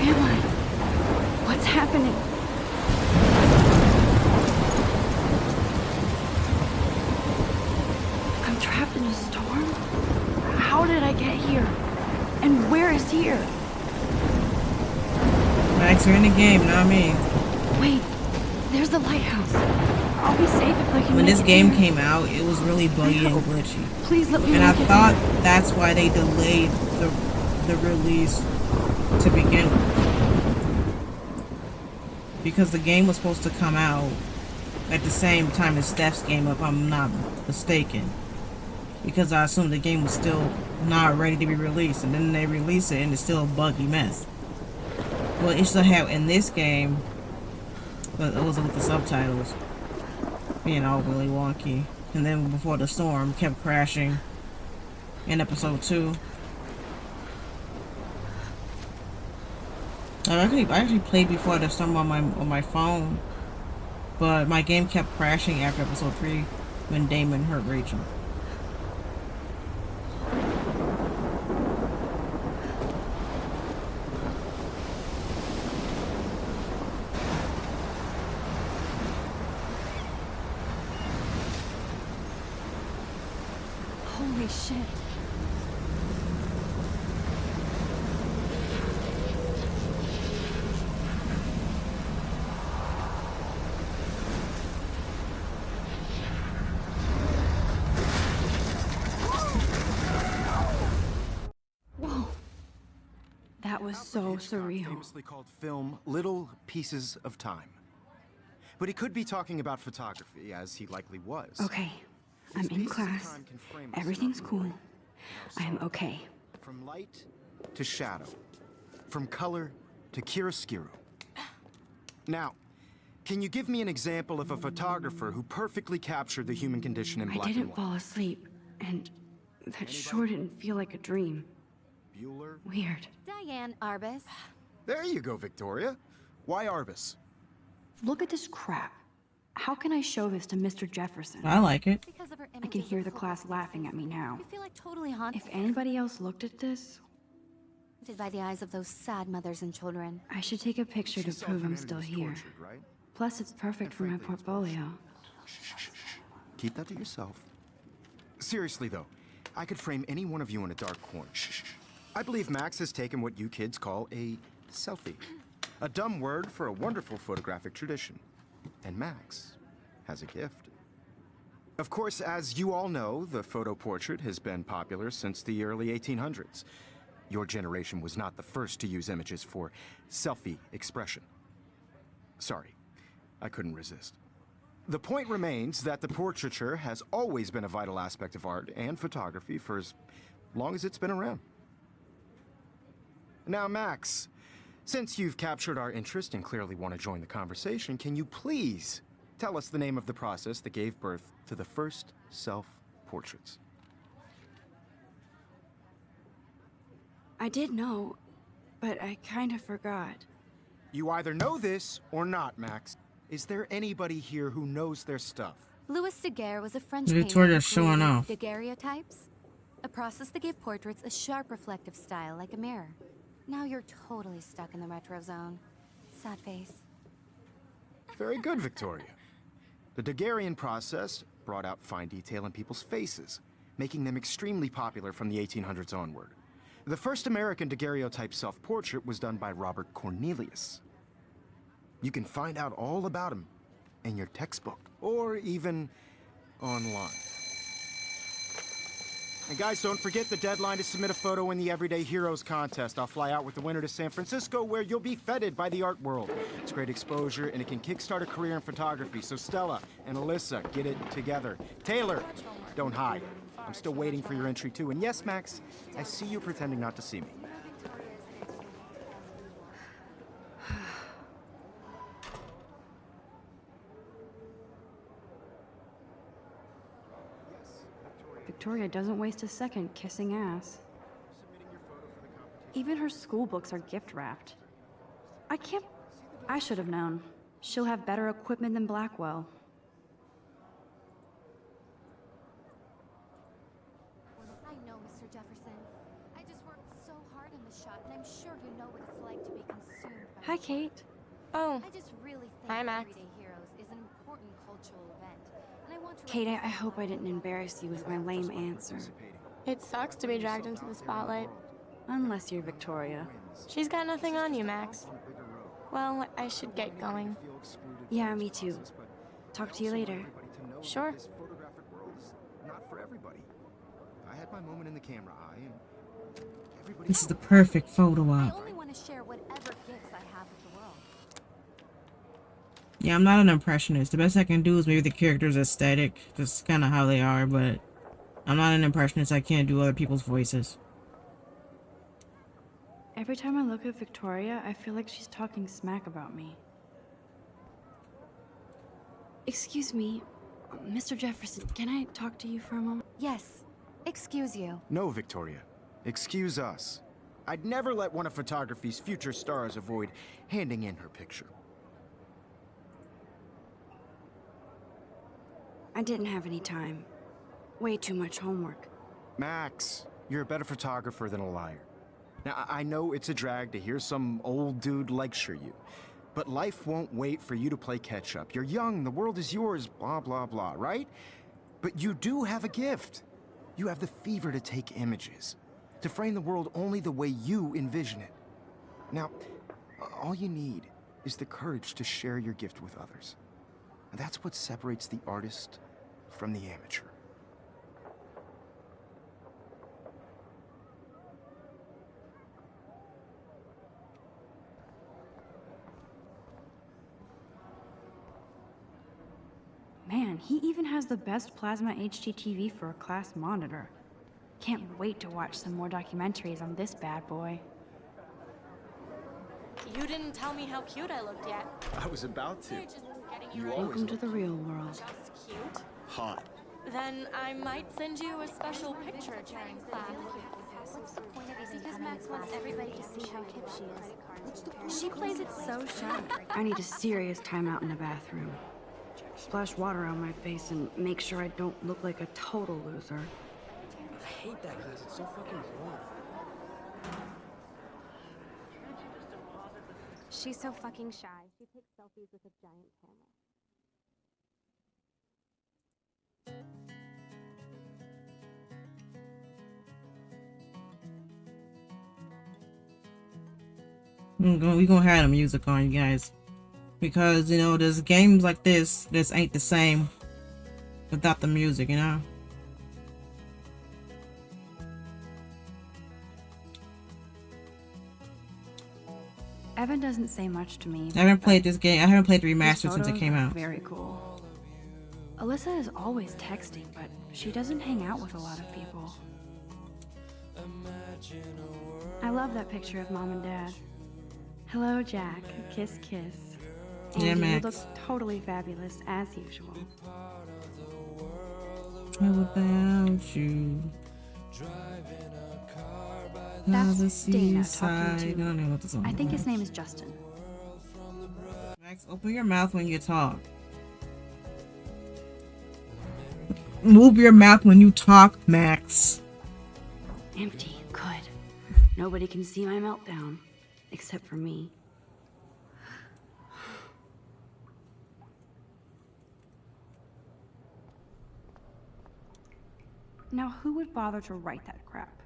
am I? What's happening? I'm trapped in a storm? How did I get here? And where is here? Max, you're in the game, not me. Wait, there's the lighthouse. I'll be safe if I can When make this it game there. came out, it was really buggy and glitchy. Please let me And I make it thought there. that's why they delayed the release to begin with. Because the game was supposed to come out at the same time as Steph's game, if I'm not mistaken. Because I assumed the game was still not ready to be released, and then they release it and it's still a buggy mess. Well, it should have in this game, but it was with the subtitles being all really wonky. And then before the storm kept crashing in episode 2. I actually played before the storm on my phone, but my game kept crashing after episode 3 when Damon hurt Rachel. Holy shit. Whoa. That was so surreal. Famously called film Little Pieces of Time. But he could be talking about photography, as he likely was. Okay, I'm in class. Everything's cool. I am okay. From light to shadow. From color to chiaroscuro. Now, can you give me an example of a photographer who perfectly captured the human condition in I black and didn't white? fall asleep, and that sure didn't feel like a dream. Bueller? Weird. Diane Arbus. There you go, Victoria. Why Arbus? Look at this crap. How can I show this to Mr. Jefferson? I like it. Because of her I can images hear of the class hopeless laughing at me now. You feel like totally haunted If anybody else looked at this, by the eyes of those sad mothers and children. I should take a picture to prove I'm still here. Right? Plus, it's perfect for my portfolio. Keep that to yourself. Seriously, though, I could frame any one of you in a dark corner. I believe Max has taken what you kids call a selfie. A dumb word for a wonderful photographic tradition. And Max has a gift. Of course, as you all know, the photo portrait has been popular since the early 1800s. Your generation was not the first to use images for selfie expression. Sorry, I couldn't resist. The point remains that the portraiture has always been a vital aspect of art and photography for as long as it's been around. Now, Max, since you've captured our interest and clearly want to join the conversation, can you please tell us the name of the process that gave birth to the first self-portraits? I did know, but I kind of forgot. You either know this or not, Max. Is there anybody here who knows their stuff? Louis Daguerre was a French Victoria's painter who showing created off. daguerreotypes, a process that gave portraits a sharp reflective style like a mirror. Now you're totally stuck in the retro zone. Sad face. Very good, Victoria. The Daguerrean process brought out fine detail in people's faces, making them extremely popular from the 1800s onward. The first American daguerreotype self-portrait was done by Robert Cornelius. You can find out all about him in your textbook, or even online. And guys, don't forget the deadline to submit a photo in the Everyday Heroes contest. I'll fly out with the winner to San Francisco, where you'll be feted by the art world. It's great exposure, and it can kickstart a career in photography. So Stella and Alyssa, get it together. Taylor, don't hide. I'm still waiting for your entry, too. And yes, Max, I see you pretending not to see me. Victoria doesn't waste a second kissing ass. Even her school books are gift wrapped. I should have known. She'll have better equipment than Blackwell. I know, Mr. Jefferson. I just worked so hard on the shot, and I'm sure you know what it's like to be consumed Hi, Kate. Oh, I just really think Hi, Max. Everyday Heroes is an important cultural event, and I want to Kate, I represent hope I didn't all of embarrass you with my lame answer. it sucks to be dragged into the spotlight. Unless you're Victoria. She's got nothing on you, Max. Well, I should get going. Yeah, me too. Talk to you later. Sure. This photographic world is not for everybody. I had my moment in the camera eye, and everybody. This is the perfect photo I op. only want to share whatever gifts I have with the world. Yeah, I'm not an impressionist. The best I can do is maybe the character's aesthetic. That's kind of how they are, but I'm not an impressionist. I can't do other people's voices. Every time I look at Victoria, I feel like she's talking smack about me. Excuse me, Mr. Jefferson, can I talk to you for a moment? Yes. Excuse you. No, Victoria. Excuse us. I'd never let one of photography's future stars avoid handing in her picture. I didn't have any time. Way too much homework. Max, you're a better photographer than a liar. Now, I know it's a drag to hear some old dude lecture you, but life won't wait for you to play catch-up. You're young, the world is yours, blah, blah, blah, right? But you do have a gift. You have the fever to take images, to frame the world only the way you envision it. Now, all you need is the courage to share your gift with others. And that's what separates the artist from the amateur. Man, he even has the best plasma HDTV for a class monitor. Can't wait to watch some more documentaries on this bad boy. You didn't tell me how cute I looked yet. I was about to. You're just getting You you always Welcome to the real world. just cute. Hot. Then I might send you a special picture during class. What's the point of even because Max wants everybody to see how hip she is. She plays it so sharp. I need a serious timeout in the bathroom. Splash water on my face and make sure I don't look like a total loser. I hate that because it's so fucking boring. She's so fucking shy. She takes selfies with a giant camera. We gonna have the music on, you guys, because you know there's games like this ain't the same without the music, you know. Evan doesn't say much to me. I haven't played this game. I haven't played the His remastered since it photos came are out. Very cool. Alyssa is always texting, but she doesn't hang out with a lot of people. I love that picture of Mom and Dad. Hello, Jack. Kiss, kiss. And Yeah, you Max. look totally fabulous, as usual. How about you? That's the Dana seaside. talking I don't know what the song I think is. his name is Justin. Max, open your mouth when you talk. Move your mouth when you talk, Max. Empty. Good. Nobody can see my meltdown. Except for me. Now, who would bother to write that crap?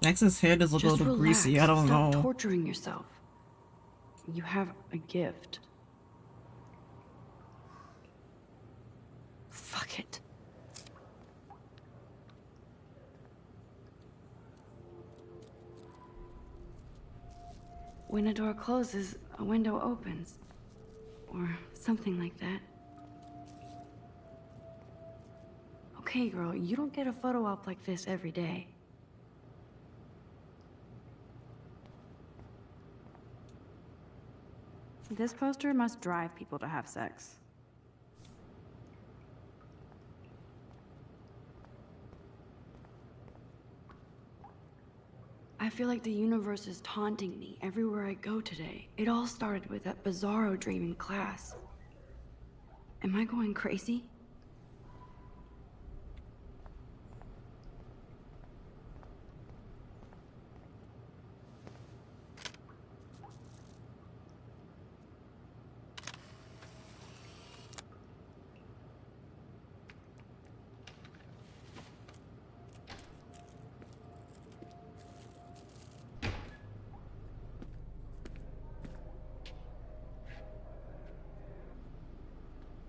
Max's hair does look a little greasy. I don't Stop know. torturing yourself. You have a gift. Fuck it. When a door closes, a window opens. Or something like that. Okay, girl, you don't get a photo op like this every day. This poster must drive people to have sex. I feel like the universe is taunting me everywhere I go today. It all started with that bizarro dream in class. Am I going crazy?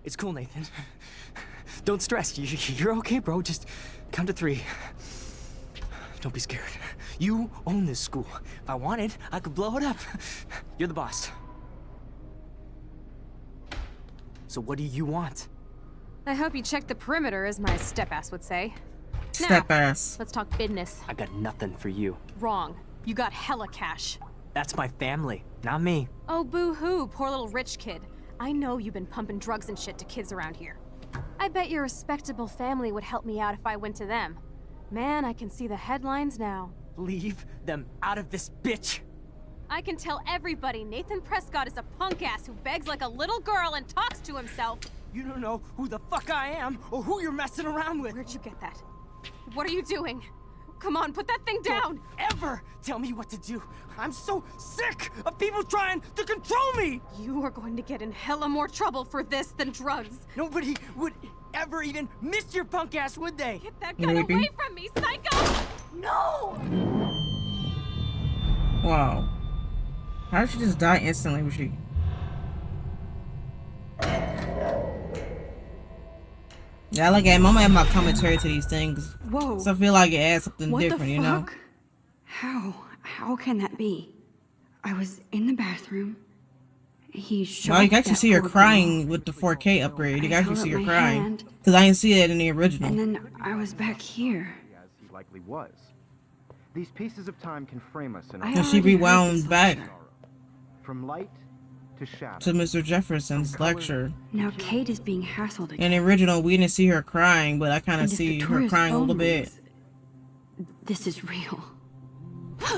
It's cool, Nathan. Don't stress. You're okay, bro. Just count to 3. Don't be scared. You own this school. If I wanted, I could blow it up. You're the boss. So what do you want? I hope you checked the perimeter, as my step-ass would say. Step Now, ass. let's talk business. I got nothing for you. Wrong. You got hella cash. That's my family, not me. Oh, boo-hoo, poor little rich kid. I know you've been pumping drugs and shit to kids around here. I bet your respectable family would help me out if I went to them. Man, I can see the headlines now. Leave them out of this, bitch! I can tell everybody Nathan Prescott is a punk ass who begs like a little girl and talks to himself. You don't know who the fuck I am or who you're messing around with. Where'd you get that? What are you doing? Come on, put that thing down! Don't ever tell me what to do. I'm so sick of people trying to control me! You are going to get in hella more trouble for this than drugs. Nobody would ever even miss your punk ass, would they? Get that gun Maybe. away from me, psycho! No! Wow. How did she just die instantly? Was she? Yeah, I like it. Mama add my commentary to these things. Whoa. So I feel like it adds something What different, the you know? fuck? How can that be? I was in the bathroom. He shot Well, you can actually that see her poor crying girl, with the 4K upgrade. You I can actually held see up her my crying. hand. Because I didn't see it in the original. and then I was back here. As he likely was. These pieces of time can frame us in I a And she already heard rewound this back from light to shadow. to Mr. Jefferson's lecture. Now Kate is being hassled In again. the original, we didn't see her crying, but I kind of And if see her Victoria's crying a little phone bit. rings, this is real.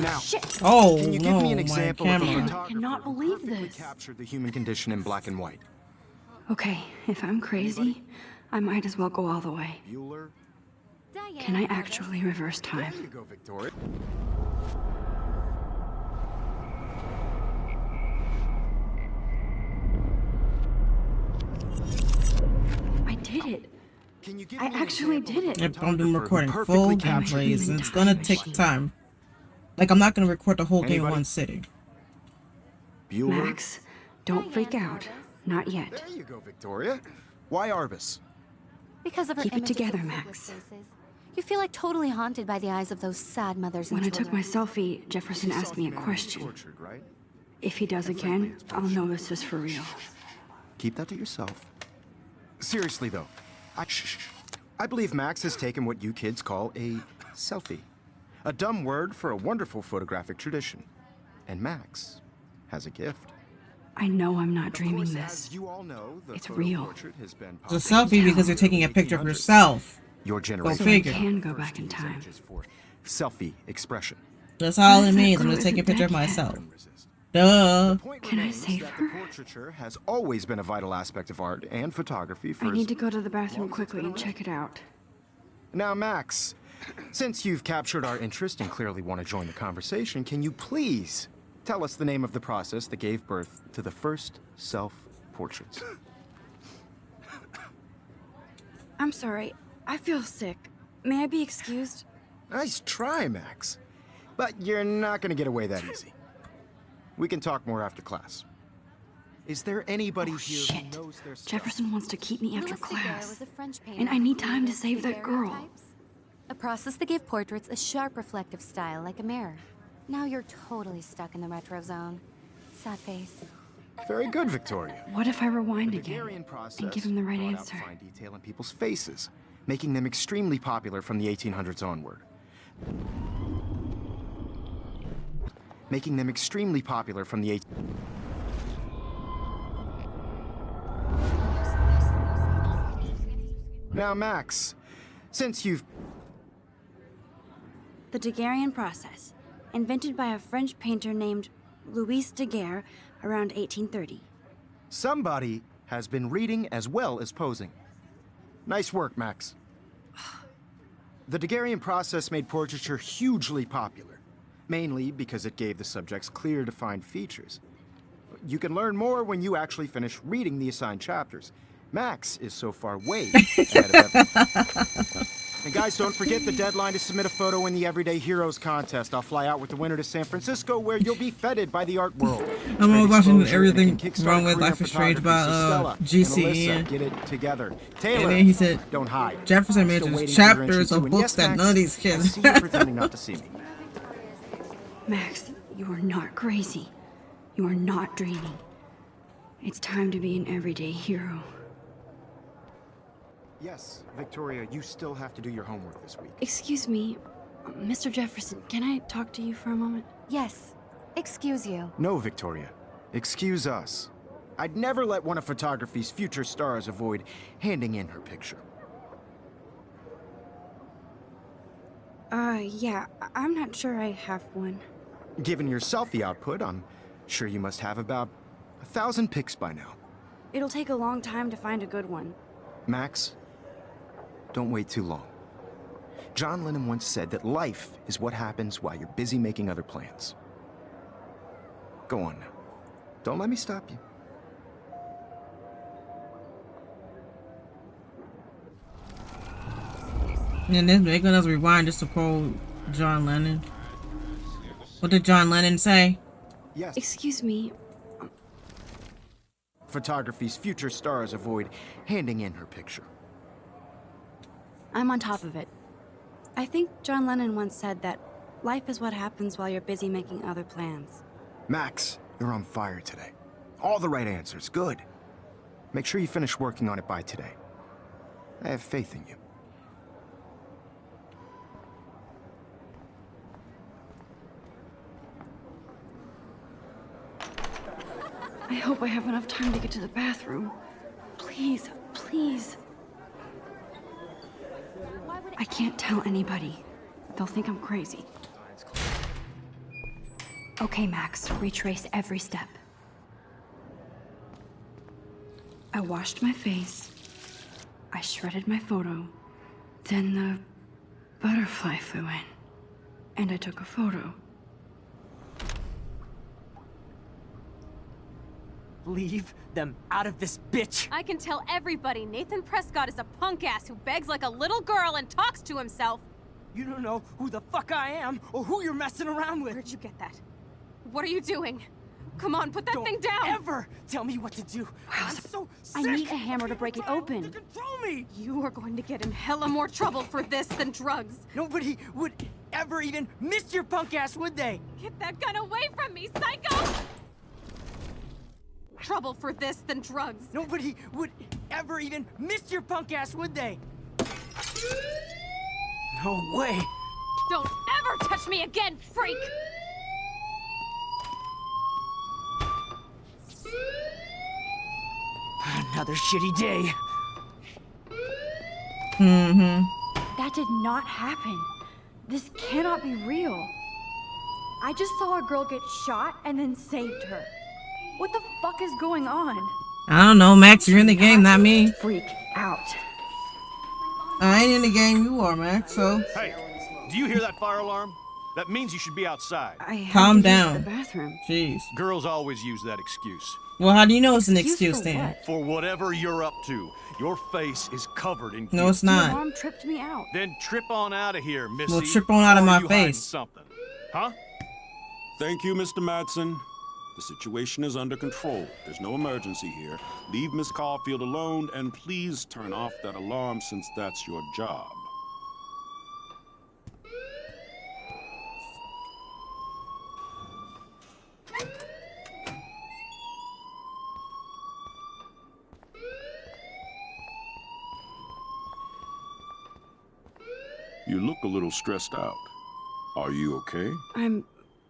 Now, Shit! Oh, can you no, give me an my example of a camera. photographer I cannot who believe perfectly this. captured the human condition in black and white? Okay, if I'm crazy, I might as well go all the way. Bueller? Diane, Can I actually reverse There time? you go, Victoria. I did it. Can you give I me an actually example did of it. a Yep, I'm doing photographer who recording perfectly full captured the gameplays, and it's time gonna take machine. time. Like, I'm not gonna record the whole game in Anybody? one sitting. Bueller? Max, don't freak Diane out. Arbus. Not yet. There you go, Victoria. Why Arbus? Because of her Keep it images together, of Max. hopeless faces. You feel like totally haunted by the eyes of those sad mothers and When I took children. my selfie, Jefferson You saw asked me a humanity question. tortured, right? If he does again, I'll know this is for real. Keep that to yourself. Seriously, though, I believe Max has taken what you kids call a selfie. A dumb word for a wonderful photographic tradition. And Max has a gift. I know I'm not Of dreaming course, this. as you all know, the It's photo real. portrait has been It's a popular selfie because you're taking a picture of yourself. Your generation So I figure. can go back in time. for selfie expression. That's all What it if that means. I'm girl gonna take a isn't picture of dead yet? myself. Couldn't resist. Duh. Point Can I remains save that her? The portraiture has always been a vital aspect of art and photography for I as need to go to the long bathroom as it's quickly been and around. check it out. Now, Max, since you've captured our interest and clearly want to join the conversation, can you please tell us the name of the process that gave birth to the first self-portraits? I'm sorry. I feel sick. May I be excused? Nice try, Max. But you're not going to get away that easy. We can talk more after class. Is there anybody Oh, here shit. who knows their stuff? Jefferson wants to keep me after Louis Daguerre class. was a French painter And I need who time to used save that girl. daguerreotypes, a process that gave portraits a sharp reflective style like a mirror. Now you're totally stuck in the retro zone. Sad face. Very good, Victoria. What if I rewind The again Daguerrean process and give him the right brought out answer? fine detail in people's faces, making them extremely popular from the 1800s onward. Making them extremely popular from the 1800s. Now, Max, since you've The Daguerrean process. invented by a French painter named Louis Daguerre around 1830. Somebody has been reading as well as posing. Nice work, Max. The Daguerrean process made portraiture hugely popular, mainly because it gave the subjects clear, defined features. You can learn more when you actually finish reading the assigned chapters. Max is so far way ahead of everyone. And guys, don't forget the deadline to submit a photo in the Everyday Heroes contest. I'll fly out with the winner to San Francisco, where you'll be feted by the art world. I'm watching everything Kickstart wrong with career Life is Strange by Stella and GCE. Alyssa, get it together. Taylor, And then he said, don't hide. Jefferson Still mentions waiting for your chapters entry of too. And books yes, that Max, none of these I kids. see you pretending not to see me. Max, you are not crazy. You are not dreaming. It's time to be an everyday hero. Yes, Victoria, you still have to do your homework this week. Excuse me, Mr. Jefferson, can I talk to you for a moment? Yes. Excuse you. No, Victoria. Excuse us. I'd never let one of photography's future stars avoid handing in her picture. Yeah, I'm not sure I have one. Given your selfie output, I'm sure you must have about 1,000 pics by now. It'll take a long time to find a good one. Max, don't wait too long. John Lennon once said that life is what happens while you're busy making other plans. Go on now. Don't let me stop you. And then making us rewind just to quote John Lennon. What did John Lennon say? Yes. Excuse me, Photography's future stars avoid handing in her picture. I'm on top of it. I think John Lennon once said that life is what happens while you're busy making other plans. Max, you're on fire today. All the right answers. Good. Make sure you finish working on it by today. I have faith in you. I hope I have enough time to get to the bathroom. Please, please. I can't tell anybody. They'll think I'm crazy. Okay, Max, retrace every step. I washed my face. I shredded my photo. Then the butterfly flew in. And I took a photo. Leave them out of this bitch. I can tell everybody Nathan Prescott is a punk ass who begs like a little girl and talks to himself. You don't know who the fuck I am or who you're messing around with. Where'd you get that? What are you doing? Come on, put that Don't thing down! ever tell me what to do. I'm so sick. I need a hammer to break it Trying open. To control me. You are going to get in hella more trouble for this than drugs. Nobody would ever even miss your punk ass, would they? Get that gun away from me, psycho! Trouble for this than drugs. Nobody would ever even miss your punk ass, would they? No way. Don't ever touch me again, freak! Another shitty day. That did not happen. This cannot be real. I just saw a girl get shot and then saved her. What the fuck is going on? I don't know, Max. You're in the game, not me. Freak out. I ain't in the game. You are, Max. So Hey, do you hear that fire alarm? That means you should be outside. I had Calm to use down. the bathroom. jeez. Girls always use that excuse. Well, how do you know it's an Excuse excuse for then? what? For whatever you're up to, your face is covered in No, guilt. it's My not. mom tripped me out. Then trip on out of here, Missy. Well, trip on out of or my you hiding face. Something, huh? Thank you, Mr. Madsen. The situation is under control. There's no emergency here. Leave Miss Caulfield alone, and please turn off that alarm since that's your job. You look a little stressed out. Are you okay?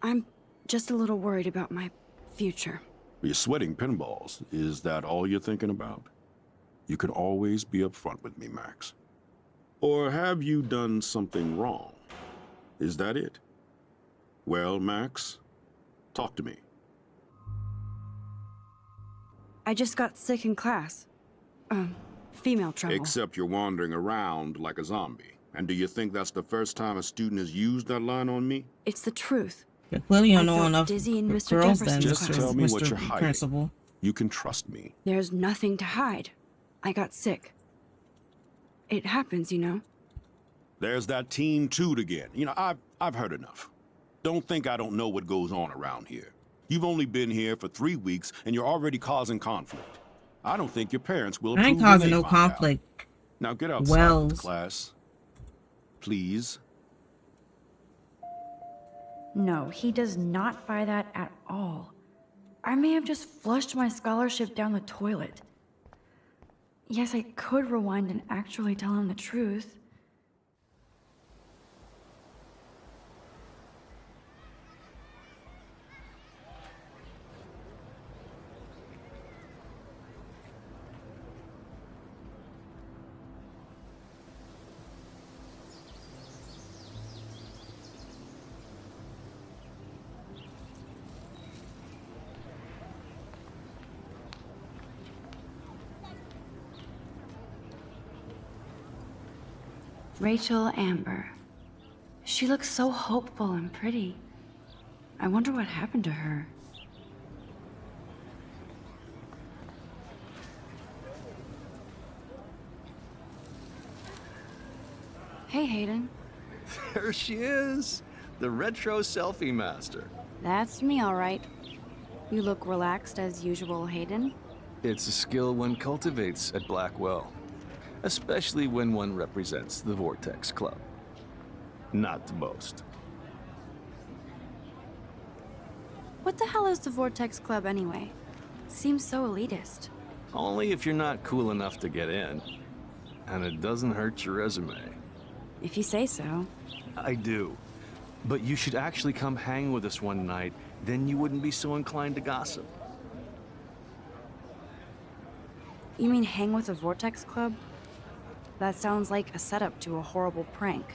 I'm just a little worried about my future. You're sweating pinballs. Is that all you're thinking about? You can always be upfront with me, Max. Or have you done something wrong? Is that it? Well, Max, talk to me. I just got sick in class. Female trouble. Except you're wandering around like a zombie. And do you think that's the first time a student has used that line on me? It's the truth. Yeah, clearly you don't I know felt enough dizzy in Mr. girls then, Jefferson's Just class. tell me what you're Mr. hiding. Principal. You can trust me. There's nothing to hide. I got sick. It happens, you know. There's that teen toot again. You know, I've heard enough. Don't think I don't know what goes on around here. You've only been here for 3 weeks, and you're already causing conflict. I don't think your parents will I ain't approve when causing they no find out. conflict. Now get outside Wells. of the class. Please. No, he does not buy that at all. I may have just flushed my scholarship down the toilet. Yes, I could rewind and actually tell him the truth. Rachel Amber. She looks so hopeful and pretty. I wonder what happened to her. Hey, Hayden. There she is, the retro selfie master. That's me, all right. You look relaxed as usual, Hayden. It's a skill one cultivates at Blackwell, especially when one represents the Vortex Club. Not to boast. What the hell is the Vortex Club anyway? It seems so elitist. Only if you're not cool enough to get in. And it doesn't hurt your resume. If you say so. I do. But you should actually come hang with us one night, then you wouldn't be so inclined to gossip. You mean hang with the Vortex Club? That sounds like a setup to a horrible prank.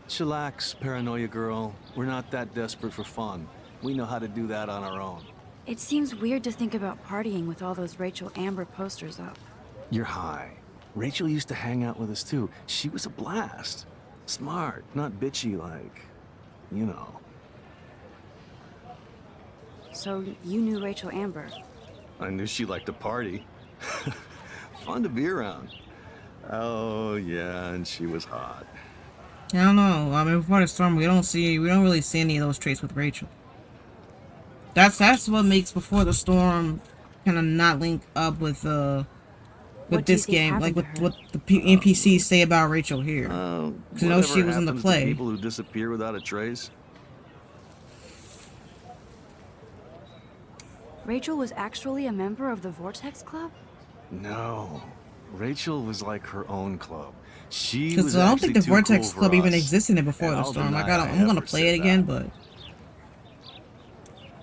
Chillax, paranoia girl. We're not that desperate for fun. We know how to do that on our own. It seems weird to think about partying with all those Rachel Amber posters up. You're high. Rachel used to hang out with us too. She was a blast. Smart, not bitchy like, you know. So you knew Rachel Amber? I knew she liked to party. Fun to be around. Oh yeah, and she was hot. I don't know. I mean, before the storm, we don't really see any of those traits with Rachel. That's what makes Before the Storm kind of not link up with this game, like what the NPCs say about Rachel here. Because I know she was in the play. People who disappear without a trace. Rachel was actually a member of the Vortex Club? No, Rachel was like her own club. She was. Because I don't think the actually too Vortex cool Club for even us. existed in Before And the I'll Storm. Like, deny I'm gonna ever play said it again, that. but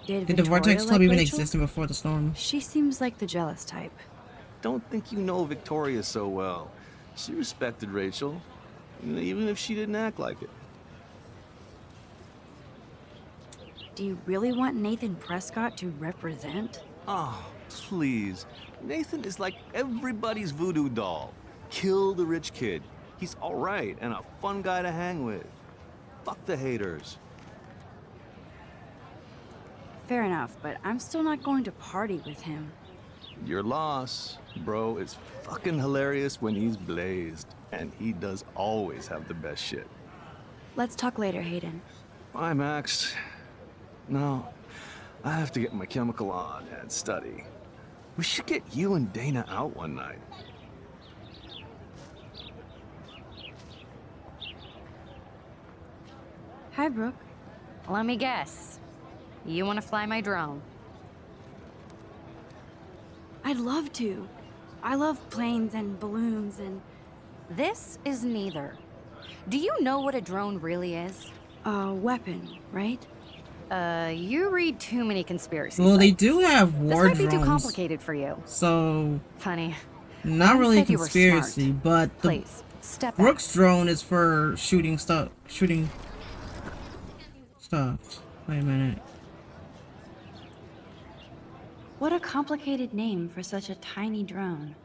Did did the Vortex Victoria Club like even Rachel? exist in Before the Storm? She seems like the jealous type. Don't think you know Victoria so well. She respected Rachel, even if she didn't act like it. Do you really want Nathan Prescott to represent? Oh, please. Nathan is like everybody's voodoo doll. Kill the rich kid. He's all right and a fun guy to hang with. Fuck the haters. Fair enough, but I'm still not going to party with him. Your loss, bro, is fucking hilarious when he's blazed. And he does always have the best shit. Let's talk later, Hayden. Bye, Max. No, I have to get my chemical on and study. We should get you and Dana out one night. Hi, Brooke. Let me guess. You want to fly my drone? I'd love to. I love planes and balloons and... This is neither. Do you know what a drone really is? a weapon, right? You read too many conspiracy Well, they sites. do have war This might be too drones, complicated for you. so Funny. not I really said you were conspiracy, smart. but the Please, step back. Brooks drone is for shooting stuff. Wait a minute. What a complicated name for such a tiny drone.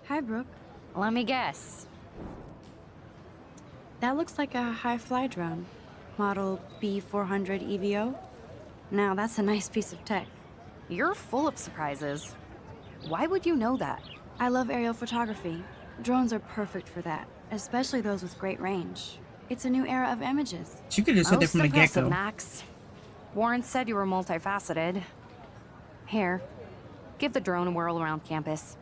Hi, Brooke. Let me guess. That looks like a high-fly drone. Model B400 EVO. Now, that's a nice piece of tech. You're full of surprises. Why would you know that? I love aerial photography. Drones are perfect for that, especially those with great range. It's a new era of images. She could have said that Most from the impressive, get-go. Max. Warren said you were multifaceted. Here, give the drone a whirl around campus.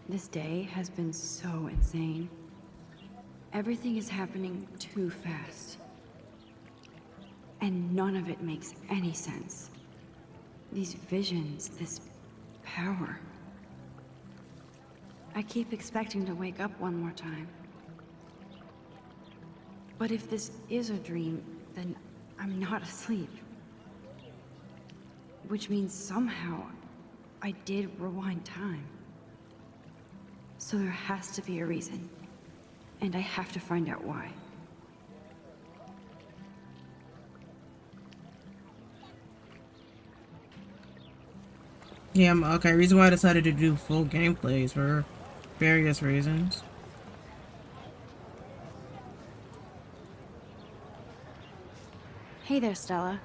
This day has been so insane. Everything is happening too fast. And none of it makes any sense. These visions, this power. I keep expecting to wake up one more time. But if this is a dream, then I'm not asleep. Which means somehow I did rewind time. So there has to be a reason. And I have to find out why. Yeah, okay. Reason why I decided to do full gameplays for various reasons. Hey there, Stella.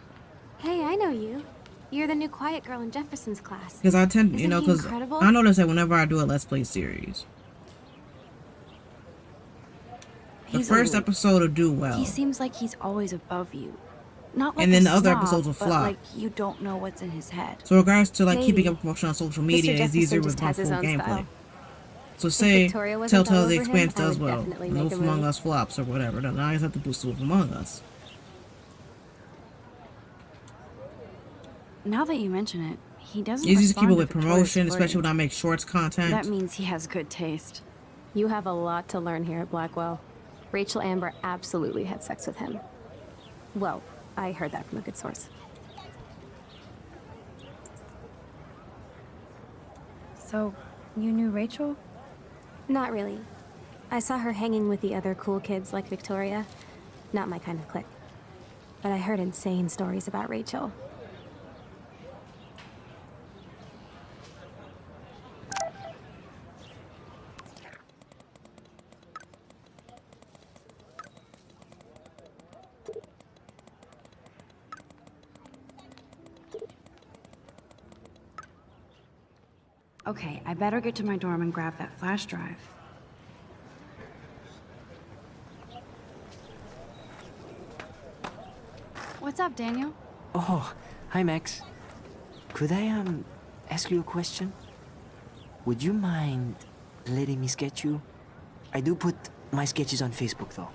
Hey, I know you. You're the new quiet girl in Jefferson's class. Because I tend, Isn't he because incredible? I notice that whenever I do a Let's Play series, the He's first old. episode will do well. He seems like he's always above you. Not like And then a the other snob, episodes will but flop. like you don't know what's in his head. So in regards to like keeping Maybe. up promotion on social Mr. media, it's Jefferson easier just with my has his full own gameplay. style. So say Victoria wasn't all Telltale's The over him, Expanse I does would well, definitely and make Wolf a Among movie. Us flops or whatever, then I just have to boost Wolf Among Us. Now that you mention it, he doesn't It's easy to keep respond up with Victoria's promotion, especially flirting. when I make shorts content. That means he has good taste. You have a lot to learn here at Blackwell. Rachel Amber absolutely had sex with him. Well, I heard that from a good source. So, you knew Rachel? Not really. I saw her hanging with the other cool kids like Victoria. Not my kind of clique. But I heard insane stories about Rachel. Okay, I better get to my dorm and grab that flash drive. What's up, Daniel? Oh, hi, Max. Could I, ask you a question? Would you mind letting me sketch you? I do put my sketches on Facebook, though.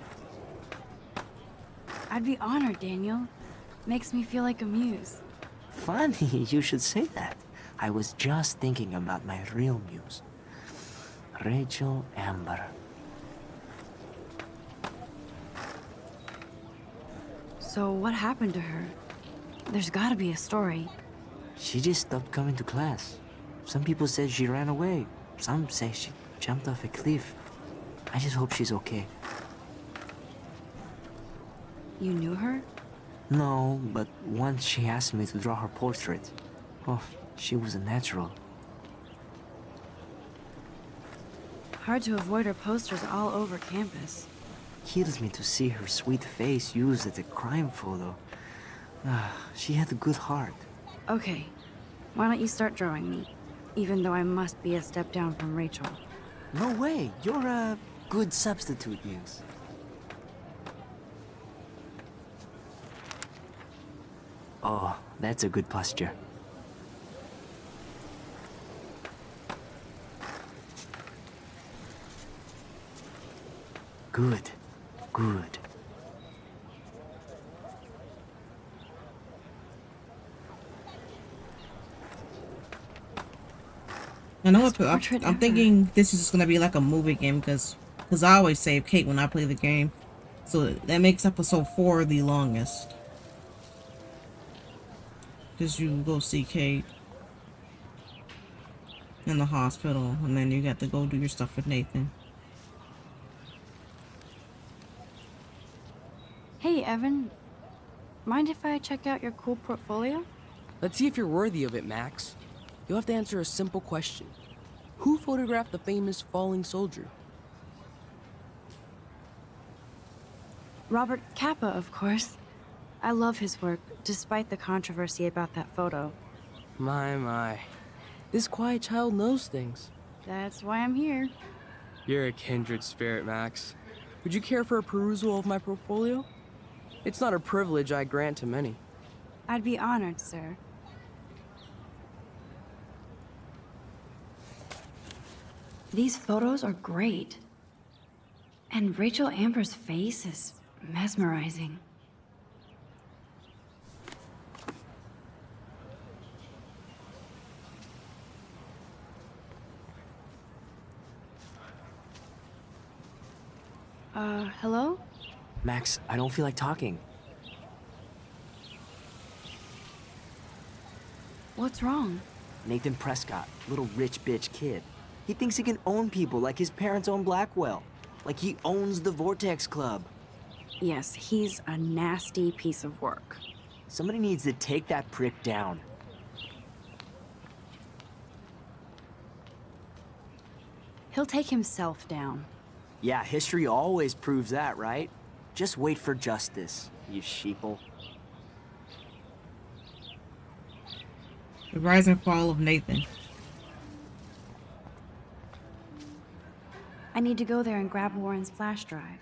I'd be honored, Daniel. Makes me feel like a muse. Funny, you should say that. I was just thinking about my real muse. Rachel Amber. So what happened to her? There's gotta be a story. She just stopped coming to class. Some people said she ran away. Some say she jumped off a cliff. I just hope she's okay. You knew her? No, but once she asked me to draw her portrait. Oh, she was a natural. Hard to avoid her posters all over campus. Kills me to see her sweet face used as a crime photo. Ah, she had a good heart. Okay, why don't you start drawing me? Even though I must be a step down from Rachel. No way, you're a good substitute, Muse. Oh, that's a good posture. Good. Good. I know Best what portrait I'm ever. thinking this is gonna be like a movie game because I always save Kate when I play the game, so that makes episode 4 the longest. Because you go see Kate in the hospital, and then you got to go do your stuff with Nathan. Hey, Evan. Mind if I check out your cool portfolio? Let's see if you're worthy of it, Max. You'll have to answer a simple question. Who photographed the famous falling soldier? Robert Capa, of course. I love his work, despite the controversy about that photo. My. This quiet child knows things. That's why I'm here. You're a kindred spirit, Max. Would you care for a perusal of my portfolio? It's not a privilege I grant to many. I'd be honored, sir. These photos are great. And Rachel Amber's face is mesmerizing. Hello? Max, I don't feel like talking. What's wrong? Nathan Prescott, little rich bitch kid. He thinks he can own people like his parents own Blackwell. Like he owns the Vortex Club. Yes, he's a nasty piece of work. Somebody needs to take that prick down. He'll take himself down. Yeah, history always proves that, right? Just wait for justice, you sheeple. The rise and fall of Nathan. I need to go there and grab Warren's flash drive.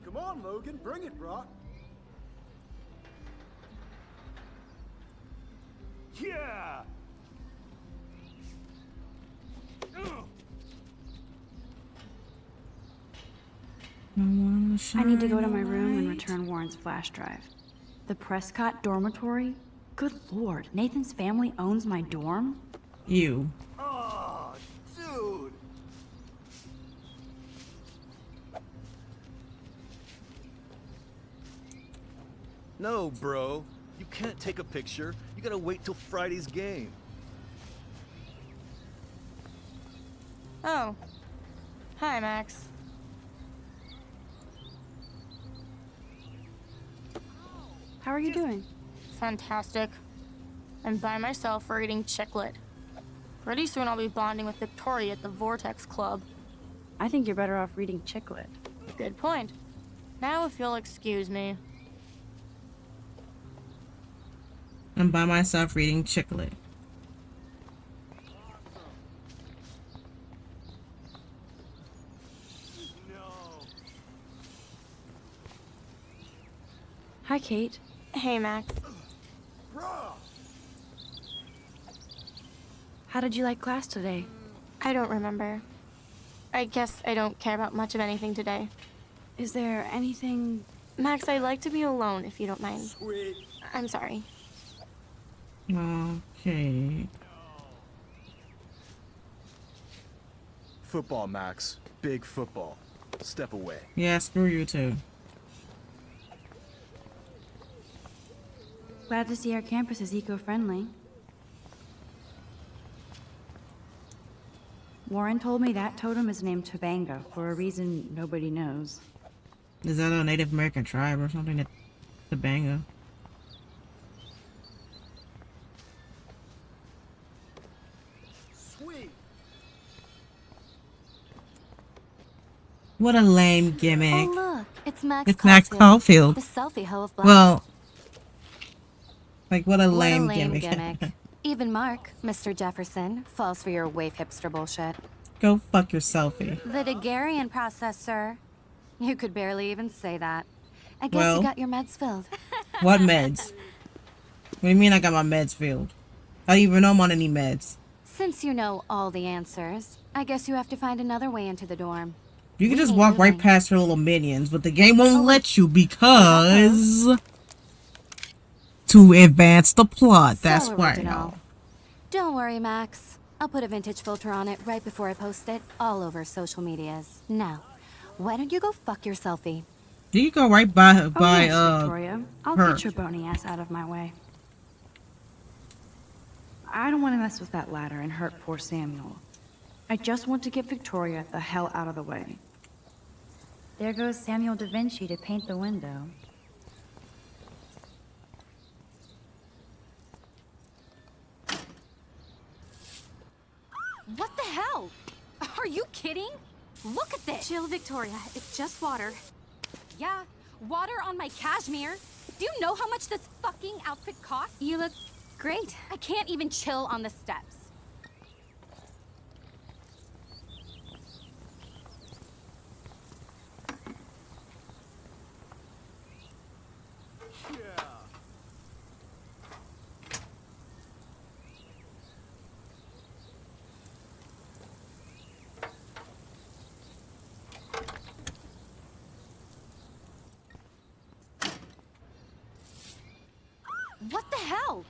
Come on, Logan, bring it, bro. Yeah. I need to go to my room and return Warren's flash drive. The Prescott dormitory? Good lord, Nathan's family owns my dorm? You. Oh, dude. No, bro. You can't take a picture. You gotta wait till Friday's game. Oh. Hi, Max. How are you doing? Fantastic. I'm by myself reading Chicklet. Pretty soon I'll be bonding with Victoria at the Vortex Club. I think you're better off reading Chicklet. Good point. Now if you'll excuse me. I'm by myself reading Chicklet. Hi, Kate. Hey, Max. How did you like class today? I don't remember. I guess I don't care about much of anything today. Is there anything... Max, I'd like to be alone if you don't mind. Sweet. I'm sorry. Okay. Football, Max. Big football. Step away. Yeah, screw you too. Glad to see our campus is eco-friendly. Warren told me that totem is named Tobanga for a reason nobody knows. Is that a Native American tribe or something? Tobanga. Sweet. What a lame gimmick. Oh, look, it's Max It's Max Caulfield. the selfie hoe of Black. Well, like what a What lame, a lame gimmick. Even Mark, Mr. Jefferson, falls for your wave hipster bullshit. Go fuck your selfie. The Daguerrean process, sir. You could barely even say that. I guess Well. you got your meds filled. What meds? What do you mean I got my meds filled? I don't even know I'm on any meds. Since you know all the answers, I guess you have to find another way into the dorm. You can We just ain't walk right moving. past her little minions, but the game won't Oh, wait. let you because to advance the plot. That's So why, original. y'all. Don't worry, Max. I'll put a vintage filter on it right before I post it all over social medias. Now, why don't you go fuck your selfie? You can go right by Oh, yes, Victoria. I'll her. get your bony ass out of my way. I don't want to mess with that ladder and hurt poor Samuel. I just want to get Victoria the hell out of the way. There goes Samuel da Vinci to paint the window. What the hell? Are you kidding? Look at this! Chill, Victoria. It's just water. Yeah, water on my cashmere. Do you know how much this fucking outfit costs? You look great. I can't even chill on the steps. What the hell?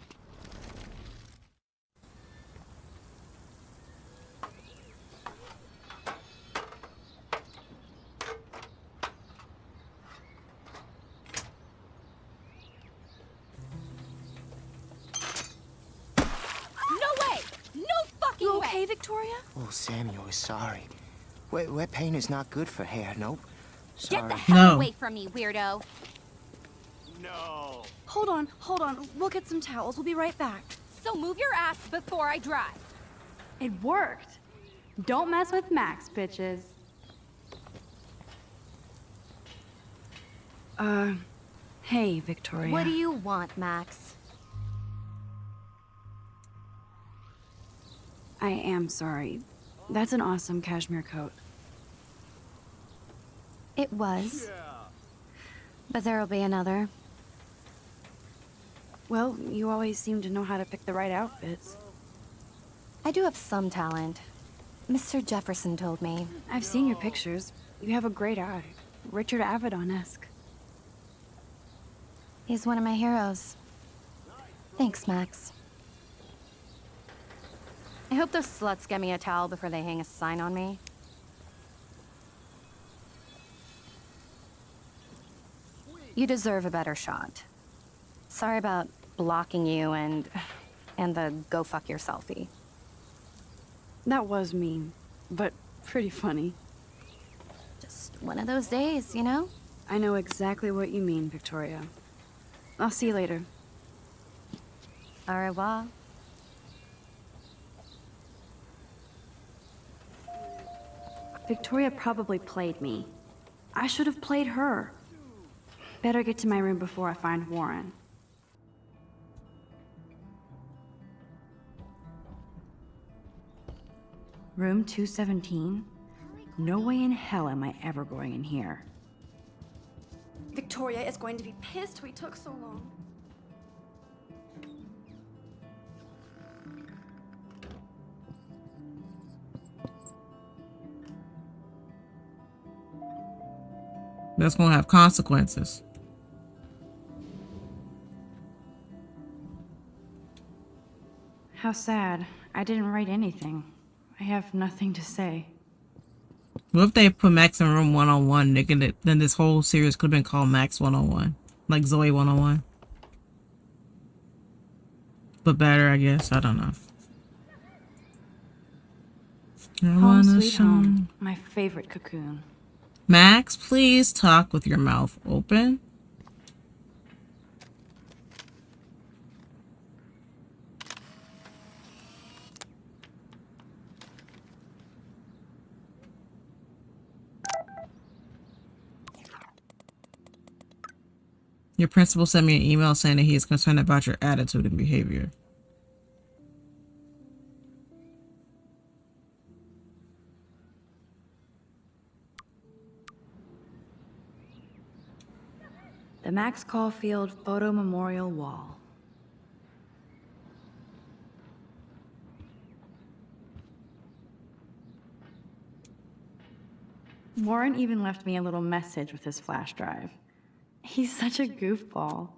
No way! No fucking You way! okay, Victoria? Oh, Samuel is sorry. Wet paint is not good for hair, nope. Get Sorry. the hell No. away from me, weirdo! No. Hold on. We'll get some towels. We'll be right back. So move your ass before I drive. It worked. Don't mess with Max, bitches. Hey, Victoria. What do you want, Max? I am sorry. That's an awesome cashmere coat. It was. But there'll be another. Well, you always seem to know how to pick the right outfits. I do have some talent. Mr. Jefferson told me. I've seen your pictures. You have a great eye. Richard Avedon-esque. He's one of my heroes. Thanks, Max. I hope those sluts get me a towel before they hang a sign on me. You deserve a better shot. Sorry about blocking you and the go fuck your selfie. That was mean, but pretty funny. Just one of those days, you know? I know exactly what you mean, Victoria. I'll see you later. Au revoir. Victoria probably played me. I should have played her. Better get to my room before I find Warren. Room 217? No way in hell am I ever going in here. Victoria is going to be pissed we took so long. That's gonna have consequences. How sad. I didn't write anything. I have nothing to say. What if they put Max in room 101? Then this whole series could have been called Max 101. Like Zoe 101. But better, I guess. I don't know. Home sweet home. My favorite cocoon. Max, please talk with your mouth open. Your principal sent me an email saying that he is concerned about your attitude and behavior. The Max Caulfield Photo Memorial Wall. Warren even left me a little message with his flash drive. He's such a goofball.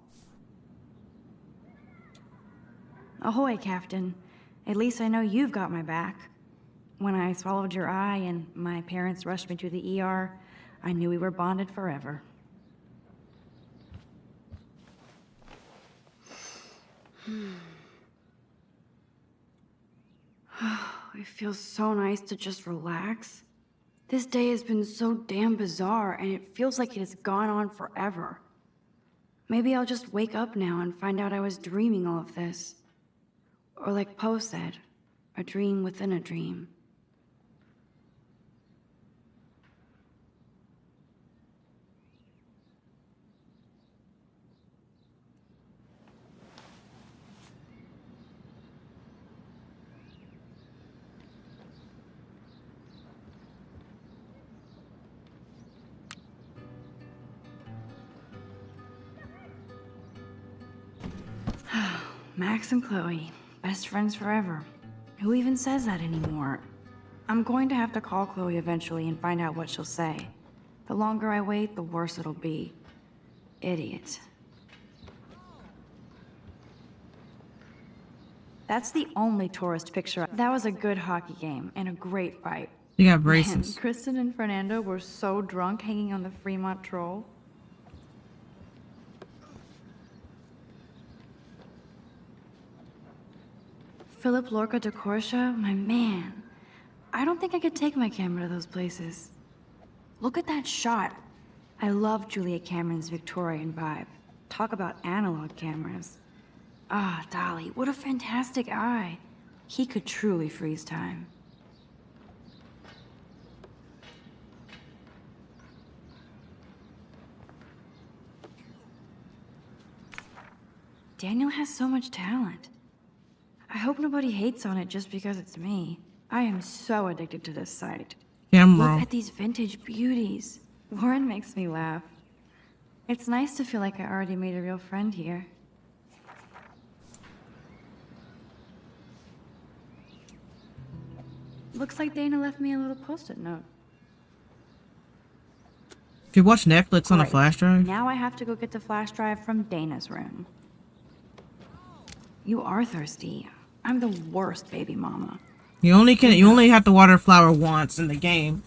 Ahoy, Captain. At least I know you've got my back. When I swallowed your eye and my parents rushed me to the ER, I knew we were bonded forever. It feels so nice to just relax. This day has been so damn bizarre, and it feels like it has gone on forever. Maybe I'll just wake up now and find out I was dreaming all of this. Or like Poe said, a dream within a dream. Max and Chloe, best friends forever. Who even says that anymore? I'm going to have to call Chloe eventually and find out what she'll say. The longer I wait, the worse it'll be. Idiot. That's the only tourist picture. That was a good hockey game and a great fight. You got Man, braces. Kristen and Fernando were so drunk hanging on the Fremont Troll. Philip Lorca de Corsia, my man. I don't think I could take my camera to those places. Look at that shot. I love Julia Cameron's Victorian vibe. Talk about analog cameras. Ah, Dolly, what a fantastic eye. He could truly freeze time. Daniel has so much talent. I hope nobody hates on it just because it's me. I am so addicted to this site. Camera. Look at these vintage beauties. Warren makes me laugh. It's nice to feel like I already made a real friend here. Looks like Dana left me a little post-it note. If you watch Netflix on a Great. flash drive, Now I have to go get the flash drive from Dana's room. You are thirsty. I'm the worst baby mama. you only have to water a flower once in the game.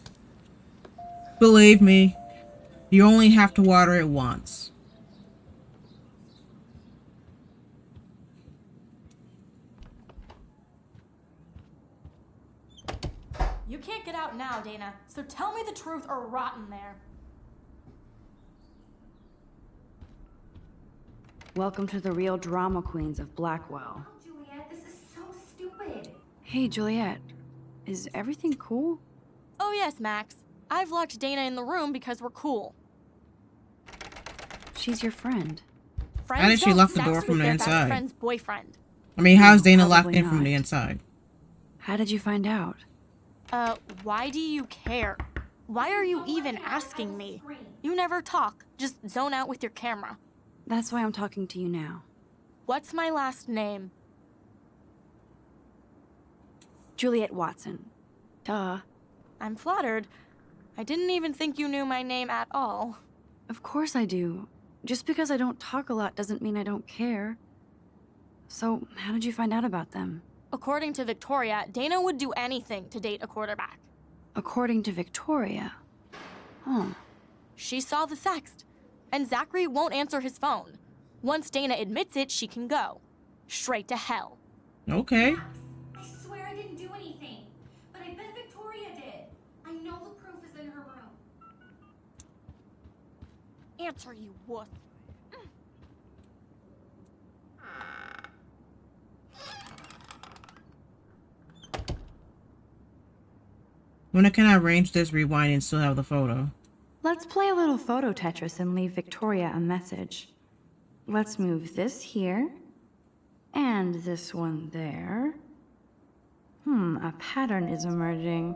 Believe me, you only have to water it once. You can't get out now, Dana, so tell me the truth or rot in there. Welcome to the real drama queens of Blackwell. Oh, Juliet, this is so stupid. Hey, Juliet. Is everything cool? Oh yes, Max. I've locked Dana in the room because we're cool. She's your friend. Friends How did she don't lock the sex door with from the their best inside? friend's boyfriend. I mean, how's Dana locked Probably in from the not. inside? How did you find out? Why do you care? Why are you even asking me? You never talk, just zone out with your camera. That's why I'm talking to you now. What's my last name? Juliet Watson. Duh. I'm flattered. I didn't even think you knew my name at all. Of course I do. Just because I don't talk a lot doesn't mean I don't care. So, how did you find out about them? According to Victoria, Dana would do anything to date a quarterback. According to Victoria. Huh. She saw the sext, and Zachary won't answer his phone. Once Dana admits it, she can go. Straight to hell. Okay. I swear I didn't do anything, but I bet Victoria did. I know the proof is in her room. Answer, you wuss. When can I arrange this, rewind, and still have the photo? Let's play a little photo Tetris and leave Victoria a message. Let's move this here, and this one there. A pattern is emerging.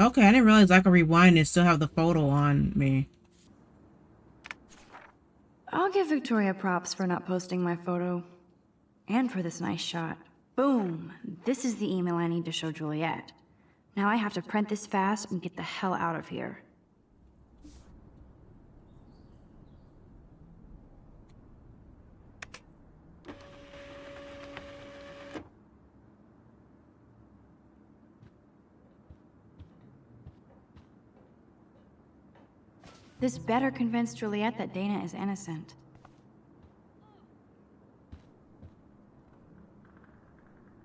Okay, I didn't realize I could rewind and still have the photo on me. I'll give Victoria props for not posting my photo. And for this nice shot. Boom! This is the email I need to show Juliet. Now I have to print this fast and get the hell out of here. This better convince Juliet that Dana is innocent.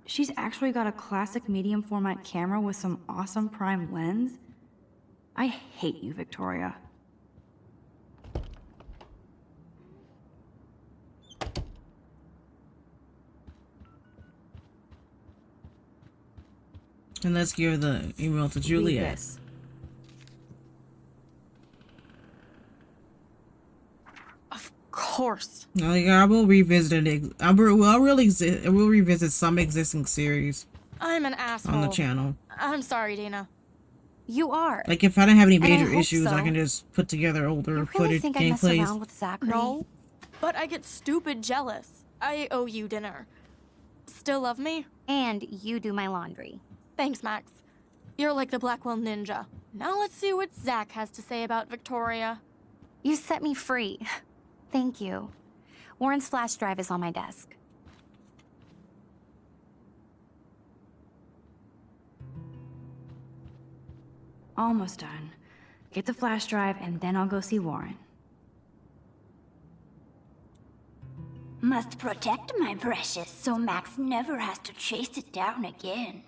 She's actually got a classic medium format camera with some awesome prime lens. I hate you, Victoria. And let's give the email to Juliet. Read this. Of course. Like, I will revisit it. I will revisit some existing series I'm an asshole. on the channel. I'm sorry, Dana. You are. Like, if I don't have any And I major hope issues, I so. can just put together older You really footage think I mess gameplays. around with Zachary? No, but I get stupid jealous. I owe you dinner. Still love me? And you do my laundry. Thanks, Max. You're like the Blackwell Ninja. Now let's see what Zach has to say about Victoria. You set me free. Thank you. Warren's flash drive is on my desk. Almost done. Get the flash drive and then I'll go see Warren. Must protect my precious so Max never has to chase it down again.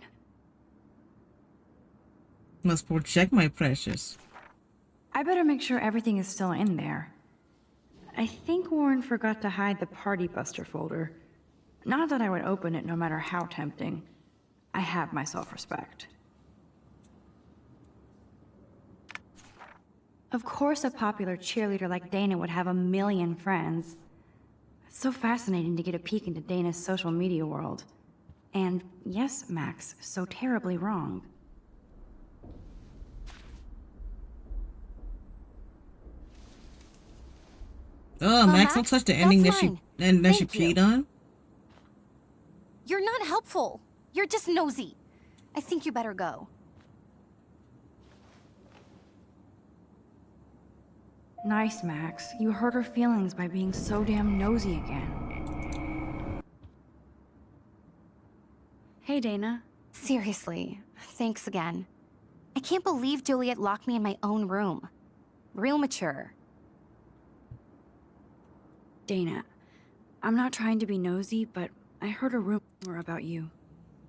Must protect my precious. I better make sure everything is still in there. I think Warren forgot to hide the Party Buster folder. Not that I would open it no matter how tempting. I have my self-respect. Of course a popular cheerleader like Dana would have a million friends. It's so fascinating to get a peek into Dana's social media world. And yes, Max, so terribly wrong. Oh, Max, don't Max, touch the ending that that's she mine. that she Thank peed on. You're not helpful. You're just nosy. I think you better go. Nice, Max. You hurt her feelings by being so damn nosy again. Hey, Dana. Seriously, thanks again. I can't believe Juliet locked me in my own room. Real mature. Dana, I'm not trying to be nosy, but I heard a rumor about you.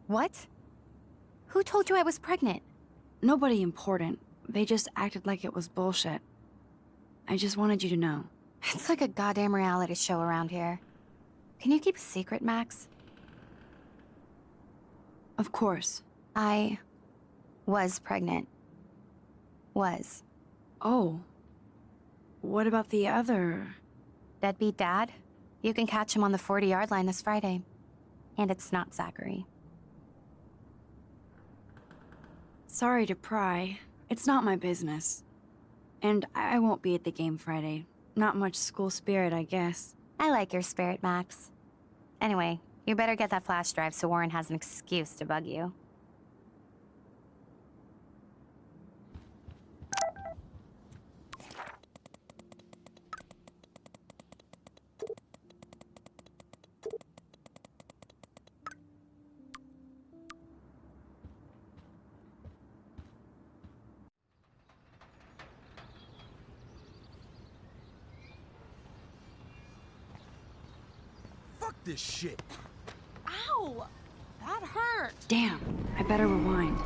What? Who told you I was pregnant? Nobody important. They just acted like it was bullshit. I just wanted you to know. It's like a goddamn reality show around here. Can you keep a secret, Max? Of course. I was pregnant. Was. Oh. What about the other? Deadbeat dad? You can catch him on the 40-yard line this Friday. And it's not Zachary. Sorry to pry. It's not my business. And I won't be at the game Friday. Not much school spirit, I guess. I like your spirit, Max. Anyway, you better get that flash drive so Warren has an excuse to bug you. Fuck this shit. Ow! That hurt. Damn, I better rewind.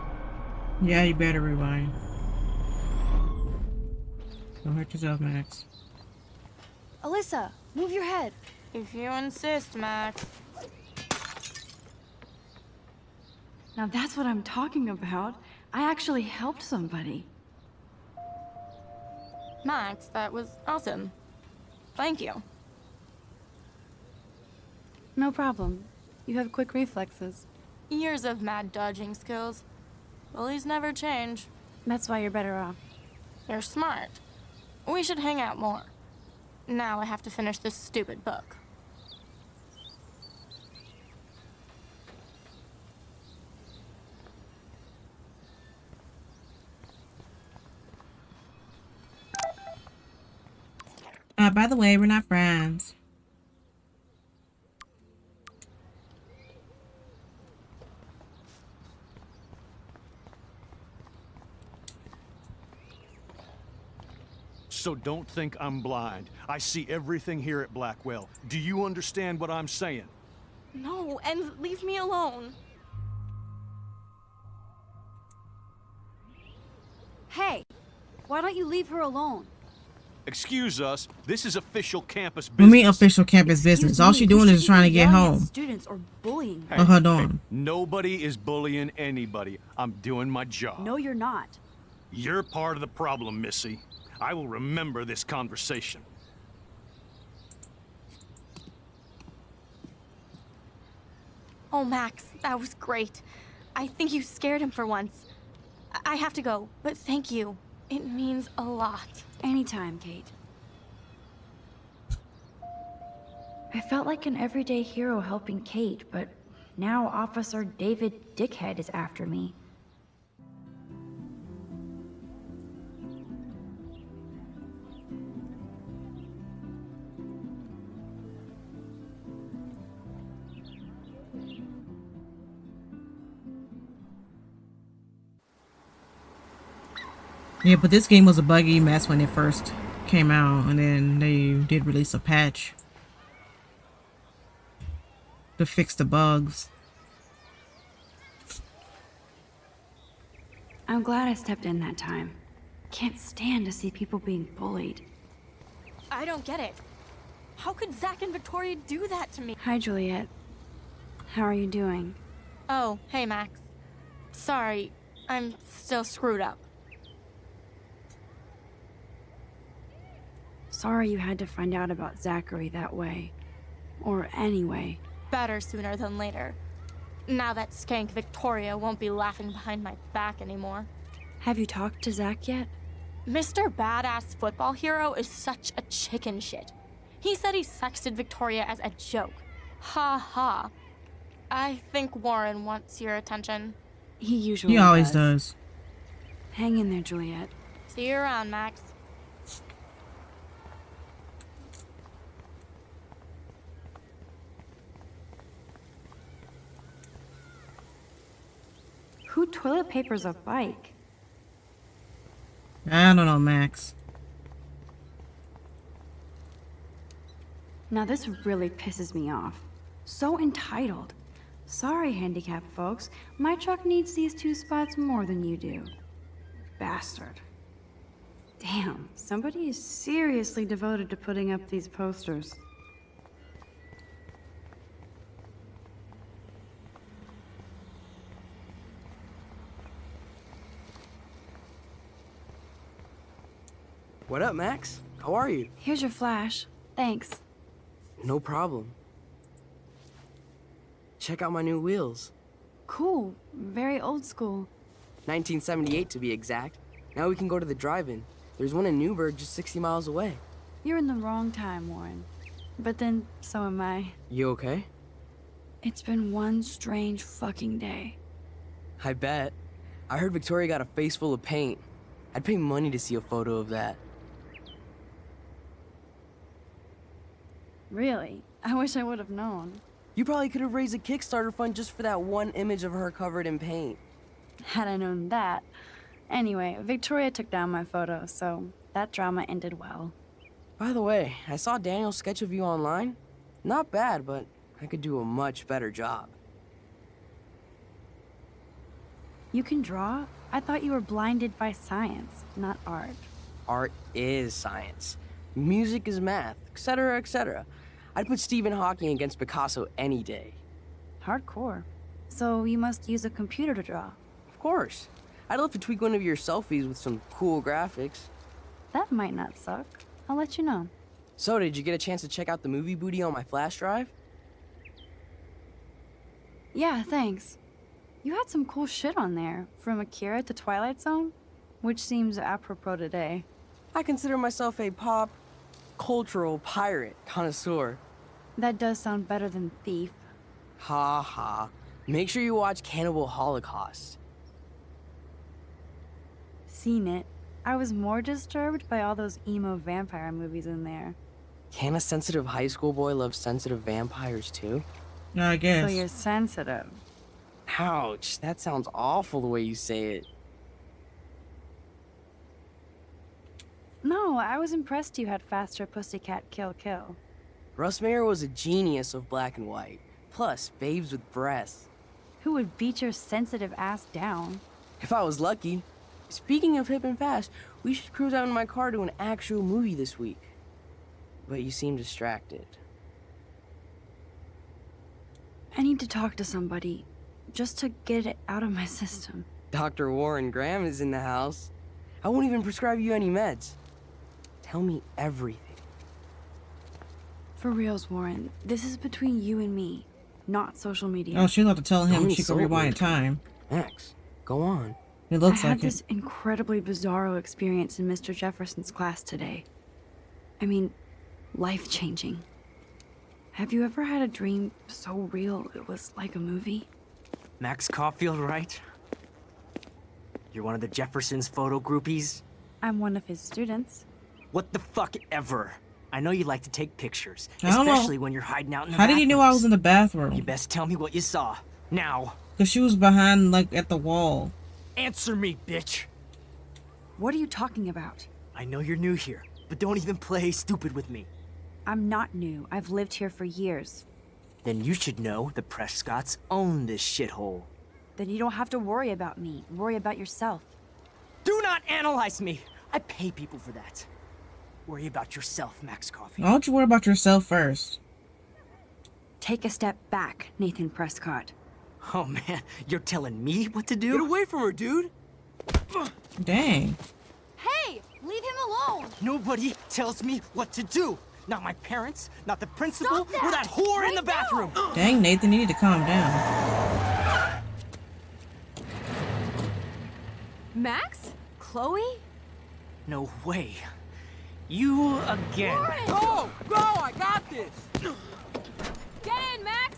Yeah, you better rewind. Don't hurt yourself, Max. Alyssa, move your head. If you insist, Max. Now that's what I'm talking about. I actually helped somebody. Max, that was awesome. Thank you. No problem. You have quick reflexes. Years of mad dodging skills. Bullies never change. That's why you're better off. You're smart. We should hang out more. Now I have to finish this stupid book. By the way, we're not friends. So don't think I'm blind. I see everything here at Blackwell. Do you understand what I'm saying? No, and leave me alone. Hey, why don't you leave her alone? Excuse us, this is official campus What business. do you mean official campus business? All she doing is trying to get home. Students or bullying. Or her dorm. Nobody is bullying anybody. I'm doing my job. No, you're not. You're part of the problem, Missy. I will remember this conversation. Oh, Max, that was great. I think you scared him for once. I have to go, but thank you. It means a lot. Anytime, Kate. I felt like an everyday hero helping Kate, but now Officer David Dickhead is after me. Yeah, but this game was a buggy mess when it first came out, and then they did release a patch to fix the bugs. I'm glad I stepped in that time. Can't stand to see people being bullied. I don't get it. How could Zach and Victoria do that to me? Hi, Juliet. How are you doing? Oh, hey, Max. Sorry, I'm still screwed up. Sorry you had to find out about Zachary that way. Or anyway. Better sooner than later. Now that skank Victoria won't be laughing behind my back anymore. Have you talked to Zach yet? Mr. Badass Football Hero is such a chicken shit. He said he sexted Victoria as a joke. Ha ha. I think Warren wants your attention. He usually He always does. Hang in there, Juliet. See you around, Max. Who toilet papers a bike? I don't know, Max. Now this really pisses me off. So entitled. Sorry, handicapped folks. My truck needs these 2 spots more than you do. Bastard. Damn, somebody is seriously devoted to putting up these posters. What up, Max? How are you? Here's your flash. Thanks. No problem. Check out my new wheels. Cool. Very old school. 1978 to be exact. Now we can go to the drive-in. There's one in Newburgh just 60 miles away. You're in the wrong time, Warren. But then, so am I. You okay? It's been one strange fucking day. I bet. I heard Victoria got a face full of paint. I'd pay money to see a photo of that. Really? I wish I would have known. You probably could have raised a Kickstarter fund just for that one image of her covered in paint. Had I known that. Anyway, Victoria took down my photo, so that drama ended well. By the way, I saw Daniel's sketch of you online. Not bad, but I could do a much better job. You can draw? I thought you were blinded by science, not art. Art is science. Music is math, etc., etc. I'd put Stephen Hawking against Picasso any day. Hardcore. So you must use a computer to draw. Of course. I'd love to tweak one of your selfies with some cool graphics. That might not suck. I'll let you know. So, did you get a chance to check out the movie booty on my flash drive? Yeah, thanks. You had some cool shit on there, from Akira to Twilight Zone. which seems apropos today. I consider myself a pop cultural pirate connoisseur. That does sound better than thief. Ha ha. Make sure you watch Cannibal Holocaust. Seen it. I was more disturbed by all those emo vampire movies in there. Can a sensitive high school boy love sensitive vampires too? I guess. So you're sensitive. Ouch, that sounds awful the way you say it. No, I was impressed you had faster pussycat kill kill. Russ Meyer was a genius of black and white. Plus, babes with breasts. Who would beat your sensitive ass down? If I was lucky. Speaking of hip and fast, we should cruise out in my car to an actual movie this week. But you seem distracted. I need to talk to somebody, just to get it out of my system. Dr. Warren Graham is in the house. I won't even prescribe you any meds. Tell me everything. For reals, Warren, this is between you and me, not social media. Oh, she's about to tell him Tell me she so could rewind weird. time. Max, go on. It looks I had like this it. incredibly bizarro experience in Mr. Jefferson's class today. I mean, life-changing. Have you ever had a dream so real it was like a movie? Max Caulfield, right? You're one of the Jefferson's photo groupies? I'm one of his students. What the fuck ever? I know you like to take pictures, I don't know. especially when you're hiding out in the How did he know I was in the bathroom? You best tell me what you saw. Now. Because she was behind, like, at the wall. Answer me, bitch. What are you talking about? I know you're new here, but don't even play stupid with me. I'm not new. I've lived here for years. Then you should know the Prescotts own this shithole. Then you don't have to worry about me. Worry about yourself. Do not analyze me. I pay people for that. Worry about yourself, Max Caulfield. Why don't you worry about yourself first? Take a step back, Nathan Prescott. Oh man, you're telling me what to do? Get away from her, dude! Dang. Hey, leave him alone. Nobody tells me what to do. Not my parents, not the principal, Stop that! or that whore in the bathroom. Dang, Nathan, you need to calm down. Max? Chloe? No way. You again. Go! Go! I got this! Get in, Max!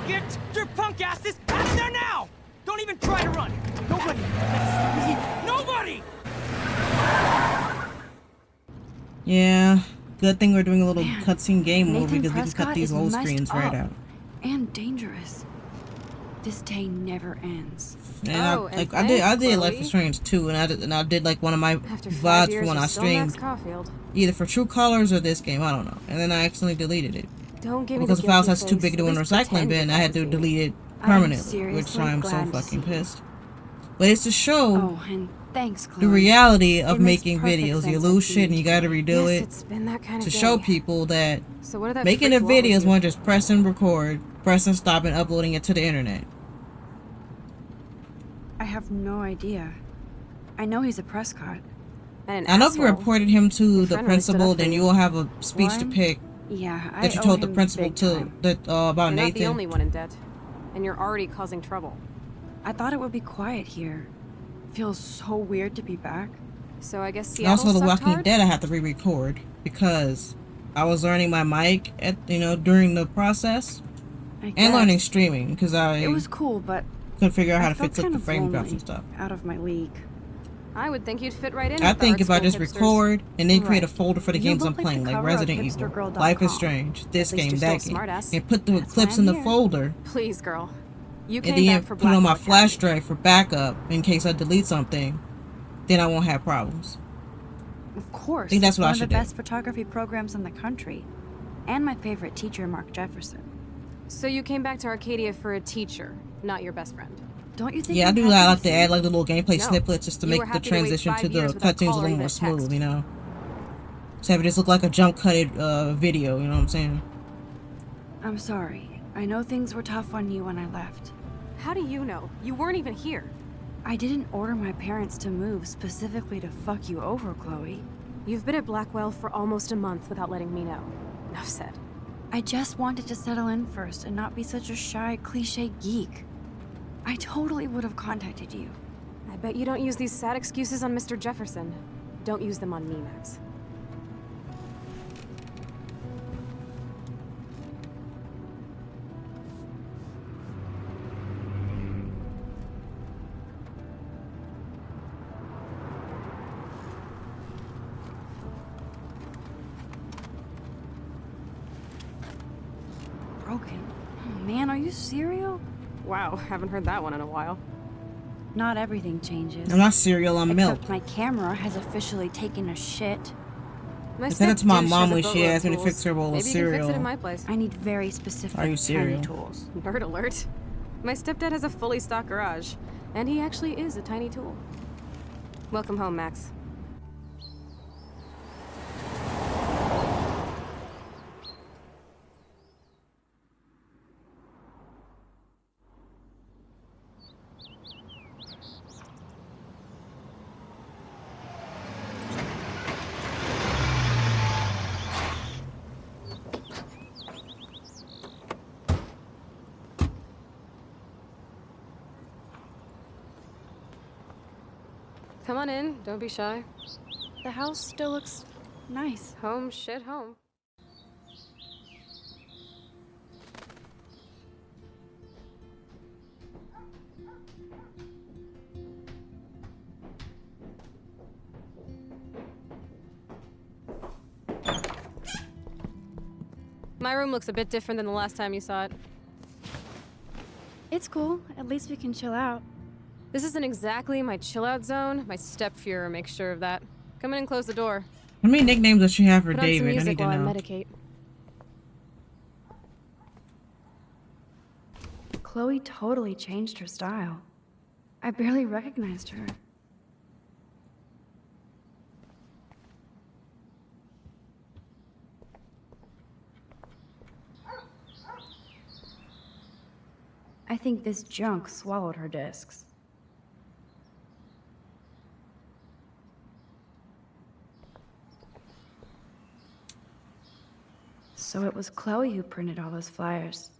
Get your punk asses out of there now! Don't even try to run. Nobody. Nobody. Yeah. Good thing we're doing a little Man, cutscene game Nathan movie because we can Prescott cut these is old messed screens right up. out. And dangerous. This day never ends. And Oh, I and did thanks, Life Chloe. is Strange too, and I did like one of my After 5 VODs years, when I you're still Max streamed Caulfield. either for True Colors or this game, I don't know. And then I accidentally deleted it. Don't give me Because the the files guilty was too face. big to do At in the least recycling pretend bin, you're I had to healthy. delete it I'm permanently, which seriously I'm so glad to fucking see it. pissed. But it's to show Oh, and thanks, Chloe. the reality of It makes making perfect videos. You sense lose I shit and you gotta redo Yes, it it's been that kind of to day. show people that So what did that making a freak want video with is you? one just press and record, press and stop, and uploading it to the internet. I have no idea. I know he's a Prescott. And an I know if you asshole. reported him to Your the friend really stood principal, up for then you. you will have a speech to Warren? pick Yeah, I that you owe told the him principal big to time. that about You're not Nathan. the only one in debt. And you're already causing trouble. I thought it would be quiet here. Feels so weird to be back. So I guess And Seattle also, The sucked Walking hard? Dead, I had to re-record because I was learning my mic at during the process I and learning guess. streaming because I It was cool, but couldn't figure out how I to felt fix up kind the of frame drops lonely, and stuff. out of my league. I would think you'd fit right in I with the think art if I school just hipsters. record and then create a Right. folder for the You games look I'm like the playing, like cover of Resident Evil, hipstergirl.com. Life is Strange, this At least game, you're that still game, smartass. and put the That's why clips I'm in the here. folder, Please, girl. You and came then back for put it on my Blackwell flash Academy. drive for backup in case I delete something. Then I won't have problems. Of course. I think that's it's what I one of should the do. best photography programs in the country. And my favorite teacher, Mark Jefferson. So you came back to Arcadia for a teacher, not your best friend. Don't you think Yeah, I I'm do. happy I like to see add you? like the little gameplay No. snippets just to You make were the happy to wait transition 5 to the years without cutscenes a calling little even more a smooth, text. you know. So have it just look like a jump cutted video, you know what I'm saying? I'm sorry. I know things were tough on you when I left. How do you know? You weren't even here. I didn't order my parents to move specifically to fuck you over, Chloe. You've been at Blackwell for almost a month without letting me know. Enough said. I just wanted to settle in first and not be such a shy, cliche geek. I totally would have contacted you. I bet you don't use these sad excuses on Mr. Jefferson. Don't use them on me, Max. Broken. Oh man, are you serial? Wow, haven't heard that one in a while. Not everything changes. I'm not cereal, I'm milk. Except my camera has officially taken a shit. My Send it to my step-douche mom has a when she boatload asked me to tools. fix her bowl of Maybe you can fix it cereal. in my place. I need very specific Are you tiny cereal? tools. Nerd alert. My stepdad has a fully stocked garage, and he actually is a tiny tool. Welcome home, Max. Come on in, don't be shy. The house still looks nice. Home, shit, home. My room looks a bit different than the last time you saw it. It's cool. At least we can chill out. This isn't exactly my chill-out zone. My step-Fuhrer makes sure of that. Come in and close the door. How many nicknames does she have for Put on some David? I music need to while I know. medicate. Chloe totally changed her style. I barely recognized her. I think this junk swallowed her discs. So it was Chloe who printed all those flyers.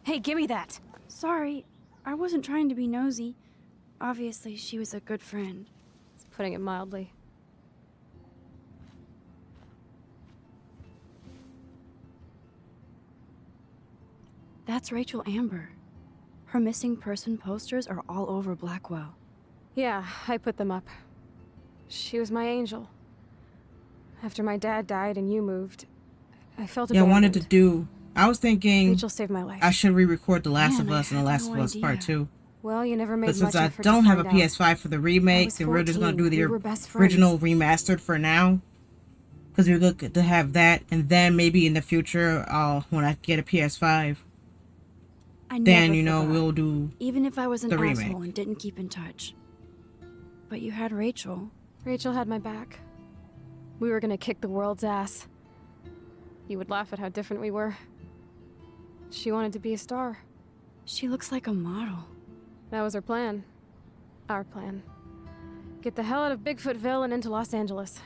Hey, give me that! Sorry, I wasn't trying to be nosy. Obviously, she was a good friend. It's putting it mildly. That's Rachel Amber. Her missing person posters are all over Blackwell. Yeah, I put them up. She was my angel. After my dad died and you moved, I felt Yeah, I abandoned. wanted to do. I was thinking Rachel saved my life. I should re-record The Last Man, of I Us and The had Last no of Us Part idea. 2. Well, you never made But since much I effort don't to have a find out. PS5 for the I remake, was then we're just gonna 14. do the We were best friends. original remastered for now. Because we're good to have that, and then maybe in the future, when I get a PS5, I then never forgot, we'll do even if I was an the remake. asshole and didn't keep in touch. But you had Rachel. Rachel had my back. We were gonna kick the world's ass. You would laugh at how different we were. She wanted to be a star. She looks like a model. That was her plan. Our plan. Get the hell out of Bigfootville and into Los Angeles.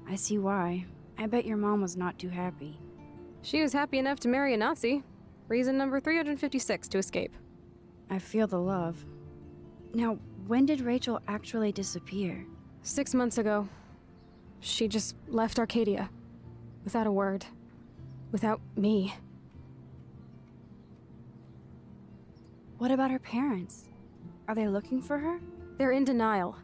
I see why. I bet your mom was not too happy. She was happy enough to marry a Nazi. Reason number 356 to escape. I feel the love. Now, when did Rachel actually disappear? 6 months ago. She just left Arcadia. Without a word. Without me. What about her parents? Are they looking for her? They're in denial.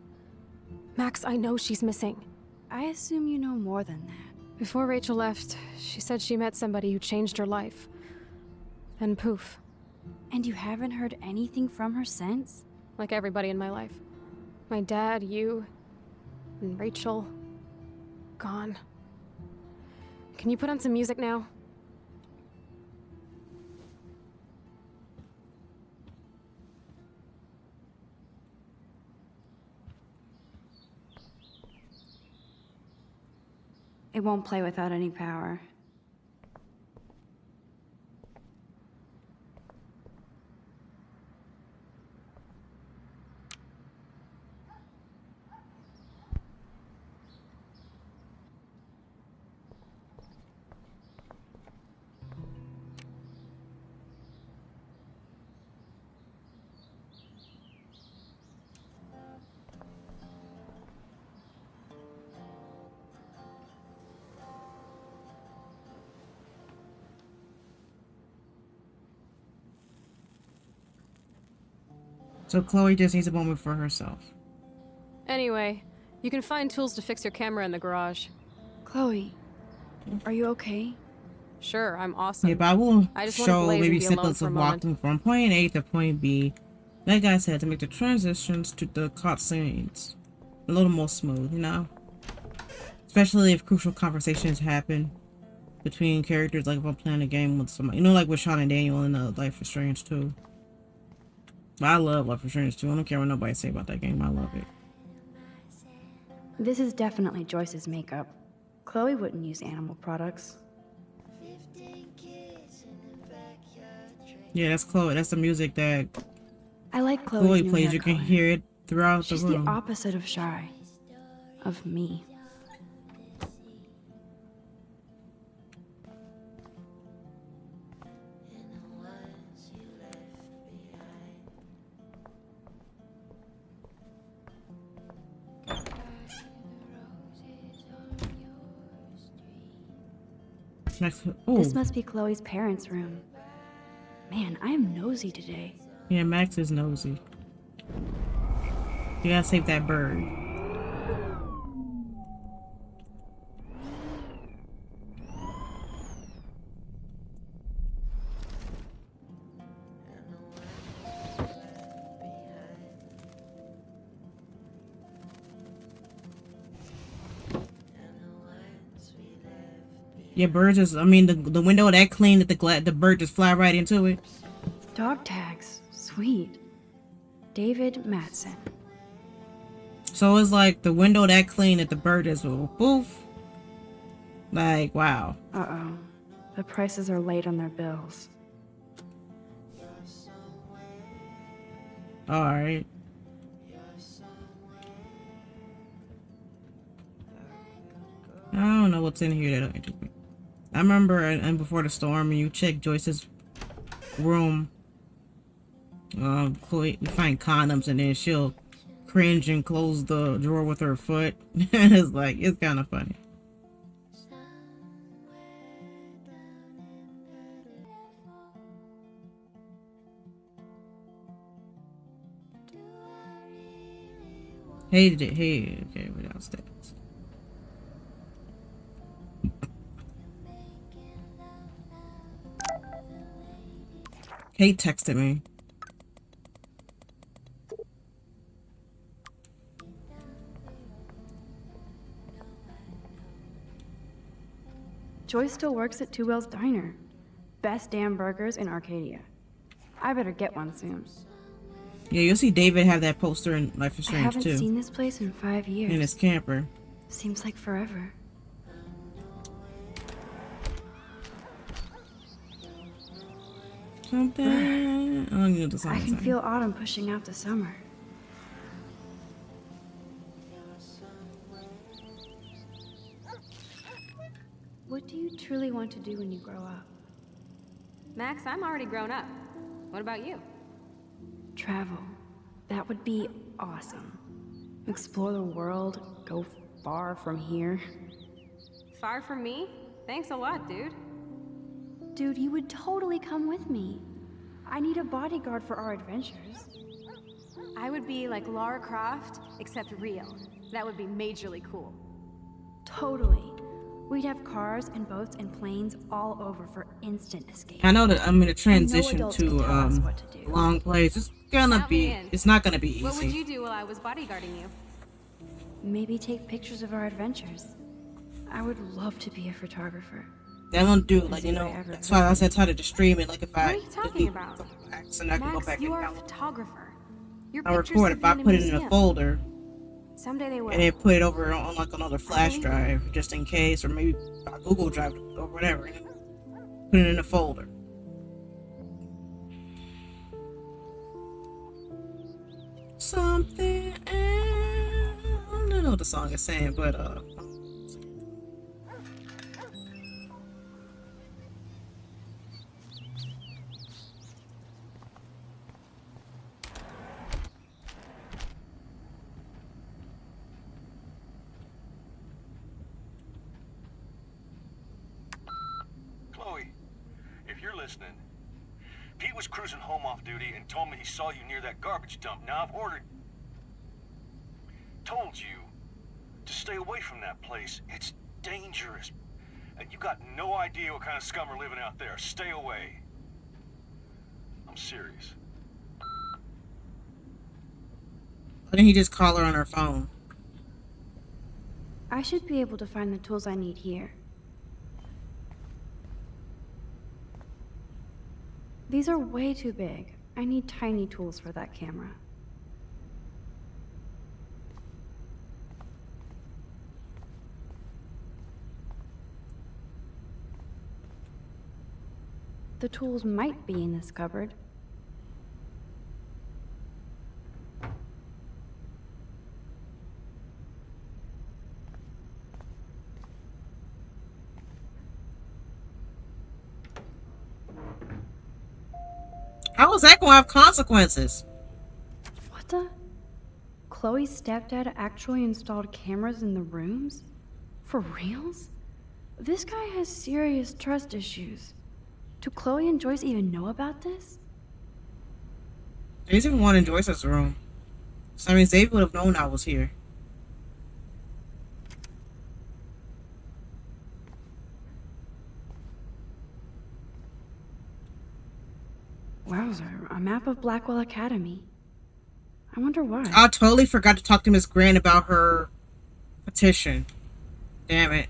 Max, I know she's missing. I assume you know more than that. Before Rachel left, she said she met somebody who changed her life. Then poof. And you haven't heard anything from her since? Like everybody in my life. My dad, you, and Rachel. Gone. Can you put on some music now? It won't play without any power. So Chloe just needs a moment for herself. Anyway, you can find tools to fix your camera in the garage. Chloe, are you okay? Sure, I'm awesome. Yeah, but I will I just wanna show blaze maybe and be alone snippets for a of moment. walking from point A to point B. Like I said, to make the transitions to the cutscenes a little more smooth, you know? Especially if crucial conversations happen between characters, like if I'm playing a game with somebody. You know, like with Sean and Daniel in Life is Strange 2. I love Life is Strange 2. I don't care what nobody say about that game. I love it. This is definitely Joyce's makeup. Chloe wouldn't use animal products. Yeah, that's Chloe. That's the music that I like Chloe Chloe's new plays. hair You can color. hear it throughout She's the room. the opposite of shy. Of me. Next, This must be Chloe's parents' room. Man, I am nosy today. yeah, Max is nosy. You gotta save that bird. Yeah, birds is. I mean, the window that clean that the bird just fly right into it. Dog tags. Sweet. David Matson. So it's like the window that clean that the bird is poof. Like, wow. Uh-oh. The prices are late on their bills. Alright. I don't know what's in here that don't. I remember and before the storm, you check Joyce's room. Chloe, you find condoms and then she'll cringe and close the drawer with her foot. And it's like, it's kind of funny. Hey, okay, we're downstairs. Kate texted me. Joyce still works at Two Whales Diner. Best damn burgers in Arcadia. I better get one soon. Yeah, you'll see David have that poster in Life is I Strange haven't too. seen this place in 5 years. In his camper. Seems like forever. Something. I don't know the song. I can feel autumn pushing out the summer. What do you truly want to do when you grow up? Max, I'm already grown up. What about you? Travel. That would be awesome. Explore the world, go far from here. Far from me? Thanks a lot, dude. Dude, you would totally come with me. I need a bodyguard for our adventures. I would be like Lara Croft, except real. That would be majorly cool. Totally. We'd have cars and boats and planes all over for instant escape. I know that I'm in a transition adults to can tell us what to do. long plays. It's gonna Count me be. in. It's not gonna be easy. What would you do while I was bodyguarding you? Maybe take pictures of our adventures. I would love to be a photographer. That won't do. Like, you know, that's why I said try to just stream it. Like if What I are you talking about? and I can go Max, back you and are a download. photographer. Your I'll pictures record it, could but I be put in it in a museum. folder. Someday they will. And then put it over on like another flash drive just in case, or maybe a Google Drive or whatever. And put it in a folder. Something. I don't know what the song is saying, but Chloe, if you're listening, Pete was cruising home off duty and told me he saw you near that garbage dump. Now I've told you to stay away from that place. It's dangerous. And you got no idea what kind of scum are living out there. Stay away. I'm serious. why didn't he just call her on her phone? I should be able to find the tools I need here. These are way too big. I need tiny tools for that camera. The tools might be in this cupboard. How is that going to have consequences? What the? Chloe's stepdad actually installed cameras in the rooms? For reals? This guy has serious trust issues. Do Chloe and Joyce even know about this? There's even one in Joyce's room. So that means they would have known I was here. Wowzer, a map of Blackwell Academy. I wonder why. I totally forgot to talk to Miss Grant about her petition. Damn it.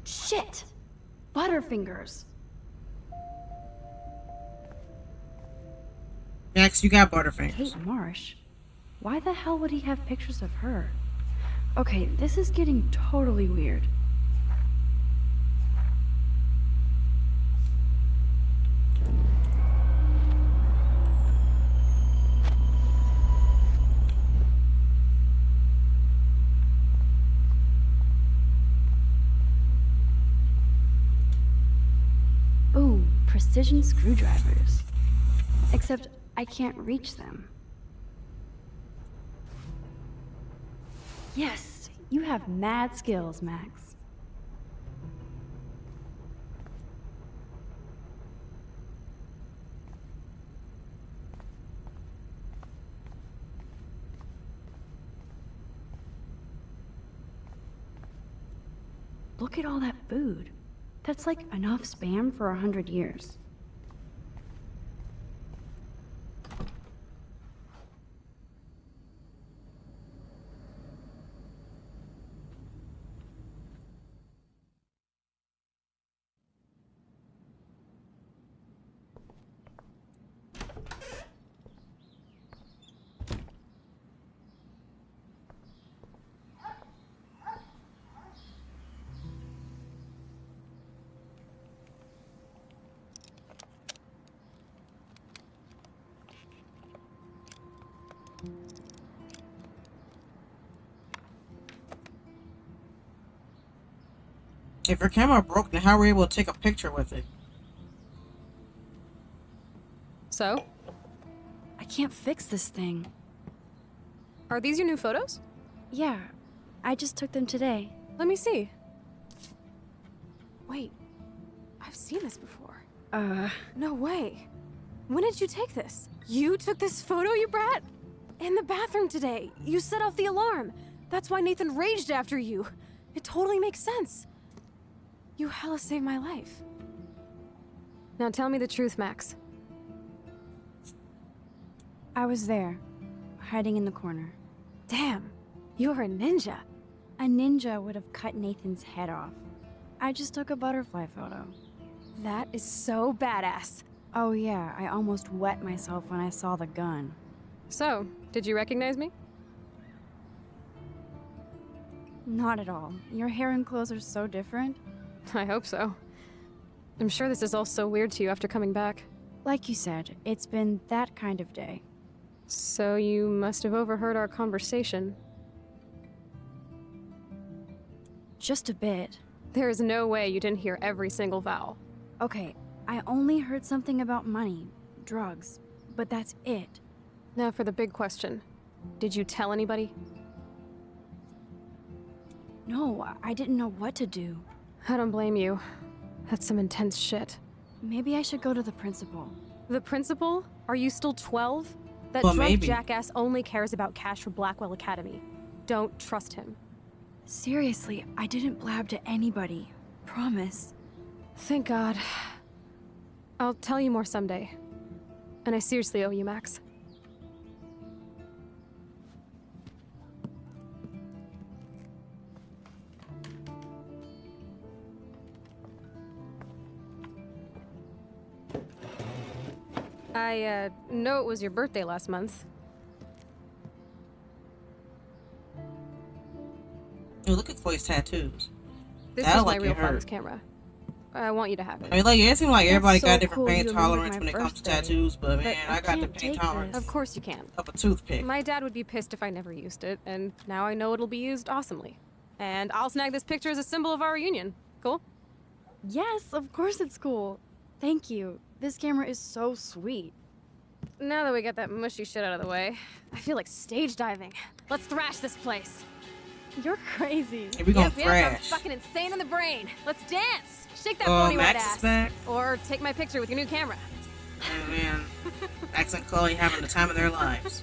Shit! Butterfingers. Max, you got Butterfingers. Kate Marsh? Why the hell would he have pictures of her? Okay, this is getting totally weird. Ooh, precision screwdrivers. Except I can't reach them. Yes, you have mad skills, Max. Look at all that food. That's like enough spam for 100 years. If your camera broke, then how were you able to take a picture with it? So? I can't fix this thing. Are these your new photos? Yeah, I just took them today. Let me see. Wait, I've seen this before. No way. When did you take this? You took this photo, you brat? In the bathroom today. You set off the alarm. That's why Nathan raged after you. It totally makes sense. You hella saved my life. Now tell me the truth, Max. I was there, hiding in the corner. Damn, you're a ninja. A ninja would have cut Nathan's head off. I just took a butterfly photo. That is so badass. Oh yeah, I almost wet myself when I saw the gun. So, did you recognize me? Not at all. Your hair and clothes are so different. I hope so. I'm sure this is all so weird to you after coming back. Like you said, it's been that kind of day. So you must have overheard our conversation. Just a bit. There is no way you didn't hear every single vowel. Okay, I only heard something about money, drugs, but that's it. Now for the big question. Did you tell anybody? No, I didn't know what to do. I don't blame you. That's some intense shit. Maybe I should go to the principal. The principal? Are you still 12? That Well, drunk maybe. jackass only cares about cash for Blackwell Academy. Don't trust him. Seriously, I didn't blab to anybody. Promise. Thank God. I'll tell you more someday. And I seriously owe you, Max. I know it was your birthday last month. Yo, look at Chloe's tattoos. This That'll is my like real get hurt. father's camera. I want you to have it. I mean, like, it seems like everybody so got different cool pain you remembered tolerance my when it comes to birthday. tattoos, but man, But I I got the can't pain take tolerance Of course you can. of a toothpick. My dad would be pissed if I never used it, and now I know it'll be used awesomely. And I'll snag this picture as a symbol of our reunion. Cool? Yes, of course it's cool. Thank you. This camera is so sweet. Now that we got that mushy shit out of the way, I feel like stage diving. Let's thrash this place. You're crazy. Here we gonna Yep, I'm thrash. fucking insane in the brain. Let's dance. Shake that Oh, bony white Max is ass. back. Or take my picture with your new camera. Oh man, Max and Chloe having the time of their lives.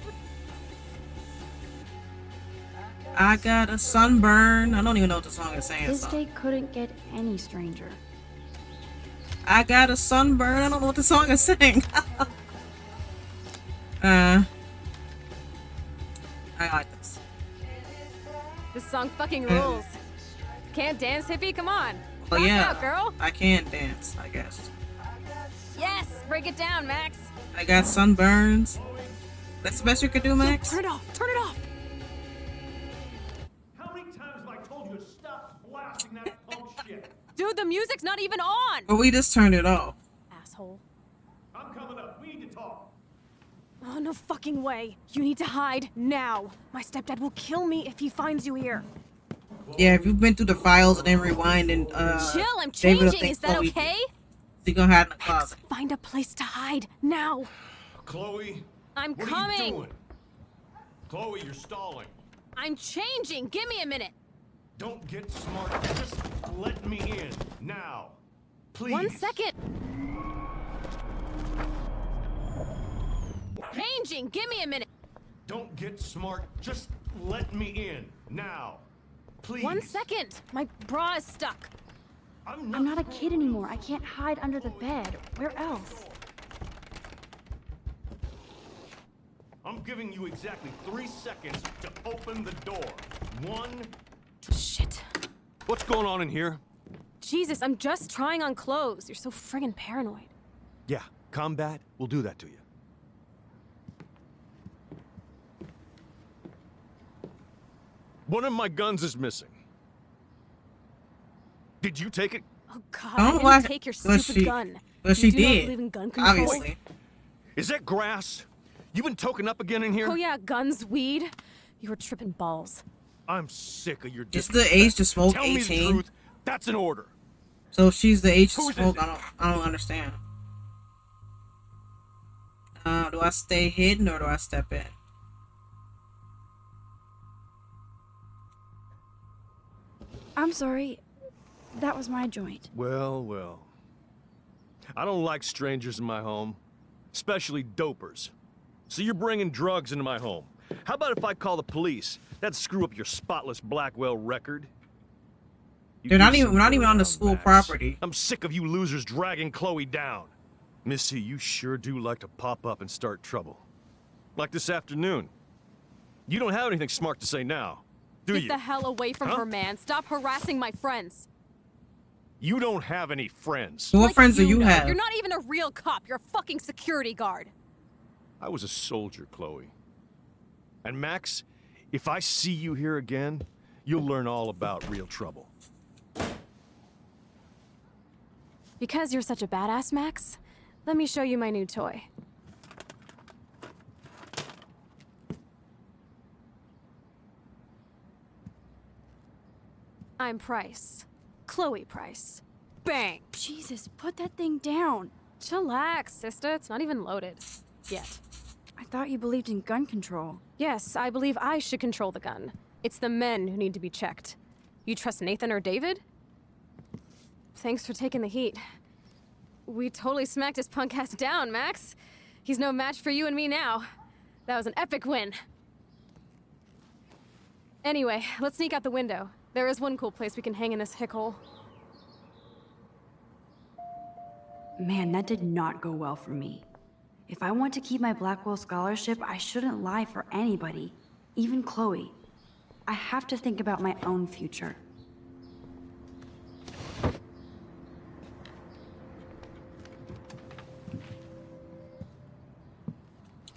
I got a sunburn. I don't even know what the song is saying. This So. day couldn't get any stranger. I got a sunburn. I don't know what the song is saying. I like this. This song fucking rules. Can't dance, hippie? Come on. Well, Rock yeah, out, girl. I can dance, I guess. Yes, break it down, Max. I got sunburns. That's the best you could do, Max? Turn it off. Turn it off. How many times have I told you to stop blasting that punk shit? Dude, the music's not even on. But we just turned it off. Asshole. I'm coming up. We need to talk. Oh, no fucking way. You need to hide now. My stepdad will kill me if he finds you here. Yeah, if you've been through the files and then rewind and Chill, I'm David will changing. think Is that Chloe- okay? So you gonna hide in the closet. Find a place to hide now. Chloe, I'm what coming. are you doing? Chloe, you're stalling. I'm changing. Give me a minute. Don't get smart. Just let me in now, please. 1 second. Changing. Give me a minute. Don't get smart. Just let me in now, please. 1 second. My bra is stuck. I'm not a kid anymore. I can't hide under the bed. Where else? I'm giving you exactly 3 seconds to open the door. 1, Shit. What's going on in here? Jesus, I'm just trying on clothes. You're so friggin' paranoid. Yeah, combat will do that to you. One of my guns is missing. Did you take it? Oh God, I I don't didn't like- take your but stupid she- gun. but You she do not did, believe in gun control? obviously. Is that grass? You been toking up again in here? Oh yeah, guns, weed. You were tripping balls. I'm sick of your Is the age to smoke Tell me the 18? truth. That's an order. So if she's the age to Who's smoke, this? I don't understand. Do I stay hidden or do I step in? I'm sorry. That was my joint. Well, well. I don't like strangers in my home, especially dopers. So you're bringing drugs into my home. How about if I call the police? That'd screw up your spotless Blackwell record. You They're not do even- we're not something even on the around, school Max. property. I'm sick of you losers dragging Chloe down. Missy, you sure do like to pop up and start trouble. Like this afternoon. You don't have anything smart to say now. Do Get you? the hell away from Huh? her, man. Stop harassing my friends. You don't have any friends. What friends do you know. have? You're not even a real cop. You're a fucking security guard. I was a soldier, Chloe. And Max, if I see you here again, you'll learn all about real trouble. Because you're such a badass, Max, let me show you my new toy. I'm Price. Chloe Price. Bang! Jesus, put that thing down. Chillax, sister. It's not even loaded. Yet. I thought you believed in gun control. Yes, I believe I should control the gun. It's the men who need to be checked. You trust Nathan or David? Thanks for taking the heat. We totally smacked his punk ass down, Max. He's no match for you and me now. That was an epic win. Anyway, let's sneak out the window. There is one cool place we can hang in this hickhole. Man, that did not go well for me. If I want to keep my Blackwell scholarship, I shouldn't lie for anybody, even Chloe. I have to think about my own future.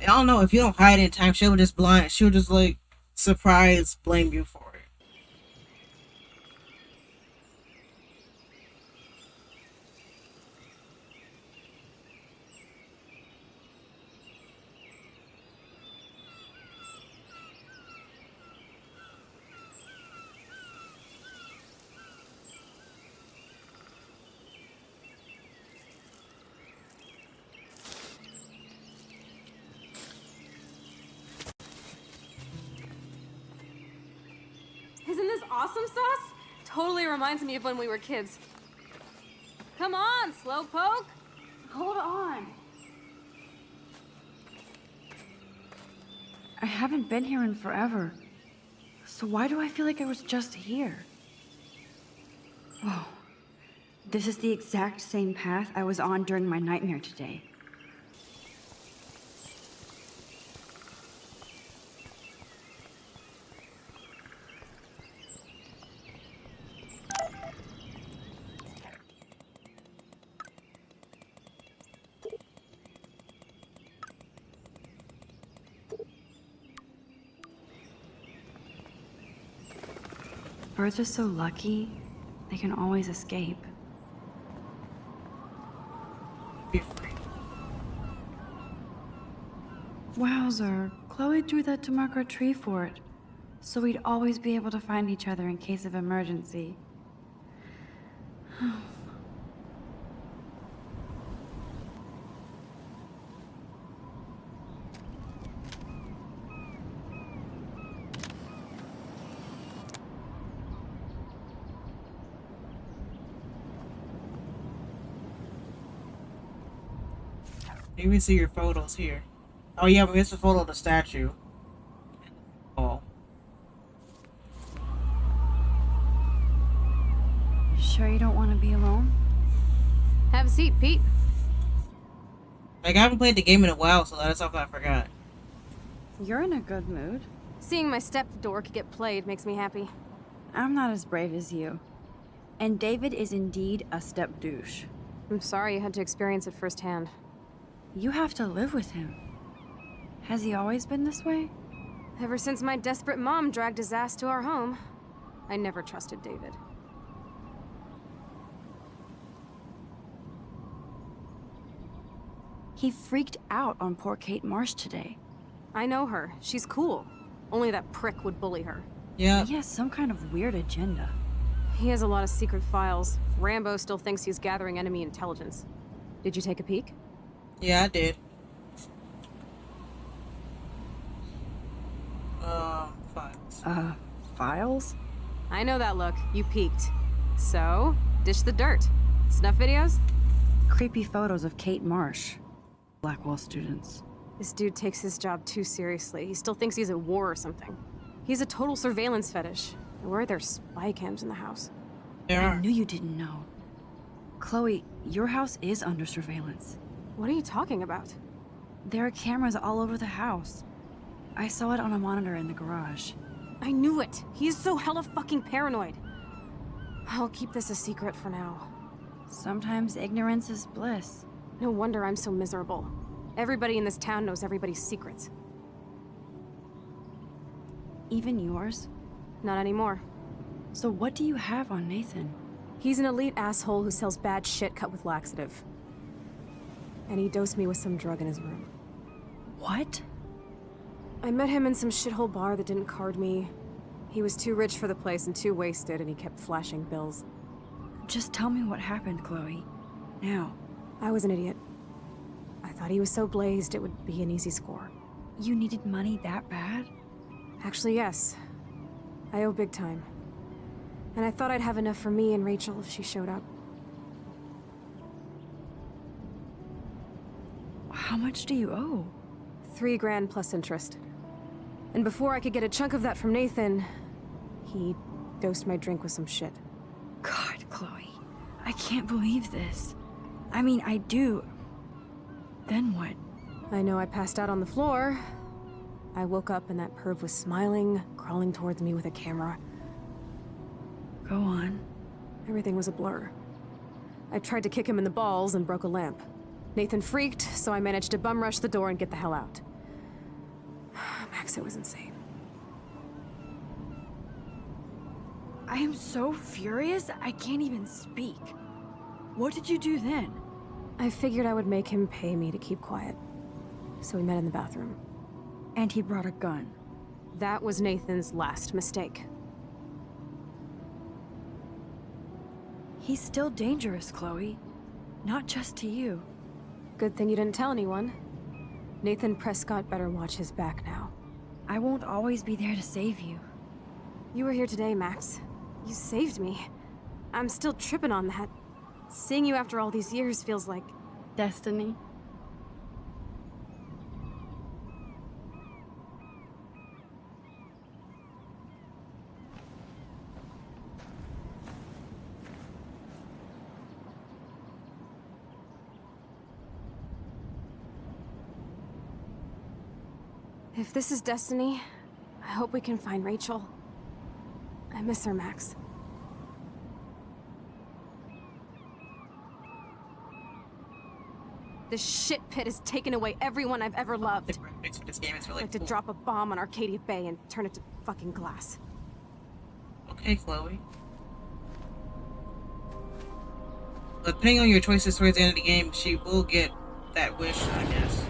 I don't know, if you don't hide in time, she'll just like surprise blame you for it. Isn't this awesome sauce? Totally reminds me of when we were kids. Come on, Slowpoke! Hold on. I haven't been here in forever. So why do I feel like I was just here? Whoa. This is the exact same path I was on during my nightmare today. Birds are so lucky, they can always escape. Be free. Wowzer, Chloe drew that to mark our tree fort, so we'd always be able to find each other in case of emergency. You can see your photos here. Oh yeah, but here's a photo of the statue. Oh. Sure you don't want to be alone? Have a seat, Pete. Like, I haven't played the game in a while, so that's something I forgot. You're in a good mood. Seeing my step-dork get played makes me happy. I'm not as brave as you. And David is indeed a step douche. I'm sorry you had to experience it firsthand. You have to live with him. Has he always been this way? Ever since my desperate mom dragged his ass to our home, I never trusted David. He freaked out on poor Kate Marsh today. I know her. She's cool. Only that prick would bully her. Yeah. He has some kind of weird agenda. He has a lot of secret files. Rambo still thinks he's gathering enemy intelligence. Did you take a peek? Yeah, I did. Files. Files? I know that look. You peeked. So, dish the dirt. Snuff videos? Creepy photos of Kate Marsh. Blackwell students. This dude takes his job too seriously. He still thinks he's at war or something. He's a total surveillance fetish. Where are there spy cams in the house? I knew you didn't know. Chloe, your house is under surveillance. What are you talking about? There are cameras all over the house. I saw it on a monitor in the garage. I knew it. He is so hella fucking paranoid. I'll keep this a secret for now. Sometimes ignorance is bliss. No wonder I'm so miserable. Everybody in this town knows everybody's secrets. Even yours? Not anymore. So what do you have on Nathan? He's an elite asshole who sells bad shit cut with laxative. And he dosed me with some drug in his room. What? I met him in some shithole bar that didn't card me. He was too rich for the place and too wasted, and he kept flashing bills. Just tell me what happened, Chloe. Now. I was an idiot. I thought he was so blazed it would be an easy score. You needed money that bad? Actually, yes. I owe big time. And I thought I'd have enough for me and Rachel if she showed up. How much do you owe? $3 grand plus interest. And before I could get a chunk of that from Nathan, he dosed my drink with some shit. God, Chloe. I can't believe this. I mean, I do. Then what? I know I passed out on the floor. I woke up and that perv was smiling, crawling towards me with a camera. Go on. Everything was a blur. I tried to kick him in the balls and broke a lamp. Nathan freaked, so I managed to bum rush the door and get the hell out. Max, it was insane. I am so furious, I can't even speak. What did you do then? I figured I would make him pay me to keep quiet. So we met in the bathroom. And he brought a gun. That was Nathan's last mistake. He's still dangerous, Chloe. Not just to you. Good thing you didn't tell anyone. Nathan Prescott better watch his back now. I won't always be there to save you. You were here today, Max. You saved me. I'm still tripping on that. Seeing you after all these years feels like... destiny. If this is destiny, I hope we can find Rachel. I miss her, Max. This shit pit has taken away everyone I've ever loved. This game is really like to drop a bomb on Arcadia Bay and turn it to fucking glass. Okay, Chloe. But depending on your choices towards the end of the game, she will get that wish, I guess.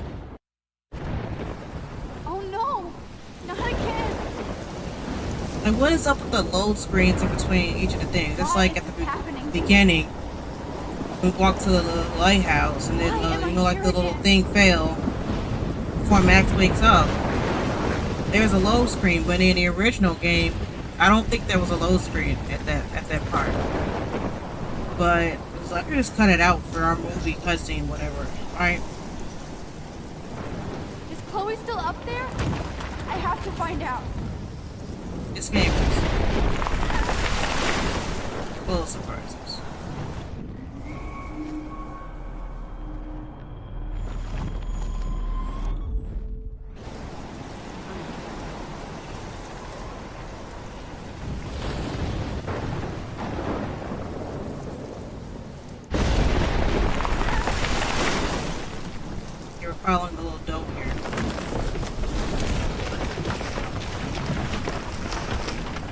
Oh no! Not again! Like, what is up with the load screens in between each of the things? It's like at the beginning, we walk to the lighthouse, and then, you know, like the little thing fell before Max wakes up. There's a load screen, but in the original game, I don't think there was a load screen at that part. But it's like, we're just cut it out for our movie cutscene, whatever, right? Is Chloe still up there? I have to find out. This game is full of surprises. You're following the little doe here.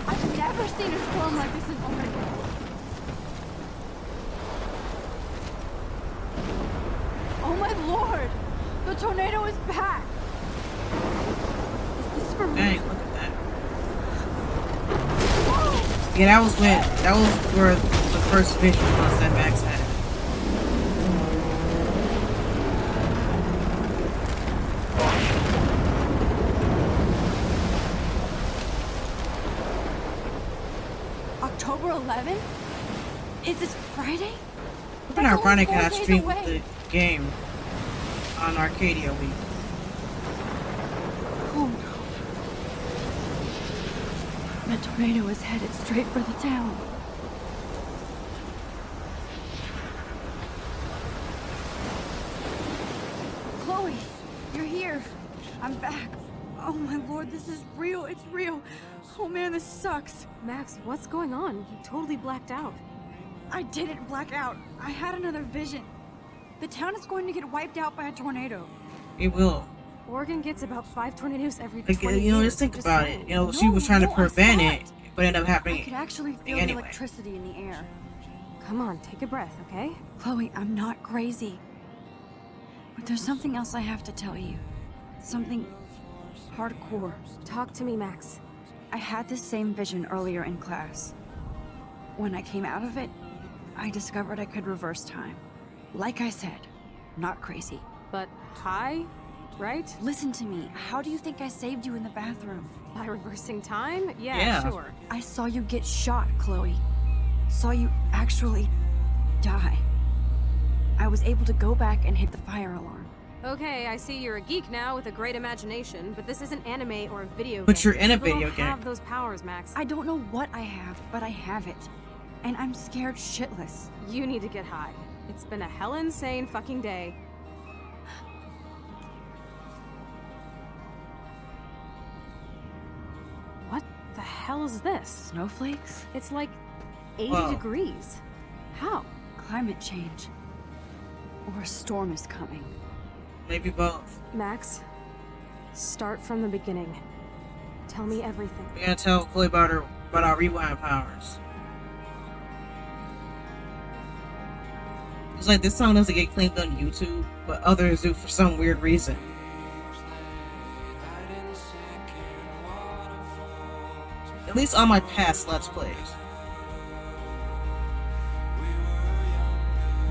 I've never seen a storm like this in Oregon. Oh my lord! The tornado is back! Is this for me? Dang, look at that. Yeah, that was where the first vision was that Max had. October 11th? Is this Friday? It's been ironic that I streamed the game on Arcadia Week. Oh no. The tornado is headed straight for the town. Chloe, you're here. I'm back. Oh my lord, this this is real. It's real. Oh man, this sucks. Max, what's going on? You totally blacked out. I didn't black out. I had another vision. The town is going to get wiped out by a tornado. It will. Oregon gets about 5 tornadoes every Like, 20 you know, years. just think I'm about saying. it. You know, she was trying to prevent I saw it, but it ended up I happening could actually feel the anyway. electricity in the air. Come on, take a breath, okay? Chloe, I'm not crazy. But there's something else I have to tell you. Something hardcore. Talk to me, Max. I had this same vision earlier in class. When I came out of it, I discovered I could reverse time. Like I said, not crazy. But high, right? Listen to me. How do you think I saved you in the bathroom? By reversing time? Yeah. Sure. I saw you get shot, Chloe. Saw you actually die. I was able to go back and hit the fire alarm. Okay, I see you're a geek now with a great imagination, but this isn't anime or a video game. But you're in a People video don't game. have those powers, Max. I don't know what I have, but I have it. And I'm scared shitless. You need to get high. It's been a hell insane fucking day. What the hell is this? Snowflakes? It's like 80 Whoa. degrees. How? Climate change. Or a storm is coming. Maybe both. Max, start from the beginning. Tell me everything. We gotta tell Chloe about our rewind powers. It's like this song doesn't get claimed on YouTube, but others do for some weird reason. At least on my past Let's Plays.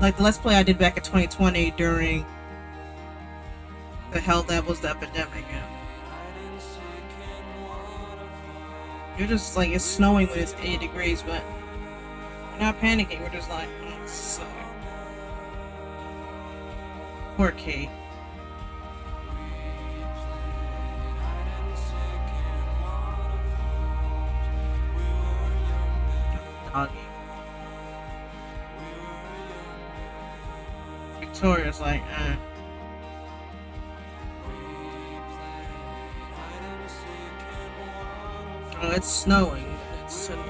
Like the Let's Play I did back in 2020 during the hell that was the epidemic. You're just like, it's snowing when it's 80 degrees, but we're not panicking. We're just like, oh, so. Poor Kate. Doggy. Victoria's like, Oh, it's snowing. It's Sunday.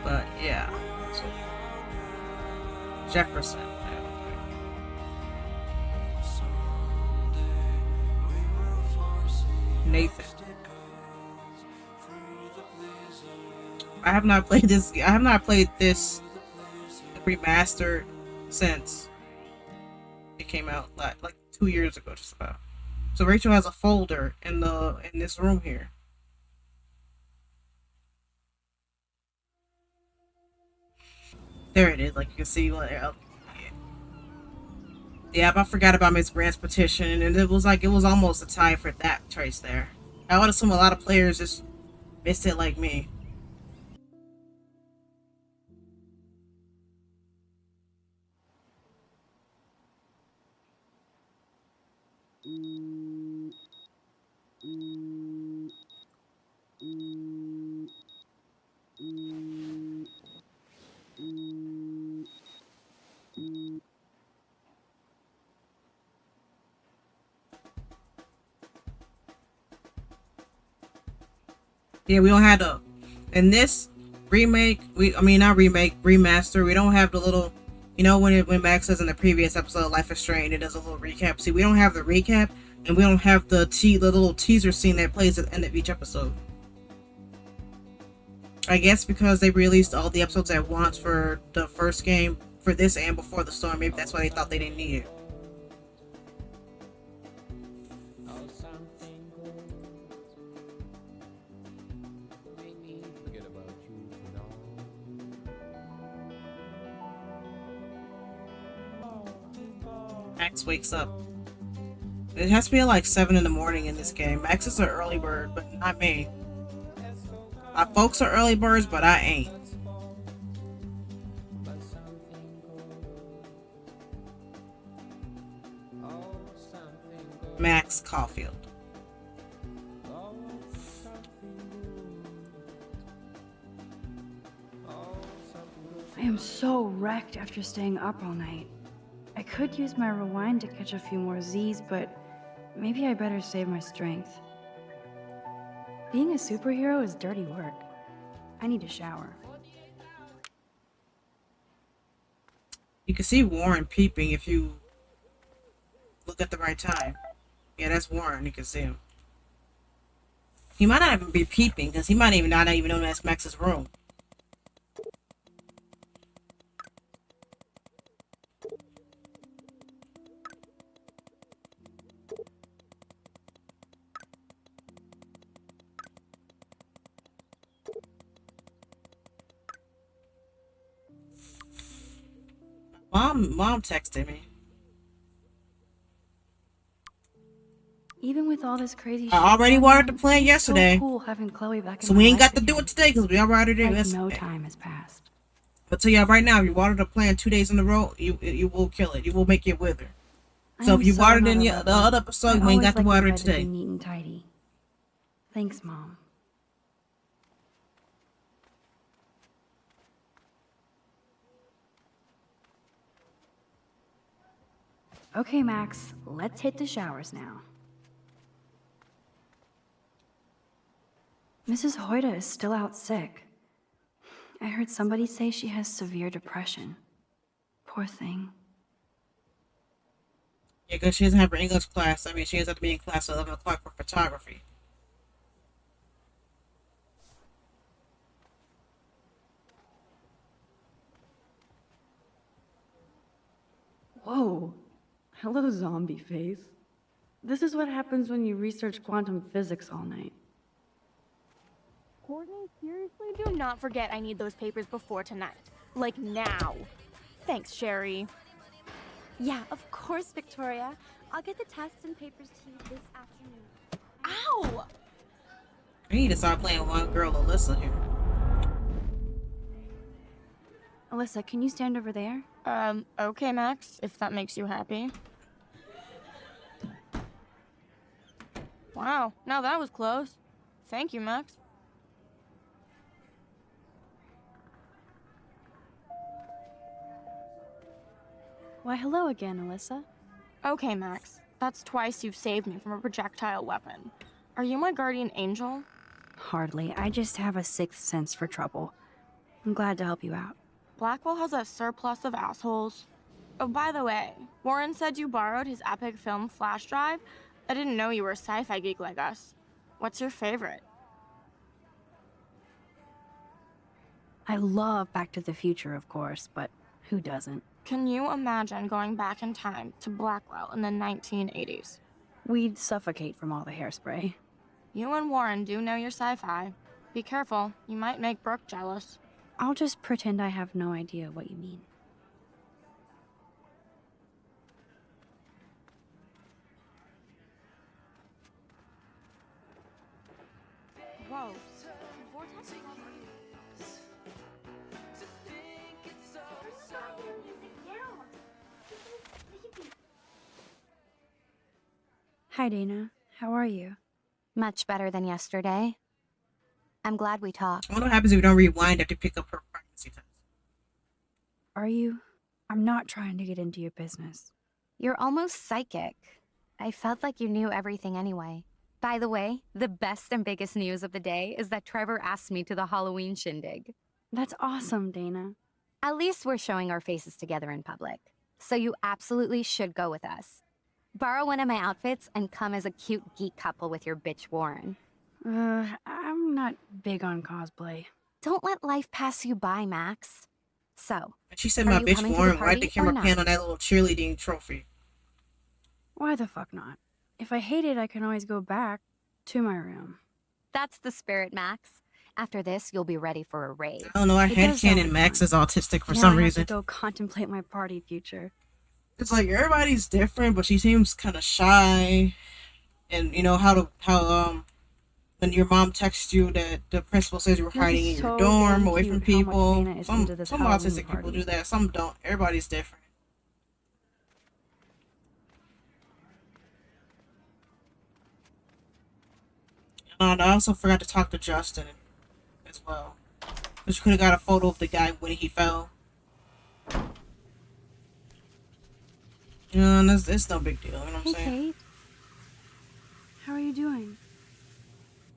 But yeah. So, Jefferson. Nathan. I have not played this. I have not played this remastered since it came out like 2 years ago, just about. So Rachel has a folder in this room here. There it is. Like you can see, like, yeah, I forgot about Miss Grant's petition, and it was almost a tie for that choice there. I would assume a lot of players just missed it like me. Yeah, we don't have the in this remake. Remaster. We don't have the little, you know, when Max says in the previous episode of Life is Strange, it does a little recap. See, we don't have the recap, and we don't have the little teaser scene that plays at the end of each episode. I guess because they released all the episodes at once for the first game, for this and Before the Storm. Maybe that's why they thought they didn't need it. Max wakes up. It has to be like 7 in the morning in this game. Max is an early bird, but not me. My folks are early birds, but I ain't. Max Caulfield. I am so wrecked after staying up all night. I could use my rewind to catch a few more Z's, but Maybe I better save my strength. Being a superhero is dirty work. I need a shower. You can see Warren peeping if you look at the right time. Yeah, that's Warren. You can see him. He might not even be peeping because he might even not even know that's Max's room. Mom texted me. Even with all this crazy shit, I already watered the plant it's yesterday. So cool having Chloe back in So my we ain't life got to do again. it today because we already did it Like yesterday. no time has passed. But tell y'all right now, if you water the plant 2 days in a row, you will kill it. You will make it wither. So I'm if you so watered not in a the lover. other episode, I we ain't always got to like my water it bed to be today. neat and tidy. Thanks, Mom. Okay, Max, let's hit the showers now. Mrs. Hoyta is still out sick. I heard somebody say she has severe depression. Poor thing. Yeah, because she doesn't have her English class. I mean, she has to be in class at 11 o'clock for photography. Whoa. Hello, zombie face. This is what happens when you research quantum physics all night. Courtney, seriously? Do not forget I need those papers before tonight. Like now. Thanks, Sherry. Yeah, of course, Victoria. I'll get the tests and papers to you this afternoon. Ow! We need to start playing one girl Alyssa here. Alyssa, can you stand over there? Okay, Max, if that makes you happy. Wow, now that was close. Thank you, Max. Why, hello again, Alyssa. Okay, Max. That's twice you've saved me from a projectile weapon. Are you my guardian angel? Hardly. I just have a sixth sense for trouble. I'm glad to help you out. Blackwell has a surplus of assholes. Oh, by the way, Warren said you borrowed his epic film flash drive. I didn't know you were a sci-fi geek like us. What's your favorite? I love Back to the Future, of course, but who doesn't? Can you imagine going back in time to Blackwell in the 1980s? We'd suffocate from all the hairspray. You and Warren do know your sci-fi. Be careful, you might make Brooke jealous. I'll just pretend I have no idea what you mean. Whoa. Hi, Dana. How are you? Much better than yesterday. I'm glad we talked. I wonder what happens if you don't rewind after you pick up her pregnancy test. Are you? I'm not trying to get into your business. You're almost psychic. I felt like you knew everything anyway. By the way, the best and biggest news of the day is that Trevor asked me to the Halloween shindig. That's awesome, Dana. At least we're showing our faces together in public. So you absolutely should go with us. Borrow one of my outfits and come as a cute geek couple with your bitch Warren. I'm not big on cosplay. Don't let life pass you by, Max. So, She said my bitch Warren, why'd the camera pan on that little cheerleading trophy? Why the fuck not? If I hate it, I can always go back to my room. That's the spirit, Max. After this, you'll be ready for a raid. I don't know, I headcanon Max is autistic for some reason. I have to go contemplate my party future. It's like everybody's different, but she seems kind of shy. And you know when your mom texts you that the principal says you were hiding in your dorm away from people. Some autistic people do that, some don't. Everybody's different. And I also forgot to talk to Justin as well. Because you could have got a photo of the guy when he fell. And it's no big deal, you know what I'm saying? Kate. How are you doing?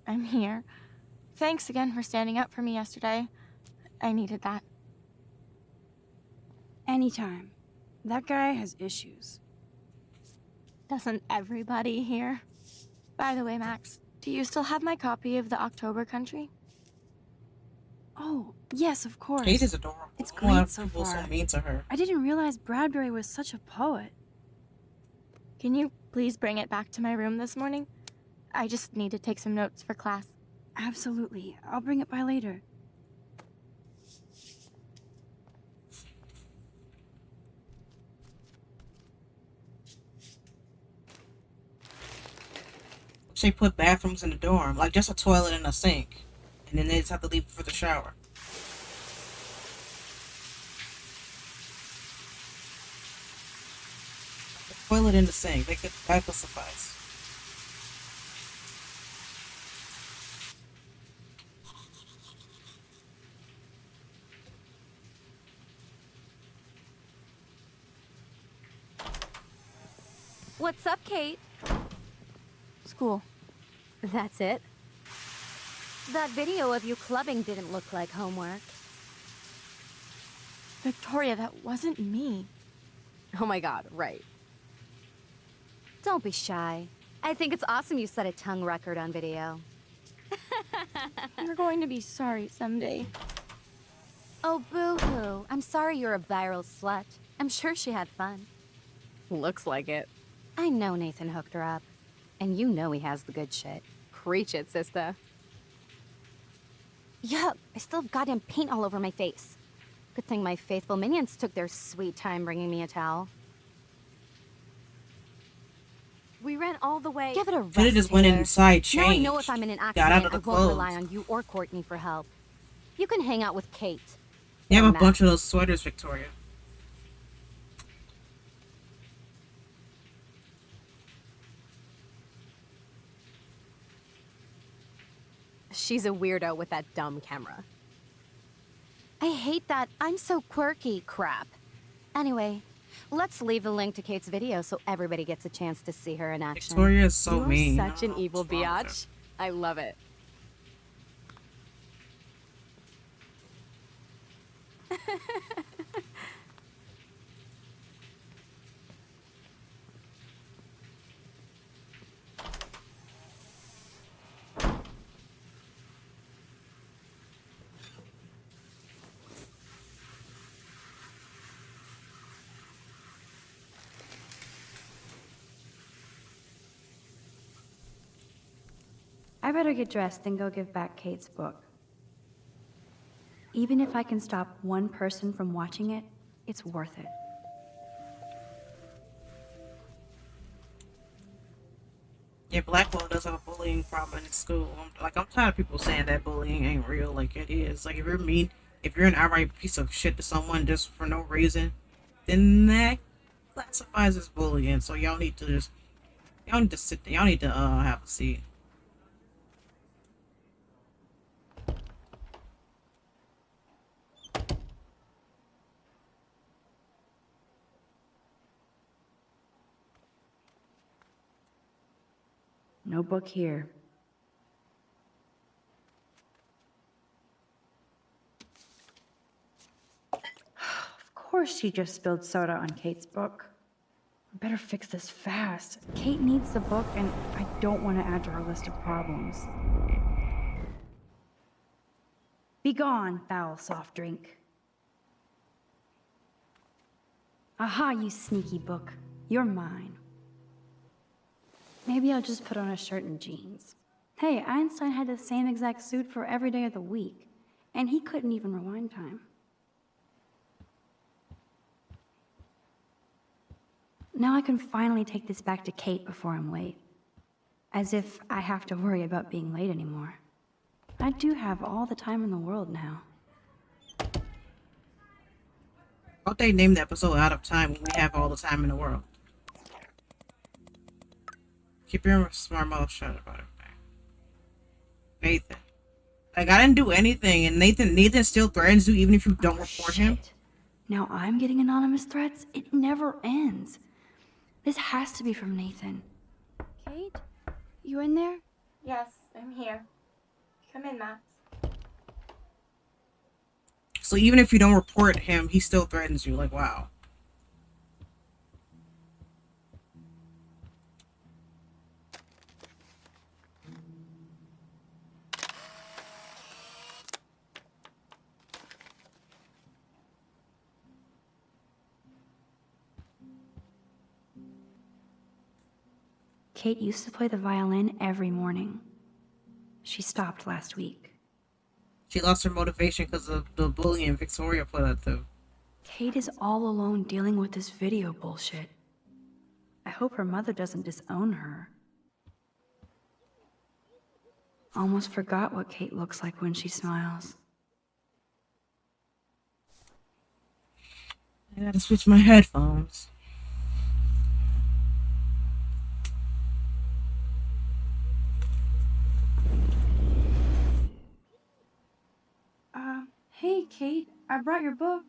I'm here. Thanks again for standing up for me yesterday. I needed that. Anytime. That guy has issues. Doesn't everybody here? By the way, Max, do you still have my copy of The October Country? Oh, yes, of course. Kate is adorable. It's I don't know why great so people far. so mean to her. I didn't realize Bradbury was such a poet. Can you please bring it back to my room this morning? I just need to take some notes for class. Absolutely. I'll bring it by later. They put bathrooms in the dorm, like just a toilet and a sink, and then they just have to leave for the shower. The toilet and the sink, that could suffice. What's up, Kate? School. That's it? That video of you clubbing didn't look like homework. Victoria, that wasn't me. Oh my god, right. Don't be shy. I think it's awesome you set a tongue record on video. You're going to be sorry someday. Oh, boo-hoo. I'm sorry you're a viral slut. I'm sure she had fun. Looks like it. I know Nathan hooked her up. And you know he has the good shit. Preach it, sister. Yuck, I still have goddamn paint all over my face. Good thing my faithful minions took their sweet time bringing me a towel. We ran all the way. Give it a rest, But it just went Taylor. inside, Now I changed. know if I'm in an Got out accident, of I the won't rely clothes. on you or Courtney for help. You can hang out with Kate. You have or a Matt. bunch of those sweaters, Victoria. She's a weirdo with that dumb camera. I hate that I'm so quirky crap. Anyway, let's leave the link to Kate's video so everybody gets a chance to see her in action. Victoria is so You're mean. such an evil biatch. I love it. I better get dressed and go give back Kate's book. Even if I can stop one person from watching it, it's worth it. Yeah, Blackwell does have a bullying problem in school. I'm tired of people saying that bullying ain't real. Like, it is. Like, if you're mean, if you're an outright piece of shit to someone just for no reason, then that classifies as bullying. So y'all need to have a seat. No book here. Of course she just spilled soda on Kate's book. I better fix this fast. Kate needs the book, and I don't want to add to her list of problems. Be gone, foul soft drink. Aha, you sneaky book. You're mine. Maybe I'll just put on a shirt and jeans. Hey, Einstein had the same exact suit for every day of the week, and he couldn't even rewind time. Now I can finally take this back to Kate before I'm late. As if I have to worry about being late anymore. I do have all the time in the world now. I thought they named the episode Out of Time when we have all the time in the world. Keep your smart mouth shut about it. Nathan. Like, I didn't do anything, and Nathan still threatens you even if you don't report him. Now I'm getting anonymous threats? It never ends. This has to be from Nathan. Kate? You in there? Yes, I'm here. Come in, Max. So even if you don't report him, he still threatens you. Like, wow. Kate used to play the violin every morning. She stopped last week. She lost her motivation because of the bullying Victoria put her through. Kate is all alone dealing with this video bullshit. I hope her mother doesn't disown her. Almost forgot what Kate looks like when she smiles. I gotta switch my headphones. Hey, Kate, I brought your book.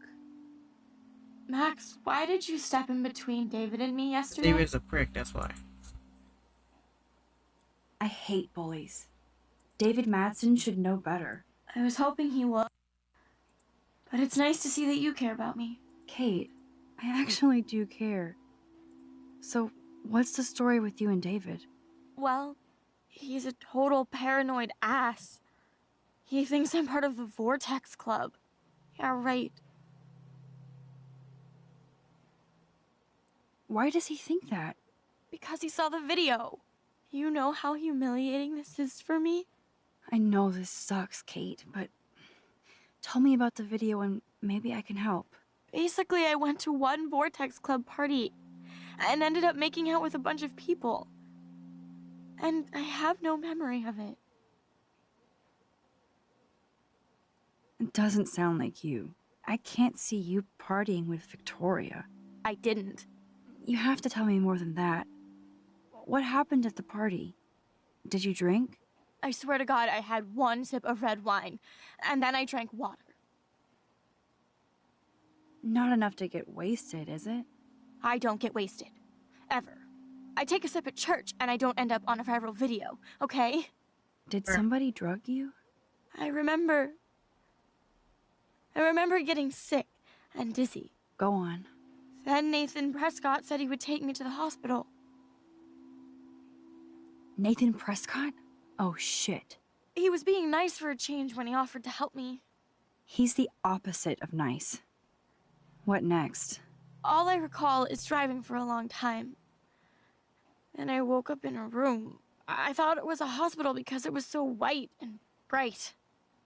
Max, why did you step in between David and me yesterday? David's a prick, that's why. I hate bullies. David Madsen should know better. I was hoping he would. But it's nice to see that you care about me. Kate, I actually do care. So, what's the story with you and David? Well, he's a total paranoid ass. He thinks I'm part of the Vortex Club. Yeah, right. Why does he think that? Because he saw the video. You know how humiliating this is for me? I know this sucks, Kate, but tell me about the video and maybe I can help. Basically, I went to one Vortex Club party and ended up making out with a bunch of people. And I have no memory of it. It doesn't sound like you. I can't see you partying with Victoria. I didn't. You have to tell me more than that. What happened at the party? Did you drink? I swear to God, I had one sip of red wine, and then I drank water. Not enough to get wasted, is it? I don't get wasted. Ever. I take a sip at church, and I don't end up on a viral video, okay? Did somebody drug you? I remember getting sick and dizzy. Go on. Then Nathan Prescott said he would take me to the hospital. Nathan Prescott? Oh, shit. He was being nice for a change when he offered to help me. He's the opposite of nice. What next? All I recall is driving for a long time. And I woke up in a room. I thought it was a hospital because it was so white and bright.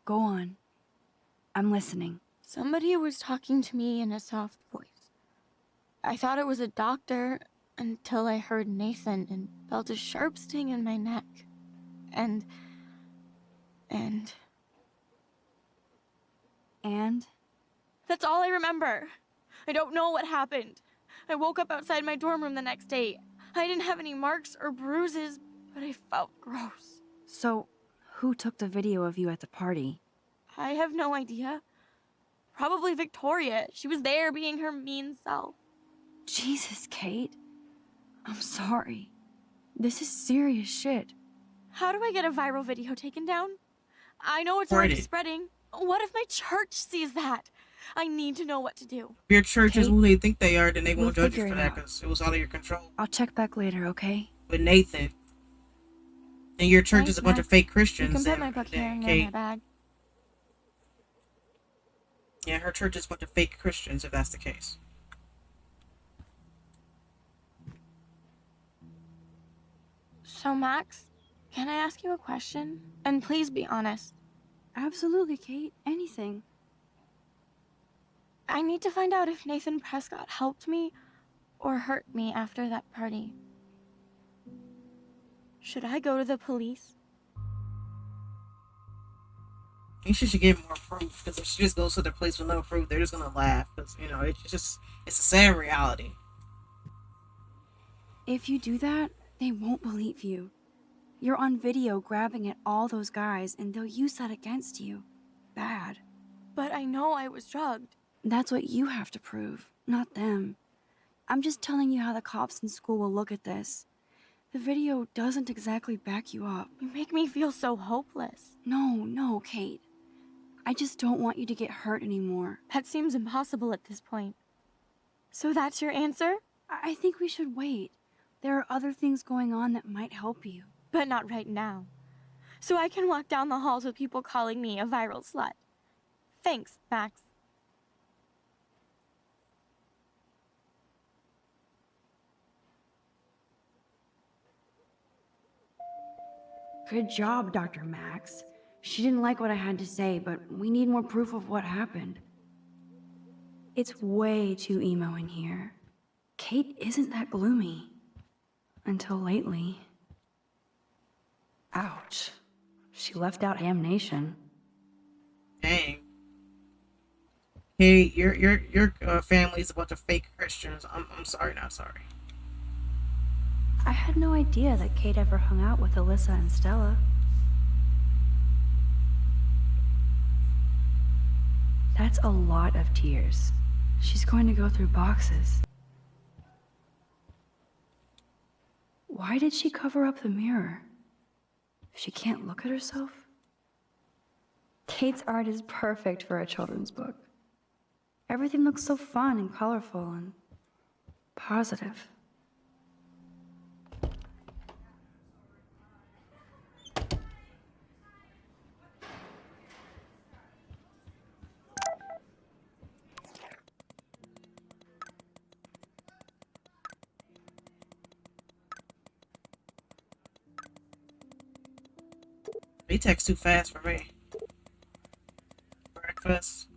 Go on. I'm listening. Somebody was talking to me in a soft voice. I thought it was a doctor until I heard Nathan and felt a sharp sting in my neck. And... That's all I remember. I don't know what happened. I woke up outside my dorm room the next day. I didn't have any marks or bruises, but I felt gross. So, who took the video of you at the party? I have no idea. Probably Victoria. She was there being her mean self. Jesus, Kate. I'm sorry. This is serious shit. How do I get a viral video taken down? I know it's already spreading. What if my church sees that? I need to know what to do. If your church is who they think they are, then they won't We'll judge you figure for it that out. because it was out of your control. I'll check back later, okay? With Nathan. And your church is a bunch of fake Christians. You can put and my book here and Kate. in my bag. Yeah, her church is a bunch of fake Christians, if that's the case. So, Max, can I ask you a question? And please be honest. Absolutely, Kate. Anything. I need to find out if Nathan Prescott helped me or hurt me after that party. Should I go to the police? You should get more proof, because if she just goes to the place with no proof, they're just gonna laugh. Because, you know, it's a sad reality. If you do that, they won't believe you. You're on video grabbing at all those guys, and they'll use that against you. Bad. But I know I was drugged. That's what you have to prove, not them. I'm just telling you how the cops in school will look at this. The video doesn't exactly back you up. You make me feel so hopeless. No, Kate. I just don't want you to get hurt anymore. That seems impossible at this point. So that's your answer? I think we should wait. There are other things going on that might help you. But not right now. So I can walk down the halls with people calling me a viral slut. Thanks, Max. Good job, Dr. Max. She didn't like what I had to say, but we need more proof of what happened. It's way too emo in here. Kate isn't that gloomy. Until lately. Ouch. She left out Damnation. Dang. Hey, your family's a bunch of fake Christians. I'm sorry, not sorry. I had no idea that Kate ever hung out with Alyssa and Stella. That's a lot of tears. She's going to go through boxes. Why did she cover up the mirror? She can't look at herself? Kate's art is perfect for a children's book. Everything looks so fun and colorful and positive. They text too fast for me. Breakfast.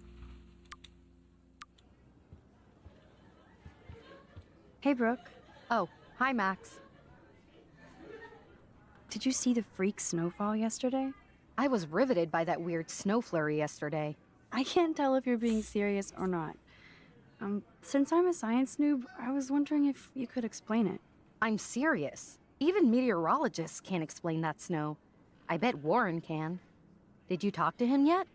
Hey, Brooke. Oh, hi, Max. Did you see the freak snowfall yesterday? I was riveted by that weird snow flurry yesterday. I can't tell if you're being serious or not. Since I'm a science noob, I was wondering if you could explain it. I'm serious. Even meteorologists can't explain that snow. I bet Warren can. Did you talk to him yet?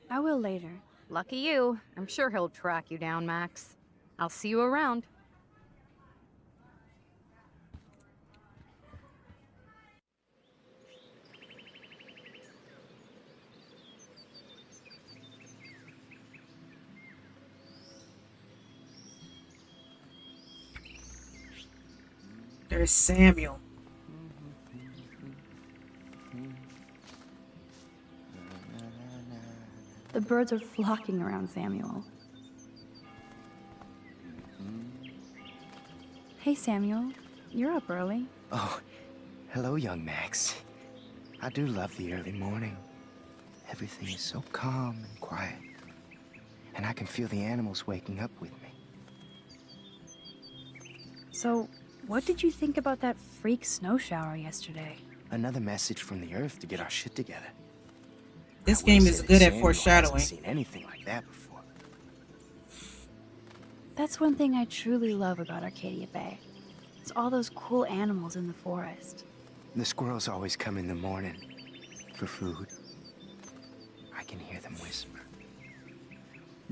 I will later. Lucky you. I'm sure he'll track you down, Max. I'll see you around. There's Samuel. The birds are flocking around Samuel. Hey, Samuel. You're up early. Oh, hello, young Max. I do love the early morning. Everything is so calm and quiet. And I can feel the animals waking up with me. So, what did you think about that freak snow shower yesterday? Another message from the Earth to get our shit together. This game is good at foreshadowing. I haven't seen anything like that before. That's one thing I truly love about Arcadia Bay. It's all those cool animals in the forest. The squirrels always come in the morning for food. I can hear them whisper.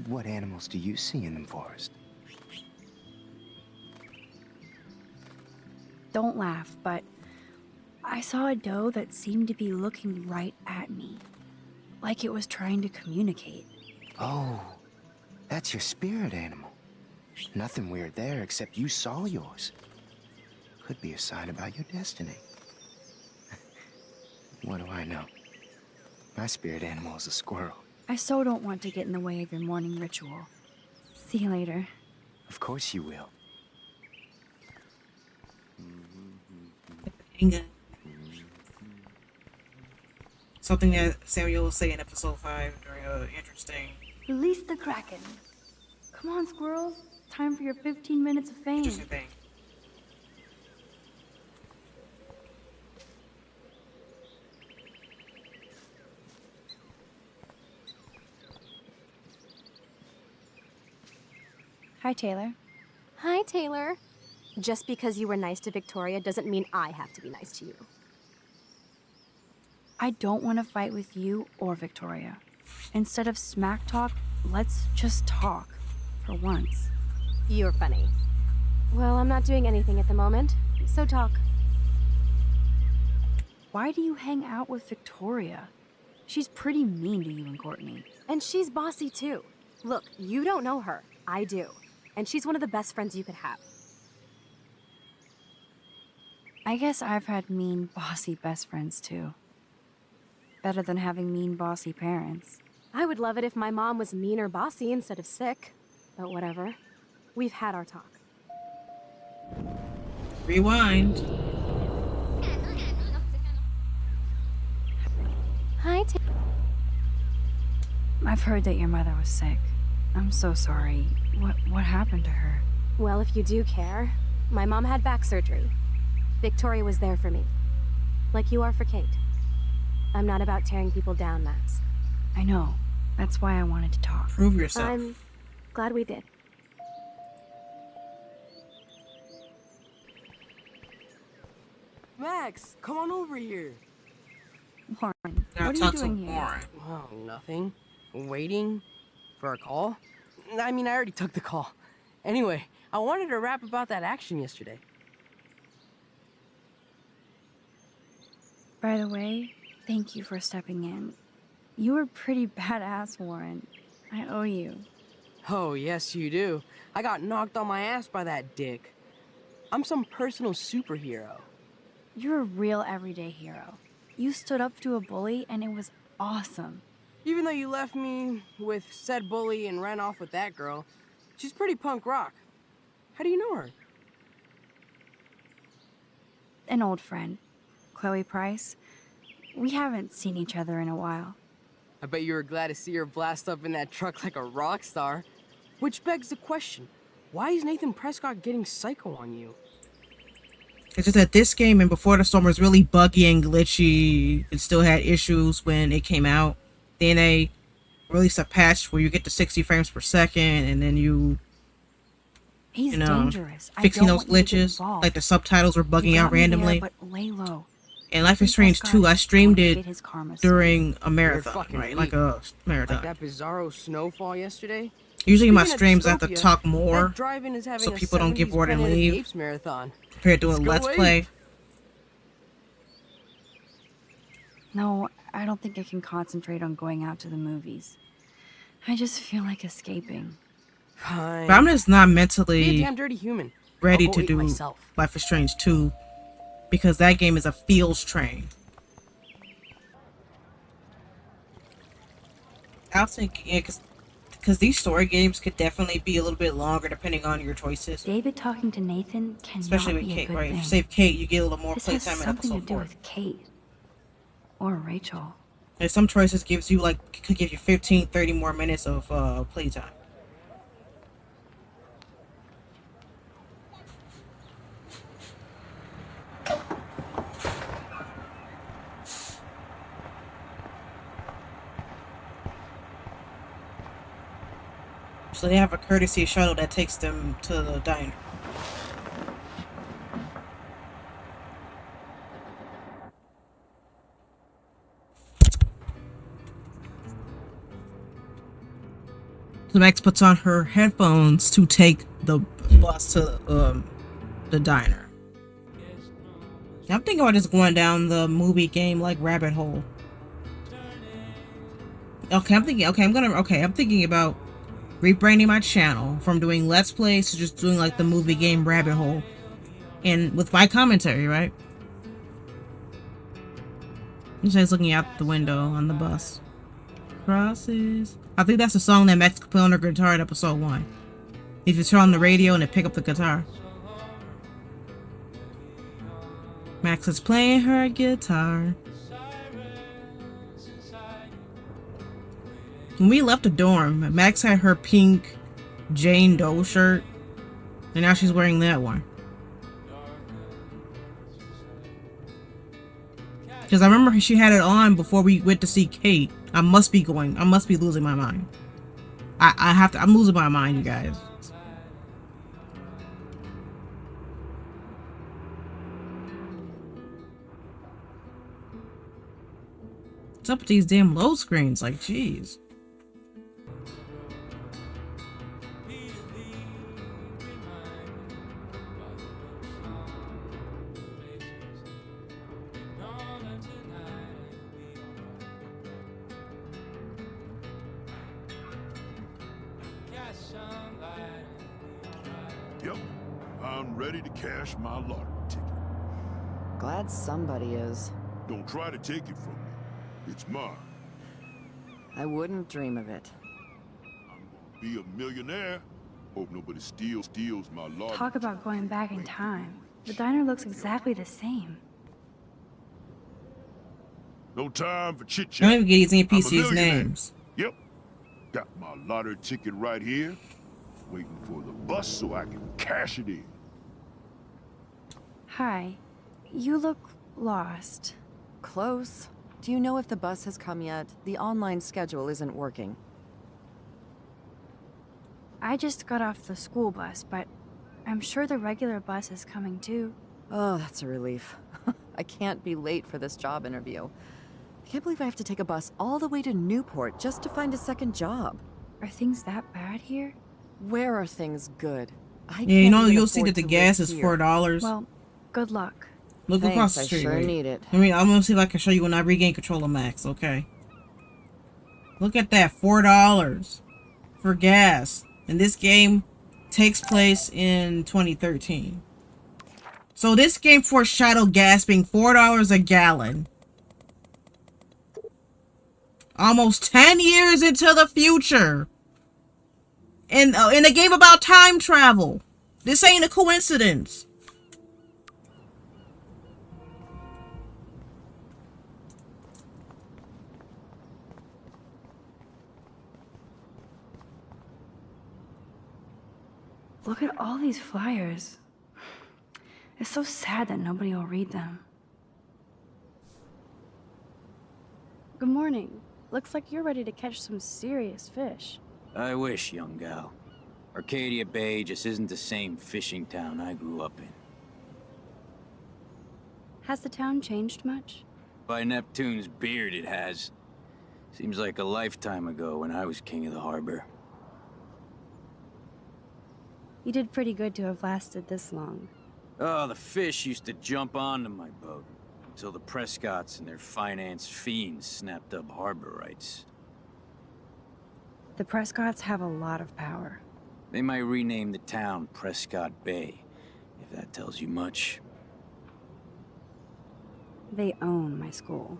What animals do you see in the forest? Don't laugh, but I saw a doe that seemed to be looking right at me. Like it was trying to communicate. Oh, that's your spirit animal. Nothing weird there, except you saw yours. Could be a sign about your destiny. What do I know? My spirit animal is a squirrel. I so don't want to get in the way of your morning ritual. See you later. Of course you will. Something that Samuel will say in episode 5 during interesting. Release the Kraken. Come on, squirrels. Time for your 15 minutes of fame. Interesting thing. Hi, Taylor. Hi, Taylor. Just because you were nice to Victoria doesn't mean I have to be nice to you. I don't want to fight with you or Victoria. Instead of smack talk, let's just talk. For once. You're funny. Well, I'm not doing anything at the moment. So talk. Why do you hang out with Victoria? She's pretty mean to you and Courtney. And she's bossy too. Look, you don't know her. I do. And she's one of the best friends you could have. I guess I've had mean, bossy best friends too. Better than having mean, bossy parents. I would love it if my mom was mean or bossy instead of sick. But whatever. We've had our talk. Rewind. Hi, I've heard that your mother was sick. I'm so sorry. What happened to her? Well, if you do care, my mom had back surgery. Victoria was there for me. Like you are for Kate. I'm not about tearing people down, Max. I know. That's why I wanted to talk. Prove yourself. I'm glad we did. Max, come on over here. Warren, what are you doing here? Oh, nothing. Waiting for a call? I mean, I already took the call. Anyway, I wanted to rap about that action yesterday. By the way, thank you for stepping in. You were pretty badass, Warren. I owe you. Oh, yes, you do. I got knocked on my ass by that dick. I'm some personal superhero. You're a real everyday hero. You stood up to a bully and it was awesome. Even though you left me with said bully and ran off with that girl, she's pretty punk rock. How do you know her? An old friend, Chloe Price. We haven't seen each other in a while. I bet you were glad to see her blast up in that truck like a rock star. Which begs the question, why is Nathan Prescott getting psycho on you? It's just that this game and Before the Storm was really buggy and glitchy. It still had issues when it came out. Then they released a patch where you get to 60 frames per second, and then He's dangerous. fixing those glitches. Like the subtitles were bugging out randomly. But lay low. And Life is Strange 2, I streamed it during a You're marathon, fucking right? weak. Like a marathon. Like that bizarro snowfall yesterday? Usually in my Speaking of streams I have to dystopia, talk more that drive-in is having so a people don't get 70s bored and Planet of the leave Apes marathon. compared to a Let's go Let's Play. Ape. No, I don't think I can concentrate on going out to the movies. I just feel like escaping. Fine. But I'm just not Be a mentally damn dirty human. ready I'll go to eat do myself. Life is Strange 2 because that game is a feels train. I was thinking, yeah, because these story games could definitely be a little bit longer depending on your choices. David talking to Nathan cannot Especially with be a Kate, good right? If thing. you save Kate, you get a little more This has playtime in something to episode do 4. with Kate. Or Rachel. And some choices gives you could give you 15, 30 more minutes of playtime. So they have a courtesy shuttle that takes them to the diner. So Max puts on her headphones to take the bus to the diner. I'm thinking about just going down the movie game like rabbit hole. I'm thinking about rebranding my channel from doing Let's Plays to just doing like the movie game rabbit hole. And with my commentary, right? He's just looking out the window on the bus. Crosses. I think that's the song that Max could play on her guitar in episode 1. If you turn on the radio and it pick up the guitar. Max is playing her guitar. When we left the dorm, Max had her pink Jane Doe shirt, and now she's wearing that one. Because I remember she had it on before we went to see Kate. I must be losing my mind. I'm losing my mind, you guys. What's up with these damn load screens? Like, jeez. Yep, I'm ready to cash my lottery ticket. Glad somebody is. Don't try to take it from me. It's mine. I wouldn't dream of it. I'm gonna be a millionaire. Hope nobody steals my lottery. Talk about going back in time. The diner looks exactly the same. No time for chit I don't chat. even get these NPCs' names. Yep. Got my lottery ticket right here. Waiting for the bus so I can cash it in. Hi. You look lost. Close. Do you know if the bus has come yet? The online schedule isn't working. I just got off the school bus, but I'm sure the regular bus is coming too. Oh, that's a relief. I can't be late for this job interview. I can't believe I have to take a bus all the way to Newport just to find a second job. Are things that bad here? Where are things good? Yeah, you know, you'll see that the gas is $4. Well, good luck. Look across the street. I sure right? need it. I mean, I'm gonna see if I can show you when I regain control of Max, okay? Look at that, $4 for gas. And this game takes place in 2013. So this game foreshadowed gas being $4 a gallon. Almost 10 years into the future. In a game about time travel. This ain't a coincidence. Look at all these flyers. It's so sad that nobody will read them. Good morning. Looks like you're ready to catch some serious fish. I wish, young gal. Arcadia Bay just isn't the same fishing town I grew up in. Has the town changed much? By Neptune's beard, it has. Seems like a lifetime ago when I was king of the harbor. You did pretty good to have lasted this long. Oh, the fish used to jump onto my boat. Until the Prescotts and their finance fiends snapped up harbor rights. The Prescotts have a lot of power. They might rename the town Prescott Bay, if that tells you much. They own my school.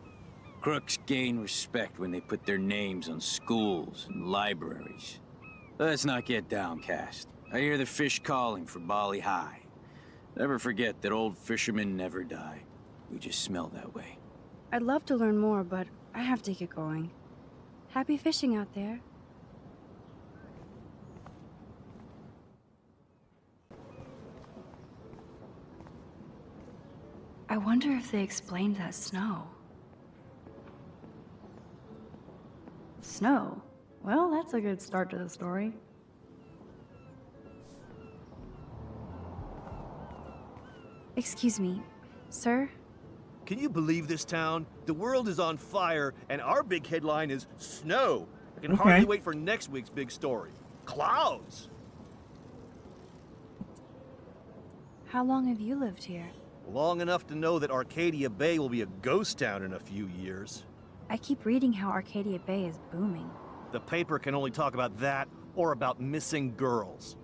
Crooks gain respect when they put their names on schools and libraries. Let's not get downcast. I hear the fish calling for Bali High. Never forget that old fishermen never die. We just smell that way. I'd love to learn more, but I have to get going. Happy fishing out there. I wonder if they explained that snow. Snow? Well, that's a good start to the story. Excuse me, sir? Can you believe this town? The world is on fire, and our big headline is snow. I can hardly wait for next week's big story. Clouds! How long have you lived here? Long enough to know that Arcadia Bay will be a ghost town in a few years. I keep reading how Arcadia Bay is booming. The paper can only talk about that or about missing girls.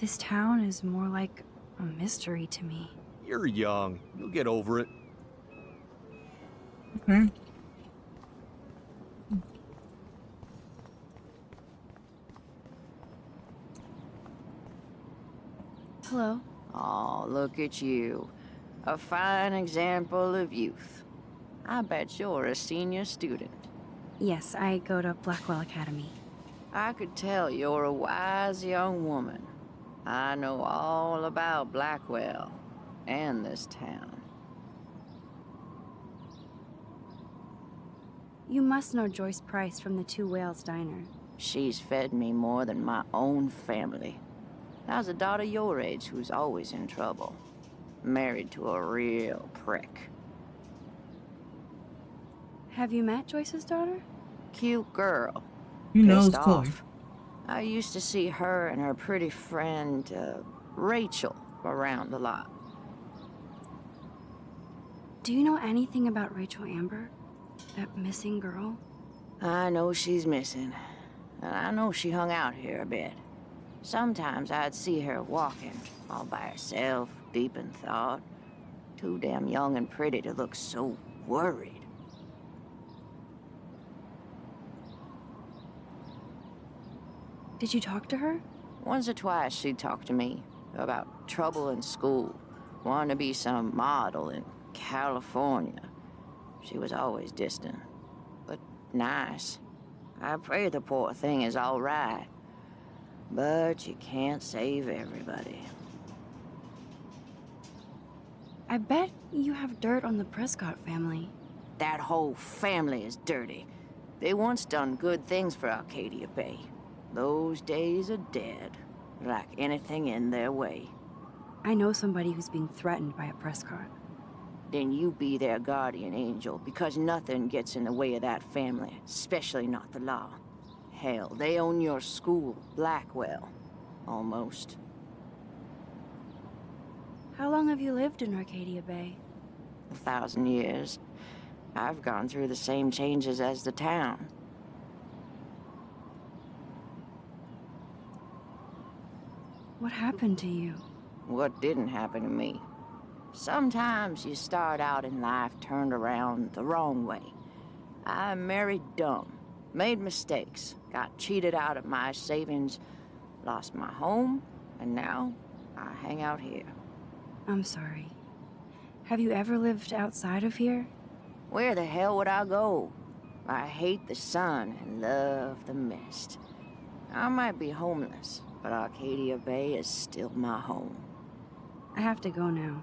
This town is more like a mystery to me. You're young. You'll get over it. Okay. Hello. Oh, look at you. A fine example of youth. I bet you're a senior student. Yes, I go to Blackwell Academy. I could tell you're a wise young woman. I know all about Blackwell and this town. You must know Joyce Price from the Two Whales Diner. She's fed me more than my own family. How's a daughter your age who's always in trouble? Married to a real prick. Have you met Joyce's daughter? Cute girl. You know Pissed it's cool. off. I used to see her and her pretty friend, Rachel, around a lot. Do you know anything about Rachel Amber? That missing girl? I know she's missing. And I know she hung out here a bit. Sometimes I'd see her walking, all by herself, deep in thought. Too damn young and pretty to look so worried. Did you talk to her? Once or twice she'd talk to me about trouble in school, wanting to be some model in California. She was always distant, but nice. I pray the poor thing is all right. But you can't save everybody. I bet you have dirt on the Prescott family. That whole family is dirty. They once done good things for Arcadia Bay. Those days are dead, like anything in their way. I know somebody who's being threatened by a Prescott. Then you be their guardian angel, because nothing gets in the way of that family, especially not the law. Hell, they own your school, Blackwell. Almost. How long have you lived in Arcadia Bay? 1,000 years. I've gone through the same changes as the town. What happened to you? What didn't happen to me? Sometimes you start out in life turned around the wrong way. I married dumb, made mistakes, got cheated out of my savings, lost my home, and now I hang out here. I'm sorry. Have you ever lived outside of here? Where the hell would I go? I hate the sun and love the mist. I might be homeless, but Arcadia Bay is still my home. I have to go now.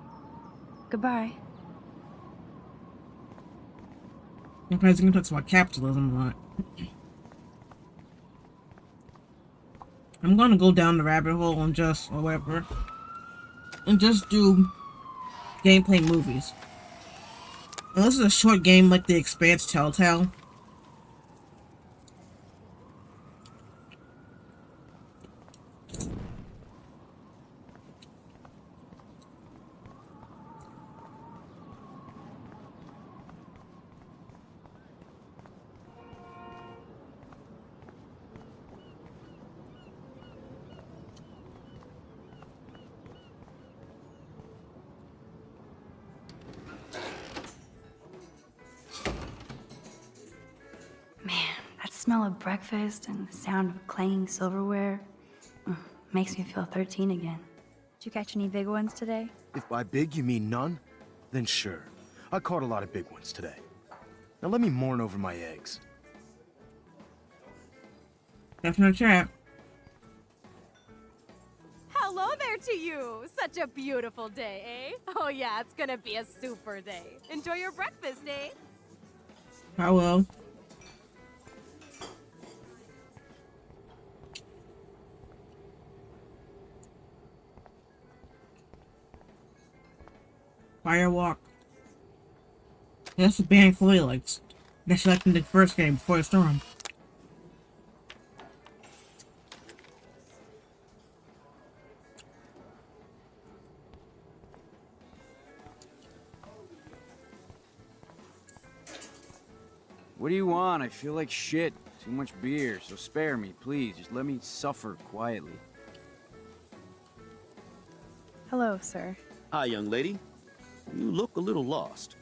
Goodbye. You guys are gonna talk about capitalism a lot. I'm gonna go down the rabbit hole and just, or whatever, and just do gameplay movies. And this is a short game like The Expanse Telltale. That smell of breakfast and the sound of clanging silverware makes me feel 13 again. Did you catch any big ones today? If by big you mean none, then sure. I caught a lot of big ones today. Now let me mourn over my eggs. That's no chat. Hello there to you! Such a beautiful day, eh? Oh yeah, it's gonna be a super day. Enjoy your breakfast, eh? I will. Firewalk. That's the band Chloe likes. That she liked in the first game before the storm. What do you want? I feel like shit. Too much beer, so spare me, please. Just let me suffer quietly. Hello, sir. Hi, young lady. You look a little lost.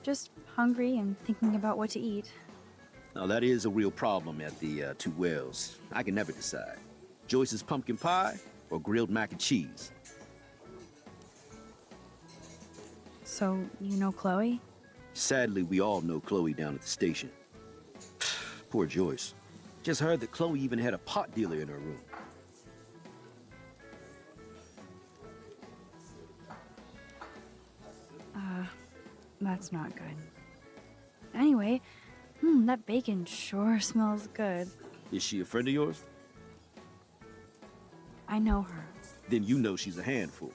Just hungry and thinking about what to eat. Now, that is a real problem at the Two Wells. I can never decide. Joyce's pumpkin pie or grilled mac and cheese? So, you know Chloe? Sadly, we all know Chloe down at the station. Poor Joyce. Just heard that Chloe even had a pot dealer in her room. That's not good. Anyway, that bacon sure smells good. Is she a friend of yours? I know her. Then you know she's a handful.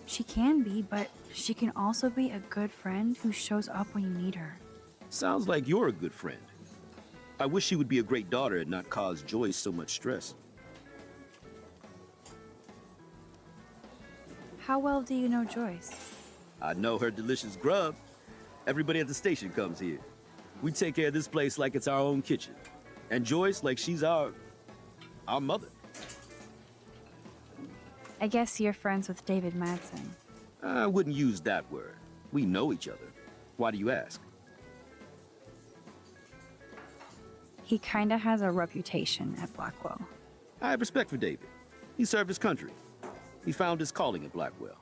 She can be, but she can also be a good friend who shows up when you need her. Sounds like you're a good friend. I wish she would be a great daughter and not cause Joyce so much stress. How well do you know Joyce? I know her delicious grub. Everybody at the station comes here. We take care of this place like it's our own kitchen. And Joyce like she's our mother. I guess you're friends with David Madsen. I wouldn't use that word. We know each other. Why do you ask? He kinda has a reputation at Blackwell. I have respect for David. He served his country. He found his calling at Blackwell.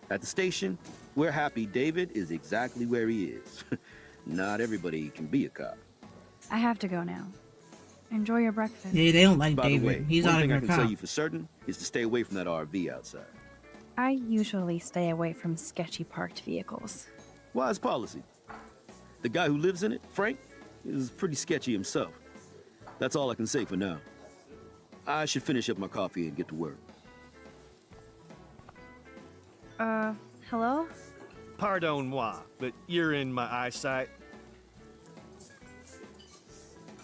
At the station, we're happy David is exactly where he is. Not everybody can be a cop. I have to go now. Enjoy your breakfast. Yeah, they don't like By David. the way, He's one not thing even I a can cop. tell you for certain is to stay away from that RV outside. I usually stay away from sketchy parked vehicles. Wise policy. The guy who lives in it, Frank, is pretty sketchy himself. That's all I can say for now. I should finish up my coffee and get to work. Hello? Pardon moi, but you're in my eyesight.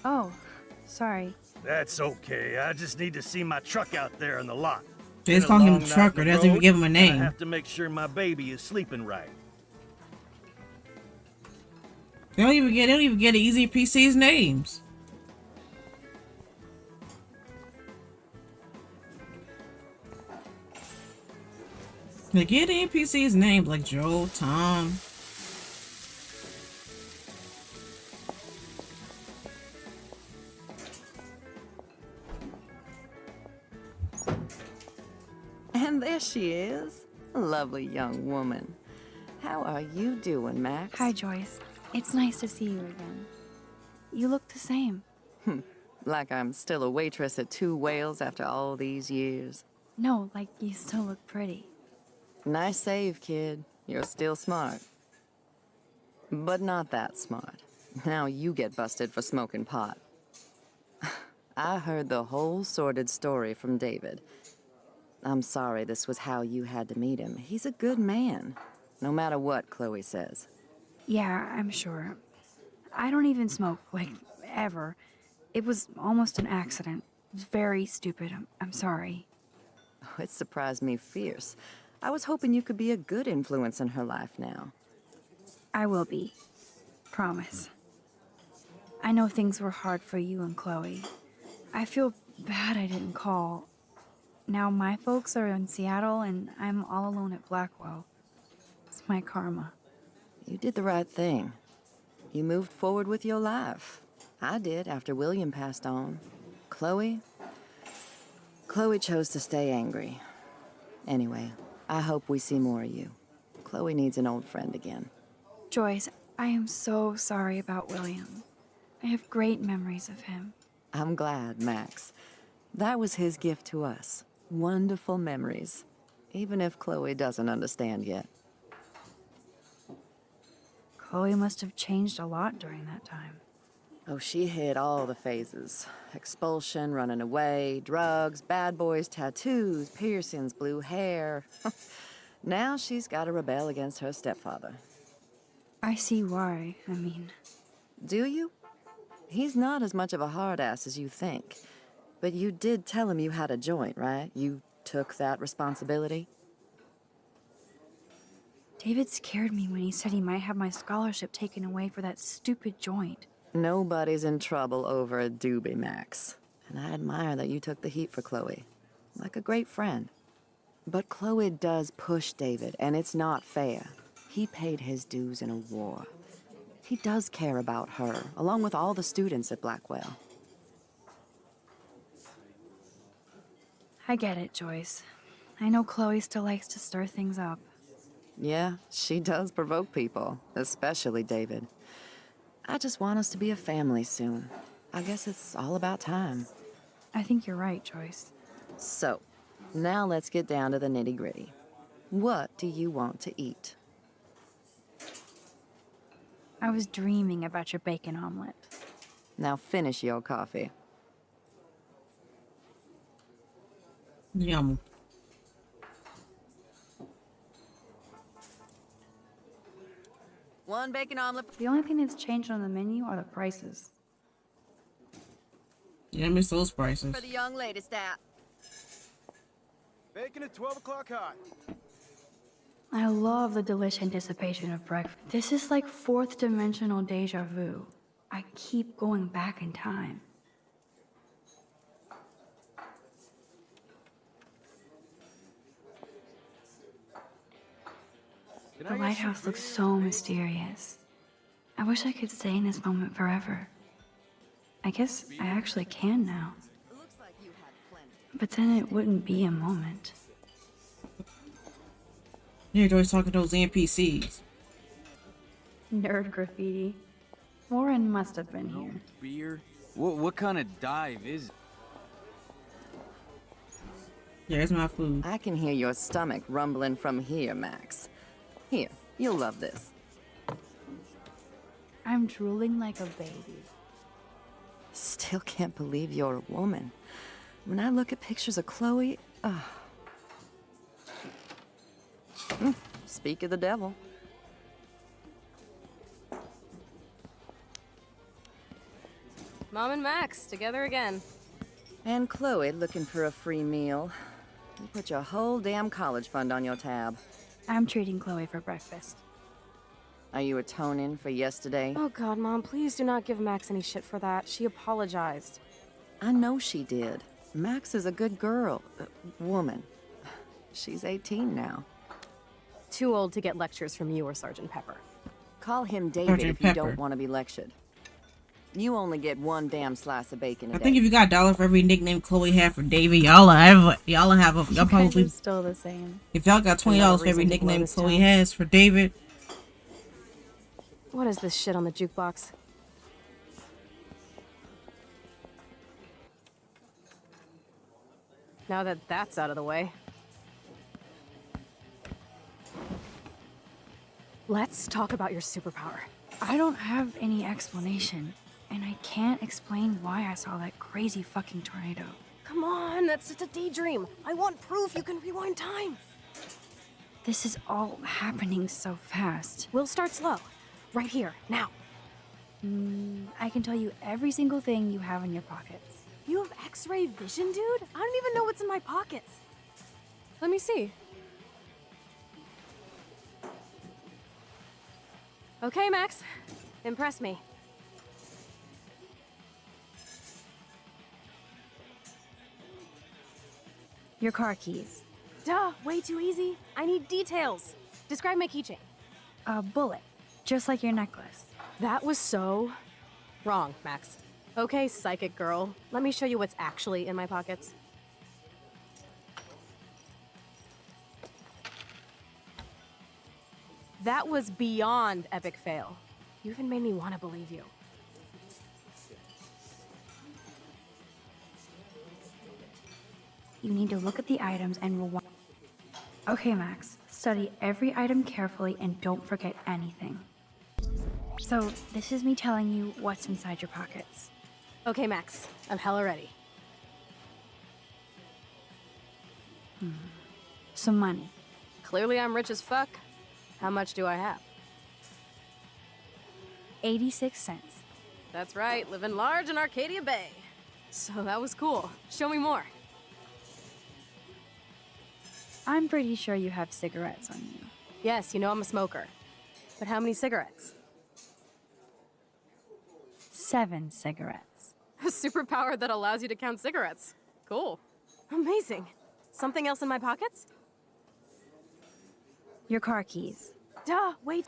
Oh, sorry. That's okay. I just need to see my truck out there in the lot. They just Been a call him long night Trucker. on They the doesn't even road, give him a and name. I have to make sure my baby is sleeping right. They don't even get Easy PC's names. They get NPC's names like Joe, Tom. And there she is. A lovely young woman. How are you doing, Max? Hi, Joyce. It's nice to see you again. You look the same. Like I'm still a waitress at Two Whales after all these years. No, like you still look pretty. Nice save, kid. You're still smart. But not that smart. Now you get busted for smoking pot. I heard the whole sordid story from David. I'm sorry this was how you had to meet him. He's a good man, no matter what Chloe says. Yeah, I'm sure. I don't even smoke, like, ever. It was almost an accident. It was very stupid. I'm sorry. Oh, it surprised me fierce. I was hoping you could be a good influence in her life now. I will be. Promise. I know things were hard for you and Chloe. I feel bad I didn't call. Now my folks are in Seattle and I'm all alone at Blackwell. It's my karma. You did the right thing. You moved forward with your life. I did after William passed on. Chloe chose to stay angry. Anyway, I hope we see more of you. Chloe needs an old friend again. Joyce, I am so sorry about William. I have great memories of him. I'm glad, Max. That was his gift to us. Wonderful memories. Even if Chloe doesn't understand yet. Chloe must have changed a lot during that time. Oh, she hit all the phases. Expulsion, running away, drugs, bad boys, tattoos, piercings, blue hair. Now she's got to rebel against her stepfather. I see why, I mean. Do you? He's not as much of a hard ass as you think. But you did tell him you had a joint, right? You took that responsibility? David scared me when he said he might have my scholarship taken away for that stupid joint. Nobody's in trouble over a doobie, Max. And I admire that you took the heat for Chloe. Like a great friend. But Chloe does push David, and it's not fair. He paid his dues in a war. He does care about her, along with all the students at Blackwell. I get it, Joyce. I know Chloe still likes to stir things up. Yeah, she does provoke people, especially David. I just want us to be a family soon. I guess it's all about time. I think you're right, Joyce. So, now let's get down to the nitty-gritty. What do you want to eat? I was dreaming about your bacon omelet. Now finish your coffee. Yum. One bacon omelet. The only thing that's changed on the menu are the prices. Yeah, I miss those prices. For the young lady, stat. Bacon at 12 o'clock hot. I love the delicious anticipation of breakfast. This is like fourth dimensional deja vu. I keep going back in time. The lighthouse looks so mysterious. I wish I could stay in this moment forever. I guess I actually can now. But then it wouldn't be a moment. You're always talking to those NPCs. Nerd graffiti. Warren must have been here. Beer? What kind of dive is it? There's my food. I can hear your stomach rumbling from here, Max. Here, you'll love this. I'm drooling like a baby. Still can't believe you're a woman. When I look at pictures of Chloe, speak of the devil. Mom and Max, together again. And Chloe looking for a free meal. You put your whole damn college fund on your tab. I'm treating Chloe for breakfast. Are you atoning for yesterday? Oh God, Mom, please do not give Max any shit for that. She apologized. I know she did. Max is a good girl. Woman. She's 18 now. Too old to get lectures from you or Sergeant Pepper. Call him David Sergeant if you Pepper. don't want to be lectured. You only get one damn slice of bacon a I day. think if you got $1 for every nickname Chloe had for David, y'all probably Still the same. if y'all got $20 for every nickname Chloe has for David. What is this shit on the jukebox? Now that that's out of the way. Let's talk about your superpower. I don't have any explanation, and I can't explain why I saw that crazy fucking tornado. Come on, that's just a daydream. I want proof you can rewind time. This is all happening so fast. We'll start slow. Right here, now. I can tell you every single thing you have in your pockets. You have X-ray vision, dude? I don't even know what's in my pockets. Let me see. Okay, Max. Impress me. Your car keys. Duh, way too easy. I need details. Describe my keychain. A bullet, just like your necklace. That was so wrong, Max. Okay, psychic girl. Let me show you what's actually in my pockets. That was beyond epic fail. You even made me want to believe you. You need to look at the items and rewind. Okay, Max. Study every item carefully and don't forget anything. So, this is me telling you what's inside your pockets. Okay, Max. I'm hella ready. Some money. Clearly I'm rich as fuck. How much do I have? 86 cents. That's right, living large in Arcadia Bay. So that was cool. Show me more. I'm pretty sure you have cigarettes on you. Yes, you know I'm a smoker. But how many cigarettes? 7 cigarettes. A superpower that allows you to count cigarettes. Cool. Amazing. Something else in my pockets? Your car keys. Duh, wait.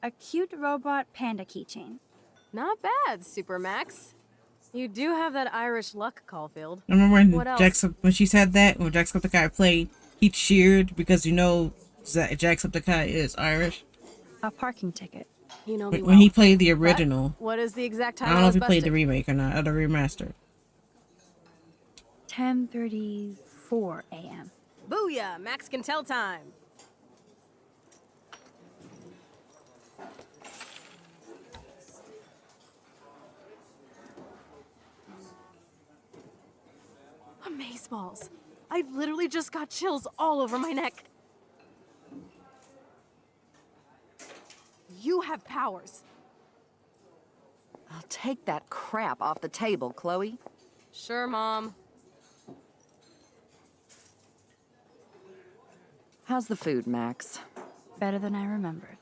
A cute robot panda keychain. Not bad, Super Max. You do have that Irish luck, Caulfield. I remember What else? when she said that, when Jacksepticeye played, he cheered because you know Jacksepticeye is Irish. A parking ticket. You know me When well. he played the original. What is the exact time I don't know if he was played the busted? remake or not, or the remastered. 10:34 a.m. Booyah! Max can tell time. Amazeballs. I literally just got chills all over my neck. You have powers. I'll take that crap off the table, Chloe. Sure, Mom. How's the food, Max? Better than I remembered.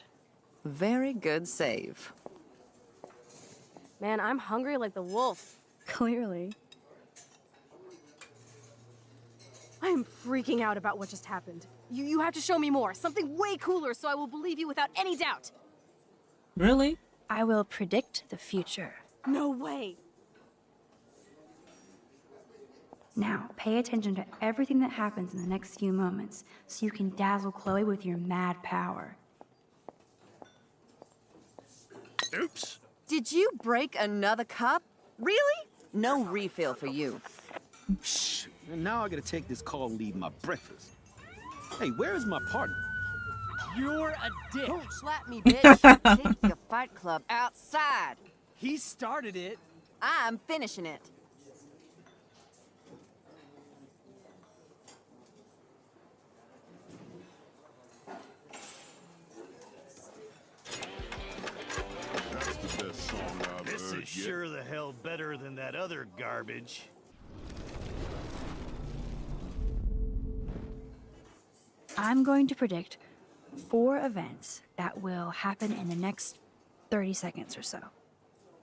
Very good save. Man, I'm hungry like the wolf. Clearly. I am freaking out about what just happened. You have to show me more. Something way cooler so I will believe you without any doubt. Really? I will predict the future. No way. Now, pay attention to everything that happens in the next few moments so you can dazzle Chloe with your mad power. Oops. Did you break another cup? Really? No refill for you. Shh. And now I gotta take this call and leave my breakfast. Hey, where is my partner? You're a dick. Don't slap me, bitch. Take your fight club outside. He started it. I'm finishing it. That's the best song I've This heard is yet. sure the hell better than that other garbage. I'm going to predict 4 events that will happen in the next 30 seconds or so.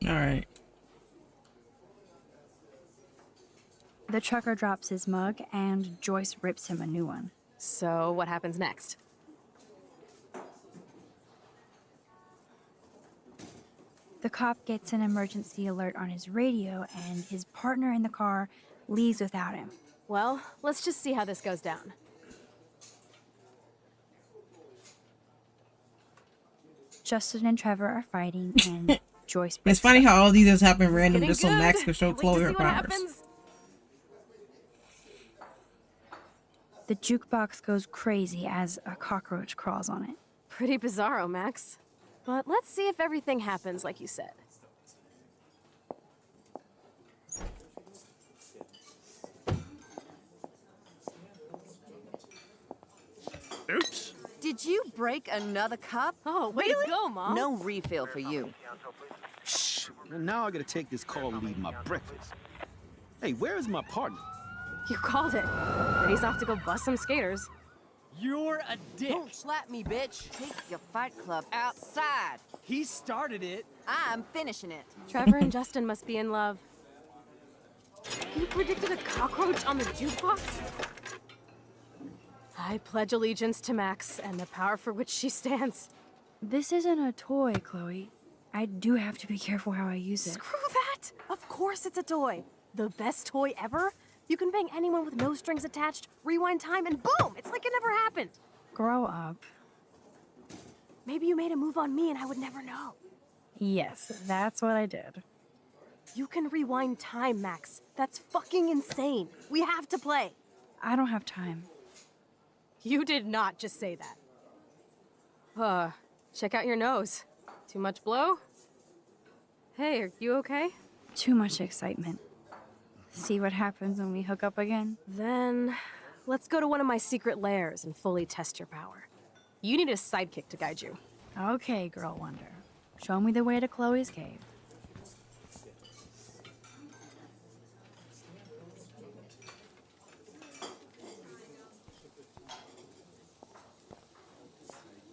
All right. The trucker drops his mug and Joyce rips him a new one. So, what happens next? The cop gets an emergency alert on his radio and his partner in the car leaves without him. Well, let's just see how this goes down. Justin and Trevor are fighting and Joyce breaks It's funny up. how all these just happen random Getting just so good. Max can show Can't wait Chloe to her see what powers. happens. The jukebox goes crazy as a cockroach crawls on it. Pretty bizarro, Max. But let's see if everything happens like you said. Oops. Did you break another cup? Oh, way to go, Mom. No refill for you. Shh. And now I gotta take this call and leave my breakfast. Hey, where is my partner? You called it. And he's off to go bust some skaters. You're a dick. Don't slap me, bitch. Take your fight club outside. He started it. I'm finishing it. Trevor and Justin must be in love. You predicted a cockroach on the jukebox? I pledge allegiance to Max and the power for which she stands. This isn't a toy, Chloe. I do have to be careful how I use it. Screw that! Of course it's a toy. The best toy ever? You can bang anyone with no strings attached, rewind time, and boom! It's like it never happened. Grow up. Maybe you made a move on me and I would never know. Yes, that's what I did. You can rewind time, Max. That's fucking insane. We have to play. I don't have time. You did not just say that. Check out your nose. Too much blow? Hey, are you okay? Too much excitement. See what happens when we hook up again? Then, let's go to one of my secret lairs and fully test your power. You need a sidekick to guide you. Okay, Girl Wonder. Show me the way to Chloe's cave.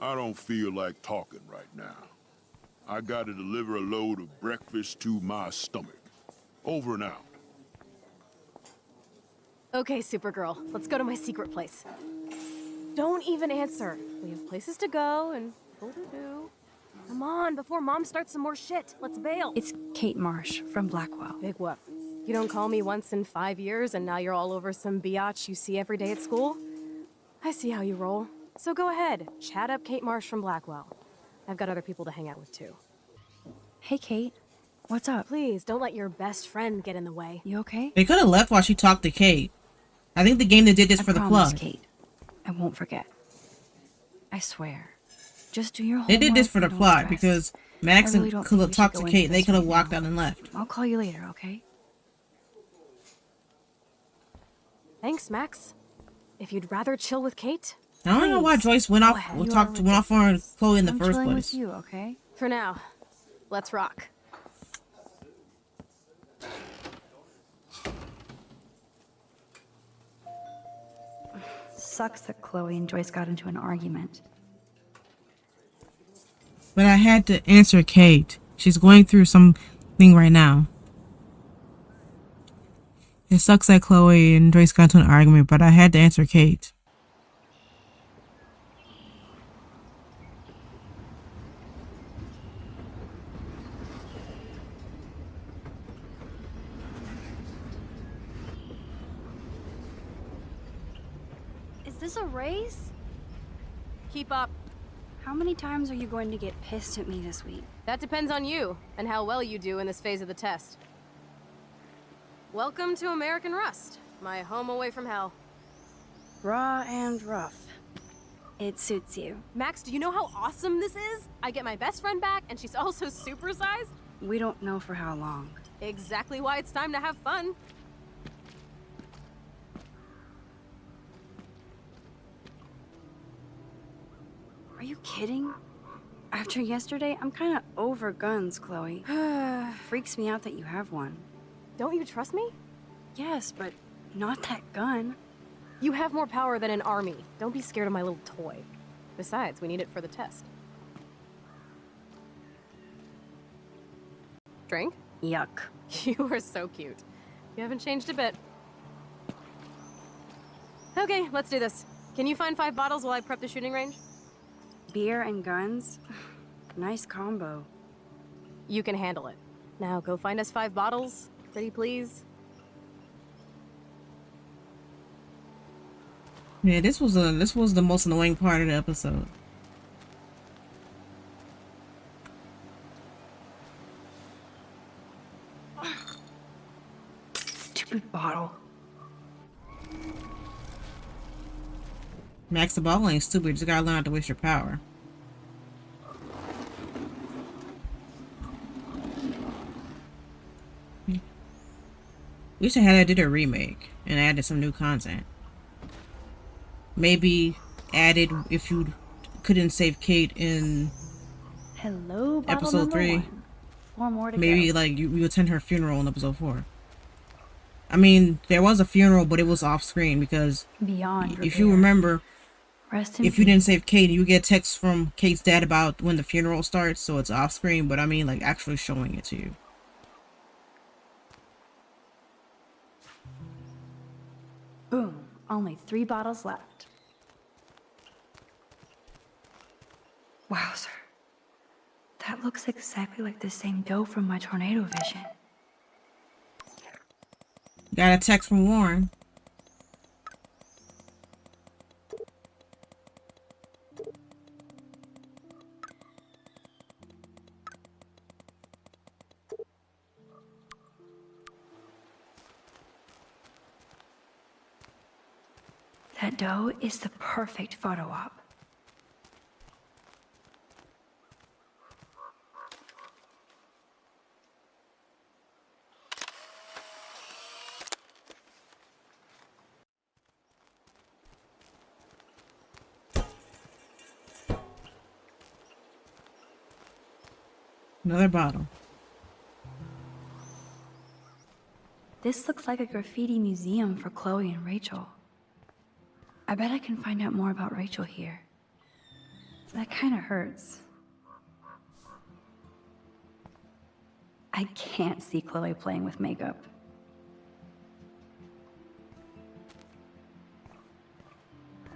I don't feel like talking right now. I gotta deliver a load of breakfast to my stomach. Over and out. Okay, Supergirl, let's go to my secret place. Don't even answer. We have places to go and people to do. Come on, before Mom starts some more shit. Let's bail. It's Kate Marsh from Blackwell. Big whoop. You don't call me once in 5 years and now you're all over some biatch you see every day at school? I see how you roll. So go ahead, chat up Kate Marsh from Blackwell. I've got other people to hang out with too. Hey, Kate. What's up? Please, don't let your best friend get in the way. You okay? They could have left while she talked to Kate. I think the game that did this for the promise, club. Kate. I won't forget. I swear. Just do your homework. They did this for the and don't plot stress. because Max I really don't could have think we talked should to go Kate into and they this could have right walked now. out and left. I'll call you later, okay? Thanks, Max. If you'd rather chill with Kate, I don't know why please, Joyce went go off. ahead. Went You are off on Chloe in the I'm first chilling place. with you, okay? For now, let's rock. sucks that Chloe and Joyce got into an argument. But I had to answer Kate. She's going through something right now. It sucks that Chloe and Joyce got into an argument, but I had to answer Kate. Is this a race? Keep up. How many times are you going to get pissed at me this week? That depends on you and how well you do in this phase of the test. Welcome to American Rust, my home away from hell. Raw and rough. It suits you. Max, do you know how awesome this is? I get my best friend back, and she's also supersized. We don't know for how long. Exactly why it's time to have fun. Are you kidding? After yesterday, I'm kind of over guns, Chloe. Freaks me out that you have one. Don't you trust me? Yes, but not that gun. You have more power than an army. Don't be scared of my little toy. Besides, we need it for the test. Drink? Yuck. You are so cute. You haven't changed a bit. Okay, let's do this. Can you find 5 bottles while I prep the shooting range? Beer and guns? Nice combo. You can handle it. Now go find us 5 bottles. Pretty please. Yeah, this was the most annoying part of the episode. Stupid bottle. Max, the ball ain't stupid. You just gotta learn not to waste your power. Wish I had did a remake and added some new content. Maybe added if you couldn't save Kate in Hello, bottle episode number 3. 1. 4 more to Maybe go. like you attend her funeral in episode 4. I mean, there was a funeral, but it was off screen because Beyond if you repair. remember, Rest in if you peace. didn't save Kate, you get texts from Kate's dad about when the funeral starts, so it's off screen, but I mean like actually showing it to you. Boom. Only 3 bottles left. Wowzer. That looks exactly like the same dough from my tornado vision. Got a text from Warren. That dough is the perfect photo op. Another bottle. This looks like a graffiti museum for Chloe and Rachel. I bet I can find out more about Rachel here. That kind of hurts. I can't see Chloe playing with makeup.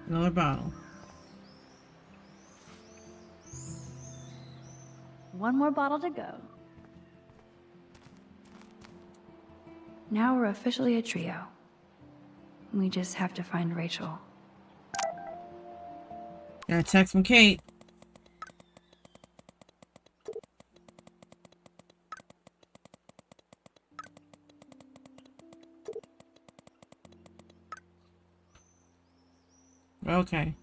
Another bottle. One more bottle to go. Now we're officially a trio. We just have to find Rachel. Got a text from Kate. Okay.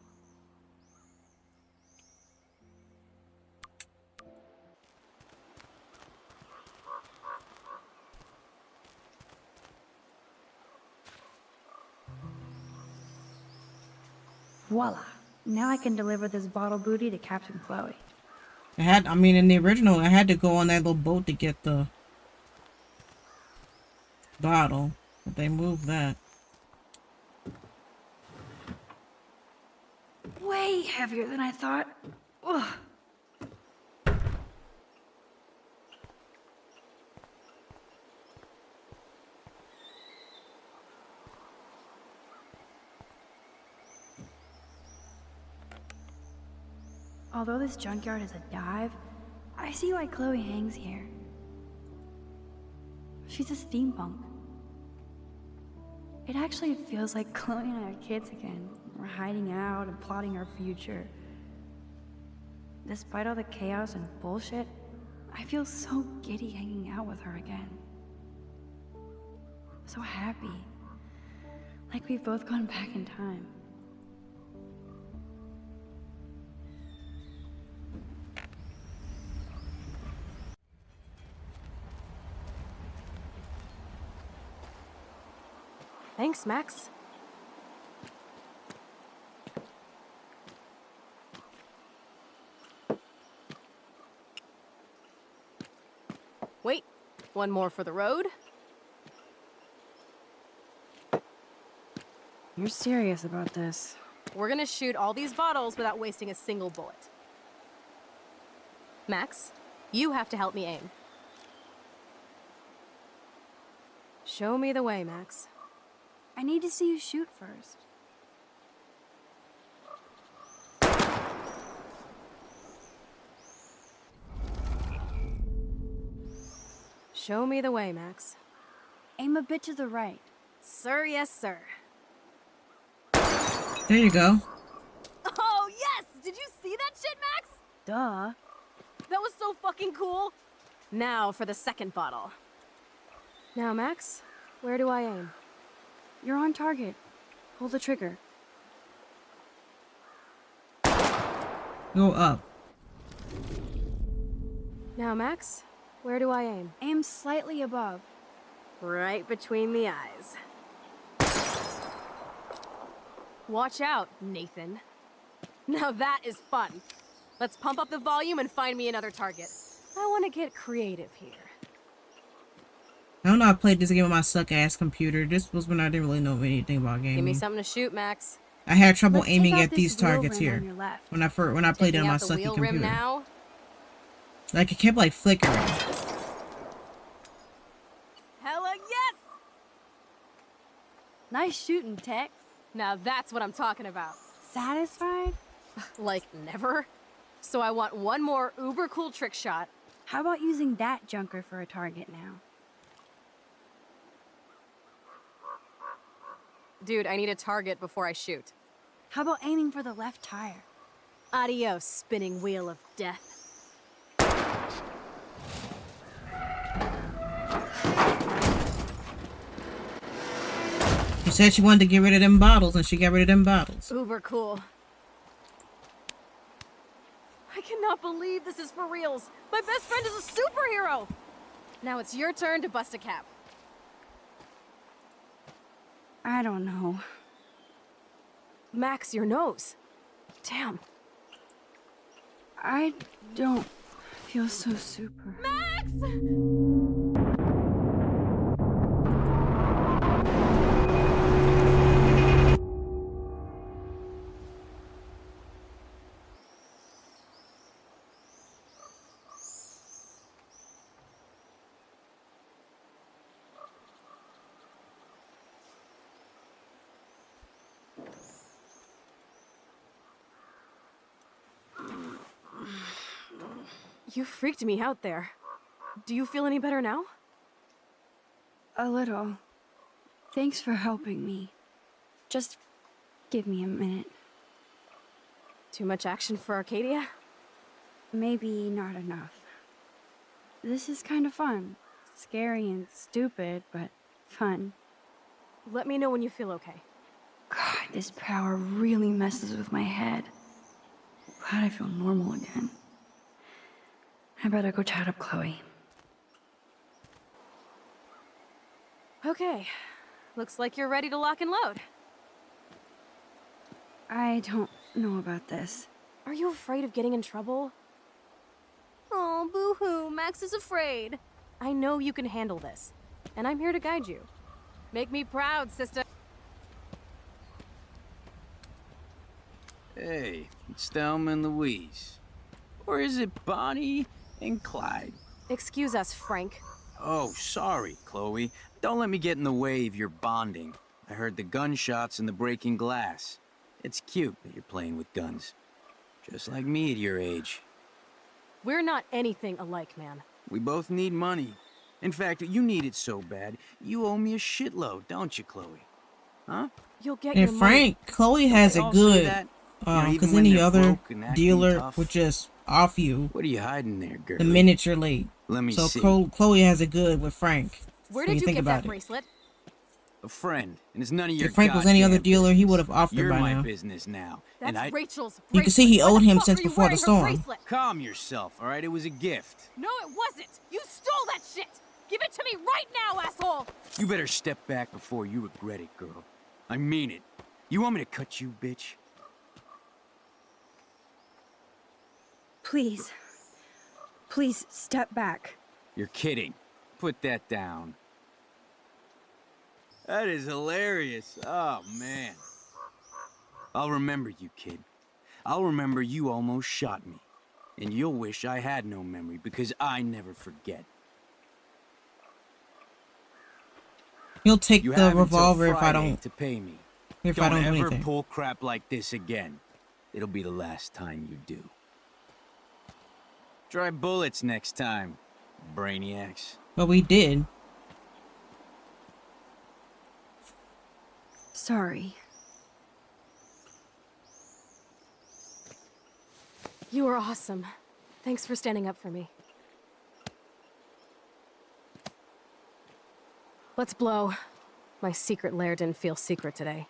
Voila. Now I can deliver this bottle booty to Captain Chloe. I mean, in the original, I had to go on that little boat to get the bottle, but they moved that. way heavier than I thought. Ugh. Although this junkyard is a dive, I see why Chloe hangs here. She's a steampunk. It actually feels like Chloe and I are kids again. We're hiding out and plotting our future. Despite all the chaos and bullshit, I feel so giddy hanging out with her again. So happy. Like we've both gone back in time. Thanks, Max. Wait, one more for the road. You're serious about this? We're gonna shoot all these bottles without wasting a single bullet. Max, you have to help me aim. Show me the way, Max. I need to see you shoot first. Show me the way, Max. Aim a bit to the right. Sir, yes, sir. There you go. Oh, yes! Did you see that shit, Max? Duh. That was so fucking cool. Now for the second bottle. Now, Max, where do I aim? You're on target. Pull the trigger. Go up. Now, Max, where do I aim? Aim slightly above. Right between the eyes. Watch out, Nathan. Now that is fun. Let's pump up the volume and find me another target. I want to get creative here. I don't know. I played this game on my suck-ass computer. This was when I didn't really know anything about gaming. Give me something to shoot, Max. I had trouble Let's aiming take out at this these wheel targets rim here on your left. when I played it on my Taking sucky out the computer. wheel rim now. Like it kept like flickering. Hella yes! Nice shooting, Tex. Now that's what I'm talking about. Satisfied? Like never. So I want one more uber cool trick shot. How about using that junker for a target now? Dude, I need a target before I shoot. How about aiming for the left tire? Adios, spinning wheel of death. She said she wanted to get rid of them bottles, and she got rid of them bottles. Uber cool. I cannot believe this is for reals. My best friend is a superhero. Now it's your turn to bust a cap. I don't know. Max, your nose. Damn. I don't feel so super. Max! You freaked me out there. Do you feel any better now? A little. Thanks for helping me. Just give me a minute. Too much action for Arcadia? Maybe not enough. This is kind of fun. Scary and stupid, but fun. Let me know when you feel okay. God, this power really messes with my head. Glad I feel normal again. I better go chat up Chloe. Okay. Looks like you're ready to lock and load. I don't know about this. Are you afraid of getting in trouble? Oh, boo-hoo, Max is afraid. I know you can handle this, and I'm here to guide you. Make me proud, sister. Hey, it's Thelma and Louise. Or is it Bonnie and Clyde? Excuse us, Frank. Oh, sorry, Chloe. Don't let me get in the way of your bonding. I heard the gunshots and the breaking glass. It's cute that you're playing with guns. Just like me at your age. We're not anything alike, man. We both need money. In fact, you need it so bad, you owe me a shitload, don't you, Chloe? Huh? You'll get And your Frank, Chloe has it good. Because any other dealer would just off you What are you hiding there, girl? the minute you're late. Let me so see. Chloe has it good with Frank. Where when did you think get about that it. bracelet? A friend, and it's none of your If Frank was any other goddamn dealer, he business. would have offered You're by my now. business now. That's and I... Rachel's bracelet. You can see he Why owed the him fuck since are you before the wearing her storm. bracelet? Calm yourself, all right? It was a gift. No, it wasn't. You stole that shit. Give it to me right now, asshole. You better step back before you regret it, girl. I mean it. You want me to cut you, bitch? Please. Please step back. You're kidding. Put that down. That is hilarious. Oh, man. I'll remember you, kid. I'll remember you almost shot me. And you'll wish I had no memory, because I never forget. He'll take You the have until revolver if I Friday don't. to pay me. If I don't do ever anything. pull crap like this again. It'll be the last time you do. Try bullets next time, brainiacs. But we did. Sorry. You were awesome. Thanks for standing up for me. Let's blow. My secret lair didn't feel secret today.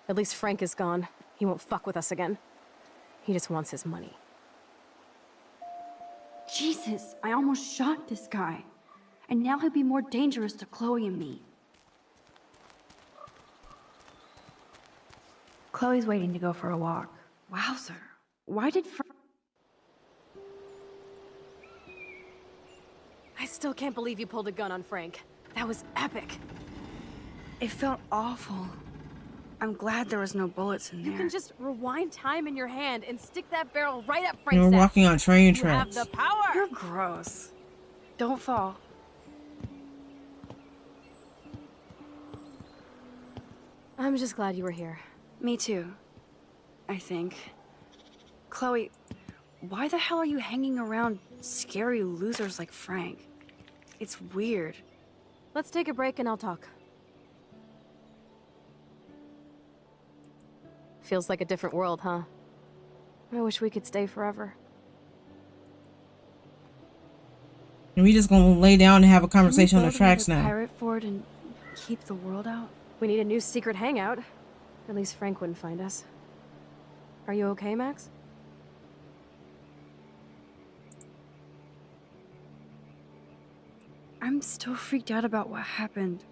At least Frank is gone. He won't fuck with us again. He just wants his money. Jesus, I almost shot this guy. And now he'll be more dangerous to Chloe and me. Chloe's waiting to go for a walk. Wowzer. Why did I still can't believe you pulled a gun on Frank. That was epic. It felt awful. I'm glad there was no bullets in there. You can just rewind time in your hand and stick that barrel right up We Frank's were ass. walking on train You have tracks. the power. You're gross. Don't fall. I'm just glad you were here. Me too. I think. Chloe, why the hell are you hanging around scary losers like Frank? It's weird. Let's take a break and I'll talk. Feels like a different world, huh? I wish we could stay forever. And we just gonna lay down and have a conversation on the Can we build tracks another now. pirate fort and keep the world out? We need a new secret hangout. At least Frank wouldn't find us. Are you okay, Max? I'm still freaked out about what happened.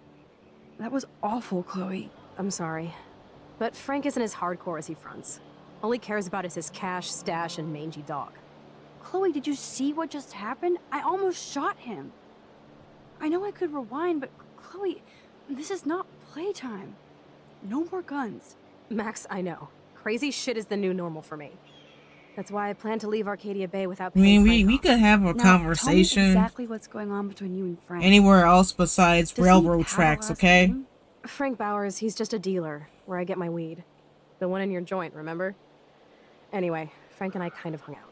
That was awful, Chloe. I'm sorry. But Frank isn't as hardcore as he fronts. All he cares about is his cash, stash, and mangy dog. Chloe, did you see what just happened? I almost shot him. I know I could rewind, but Chloe, this is not playtime. No more guns. Max, I know. Crazy shit is the new normal for me. That's why I plan to leave Arcadia Bay without I mean, paying we Frank could have a Now, Tell conversation me exactly what's going on between you and Frank. anywhere else besides Does he railroad have tracks, a last okay? name? Frank Bowers, he's just a dealer, where I get my weed. The one in your joint, remember? Anyway, Frank and I kind of hung out.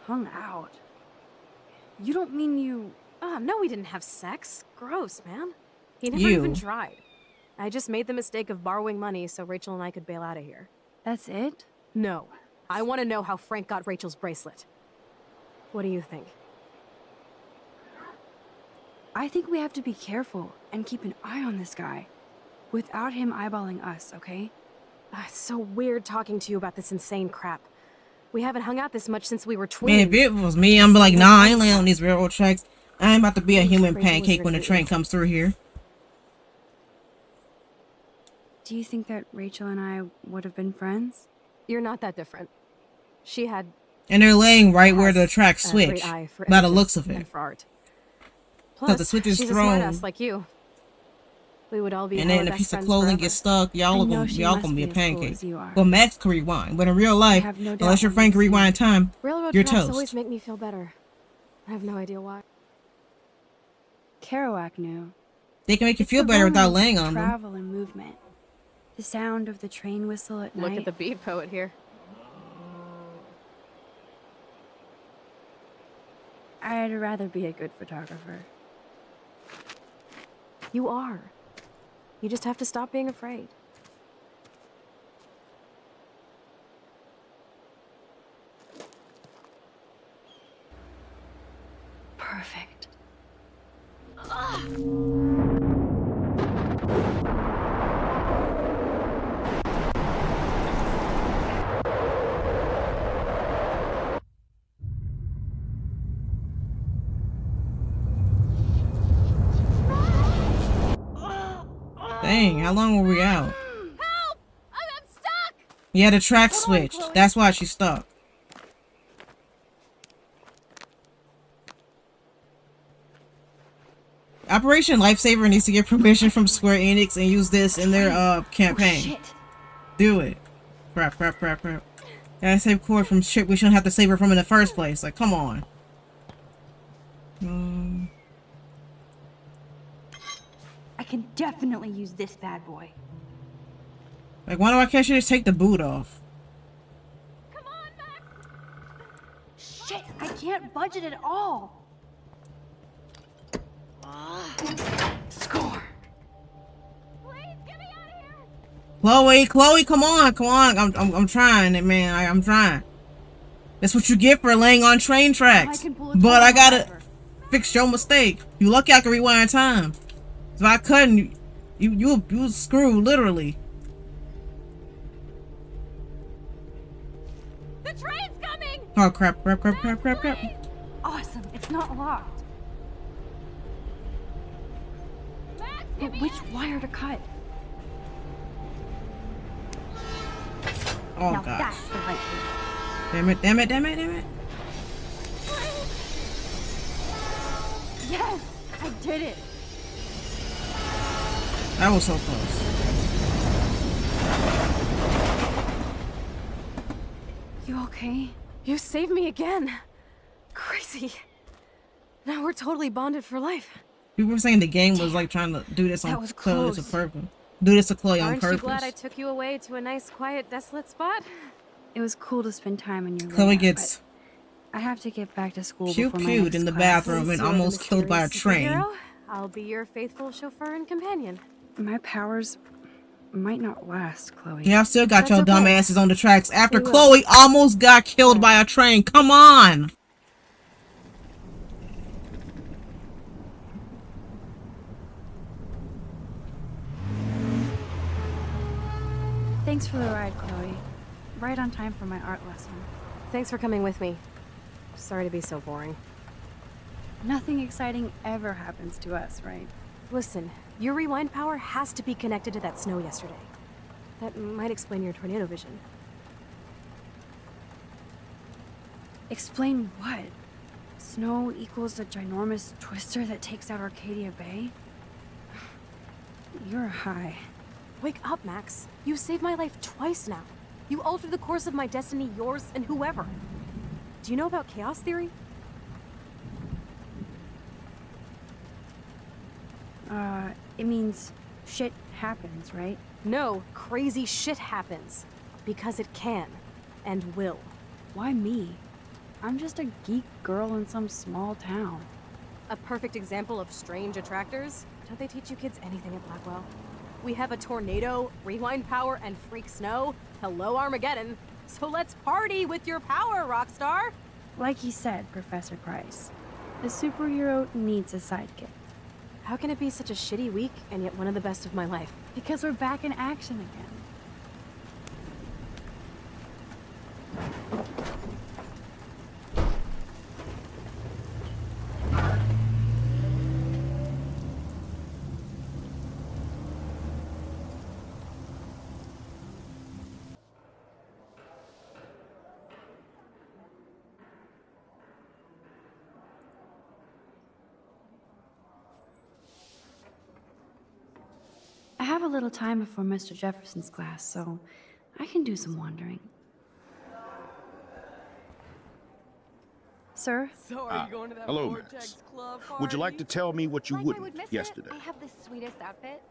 Hung out? You don't mean you... No, we didn't have sex. Gross, man. He never You. even tried. I just made the mistake of borrowing money so Rachel and I could bail out of here. That's it? No. I want to know how Frank got Rachel's bracelet. What do you think? I think we have to be careful and keep an eye on this guy. Without him eyeballing us, okay? It's so weird talking to you about this insane crap. We haven't hung out this much since we were twins. Man, if it was me, I'm be like, nah, I ain't laying on these railroad tracks. I ain't about to be a human pancake when the train comes through here. Do you think that Rachel and I would have been friends? You're not that different. She had... And they're laying right where the tracks a switch, great eye for by the images looks of and it. for art. So Plus, the switch is she's thrown. a smartass like you. We would all be and hella then a best piece of friends clothing forever. gets stuck, I y'all know she gonna must be a be as cool pancake. as you are. Well, Max can rewind, but in real life, have no doubt unless your when friend you can see rewind time, Railroad you're tracks toast. always make me feel better. I have no idea why. Kerouac knew. They can make you It's feel the better without romance laying of on them. travel and movement. The sound of the train whistle at Look night. at the beat poet here. I'd rather be a good photographer. You are. You just have to stop being afraid. Perfect. Dang, how long were we out? Help! I'm stuck! Yeah, the track switched. That's why she's stuck. Operation Lifesaver needs to get permission from Square Enix and use this in their campaign. Do it. Crap. Gotta save Cord from shit we shouldn't have to save her from in the first place. Like, come on. I can definitely use this bad boy. Like, why can't she just take the boot off? Shit, I can't budget at all. Score. Chloe, come on. I'm trying, man. I'm trying. That's what you get for laying on train tracks. But I gotta fix your mistake. You lucky I can rewind time. If I couldn't, you was screwed, literally. The train's coming! Oh crap. Awesome, it's not locked. But which wire to cut? Oh Now gosh. that's the right Damn it. Yes, I did it. That was so close. You okay? You saved me again. Crazy. Now we're totally bonded for life. People were saying the game was like trying to do this on That was Chloe close. to purpose. Do this to Chloe on Aren't you glad purpose. I took you away to a nice, quiet, desolate spot? It was cool to spend time in your Chloe lab, gets but I have to get back to school pew before my pewed next in the class. bathroom and You're the almost killed by a mysterious train. superhero. I'll be your faithful chauffeur and companion. My powers might not last, Chloe. Y'all still got That's your okay. dumb asses on the tracks after We will. Chloe almost got killed by a train. Come on! Thanks for the ride, Chloe. Right on time for my art lesson. Thanks for coming with me. Sorry to be so boring. Nothing exciting ever happens to us, right? Listen, your rewind power has to be connected to that snow yesterday. That might explain your tornado vision. Explain what? Snow equals a ginormous twister that takes out Arcadia Bay? You're high. Wake up, Max. You saved my life twice now. You altered the course of my destiny, yours, and whoever. Do you know about chaos theory? It means shit happens, right? No, crazy shit happens. Because it can. And will. Why me? I'm just a geek girl in some small town. A perfect example of strange attractors? Don't they teach you kids anything at Blackwell? We have a tornado, rewind power, and freak snow. Hello, Armageddon. So let's party with your power, Rockstar! Like he said, Professor Price, a superhero needs a sidekick. How can it be such a shitty week and yet one of the best of my life? Because we're back in action again. have a little time before Mr. Jefferson's class, so I can do some wandering. Sir? So are you going to that hello, Vortex Max. Club Would you like party? to tell me what you Like I wouldn't would miss yesterday? it. I have the sweetest outfit.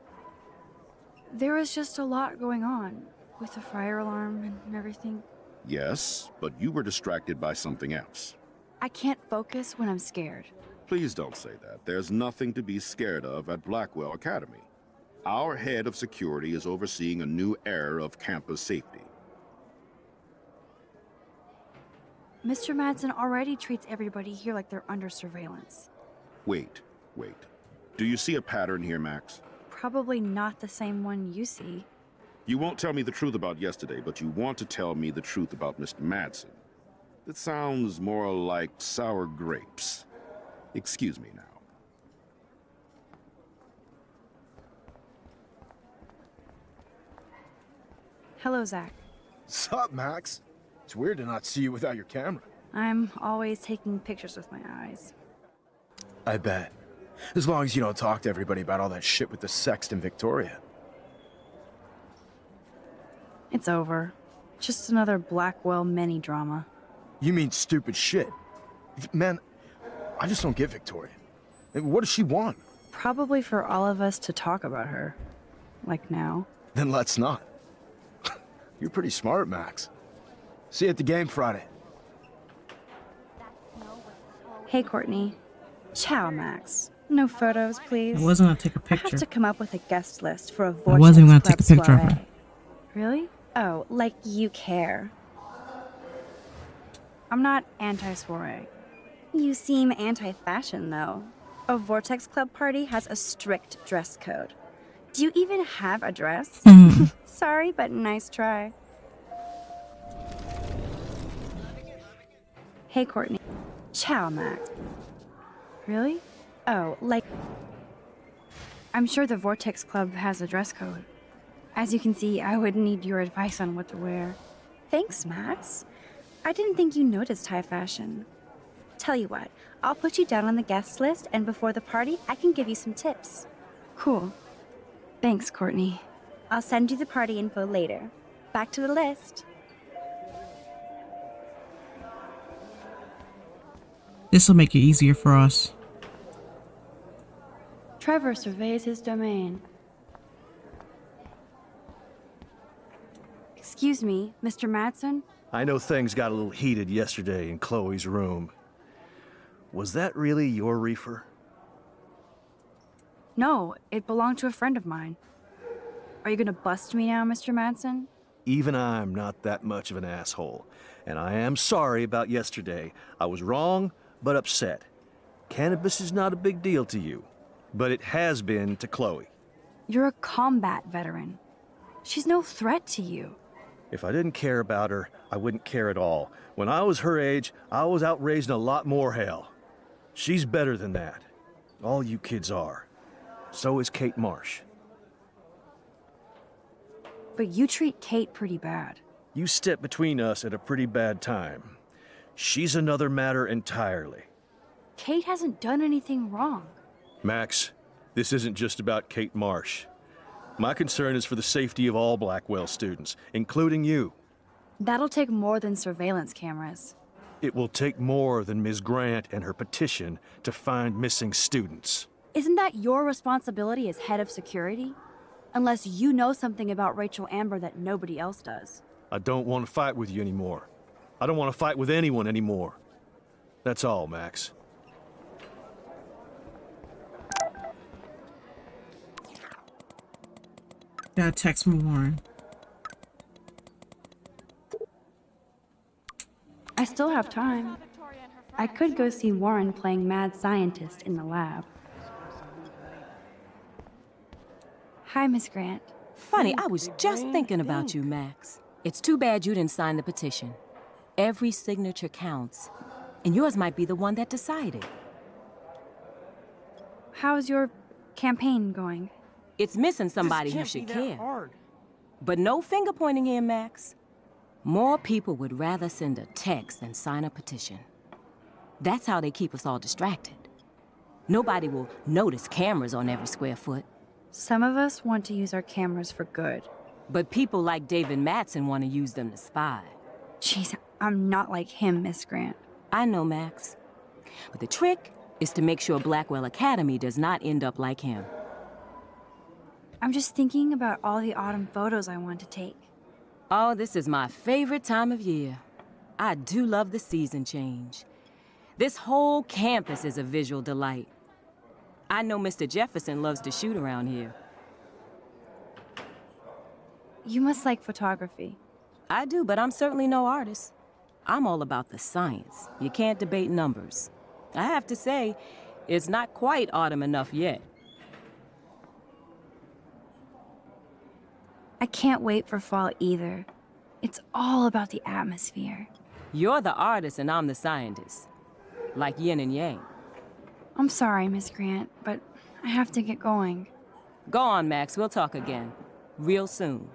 There was just a lot going on with the fire alarm and everything. Yes, but you were distracted by something else. I can't focus when I'm scared. Please don't say that. There's nothing to be scared of at Blackwell Academy. Our head of security is overseeing a new era of campus safety. Mr. Madsen already treats everybody here like they're under surveillance. Wait. Do you see a pattern here, Max? Probably not the same one you see. You won't tell me the truth about yesterday, but you want to tell me the truth about Mr. Madsen. It sounds more like sour grapes. Excuse me now. Hello, Zach. Sup, Max? It's weird to not see you without your camera. I'm always taking pictures with my eyes. I bet. As long as you don't talk to everybody about all that shit with the sext and Victoria. It's over. Just another Blackwell mini-drama. You mean stupid shit. Man, I just don't get Victoria. What does she want? Probably for all of us to talk about her. Like now. Then let's not. You're pretty smart, Max. See you at the game Friday. Hey, Courtney. Ciao, Max. No photos, please. I wasn't gonna take a I picture. have to come up with a guest list for a I Vortex wasn't gonna Club take a picture of her. soiree. Really? Oh, like you care. I'm not anti-soiree. You seem anti-fashion, though. A Vortex Club party has a strict dress code. Do you even have a dress? Sorry, but nice try. Hey, Courtney. Ciao, Max. Really? Oh, like... I'm sure the Vortex Club has a dress code. As you can see, I would need your advice on what to wear. Thanks, Max. I didn't think you noticed high fashion. Tell you what, I'll put you down on the guest list, and before the party, I can give you some tips. Cool. Thanks, Courtney. I'll send you the party info later. Back to the list. This will make it easier for us. Trevor surveys his domain. Excuse me, Mr. Madsen? I know things got a little heated yesterday in Chloe's room. Was that really your reefer? No, it belonged to a friend of mine. Are you gonna bust me now, Mr. Madsen? Even I'm not that much of an asshole. And I am sorry about yesterday. I was wrong, but upset. Cannabis is not a big deal to you, but it has been to Chloe. You're a combat veteran. She's no threat to you. If I didn't care about her, I wouldn't care at all. When I was her age, I was out raising a lot more hell. She's better than that. All you kids are. So is Kate Marsh. But you treat Kate pretty bad. You stepped between us at a pretty bad time. She's another matter entirely. Kate hasn't done anything wrong. Max, this isn't just about Kate Marsh. My concern is for the safety of all Blackwell students, including you. That'll take more than surveillance cameras. It will take more than Ms. Grant and her petition to find missing students. Isn't that your responsibility as head of security? Unless you know something about Rachel Amber that nobody else does. I don't want to fight with you anymore. I don't want to fight with anyone anymore. That's all, Max. Gotta text from Warren. I still have time. I could go see Warren playing mad scientist in the lab. Hi, Miss Grant. Funny, I was just thinking about you, Max. It's too bad you didn't sign the petition. Every signature counts, and yours might be the one that decided. How's your campaign going? It's missing somebody who should care. But no finger pointing here, Max. More people would rather send a text than sign a petition. That's how they keep us all distracted. Nobody will notice cameras on every square foot. Some of us want to use our cameras for good. But people like David Mattson want to use them to spy. Jeez, I'm not like him, Miss Grant. I know, Max. But the trick is to make sure Blackwell Academy does not end up like him. I'm just thinking about all the autumn photos I want to take. Oh, this is my favorite time of year. I do love the season change. This whole campus is a visual delight. I know Mr. Jefferson loves to shoot around here. You must like photography. I do, but I'm certainly no artist. I'm all about the science. You can't debate numbers. I have to say, it's not quite autumn enough yet. I can't wait for fall either. It's all about the atmosphere. You're the artist and I'm the scientist. Like yin and yang. I'm sorry, Miss Grant, but I have to get going. Go on, Max. We'll talk again. Real soon.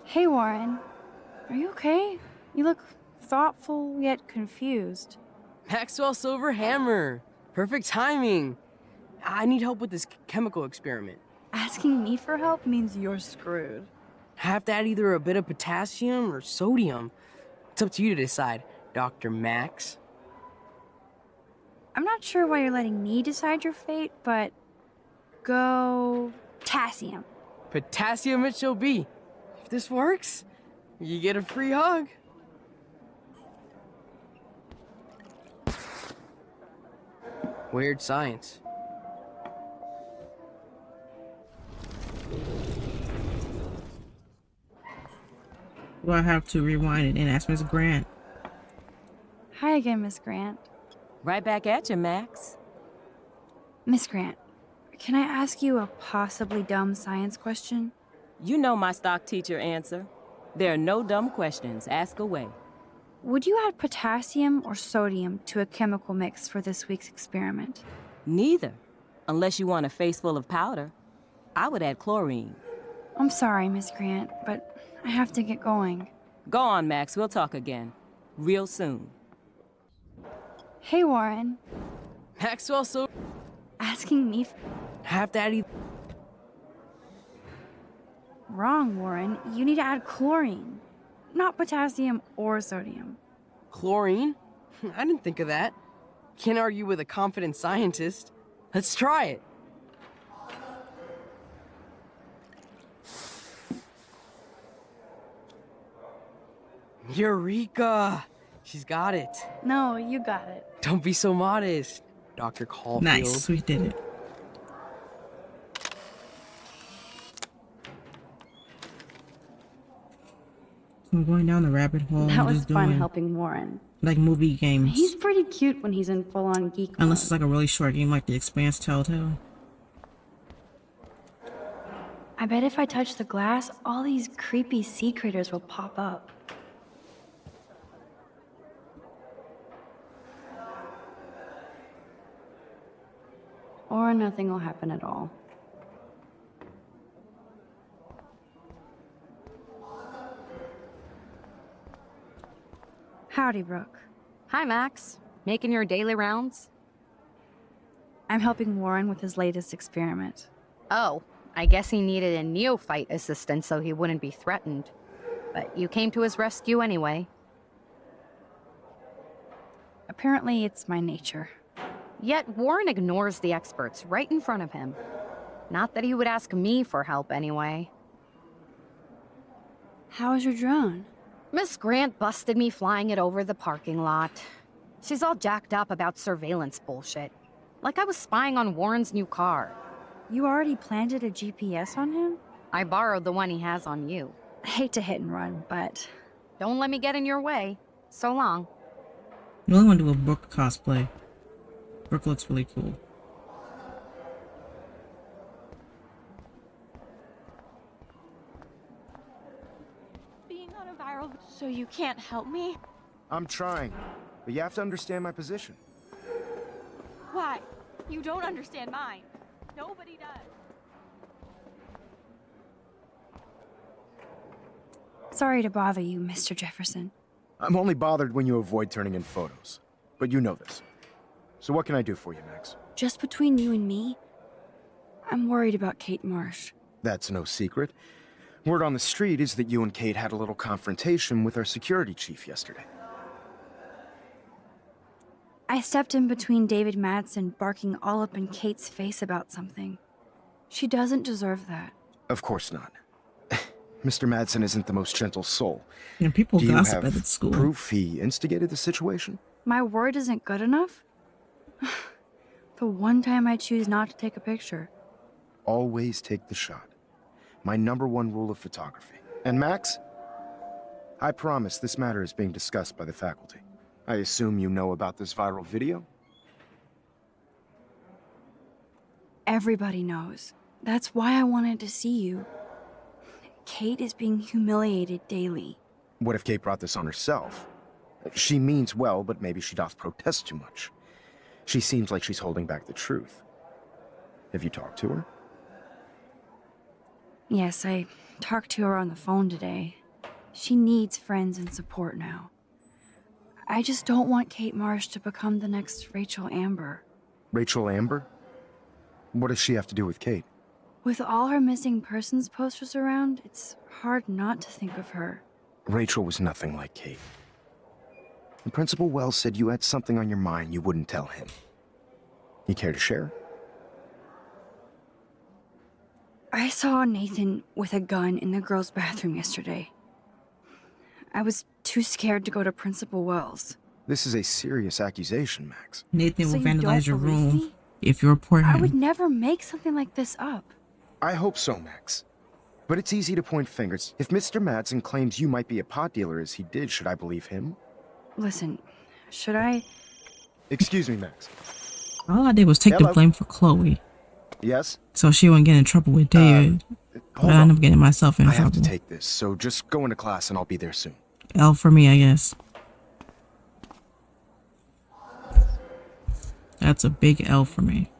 Hey, Warren. Are you okay? You look thoughtful yet confused. Maxwell Silver Hammer. Perfect timing. I need help with this chemical experiment. Asking me for help means you're screwed. I have to add either a bit of potassium or sodium. It's up to you to decide, Dr. Max. I'm not sure why you're letting me decide your fate, but go potassium. Potassium it shall be. If this works, you get a free hug. Weird science. Do I have to rewind it and ask Miss Grant? Hi again, Miss Grant. Right back at you, Max. Miss Grant, can I ask you a possibly dumb science question? You know my stock teacher answer. There are no dumb questions. Ask away. Would you add potassium or sodium to a chemical mix for this week's experiment? Neither. Unless you want a face full of powder. I would add chlorine. I'm sorry, Miss Grant, but I have to get going. Go on, Max. We'll talk again. Real soon. Hey, Warren. Maxwell Silver. Asking me have to add either. Wrong, Warren. You need to add chlorine, not potassium or sodium. Chlorine? I didn't think of that. Can't argue with a confident scientist. Let's try it. Eureka! She's got it. No, you got it. Don't be so modest, Dr. Caulfield. Nice, we did it. I'm going down the rabbit hole. That and was just fun doing, helping Warren. like movie games. He's pretty cute when he's in full-on geek mode. Unless it's like a really short game like The Expanse Telltale. I bet if I touch the glass, all these creepy sea critters will pop up. Or nothing will happen at all. Howdy, Brooke. Hi, Max. Making your daily rounds? I'm helping Warren with his latest experiment. Oh, I guess he needed a neophyte assistant so he wouldn't be threatened. But you came to his rescue anyway. Apparently, it's my nature. Yet Warren ignores the experts right in front of him. Not that he would ask me for help anyway. How is your drone? Miss Grant busted me flying it over the parking lot. She's all jacked up about surveillance bullshit. Like I was spying on Warren's new car. You already planted a GPS on him? I borrowed the one he has on you. I hate to hit and run, but... Don't let me get in your way. So long. You only want to do a Brooke cosplay. Brooke looks really cool. Being on a viral, so you can't help me? I'm trying, but you have to understand my position. Why? You don't understand mine. Nobody does. Sorry to bother you, Mr. Jefferson. I'm only bothered when you avoid turning in photos. But you know this. So what can I do for you, Max? Just between you and me, I'm worried about Kate Marsh. That's no secret. Word on the street is that you and Kate had a little confrontation with our security chief yesterday. I stepped in between David Madsen barking all up in Kate's face about something. She doesn't deserve that. Of course not. Mr. Madsen isn't the most gentle soul. And people Do you gossip have at the school. proof he instigated the situation? My word isn't good enough? The one time I choose not to take a picture. Always take the shot. My #1 rule of photography. And Max, I promise this matter is being discussed by the faculty. I assume you know about this viral video? Everybody knows. That's why I wanted to see you. Kate is being humiliated daily. What if Kate brought this on herself? She means well, but maybe she doth protest too much. She seems like she's holding back the truth. Have you talked to her? Yes, I talked to her on the phone today. She needs friends and support now. I just don't want Kate Marsh to become the next Rachel Amber. Rachel Amber? What does she have to do with Kate? With all her missing persons posters around, it's hard not to think of her. Rachel was nothing like Kate. And Principal Wells said you had something on your mind you wouldn't tell him. You care to share? I saw Nathan with a gun in the girls' bathroom yesterday. I was too scared to go to Principal Wells. This is a serious accusation, Max. Nathan So will you don't vandalize your believe room me? if you report him. I would never make something like this up. I hope so, Max. But it's easy to point fingers. If Mr. Madsen claims you might be a pot dealer as he did, should I believe him? Listen, should I? Excuse me, Max. All I did was take the blame for Chloe, Yes? so she wouldn't get in trouble with David. But Hold I on. ended up getting myself in I have trouble. to take this, so just go into class and I'll be there soon. L for me, I guess. That's a big L for me.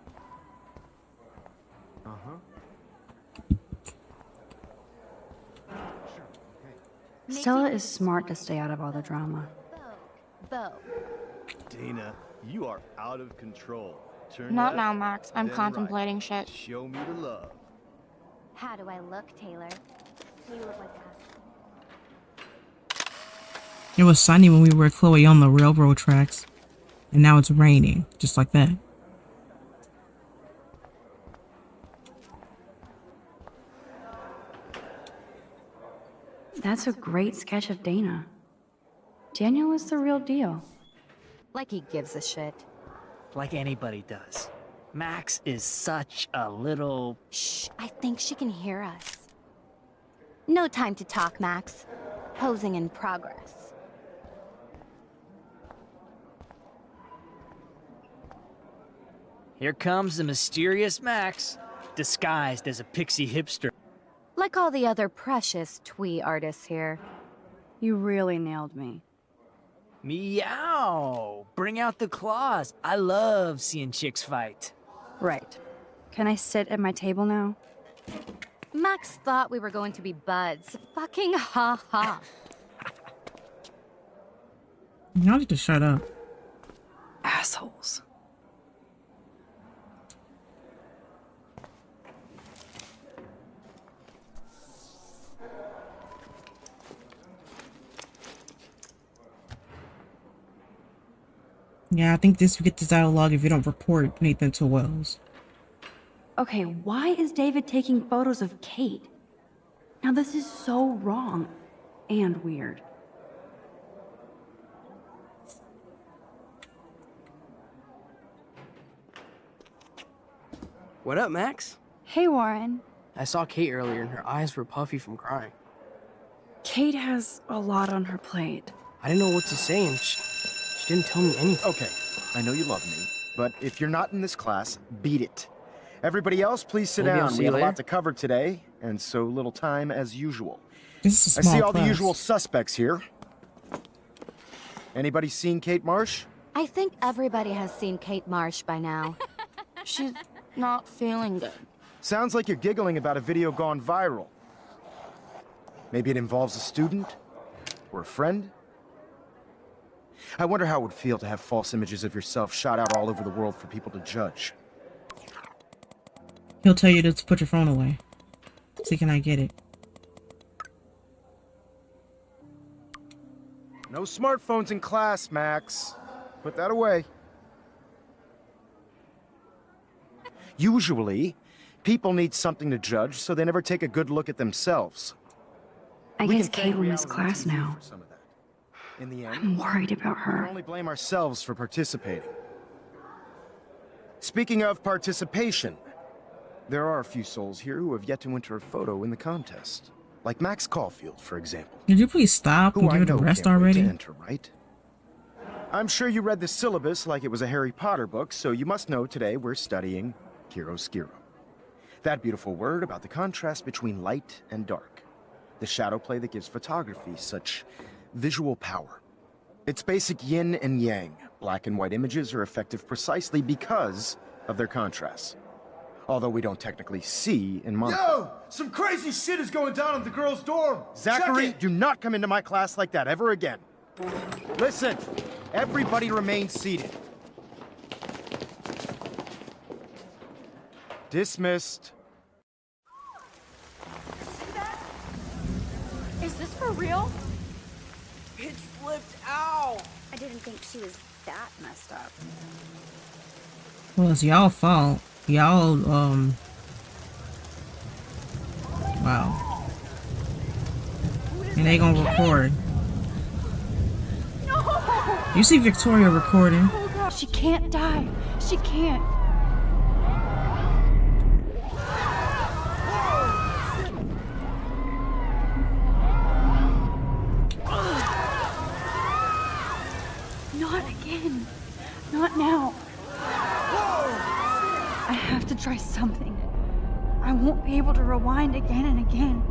Stella is smart to stay out of all the drama. Bo. Dana, you are out of control. Turn Not left, now, Max. I'm then contemplating right. shit. Show me the love. How do I look, Taylor? You look like us. It was sunny when we were with Chloe on the railroad tracks, and now it's raining, just like that. That's a great sketch of Dana. Daniel is the real deal. Like he gives a shit. Like anybody does. Max is such a little... Shh, I think she can hear us. No time to talk, Max. Posing in progress. Here comes the mysterious Max, disguised as a pixie hipster. Like all the other precious twee artists here. You really nailed me. Meow! Bring out the claws. I love seeing chicks fight. Right. Can I sit at my table now? Max thought we were going to be buds. Fucking ha ha. Y'all need to shut up. Assholes. Yeah, I think you get this dialogue if you don't report Nathan to Wells. Okay, why is David taking photos of Kate? Now this is so wrong and weird. What up, Max? Hey, Warren. I saw Kate earlier and her eyes were puffy from crying. Kate has a lot on her plate. I didn't know what to say and she didn't tell me anything. Okay, I know you love me, but if you're not in this class, beat it. Everybody else, please sit Maybe I'll down. see We you have a later. lot to cover today, and so little time as usual. This is a I see small all the class. usual suspects here. Anybody seen Kate Marsh? I think everybody has seen Kate Marsh by now. She's not feeling good. Sounds like you're giggling about a video gone viral. Maybe it involves a student? Or a friend? I wonder how it would feel to have false images of yourself shot out all over the world for people to judge. He'll tell you to put your phone away. See, can I get it? No smartphones in class, Max. Put that away. Usually, people need something to judge, so they never take a good look at themselves. I We guess can Kate thank will miss reality class TV now. for some of that. In the end, I'm worried about we can her. only blame ourselves for participating. Speaking of participation, there are a few souls here who have yet to enter a photo in the contest. Like Max Caulfield, for example. Did you please stop and Who give I it a know rest can't wait already? to enter, right? I'm sure you read the syllabus like it was a Harry Potter book, so you must know today we're studying chiaroscuro. That beautiful word about the contrast between light and dark. The shadow play that gives photography such visual power. It's basic yin and yang. Black and white images are effective precisely because of their contrast. Although we don't technically see in monocle. Yo! Some crazy shit is going down in the girls' dorm! Zachary, Check it. do not come into my class like that ever again. Listen, everybody remain seated. Dismissed. Is this for real? Pitch flipped out. I didn't think she was that messed up. Well, it's y'all fault. Y'all, wow. And they gonna record. No! You see Victoria recording. Oh God. She can't die. She can't. Not again. Not now. I have to try something. I won't be able to rewind again and again.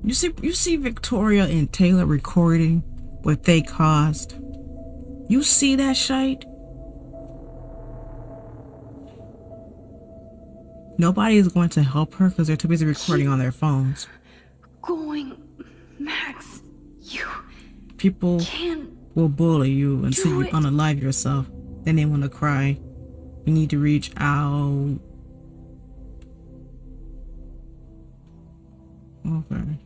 You see Victoria and Taylor recording what they caused. You see that shite? Nobody is going to help her because they're too busy recording on their phones. Going, Max, you People can't will bully you until do you it. unalive yourself. Then they want to cry. We need to reach out. Okay.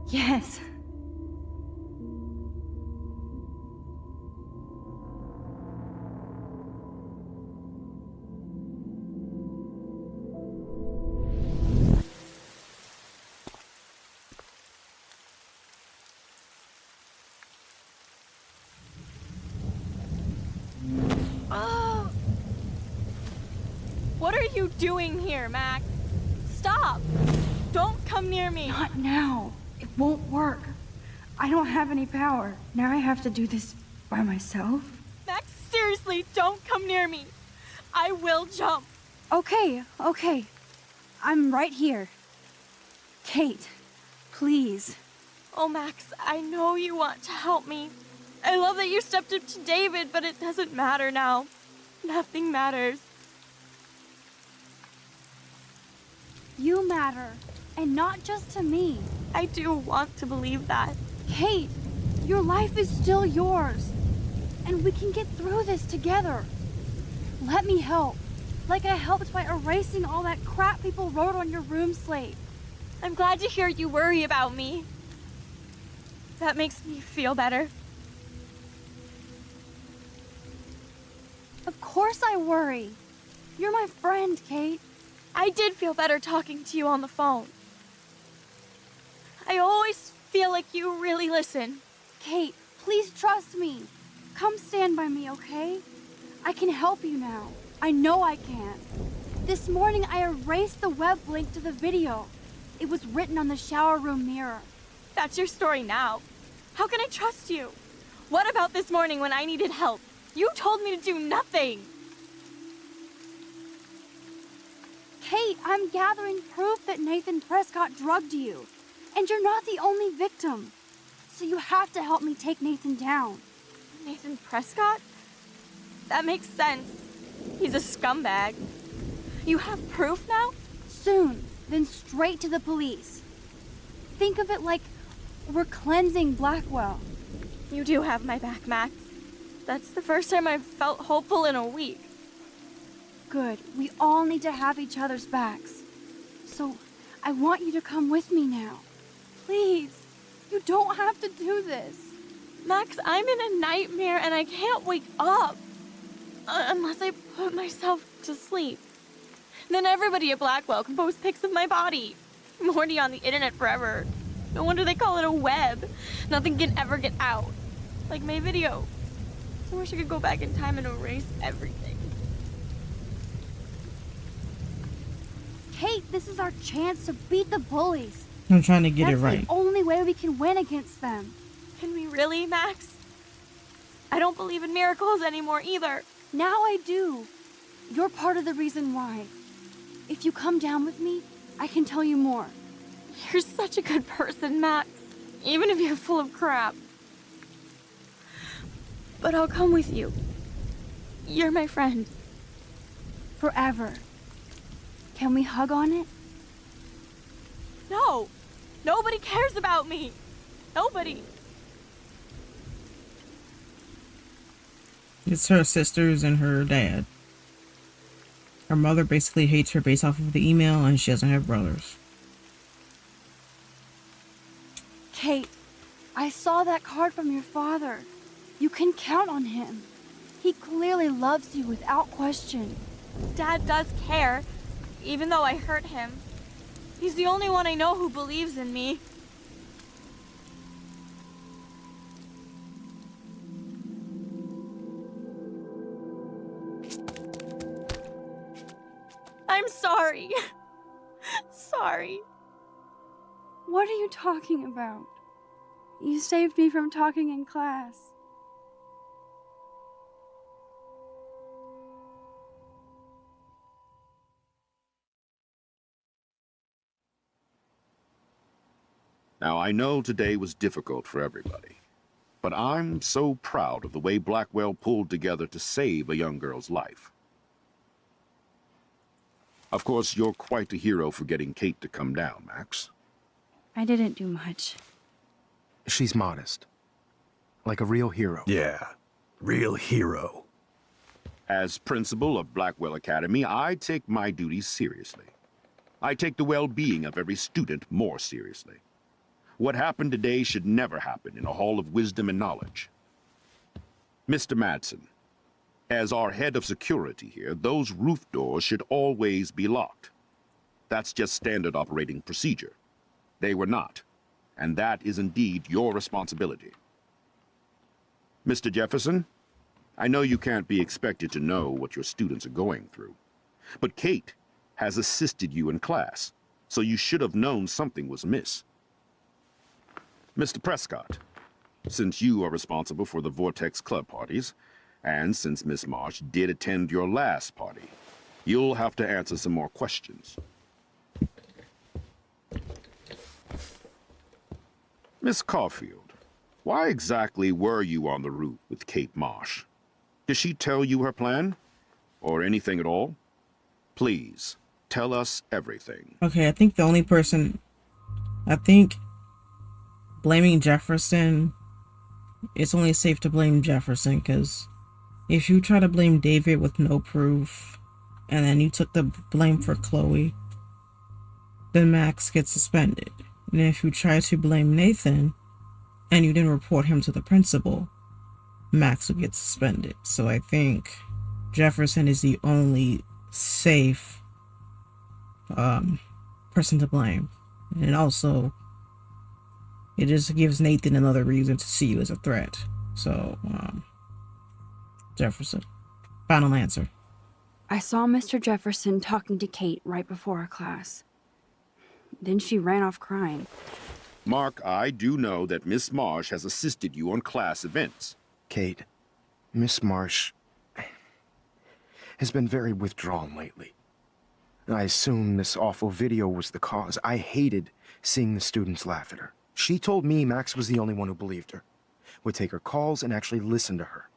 Yes. Oh! What are you doing here, Max? Stop! Don't come near me! Not now. It won't work. I don't have any power. Now I have to do this by myself. Max, seriously, don't come near me! I will jump! Okay. I'm right here. Kate, please. Oh, Max, I know you want to help me. I love that you stepped up to David, but it doesn't matter now. Nothing matters. You matter. And not just to me. I do want to believe that. Kate, your life is still yours. And we can get through this together. Let me help. Like I helped by erasing all that crap people wrote on your room slate. I'm glad to hear you worry about me. That makes me feel better. Of course I worry. You're my friend, Kate. I did feel better talking to you on the phone. I always feel like you really listen. Kate, please trust me. Come stand by me, okay? I can help you now. I know I can. This morning I erased the web link to the video. It was written on the shower room mirror. That's your story now. How can I trust you? What about this morning when I needed help? You told me to do nothing. Kate, I'm gathering proof that Nathan Prescott drugged you. And you're not the only victim. So you have to help me take Nathan down. Nathan Prescott? That makes sense. He's a scumbag. You have proof now? Soon, then straight to the police. Think of it like we're cleansing Blackwell. You do have my back, Max. That's the first time I've felt hopeful in a week. Good. We all need to have each other's backs. So, I want you to come with me now. Please. You don't have to do this. Max, I'm in a nightmare and I can't wake up. Unless I put myself to sleep. Then everybody at Blackwell can post pics of my body. I'm already on the internet forever. No wonder they call it a web. Nothing can ever get out. Like my video. I wish I could go back in time and erase everything. Kate, this is our chance to beat the bullies. I'm trying to get it right. That's the only way we can win against them. Can we really, Max? I don't believe in miracles anymore either. Now I do. You're part of the reason why. If you come down with me, I can tell you more. You're such a good person, Max. Even if you're full of crap. But I'll come with you. You're my friend. Forever. Can we hug on it? No! Nobody cares about me! Nobody! It's her sisters and her dad. Her mother basically hates her based off of the email, and she doesn't have brothers. Kate, I saw that card from your father. You can count on him. He clearly loves you without question. Dad does care, even though I hurt him. He's the only one I know who believes in me. I'm sorry. Sorry. What are you talking about? You saved me from talking in class. Now, I know today was difficult for everybody, but I'm so proud of the way Blackwell pulled together to save a young girl's life. Of course, you're quite a hero for getting Kate to come down, Max. I didn't do much. She's modest. Like a real hero. Yeah, real hero. As principal of Blackwell Academy, I take my duties seriously. I take the well-being of every student more seriously. What happened today should never happen in a hall of wisdom and knowledge. Mr. Madsen, as our head of security here, those roof doors should always be locked. That's just standard operating procedure. They were not, and that is indeed your responsibility. Mr. Jefferson, I know you can't be expected to know what your students are going through, but Kate has assisted you in class, so you should have known something was amiss. Mr. Prescott, since you are responsible for the Vortex Club parties, and since Miss Marsh did attend your last party, you'll have to answer some more questions. Miss Caulfield, why exactly were you on the route with Kate Marsh? Did she tell you her plan? Or anything at all? Please, tell us everything. Okay, I think the only person... blaming Jefferson, it's only safe to blame Jefferson, because if you try to blame David with no proof, and then you took the blame for Chloe, then Max gets suspended. And if you try to blame Nathan, and you didn't report him to the principal, Max will get suspended. So I think Jefferson is the only safe person to blame. And also, it just gives Nathan another reason to see you as a threat. So, Jefferson. Final answer. I saw Mr. Jefferson talking to Kate right before our class. Then she ran off crying. Mark, I do know that Miss Marsh has assisted you on class events. Kate, Miss Marsh has been very withdrawn lately. I assume this awful video was the cause. I hated seeing the students laugh at her. She told me Max was the only one who believed her, would take her calls and actually listen to her.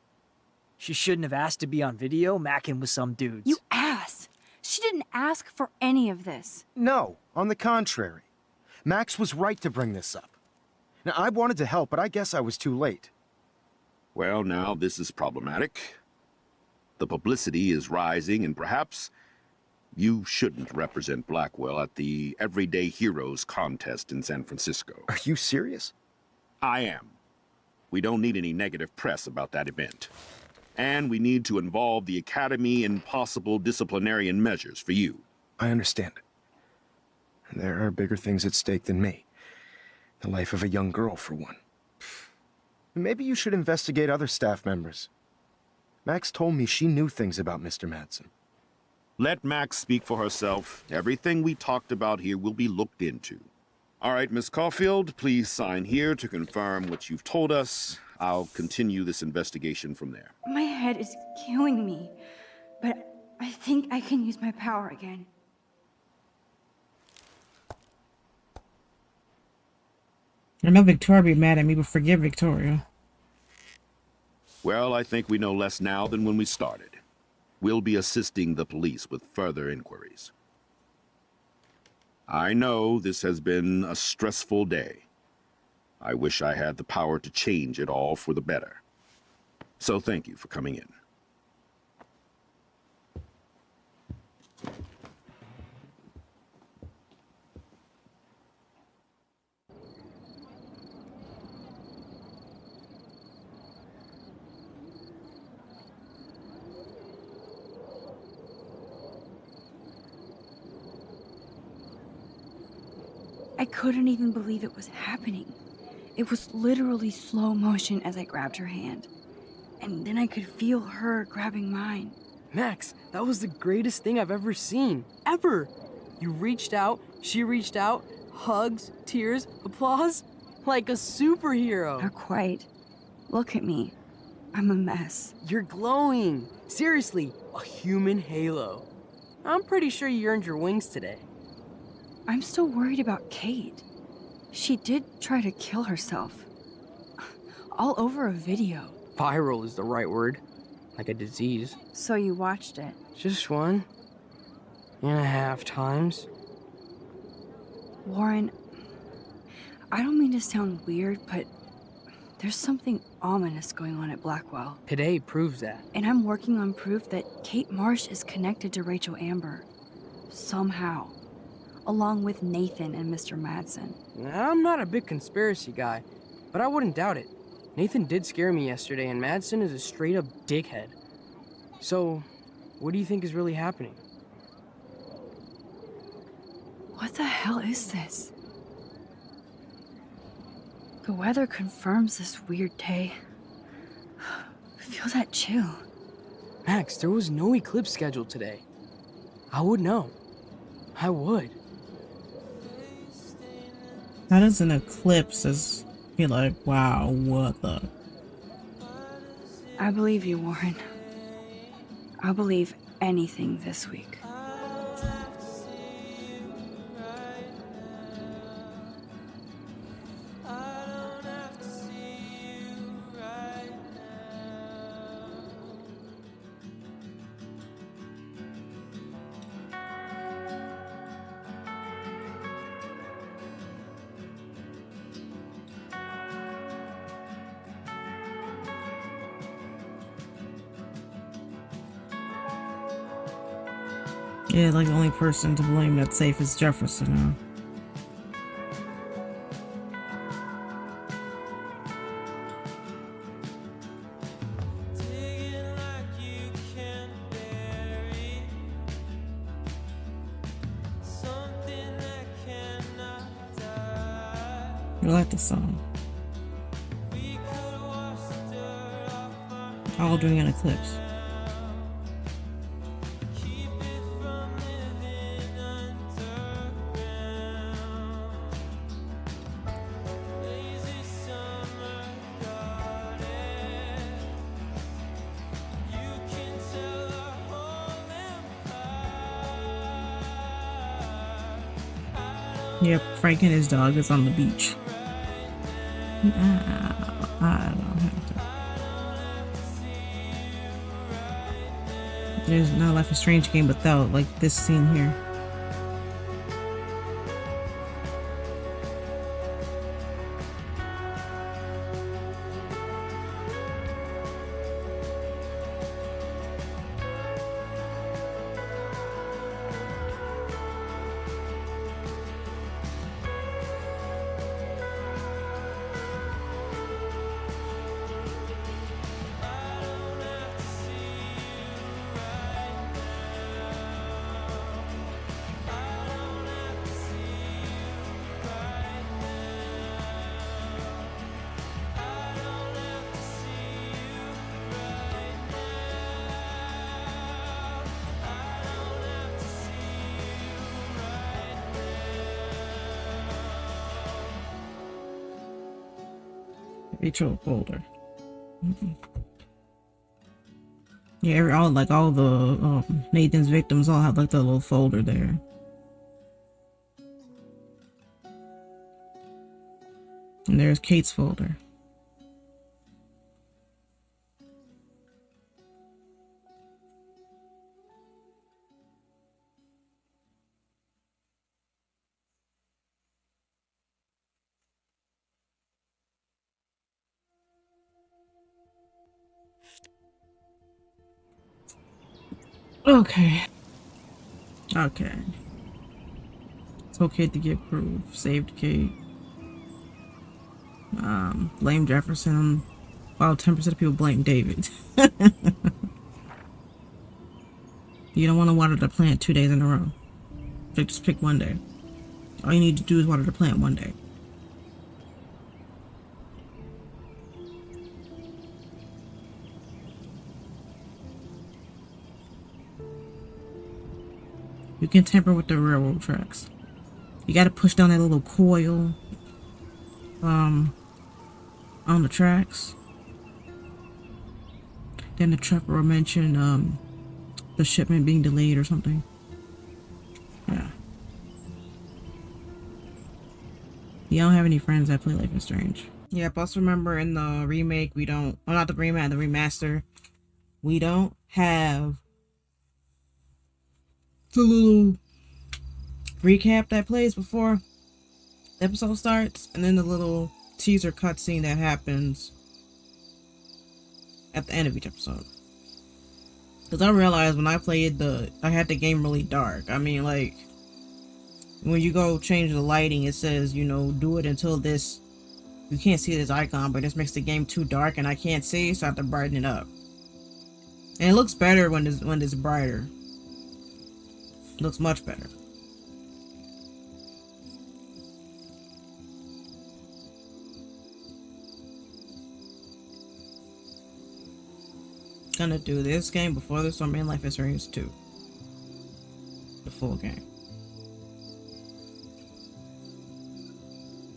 She shouldn't have asked to be on video macking with some dudes. You ass! She didn't ask for any of this. No, on the contrary. Max was right to bring this up. Now, I wanted to help, but I guess I was too late. Well, now this is problematic. The publicity is rising, and perhaps you shouldn't represent Blackwell at the Everyday Heroes contest in San Francisco. Are you serious? I am. We don't need any negative press about that event. And we need to involve the Academy in possible disciplinarian measures for you. I understand. There are bigger things at stake than me. The life of a young girl, for one. Maybe you should investigate other staff members. Max told me she knew things about Mr. Madsen. Let Max speak for herself. Everything we talked about here will be looked into. All right, Miss Caulfield, please sign here to confirm what you've told us. I'll continue this investigation from there. My head is killing me, but I think I can use my power again. I know Victoria be mad at me, but forgive Victoria. Well, I think we know less now than when we started. We'll be assisting the police with further inquiries. I know this has been a stressful day. I wish I had the power to change it all for the better. So thank you for coming in. I couldn't even believe it was happening. It was literally slow motion as I grabbed her hand. And then I could feel her grabbing mine. Max, that was the greatest thing I've ever seen. Ever! You reached out, she reached out, hugs, tears, applause. Like a superhero. Not quite. Look at me. I'm a mess. You're glowing. Seriously, a human halo. I'm pretty sure you earned your wings today. I'm still worried about Kate. She did try to kill herself. All over a video. Viral is the right word. Like a disease. So you watched it? Just 1.5 times. Warren, I don't mean to sound weird, but there's something ominous going on at Blackwell. Today proves that. And I'm working on proof that Kate Marsh is connected to Rachel Amber. Somehow. Along with Nathan and Mr. Madsen. I'm not a big conspiracy guy, but I wouldn't doubt it. Nathan did scare me yesterday, and Madsen is a straight-up dickhead. So, what do you think is really happening? What the hell is this? The weather confirms this weird day. Feel that chill. Max, there was no eclipse scheduled today. I would know. I would. How does an eclipse just be like, wow, what the? I believe you, Warren. I'll believe anything this week. Yeah, like the only person to blame that's safe is Jefferson now. You like the song. All during an eclipse. Yep, Frank and his dog is on the beach. I don't have to. There's no Life is Strange game without like this scene here. Rachel folder. Yeah, all the Nathan's victims all have like the little folder there. And there's Kate's folder. Okay. Okay. Told Kate to get proof. Saved Kate. Blame Jefferson. While 10% of people blame David. You don't want to water the plant 2 days in a row. Like, just pick one day. All you need to do is water the plant one day. You can tamper with the railroad tracks. You gotta push down that little coil on the tracks. Then the trucker will mention the shipment being delayed or something. Yeah. You don't have any friends that play Life is Strange. Yep, also remember in the remake we don't, well, not the remake, the remaster, we don't have the little recap that plays before the episode starts, and then the little teaser cutscene that happens at the end of each episode. Because I realized when I played I had the game really dark. I mean, like, when you go change the lighting, it says, you know, do it until this, you can't see this icon, but this makes the game too dark and I can't see, so I have to brighten it up. And it looks better when it's brighter. It looks much better. Gonna do this game before this one, Life is Strange 2. The full game.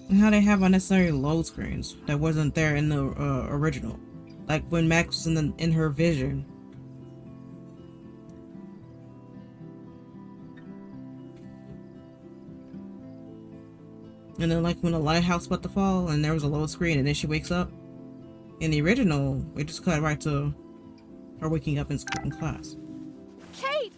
And how they have unnecessary load screens that wasn't there in the original. Like when Max was in her vision. And then like when the lighthouse about to fall and there was a load screen and then she wakes up. In the original, we just cut right to her waking up in school in class. Kate!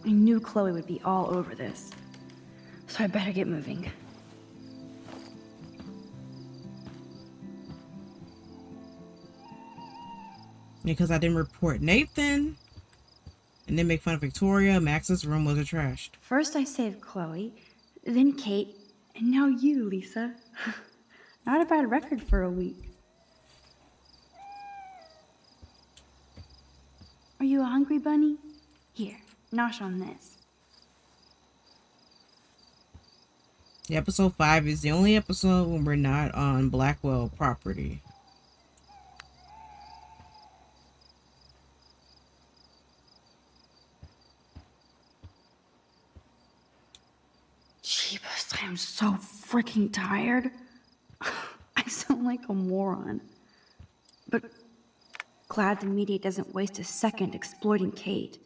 I knew Chloe would be all over this, so I better get moving. Because I didn't report Nathan and then make fun of Victoria, Max's room was trashed. First I saved Chloe, then Kate, and now you, Lisa. Not a bad record for a week. Are you a hungry bunny? Here, nosh on this. Episode 5 is the only episode when we're not on Blackwell property. am so freaking tired. I sound like a moron. But glad the media doesn't waste a second exploiting Kate.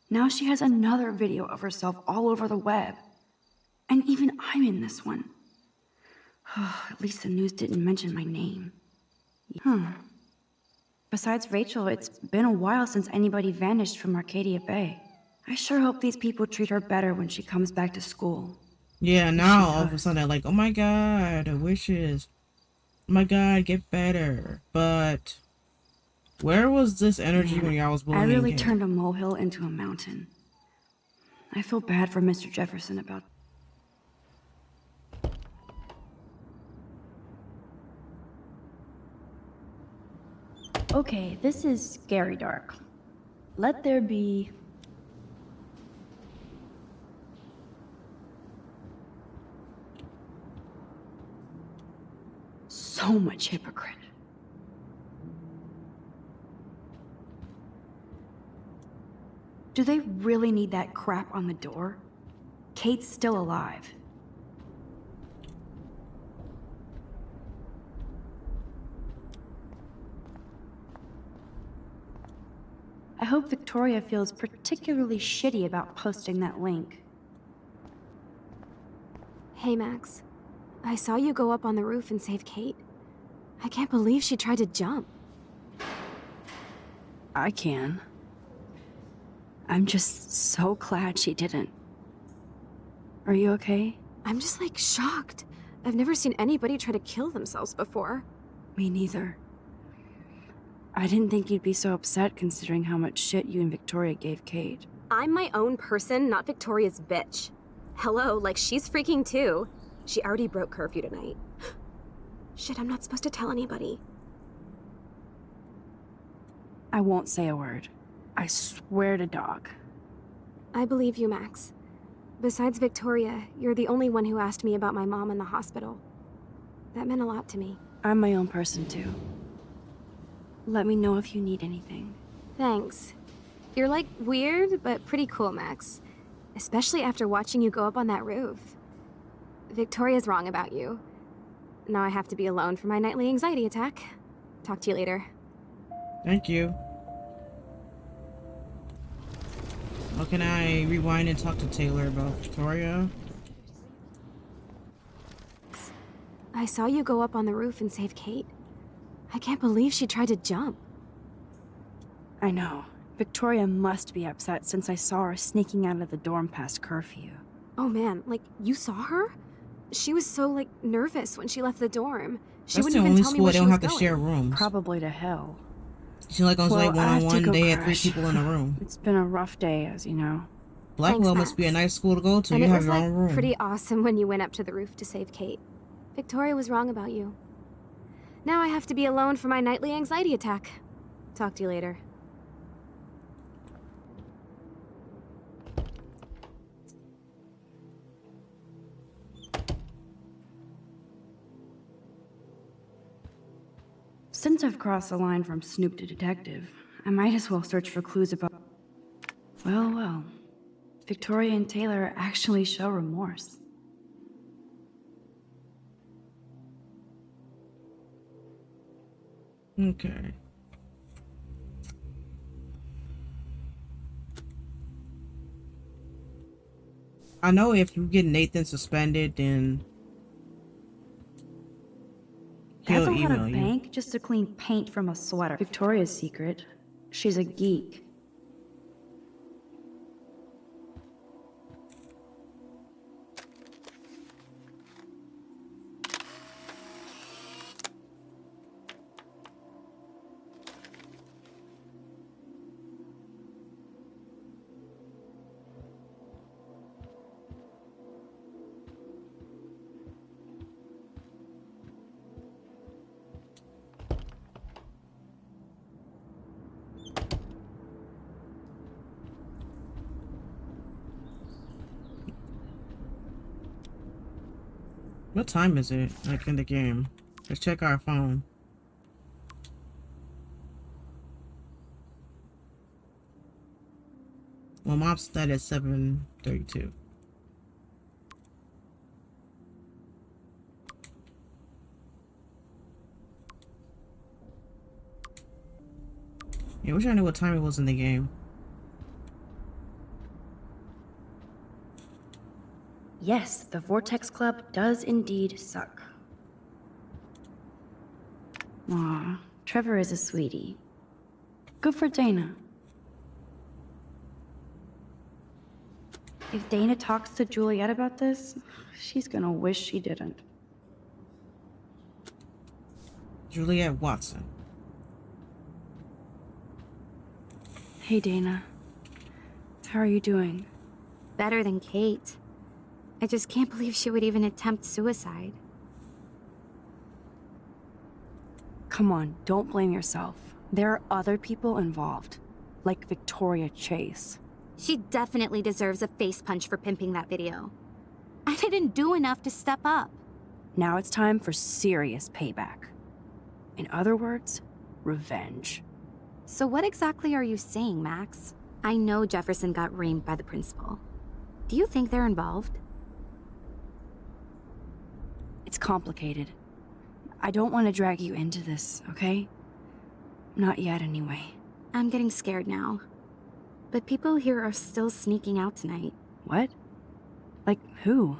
Now she has another video of herself all over the web. And even I'm in this one. At least the news didn't mention my name. Besides Rachel, it's been a while since anybody vanished from Arcadia Bay. I sure hope these people treat her better when she comes back to school. Yeah, now all of a sudden they're like, oh my god, wishes. Oh my god, get better. But where was this energy when y'all was bullying I really Kate? turned a molehill into a mountain. I feel bad for Mr. Jefferson about. Okay, this is scary dark. Let there be... so much hypocrite. Do they really need that crap on the door? Kate's still alive. I hope Victoria feels particularly shitty about posting that link. Hey, Max. I saw you go up on the roof and save Kate. I can't believe she tried to jump. I can. I'm just so glad she didn't. Are you okay? I'm just, like, shocked. I've never seen anybody try to kill themselves before. Me neither. I didn't think you'd be so upset considering how much shit you and Victoria gave Kate. I'm my own person, not Victoria's bitch. Hello, like, she's freaking too. She already broke curfew tonight. Shit, I'm not supposed to tell anybody. I won't say a word. I swear to dog. I believe you, Max. Besides Victoria, you're the only one who asked me about my mom in the hospital. That meant a lot to me. I'm my own person too. Let me know if you need anything. Thanks. You're like weird, but pretty cool, Max. Especially after watching you go up on that roof. Victoria's wrong about you. Now I have to be alone for my nightly anxiety attack. Talk to you later. Thank you. How can I rewind and talk to Taylor about Victoria? I saw you go up on the roof and save Kate. I can't believe she tried to jump. I know. Victoria must be upset since I saw her sneaking out of the dorm past curfew. Oh man, like, you saw her? She was so, like, nervous when she left the dorm. She That's wouldn't the even only tell me school where they she don't was have to going. share rooms. Probably to hell. She like goes like one-on-one, they had 3 people in a room. It's been a rough day, as you know. Blackwell must be a nice school to go to. And You it have was, your like, own room. pretty awesome when you went up to the roof to save Kate. Victoria was wrong about you. Now I have to be alone for my nightly anxiety attack. Talk to you later. Since I've crossed the line from snoop to detective, I might as well search for clues about... Well. Victoria and Taylor actually show remorse. Okay. I know if you get Nathan suspended, then That's he'll a lot of email you. bank just to clean paint from a sweater. Victoria's secret. She's a geek. What time is it, like, in the game? Let's check our phone. Well, Mom said at 7:32. Yeah, I wish I knew what time it was in the game. Yes, the Vortex Club does indeed suck. Aw, Trevor is a sweetie. Good for Dana. If Dana talks to Juliet about this, she's gonna wish she didn't. Juliet Watson. Hey, Dana. How are you doing? Better than Kate. I just can't believe she would even attempt suicide. Come on, don't blame yourself. There are other people involved, like Victoria Chase. She definitely deserves a face punch for pimping that video. I didn't do enough to step up. Now it's time for serious payback. In other words, revenge. So what exactly are you saying, Max? I know Jefferson got reamed by the principal. Do you think they're involved? It's complicated. I don't want to drag you into this, okay? Not yet, anyway. I'm getting scared now. But people here are still sneaking out tonight. What? Like who?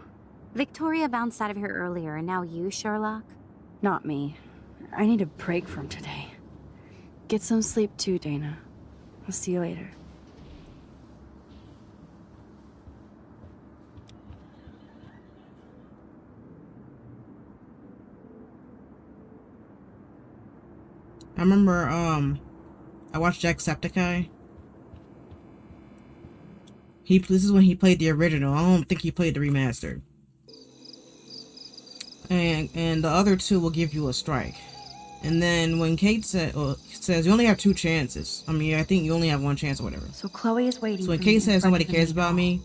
Victoria bounced out of here earlier, and now you, Sherlock? Not me. I need a break from today. Get some sleep too, Dana. I'll see you later. I remember, I watched Jacksepticeye. This is when he played the original. I don't think he played the remastered. And the other two will give you a strike. And then when Kate says you only have 2 chances. I mean, I think you only have 1 chance or whatever. So Chloe is waiting. So when for Kate me says in front nobody of the cares main about hall. me,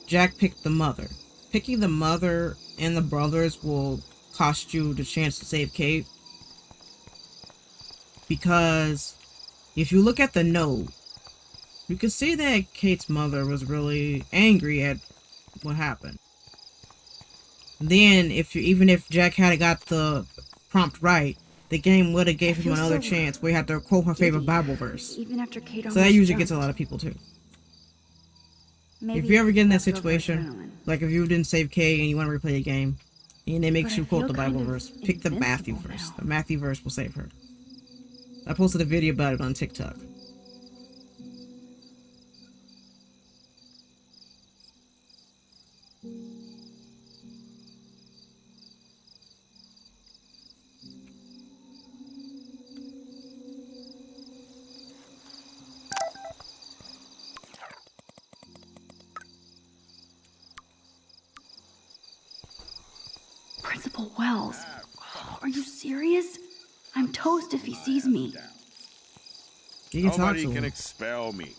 Jack picked the mother. Picking the mother and the brothers will cost you the chance to save Kate. Because if you look at the note, you can see that Kate's mother was really angry at what happened. Then, even if Jack had got the prompt right, the game would have gave him another chance where he had to quote her favorite Bible verse. Even after Kate So that usually gets a lot of people too. If you ever get in that situation, like if you didn't save Kate and you want to replay the game, and they make you quote the Bible verse, pick the Matthew verse. The Matthew verse will save her. I posted a video about it on TikTok. Principal Wells. Are you serious? I'm toast if he sees me. You can talk Nobody to can him. expel me.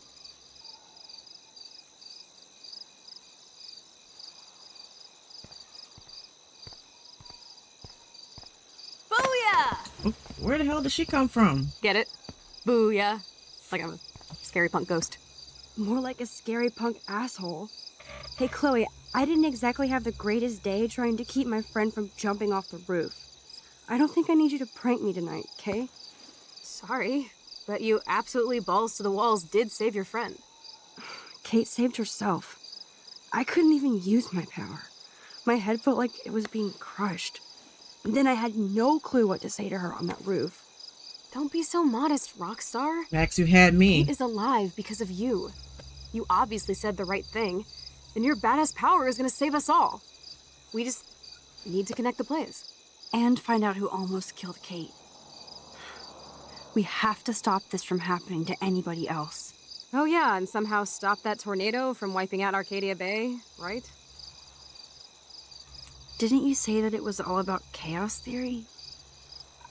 Booyah! Where the hell did she come from? Get it? Booyah. Like I'm a scary punk ghost. More like a scary punk asshole. Hey, Chloe, I didn't exactly have the greatest day trying to keep my friend from jumping off the roof. I don't think I need you to prank me tonight, okay? Sorry, but you absolutely balls to the walls did save your friend. Kate saved herself. I couldn't even use my power. My head felt like it was being crushed. And then I had no clue what to say to her on that roof. Don't be so modest, Rockstar. Max, you had me. Kate is alive because of you. You obviously said the right thing, and your badass power is gonna save us all. We just need to connect the plays. And find out who almost killed Kate. We have to stop this from happening to anybody else. Oh yeah, and somehow stop that tornado from wiping out Arcadia Bay, right? Didn't you say that it was all about chaos theory?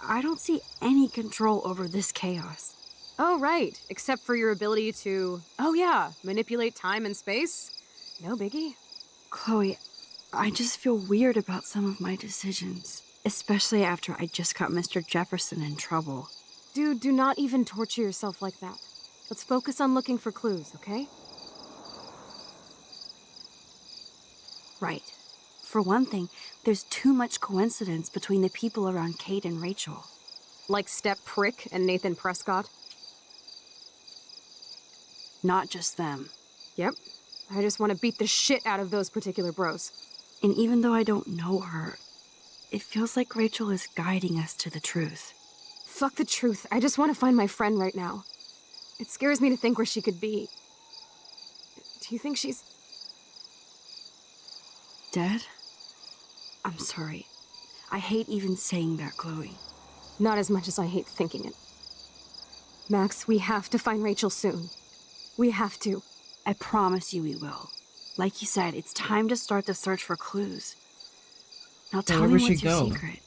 I don't see any control over this chaos. Oh right, except for your ability to, oh yeah, manipulate time and space. No biggie. Chloe, I just feel weird about some of my decisions. Especially after I just got Mr. Jefferson in trouble. Dude, do not even torture yourself like that. Let's focus on looking for clues, okay? Right. For one thing, there's too much coincidence between the people around Kate and Rachel. Like Step Prick and Nathan Prescott? not just them. Yep. I just want to beat the shit out of those particular bros. And even though I don't know her, it feels like Rachel is guiding us to the truth. Fuck the truth. I just want to find my friend right now. It scares me to think where she could be. Do you think she's... Dead? I'm sorry. I hate even saying that, Chloe. Not as much as I hate thinking it. Max, we have to find Rachel soon. We have to. I promise you we will. Like you said, it's time to start the search for clues. Now tell me what's your secret.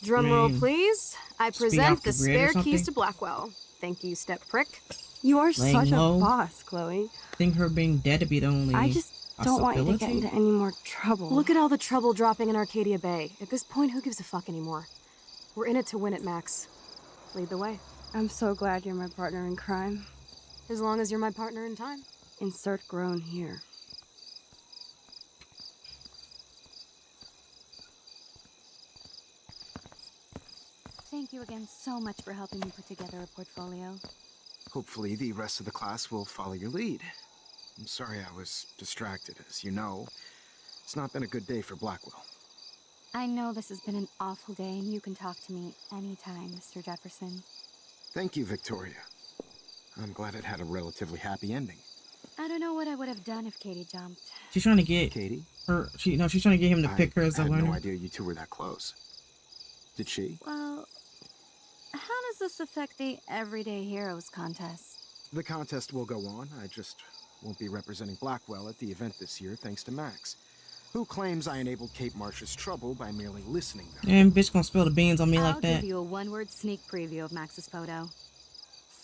Drum roll, please. I present the spare something? keys to Blackwell. Thank you, step prick. You are Laying such low. a boss, Chloe. I think her being dead to be the only I just don't want you to get possibility? into any more trouble. Look at all the trouble dropping in Arcadia Bay. At this point, who gives a fuck anymore? We're in it to win it, Max. Lead the way. I'm so glad you're my partner in crime. As long as you're my partner in time. Insert groan here. Thank you again so much for helping me put together a portfolio. Hopefully the rest of the class will follow your lead. I'm sorry I was distracted. As you know, it's not been a good day for Blackwell. I know this has been an awful day, and you can talk to me anytime, Mr. Jefferson. Thank you, Victoria. I'm glad it had a relatively happy ending. I don't know what I would have done if Katie jumped. She's trying to get Katie? her. She's trying to get him to pick her as a I had learner. no idea you two were that close. Did she? Well, how does this affect the Everyday Heroes contest? The contest will go on. I just won't be representing Blackwell at the event this year, thanks to Max, who claims I enabled Kate Marsh's trouble by merely listening to her. And bitch gonna spill the beans on me I'll like that. give you a one-word sneak preview of Max's photo.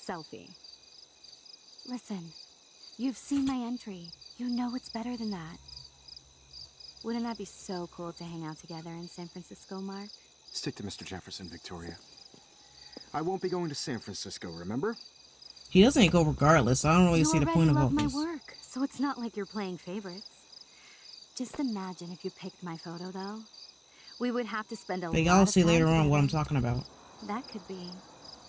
Selfie. Listen, you've seen my entry. You know it's better than that. Wouldn't that be so cool to hang out together in San Francisco, Mark? Stick to Mr. Jefferson, Victoria. I won't be going to San Francisco, remember? He doesn't go regardless, so I don't really see the point of all love my this. work, so it's not like you're playing favorites. Just imagine if you picked my photo, though. We would have to spend a But lot y'all of see time later on what I'm together. talking about. That could be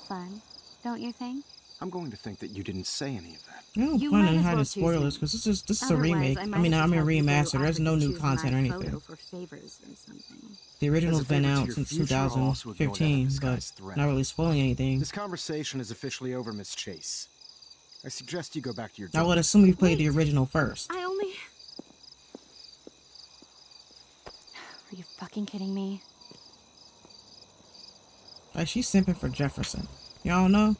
fun, don't you think? I'm going to think that you didn't say any of that. I don't You plan might on as hiding well choose spoilers me. because this is a Otherwise, remake. I I might mean, have I'm to in tell people who remastered. There's offered no to new choose content or my anything. photo for favors or something. The original's As a been favor to out your since future, I'll also ignore that 2015, but undisguised threat. not really spoiling anything. This conversation is officially over, Miss Chase. I suggest you go back to your I dorm. would assume you played the original first. I only... Are you fucking kidding me? Like, she's simping for Jefferson. Y'all know?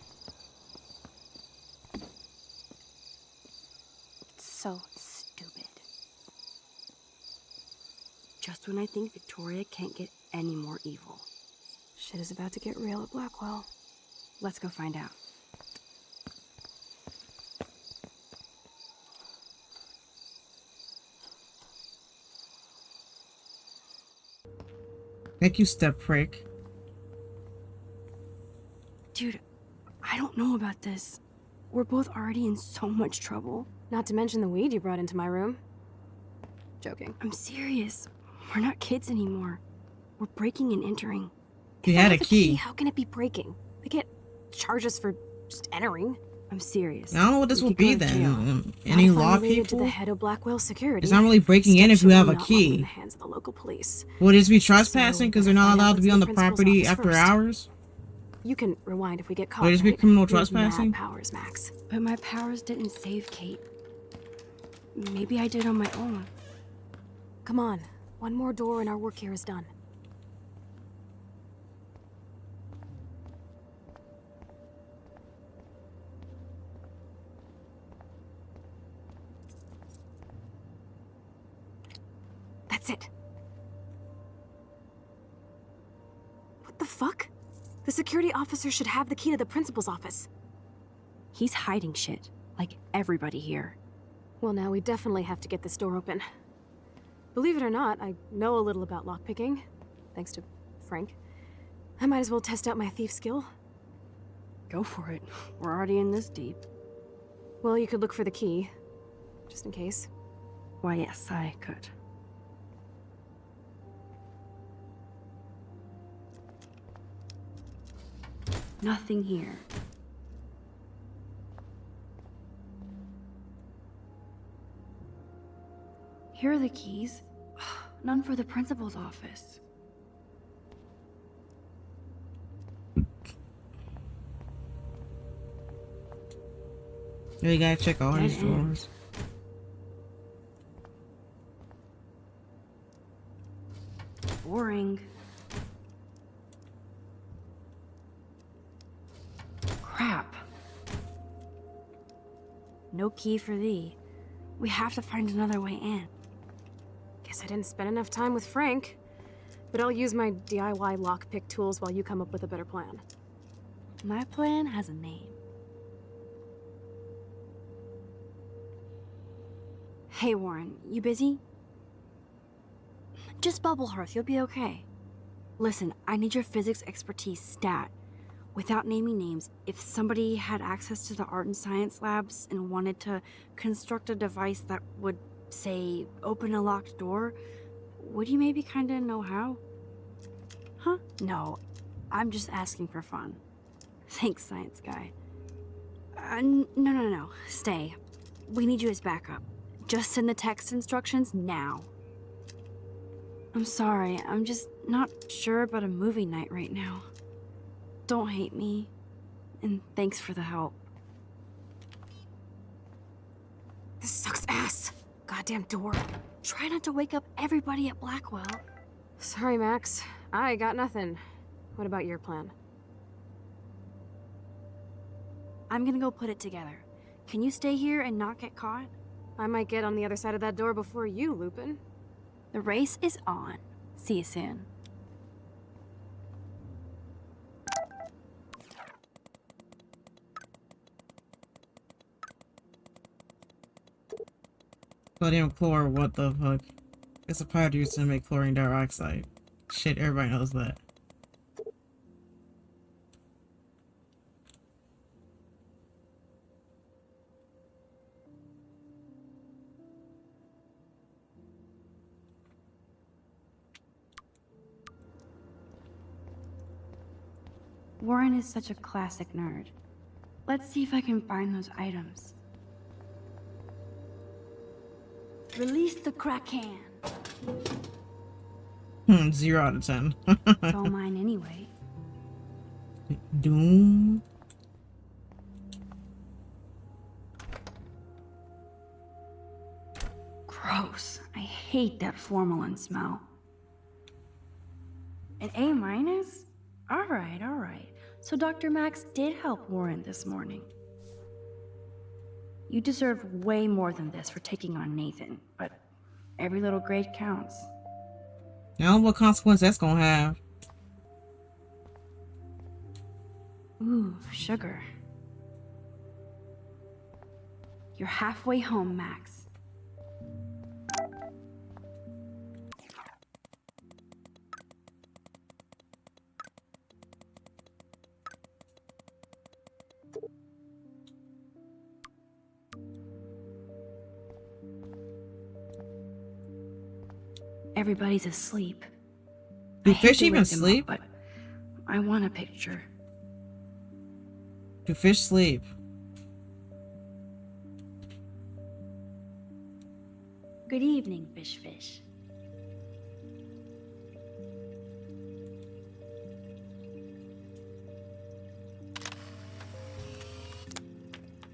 So stupid. Just when I think Victoria can't get any more evil. Shit is about to get real at Blackwell. Let's go find out. Thank you, step prick. Dude, I don't know about this. We're both already in so much trouble. Not to mention the weed you brought into my room. Joking. I'm serious. We're not kids anymore. We're breaking and entering. He If I had a have key. How can it be breaking? They get charges for just entering. I'm serious. I don't know what this We will could go be to then. jail. Any Not if I'm law related to people? the head of Blackwell Security. It's not really breaking in if you have a Sketch will not long in key. the hands of the local police. Would it just be trespassing because they're not find out allowed to what's be in on the the principal's property office after first. hours? You can rewind if we get caught. Would it just be right? criminal You have trespassing? mad powers, Max. But my powers didn't save Kate. Maybe I did on my own. Come on. One more door and our work here is done. That's it. What the fuck? The security officer should have the key to the principal's office. He's hiding shit, like everybody here. Well, now we definitely have to get this door open. Believe it or not, I know a little about lockpicking, thanks to Frank. I might as well test out my thief skill. Go for it. We're already in this deep. Well, you could look for the key, just in case. Why, yes, I could. Nothing here. are the keys? None for the principal's office. Yeah, you gotta check all his drawers. Boring. Crap. No key for thee. We have to find another way in. Guess I didn't spend enough time with Frank. But I'll use my DIY lockpick tools while you come up with a better plan. My plan has a name. Hey, Warren, you busy? Just bubble hearth, you'll be okay. Listen, I need your physics expertise stat. Without naming names, if somebody had access to the art and science labs and wanted to construct a device that would, say, open a locked door, would you maybe kinda know how? Huh? No, I'm just asking for fun. Thanks, science guy. No. Stay. We need you as backup. Just send the text instructions now. I'm sorry, I'm just not sure about a movie night right now. Don't hate me. And thanks for the help. This sucks ass. Goddamn door. Try not to wake up everybody at Blackwell. Sorry, Max. I got nothing. What about your plan? I'm gonna go put it together. Can you stay here and not get caught? I might get on the other side of that door before you, Lupin. The race is on. See you soon. Sodium chlor, what the fuck? It's a powder used to make chlorine dioxide. Shit, everybody knows that. Warren is such a classic nerd. Let's see if I can find those items. Release the Kraken. 0 out of 10. It's all mine anyway. Doom. Gross. I hate that formalin smell. An A-? All right. So Dr. Max did help Warren this morning. You deserve way more than this for taking on Nathan, but every little grade counts. Now what consequence that's gonna have? Ooh, sugar. You're halfway home, Max. Everybody's asleep. Do I hate fish to even wake them up, sleep? but I want a picture. Do fish sleep? Good evening, fish.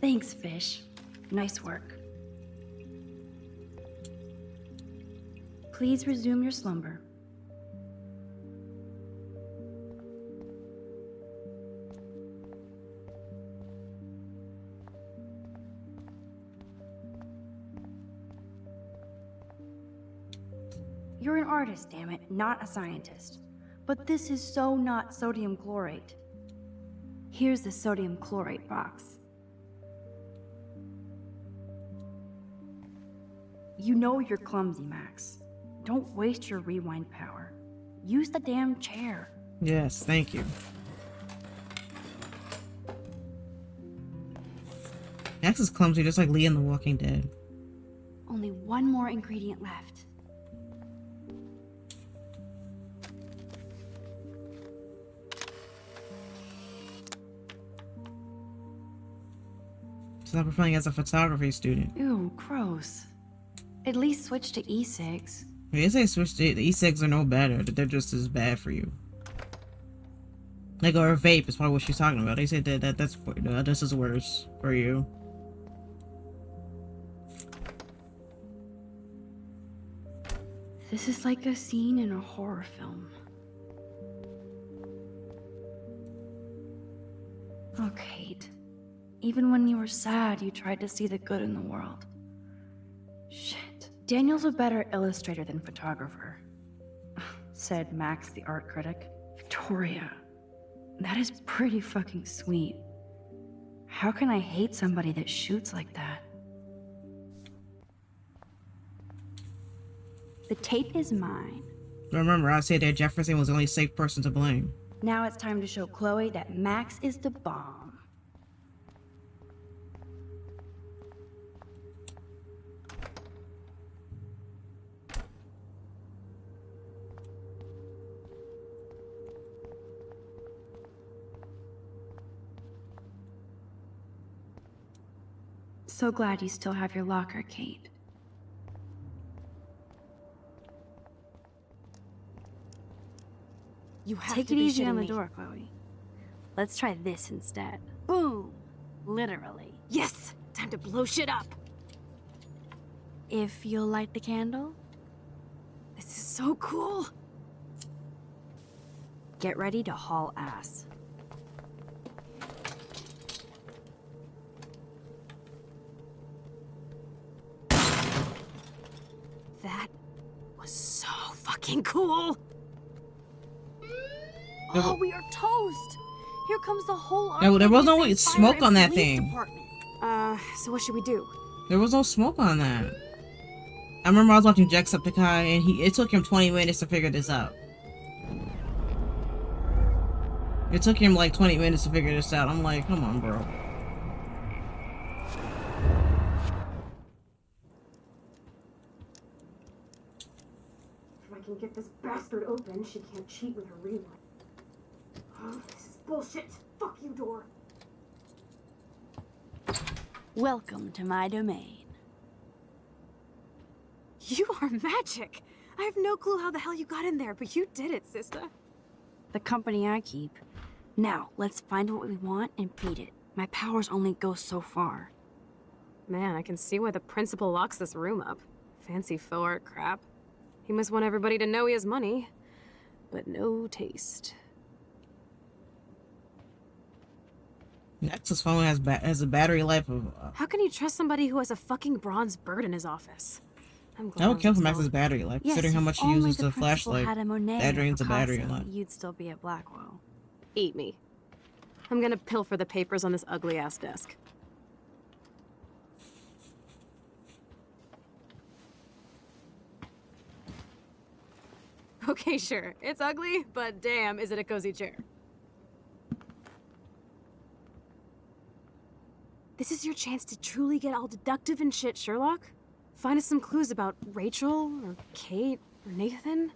Thanks, fish. Nice work. Please resume your slumber. You're an artist, damn it, not a scientist. But this is so not sodium chlorate. Here's the sodium chlorate box. You know you're clumsy, Max. Don't waste your rewind power. Use the damn chair. Yes, thank you. Max is clumsy, just like Lee in The Walking Dead. Only one more ingredient left. She's not performing as a photography student. Ew, gross. At least switch to e-cigs. They say switch to the e-cigs are no better, that they're just as bad for you. Like, or a vape is probably what she's talking about. They said that's this is worse for you. This is like a scene in a horror film. Oh, Kate. Even when you were sad, you tried to see the good in the world. Shit. Daniel's a better illustrator than photographer, said Max, the art critic. Victoria. That is pretty fucking sweet. How can I hate somebody that shoots like that? The tape is mine. Remember, I said that Jefferson was the only safe person to blame. Now it's time to show Chloe that Max is the bomb. So glad you still have your locker, Kate. You have Take to it be easy shitting on the me. door, Chloe. Let's try this instead. Boom! Literally. Yes! Time to blow shit up! If you'll light the candle. This is so cool! Get ready to haul ass. That was so fucking cool! Oh, we are toast! Here comes the whole No, there was no Arkansas smoke Fire on that and Police thing. Department. So what should we do? There was no smoke on that. I remember I was watching Jacksepticeye and it took him 20 minutes to figure this out. It took him like 20 minutes to figure this out. I'm like, come on, bro. If I can get this bastard open, she can't cheat with her rewind. Oh, this is bullshit. Fuck you, door. Welcome to my domain. You are magic! I have no clue how the hell you got in there, but you did it, sister. The company I keep. Now, let's find what we want and beat it. My powers only go so far. Man, I can see why the principal locks this room up. Fancy faux art crap. He must want everybody to know he has money, but no taste. Max's phone has a battery life of. How can you trust somebody who has a fucking bronze bird in his office? I'm glad That would kill for I'm Max's battery life, Yes, considering how if much he only uses the the principal flashlight. had a Monet That or drains the battery a Picasso, lot. You'd still be at Blackwell. Eat me. I'm gonna pilfer the papers on this ugly-ass desk. Okay, sure. It's ugly, but damn, is it a cozy chair. This is your chance to truly get all deductive and shit, Sherlock. Find us some clues about Rachel, or Kate, or Nathan.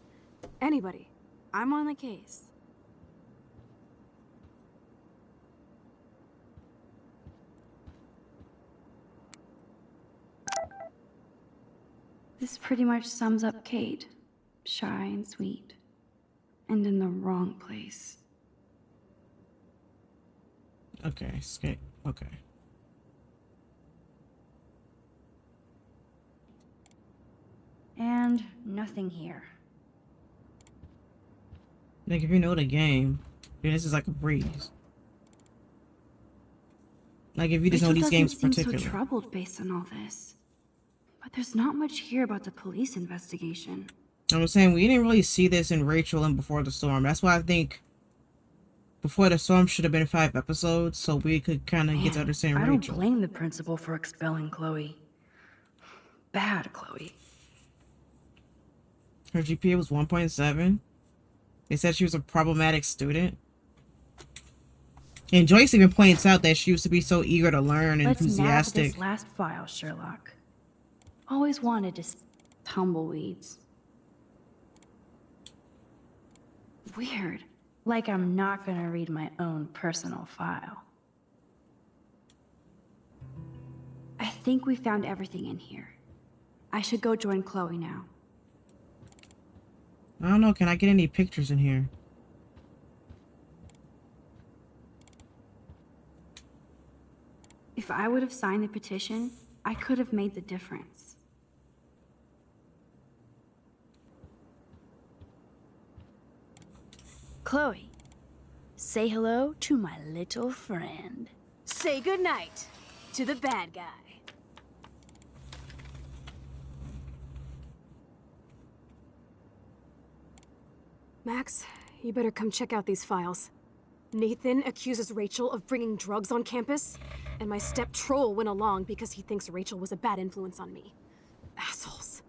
Anybody. I'm on the case. This pretty much sums up Kate. Shy and sweet. And in the wrong place. Okay, skate. Okay. And nothing here. Like, if you know the game, then this is like a breeze. Like, if you just know these games in Rachel doesn't particular. seem so troubled based on all this. But there's not much here about the police investigation. I'm saying we didn't really see this in Rachel and Before the Storm. That's why I think Before the Storm should have been 5 episodes, so we could kind of get to understand I Rachel. don't blame the principal for expelling Chloe. Bad Chloe. Her GPA was 1.7. They said she was a problematic student. And Joyce even points out that she used to be so eager to learn and Let's nab enthusiastic. this last file, Sherlock. Always wanted to tumbleweeds. Weird. Like I'm not gonna read my own personal file. I think we found everything in here. I should go join Chloe now. I don't know, can I get any pictures in here? If I would have signed the petition, I could have made the difference. Chloe, say hello to my little friend. Say goodnight to the bad guy. Max, you better come check out these files. Nathan accuses Rachel of bringing drugs on campus, and my step-troll went along because he thinks Rachel was a bad influence on me. Assholes.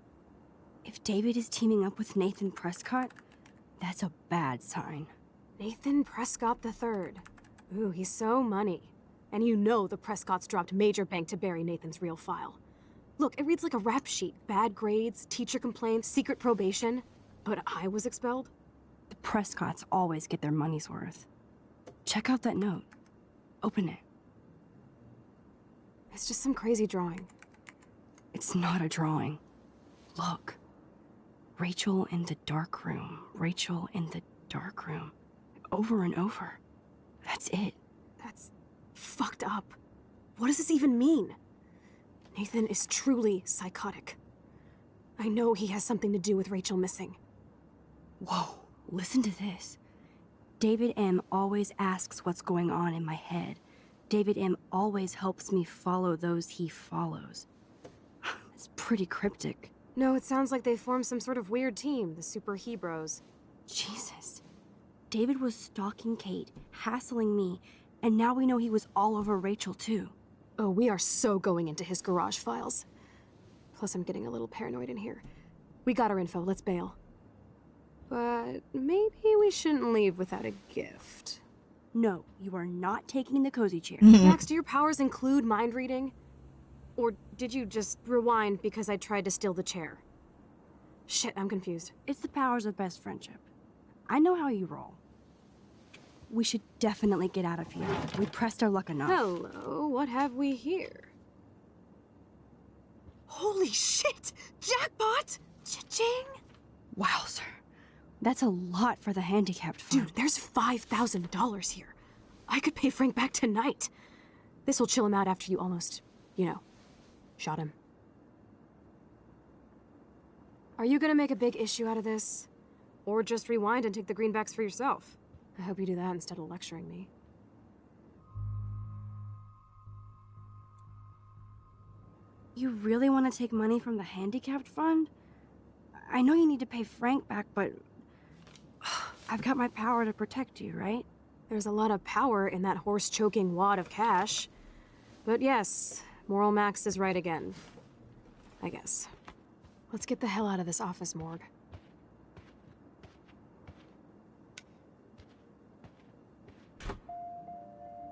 If David is teaming up with Nathan Prescott, that's a bad sign. Nathan Prescott III. Ooh, he's so money. And you know the Prescotts dropped major bank to bury Nathan's real file. Look, it reads like a rap sheet. Bad grades, teacher complaints, secret probation. But I was expelled? The Prescotts always get their money's worth. Check out that note. Open it. It's just some crazy drawing. It's not a drawing. Look. Rachel in the dark room. Rachel in the dark room. Over and over. That's it. That's fucked up. What does this even mean? Nathan is truly psychotic. I know he has something to do with Rachel missing. Whoa, listen to this. David M. always asks what's going on in my head. David M. always helps me follow those he follows. It's pretty cryptic. No, it sounds like they formed some sort of weird team, the Super Hebrews. Jesus. David was stalking Kate, hassling me, and now we know he was all over Rachel too. Oh, we are so going into his garage files. Plus, I'm getting a little paranoid in here. We got our info, let's bail. But maybe we shouldn't leave without a gift. No, you are not taking the cozy chair. Max, do your powers include mind reading? Or did you just rewind because I tried to steal the chair? Shit, I'm confused. It's the powers of best friendship. I know how you roll. We should definitely get out of here. We pressed our luck enough. Hello, what have we here? Holy shit! Jackpot! Cha-ching! Wowzer. That's a lot for the handicapped fund. Dude, there's $5,000 here. I could pay Frank back tonight. This'll chill him out after you almost, shot him. Are you gonna make a big issue out of this? Or just rewind and take the greenbacks for yourself? I hope you do that instead of lecturing me. You really want to take money from the handicapped fund? I know you need to pay Frank back, but I've got my power to protect you, right? There's a lot of power in that horse-choking wad of cash. But yes, Moral Max is right again. I guess. Let's get the hell out of this office morgue.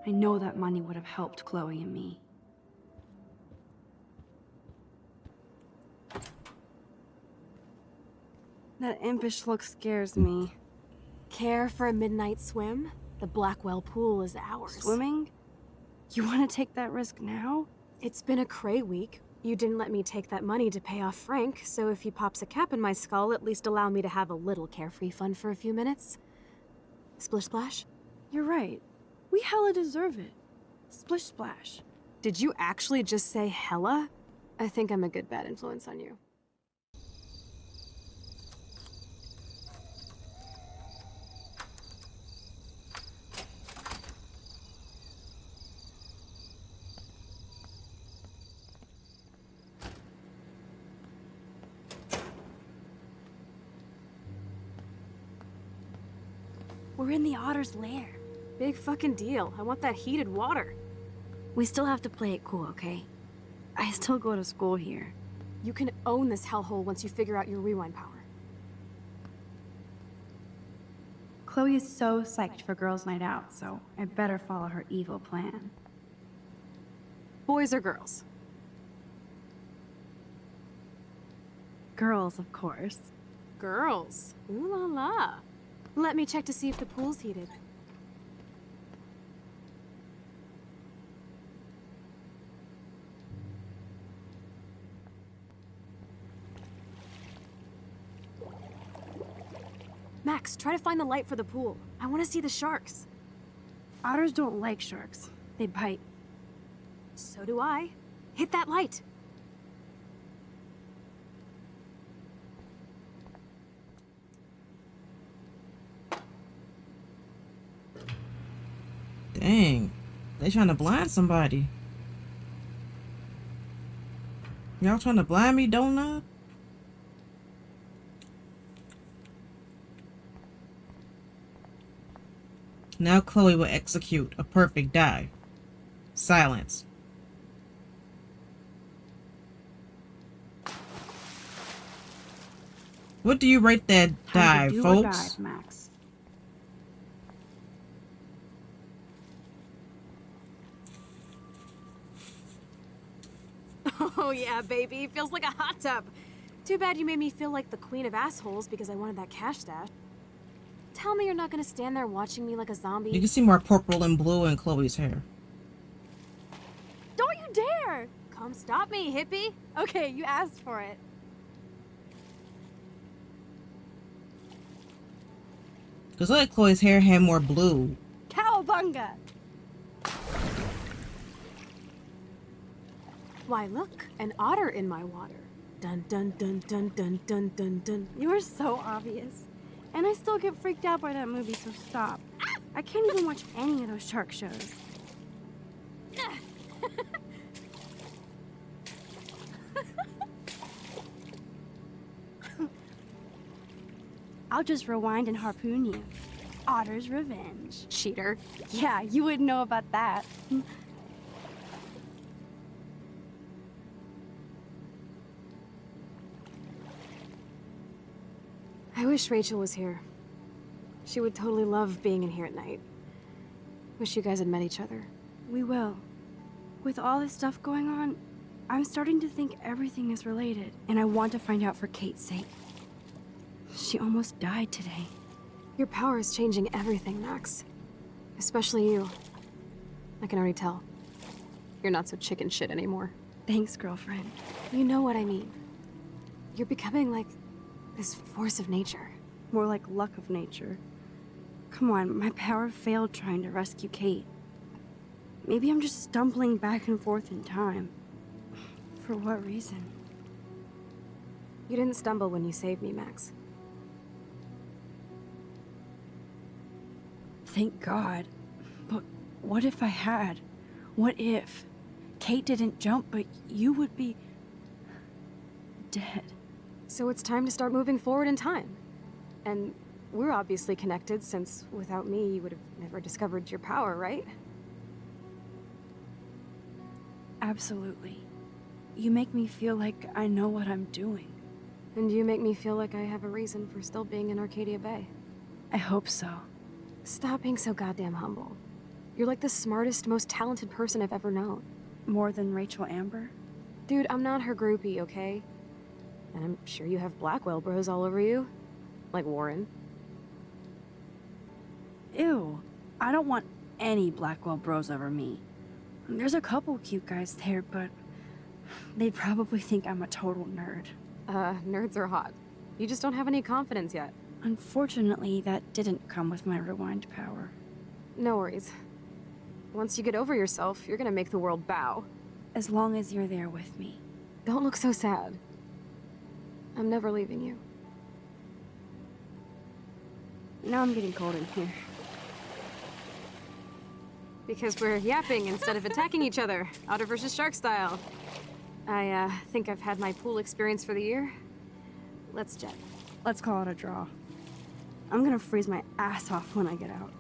I know that money would have helped Chloe and me. That impish look scares me. Care for a midnight swim? The Blackwell pool is ours. Swimming? You want to take that risk now? It's been a cray week. You didn't let me take that money to pay off Frank, so if he pops a cap in my skull, at least allow me to have a little carefree fun for a few minutes. Splish splash? You're right. We hella deserve it. Splish splash. Did you actually just say hella? I think I'm a good bad influence on you. We're in the otter's lair. Big fucking deal. I want that heated water. We still have to play it cool, okay? I still go to school here. You can own this hellhole once you figure out your rewind power. Chloe is so psyched for girls' night out, so I better follow her evil plan. Boys or girls? Girls, of course. Girls? Ooh la la. Let me check to see if the pool's heated. Max, try to find the light for the pool. I want to see the sharks. Otters don't like sharks. They bite. So do I. Hit that light. Dang. They trying to blind somebody. Y'all trying to blind me, donut? Now Chloe will execute a perfect dive. Silence. What do you rate that Time dive, to do folks? or dive, Max. Oh yeah, baby. Feels like a hot tub. Too bad you made me feel like the queen of assholes because I wanted that cash stash. Tell me you're not gonna stand there watching me like a zombie. You can see more purple and blue in Chloe's hair. Don't you dare! Come stop me, hippie. Okay, you asked for it. Because look, Chloe's hair had more blue. Cowabunga! Why, look, an otter in my water. Dun dun dun dun dun dun dun dun. You are so obvious. And I still get freaked out by that movie, so stop. I can't even watch any of those shark shows. I'll just rewind and harpoon you. Otter's revenge. Cheater. Yeah, you wouldn't know about that. I wish Rachel was here. She would totally love being in here at night. Wish you guys had met each other. We will. With all this stuff going on, I'm starting to think everything is related, and I want to find out for Kate's sake. She almost died today. Your power is changing everything, Max. Especially you. I can already tell. You're not so chicken shit anymore. Thanks, girlfriend. You know what I mean. You're becoming like this force of nature. More like luck of nature. Come on, my power failed trying to rescue Kate. Maybe I'm just stumbling back and forth in time. For what reason? You didn't stumble when you saved me, Max. Thank God. But what if I had? What if? Kate didn't jump, but you would be... dead. So it's time to start moving forward in time. And we're obviously connected, since without me, you would have never discovered your power, right? Absolutely. You make me feel like I know what I'm doing. And you make me feel like I have a reason for still being in Arcadia Bay. I hope so. Stop being so goddamn humble. You're like the smartest, most talented person I've ever known. More than Rachel Amber? Dude, I'm not her groupie, okay? And I'm sure you have Blackwell bros all over you. Like Warren. Ew. I don't want any Blackwell bros over me. There's a couple cute guys there, but they'd probably think I'm a total nerd. Nerds are hot. You just don't have any confidence yet. Unfortunately, that didn't come with my rewind power. No worries. Once you get over yourself, you're gonna make the world bow. As long as you're there with me. Don't look so sad. I'm never leaving you. Now I'm getting cold in here. Because we're yapping instead of attacking each other, otter versus shark style. I think I've had my pool experience for the year. Let's jet. Let's call it a draw. I'm gonna freeze my ass off when I get out.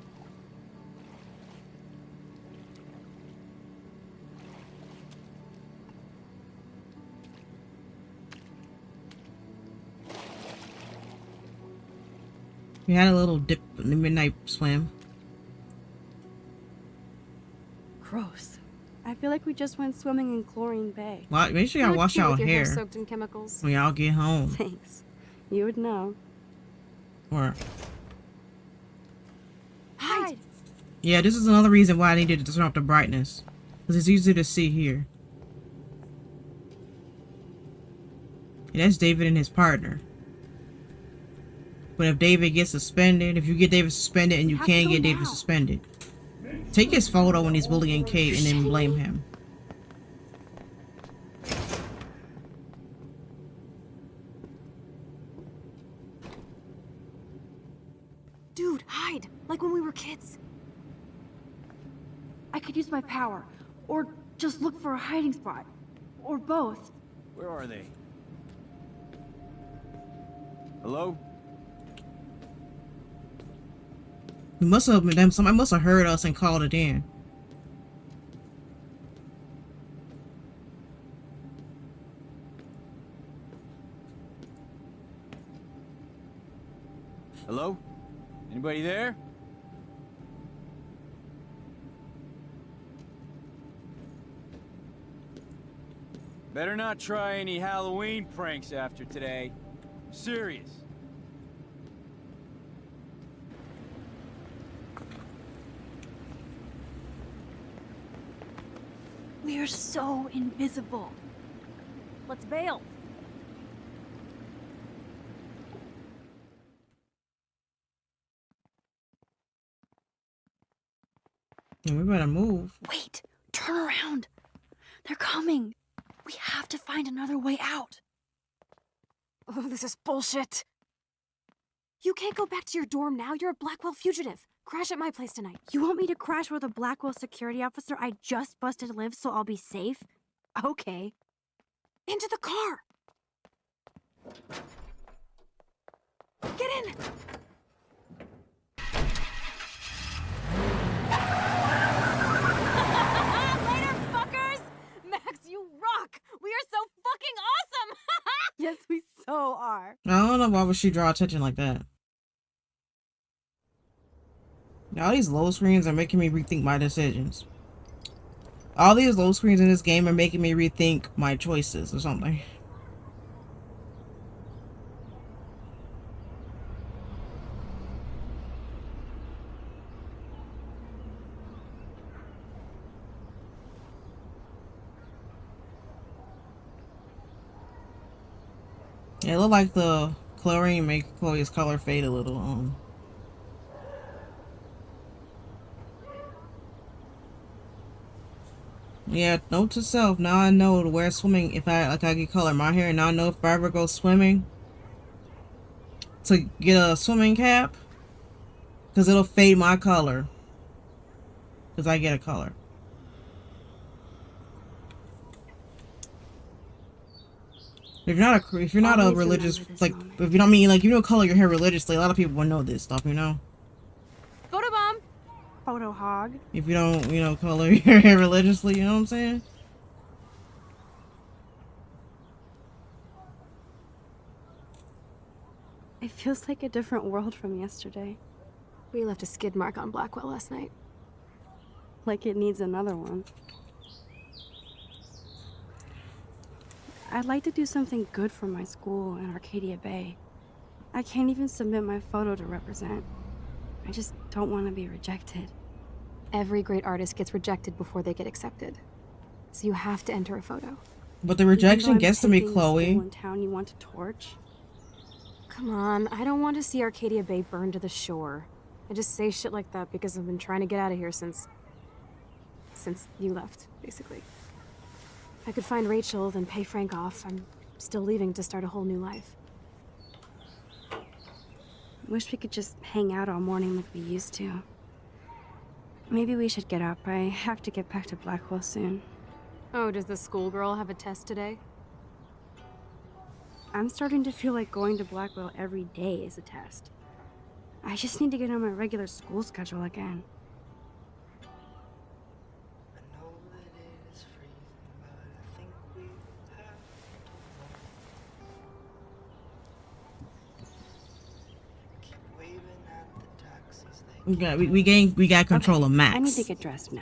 We had a little dip in the midnight swim. Gross. I feel like we just went swimming in Chlorine Bay. Well, make sure y'all wash cute y'all with your hair hair soaked in chemicals. when y'all get home. Thanks. You would know. Or Hide! yeah, this is another reason why I needed to turn off the brightness. Because it's easier to see here. And that's David and his partner. But if David gets suspended, if you get David suspended and you can't get David suspended, take his photo when he's bullying Kate and then blame him. Dude, hide! Like when we were kids. I could use my power, or just look for a hiding spot, or both. Where are they? Hello? We must have been them. Somebody must have heard us and called it in. Hello? Anybody there? Better not try any Halloween pranks after today. I'm serious. We are so invisible. Let's bail. We better move. Wait, turn around. They're coming. We have to find another way out. Oh, this is bullshit. You can't go back to your dorm now. You're a Blackwell fugitive. Crash at my place tonight. You want me to crash with a Blackwell security officer I just busted lives so I'll be safe? Okay. Into the car. Get in. Later, fuckers! Max, you rock! We are so fucking awesome! Yes, we so are. I don't know why would she draw attention like that. All these low screens are making me rethink my decisions. All these low screens in this game are making me rethink my choices or something. Yeah, it looked like the chlorine make Chloe's color fade a little. Yeah, note to self, now I know to wear swimming if I get color in my hair, and now I know if I ever go swimming to get a swimming cap, because it'll fade my color because I get a color. If you're not a religious, like, if you don't mean, like, you don't color your hair religiously, a lot of people will know this stuff, you know? Photobomb. Photo hog. If you don't, you know, color your hair religiously, you know what I'm saying? It feels like a different world from yesterday. We left a skid mark on Blackwell last night. Like it needs another one. I'd like to do something good for my school in Arcadia Bay. I can't even submit my photo to represent. I just don't want to be rejected. Every great artist gets rejected before they get accepted. So you have to enter a photo. But the rejection gets to me, Chloe. In town you want to torch? Come on, I don't want to see Arcadia Bay burned to the shore. I just say shit like that because I've been trying to get out of here since you left, basically. If I could find Rachel, then pay Frank off, I'm still leaving to start a whole new life. Wish we could just hang out all morning like we used to. Maybe we should get up. I have to get back to Blackwell soon. Oh, does the schoolgirl have a test today? I'm starting to feel like going to Blackwell every day is a test. I just need to get on my regular school schedule again. We got control of Max. I need to get dressed now.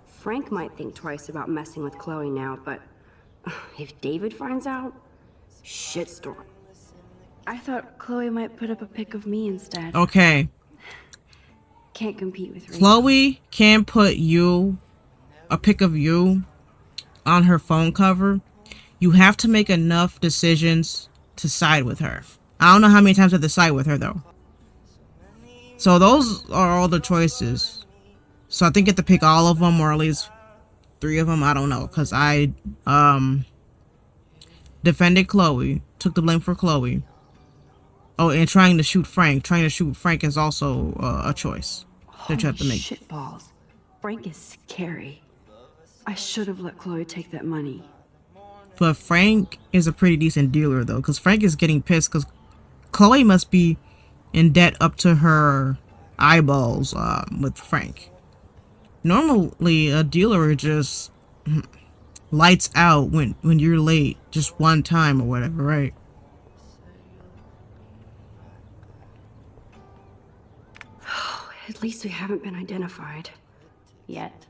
Frank might think twice about messing with Chloe now, but if David finds out, shitstorm. I thought Chloe might put up a pic of me instead. Okay. Can't compete with Rachel. Chloe can put a pic of you on her phone cover. You have to make enough decisions to side with her. I don't know how many times I have to side with her though. So those are all the choices. So I think you have to pick all of them, or at least 3 of them. I don't know, because I defended Chloe, took the blame for Chloe. Oh, and trying to shoot Frank. Trying to shoot Frank is also a choice that you have to make. Shitballs. Frank is scary. I should have let Chloe take that money. But Frank is a pretty decent dealer though, because Frank is getting pissed because Chloe must be in debt up to her eyeballs with Frank. Normally, a dealer just lights out when you're late, just one time or whatever, right? At least we haven't been identified. Yet.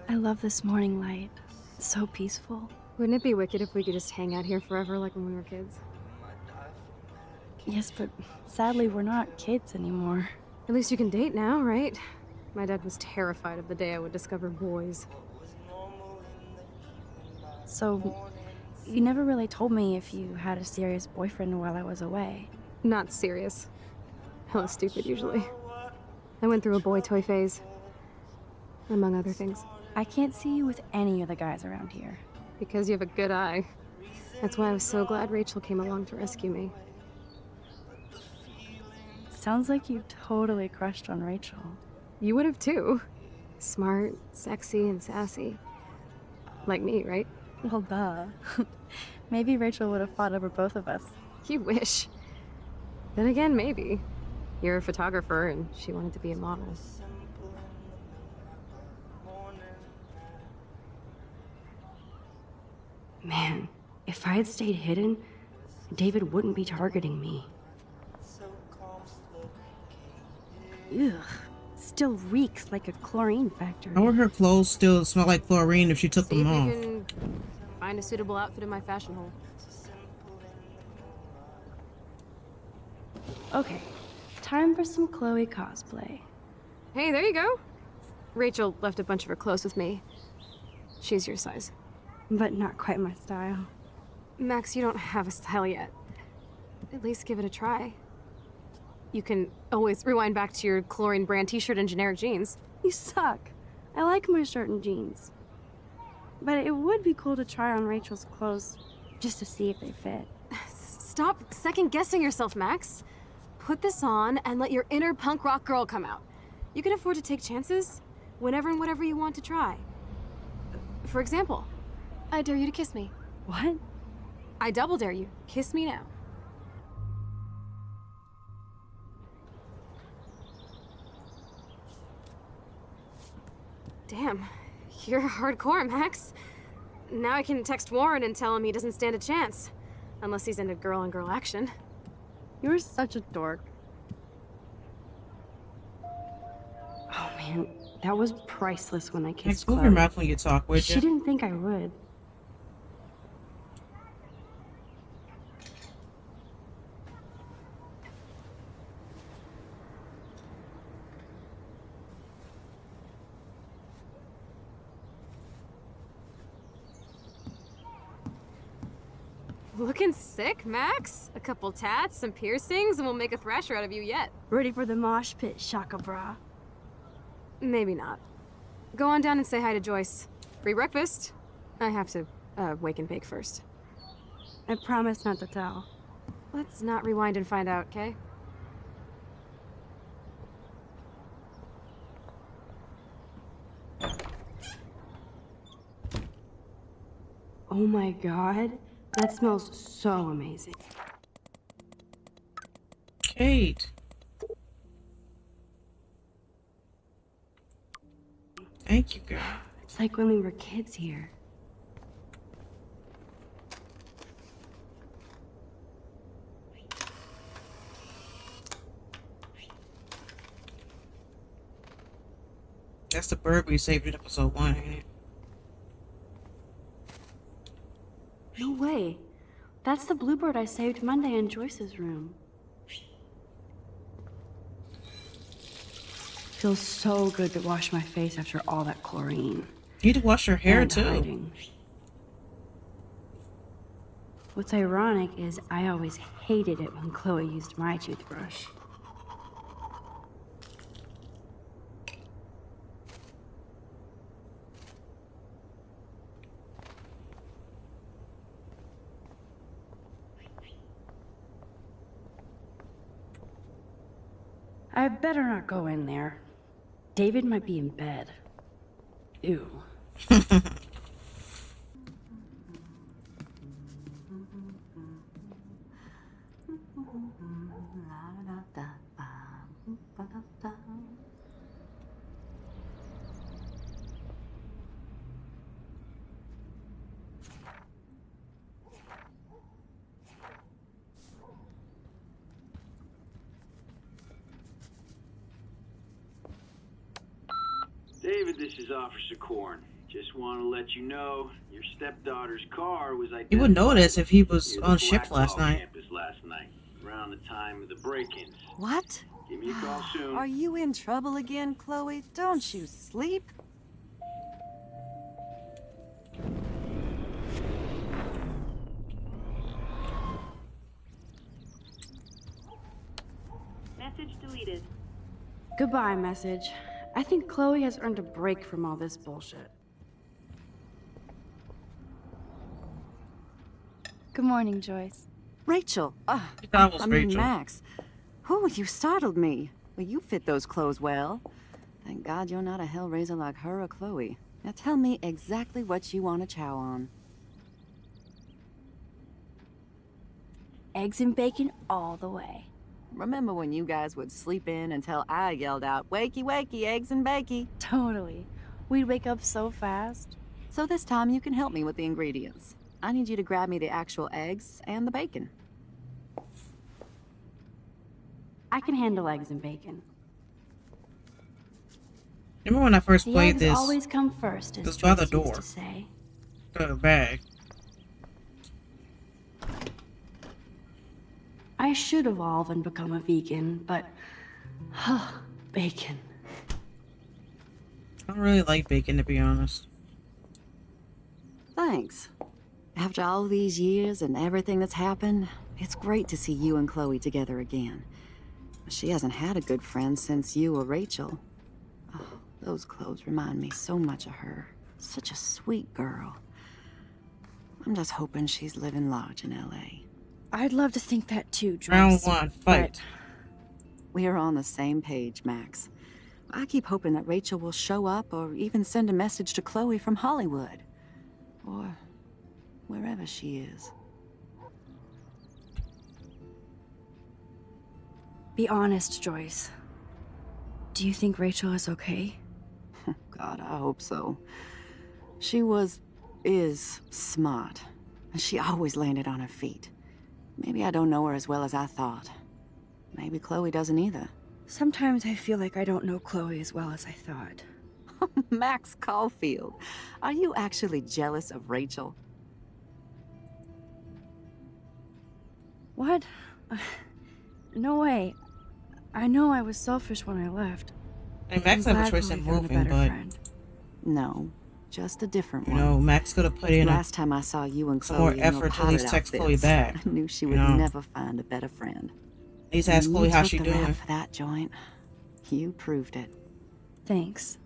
I love this morning light. It's so peaceful. Wouldn't it be wicked if we could just hang out here forever like when we were kids? Yes, but sadly we're not kids anymore. At least you can date now, right? My dad was terrified of the day I would discover boys. So, you never really told me if you had a serious boyfriend while I was away. Not serious. Hella stupid, usually. I went through a boy toy phase. Among other things. I can't see you with any of the guys around here. Because you have a good eye. That's why I was so glad Rachel came along to rescue me. Sounds like you totally crushed on Rachel. You would have too. Smart, sexy, and sassy. Like me, right? Well, duh. Maybe Rachel would have fought over both of us. You wish. Then again, maybe. You're a photographer, and she wanted to be a model. Man, if I had stayed hidden, David wouldn't be targeting me. Ugh. Still reeks like a chlorine factory. How would her clothes still smell like chlorine if she took them off? See if you can find a suitable outfit in my fashion hole. Okay, time for some Chloe cosplay. Hey, there you go. Rachel left a bunch of her clothes with me. She's your size. But not quite my style. Max, you don't have a style yet. At least give it a try. You can always rewind back to your chlorine brand t-shirt and generic jeans. You suck. I like my shirt and jeans. But it would be cool to try on Rachel's clothes just to see if they fit. Stop second-guessing yourself, Max. Put this on and let your inner punk rock girl come out. You can afford to take chances whenever and whatever you want to try. For example, I dare you to kiss me. What? I double dare you. Kiss me now. Damn, you're hardcore, Max. Now I can text Warren and tell him he doesn't stand a chance. Unless he's into girl-on-girl action. You're such a dork. Oh man, that was priceless when I kissed Move Chloe. your mouth when you talk, would She you? didn't think I would. Looking sick, Max? A couple tats, some piercings, and we'll make a thrasher out of you yet. Ready for the mosh pit, Shaka Bra. Maybe not. Go on down and say hi to Joyce. Free breakfast. I have to, wake and bake first. I promise not to tell. Let's not rewind and find out, okay? Oh my god, that smells so amazing. Kate. Thank you, girl. It's like when we were kids here. That's the bird we saved in episode 1, ain't it? That's the bluebird I saved Monday in Joyce's room. Feels so good to wash my face after all that chlorine. You need to wash your hair And too. hiding. What's ironic is I always hated it when Chloe used my toothbrush. I better not go in there. David might be in bed. Ew. David, this is Officer Korn. Just want to let you know your stepdaughter's car was identified. You would notice if he was near the on shift last Blackwell night. Campus last night, around the time of the break-ins. What? Give me a call soon. Are you in trouble again, Chloe? Don't you sleep? Message deleted. Goodbye, message. I think Chloe has earned a break from all this bullshit. Good morning, Joyce. Rachel. That was I mean, Rachel. Max. Oh, you startled me. Well, you fit those clothes well. Thank God you're not a hellraiser like her or Chloe. Now tell me exactly what you want to chow on. Eggs and bacon all the way. Remember when you guys would sleep in until I yelled out, "Wakey, wakey, eggs and bakey"? Totally. We'd wake up so fast. So this time you can help me with the ingredients. I need you to grab me the actual eggs and the bacon. I can handle eggs and bacon. Remember when I first The played eggs this? always come first, as Just by the Joyce used door. to say. Got a bag. I should evolve and become a vegan, but bacon. I don't really like bacon, to be honest. Thanks. After all these years and everything that's happened, it's great to see you and Chloe together again. She hasn't had a good friend since you or Rachel. Oh, those clothes remind me so much of her. Such a sweet girl. I'm just hoping she's living large in LA. I'd love to think that too, Joyce. Round one, fight. We are on the same page, Max. I keep hoping that Rachel will show up or even send a message to Chloe from Hollywood. Or wherever she is. Be honest, Joyce. Do you think Rachel is okay? God, I hope so. She is smart. And she always landed on her feet. Maybe I don't know her as well as I thought. Maybe Chloe doesn't either. Sometimes I feel like I don't know Chloe as well as I thought. Max Caulfield, are you actually jealous of Rachel? What? No way. I know I was selfish when I left. And Max I'm have a glad choice in Chloe found a moving, better but friend. No, just a different you one. know, Max could have put in Last time I saw you and some Chloe more in your effort to at least potted text Chloe outfits, back. I knew she you would know? never find a better friend. At least ask You Chloe how took she the rap doing. for that joint. You proved it. Thanks.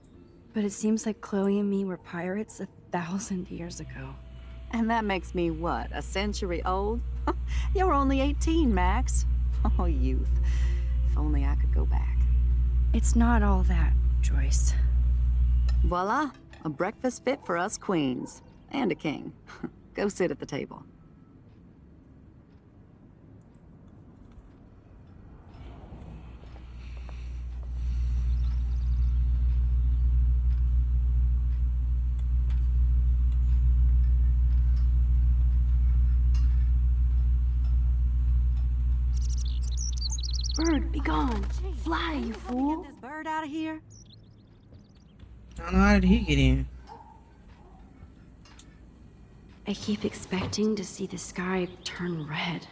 But it seems like Chloe and me were pirates 1,000 years ago. And that makes me what, a century old? You're only 18, Max. Oh, youth. If only I could go back. It's not all that, Joyce. Voila, a breakfast fit for us queens. And a king. Go sit at the table. Bird, be gone. Fly, you fool. Get this bird out of here. I don't know how did he get in. I keep expecting to see the sky turn red.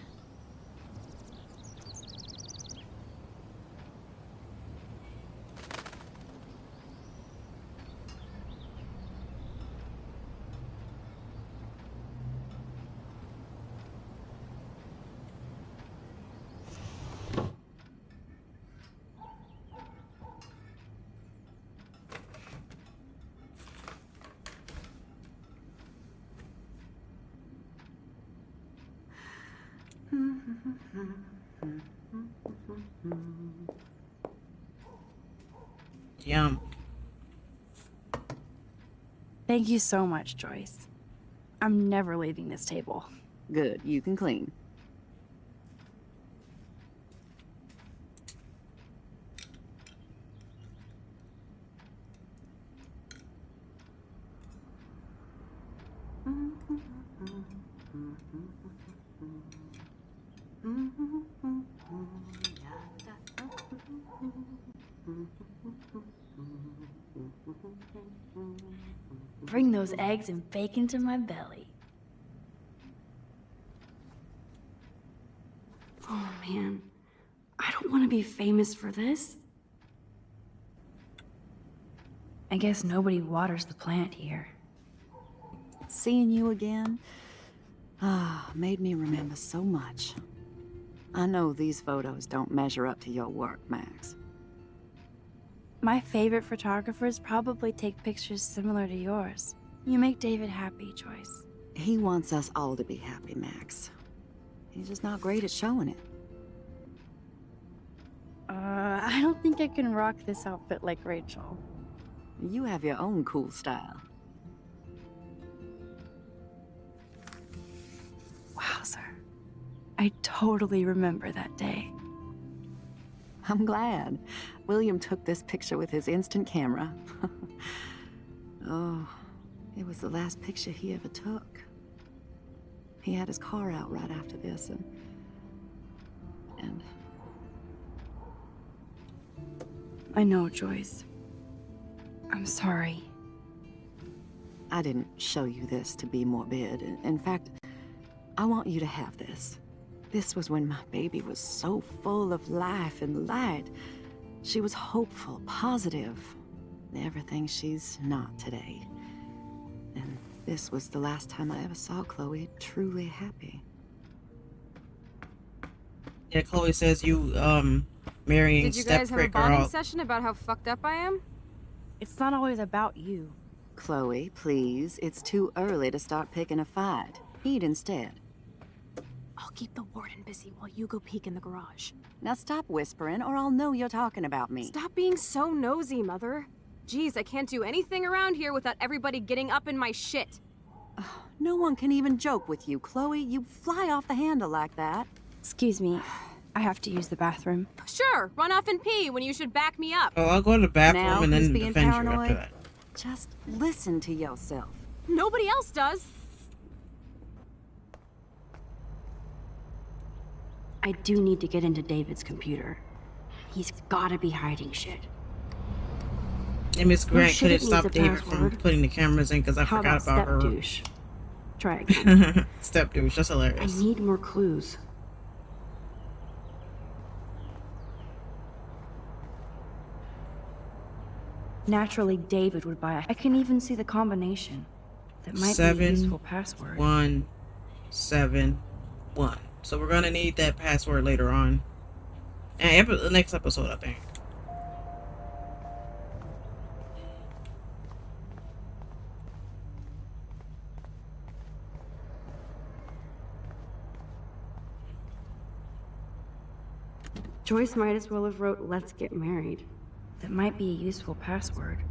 Yum. Thank you so much, Joyce. I'm never leaving this table. Good, you can clean. Bring those eggs and bacon to my belly. Oh man, I don't want to be famous for this. I guess nobody waters the plant here. Seeing you again, made me remember so much. I know these photos don't measure up to your work, Max. My favorite photographers probably take pictures similar to yours. You make David happy, Joyce. He wants us all to be happy, Max. He's just not great at showing it. I don't think I can rock this outfit like Rachel. You have your own cool style. Wowzer. I totally remember that day. I'm glad. William took this picture with his instant camera. Oh, it was the last picture he ever took. He had his car out right after this, and... I know, Joyce. I'm sorry. I didn't show you this to be morbid. In fact, I want you to have this. This was when my baby was so full of life and light. She was hopeful, positive, everything she's not today. And this was the last time I ever saw Chloe truly happy. Yeah, Chloe says you, marrying Did you guys have a step bonding session about how fucked up I am? It's not always about you. Chloe, please, it's too early to start picking a fight. Eat instead. I'll keep the warden busy while you go peek in the garage. Now stop whispering, or I'll know you're talking about me. Stop being so nosy, Mother. Geez, I can't do anything around here without everybody getting up in my shit. No one can even joke with you, Chloe. You fly off the handle like that. Excuse me. I have to use the bathroom. Sure, run off and pee when you should back me up. Oh, I'll go to the bathroom Now, and who's then being defend you after paranoid? that. Just listen to yourself. Nobody else does. I do need to get into David's computer. He's gotta be hiding shit. And Miss Grant shit, couldn't it stop needs a David from password. putting the cameras in because I How forgot about about her. step douche? Try again. Step douche, that's I hilarious. need more clues. Naturally, David would buy it. I can even see the combination. That might be a useful password. 771. So we're gonna need that password later on. And the next episode, I think. Joyce might as well have wrote, "Let's get married." That might be a useful password.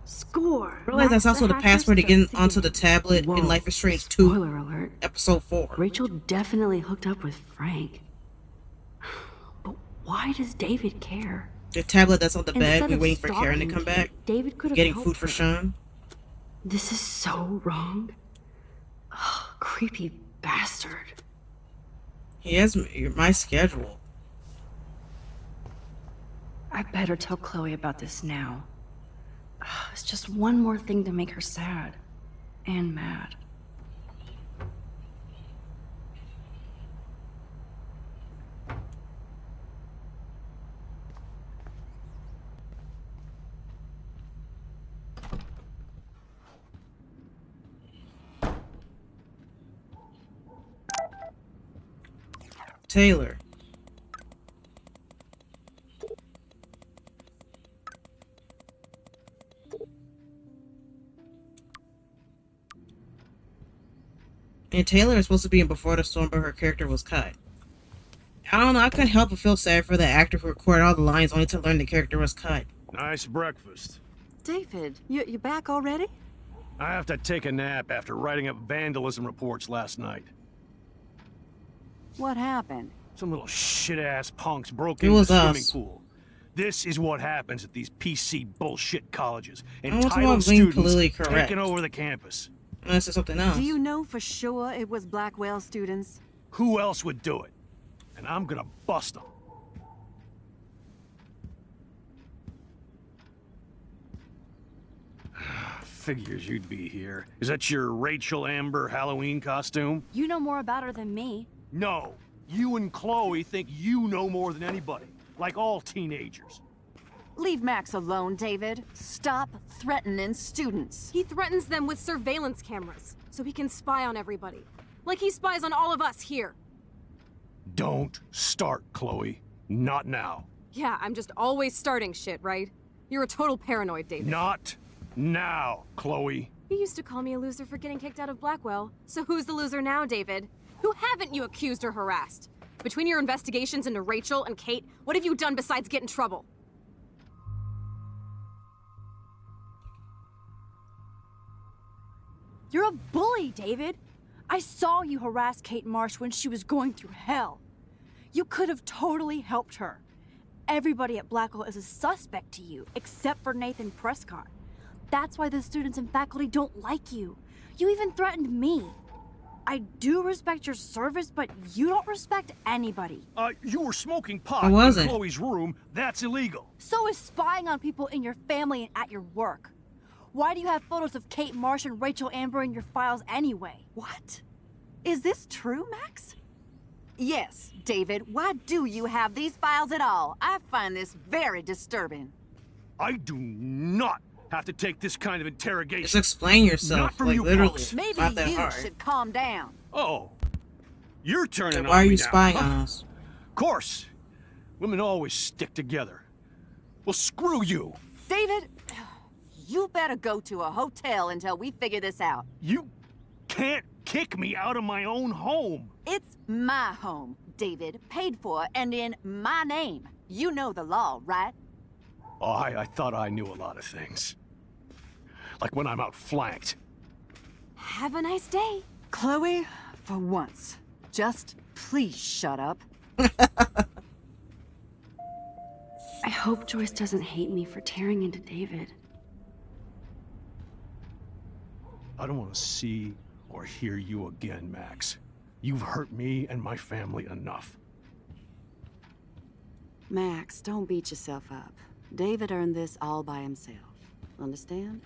Score! I realize that's also the password to get onto the tablet in Life is Strange 2. Spoiler alert. Episode 4. Rachel definitely hooked up with Frank. But why does David care? The tablet that's on the bed, Instead we're of waiting for Karen to stalking come back. David could have Getting helped food for her. Sean. This is so wrong. Ugh, creepy bastard. He has my schedule. I better tell Chloe about this now. Ugh, it's just one more thing to make her sad. And mad. Taylor. And Taylor is supposed to be in Before the Storm, but her character was cut. I don't know, I couldn't help but feel sad for the actor who recorded all the lines only to learn the character was cut. Nice breakfast. David, you back already? I have to take a nap after writing up vandalism reports last night. What happened? Some little shit-ass punks broke It into the was swimming us. pool. This is what happens at these PC bullshit colleges. I want to Entitled being students politically correct. taking over the campus. Unless it's something else. Do you know for sure it was Blackwell students? Who else would do it? And I'm gonna bust them. Figures you'd be here. Is that your Rachel Amber Halloween costume? You know more about her than me. No. You and Chloe think you know more than anybody. Like all teenagers. Leave Max alone, David. Stop threatening students. He threatens them with surveillance cameras, so he can spy on everybody. Like he spies on all of us here. Don't start, Chloe. Not now. Yeah, I'm just always starting shit, right? You're a total paranoid, David. Not now, Chloe. You used to call me a loser for getting kicked out of Blackwell. So who's the loser now, David? Who haven't you accused or harassed? Between your investigations into Rachel and Kate, what have you done besides get in trouble? You're a bully, David. I saw you harass Kate Marsh when she was going through hell. You could have totally helped her. Everybody at Blackwell is a suspect to you, except for Nathan Prescott. That's why the students and faculty don't like you. You even threatened me. I do respect your service, but you don't respect anybody. You were smoking pot I in wasn't. Chloe's room. That's illegal. So is spying on people in your family and at your work. Why do you have photos of Kate Marsh and Rachel Amber in your files anyway? What? Is this true, Max? Yes, David. Why do you have these files at all? I find this very disturbing. I do not have to take this kind of interrogation. Just explain yourself, Not from like, you literally. punks. Maybe Not that you hard. should calm down. Oh, you're turning Then on why are me you now, spying huh? on us? Of course. Women always stick together. Well, screw you. David, you better go to a hotel until we figure this out. You can't kick me out of my own home. It's my home, David. Paid for and in my name. You know the law, right? Oh, I thought I knew a lot of things. Like when I'm outflanked. Have a nice day. Chloe, for once, just please shut up. I hope Joyce doesn't hate me for tearing into David. I don't want to see or hear you again, Max. You've hurt me and my family enough. Max, don't beat yourself up. David earned this all by himself. Understand?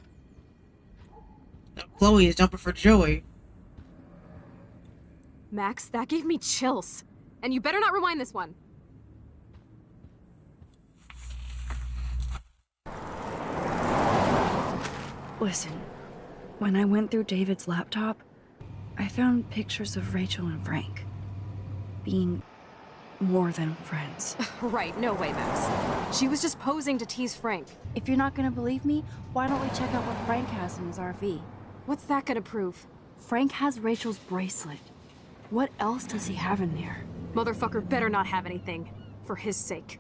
Chloe is jumping for joy. Max, that gave me chills. And you better not rewind this one. Listen, when I went through David's laptop, I found pictures of Rachel and Frank being more than friends. Right, no way, Max. She was just posing to tease Frank. If you're not gonna believe me, why don't we check out what Frank has in his RV? What's that gonna prove? Frank has Rachel's bracelet. What else does he have in there? Motherfucker better not have anything. For his sake.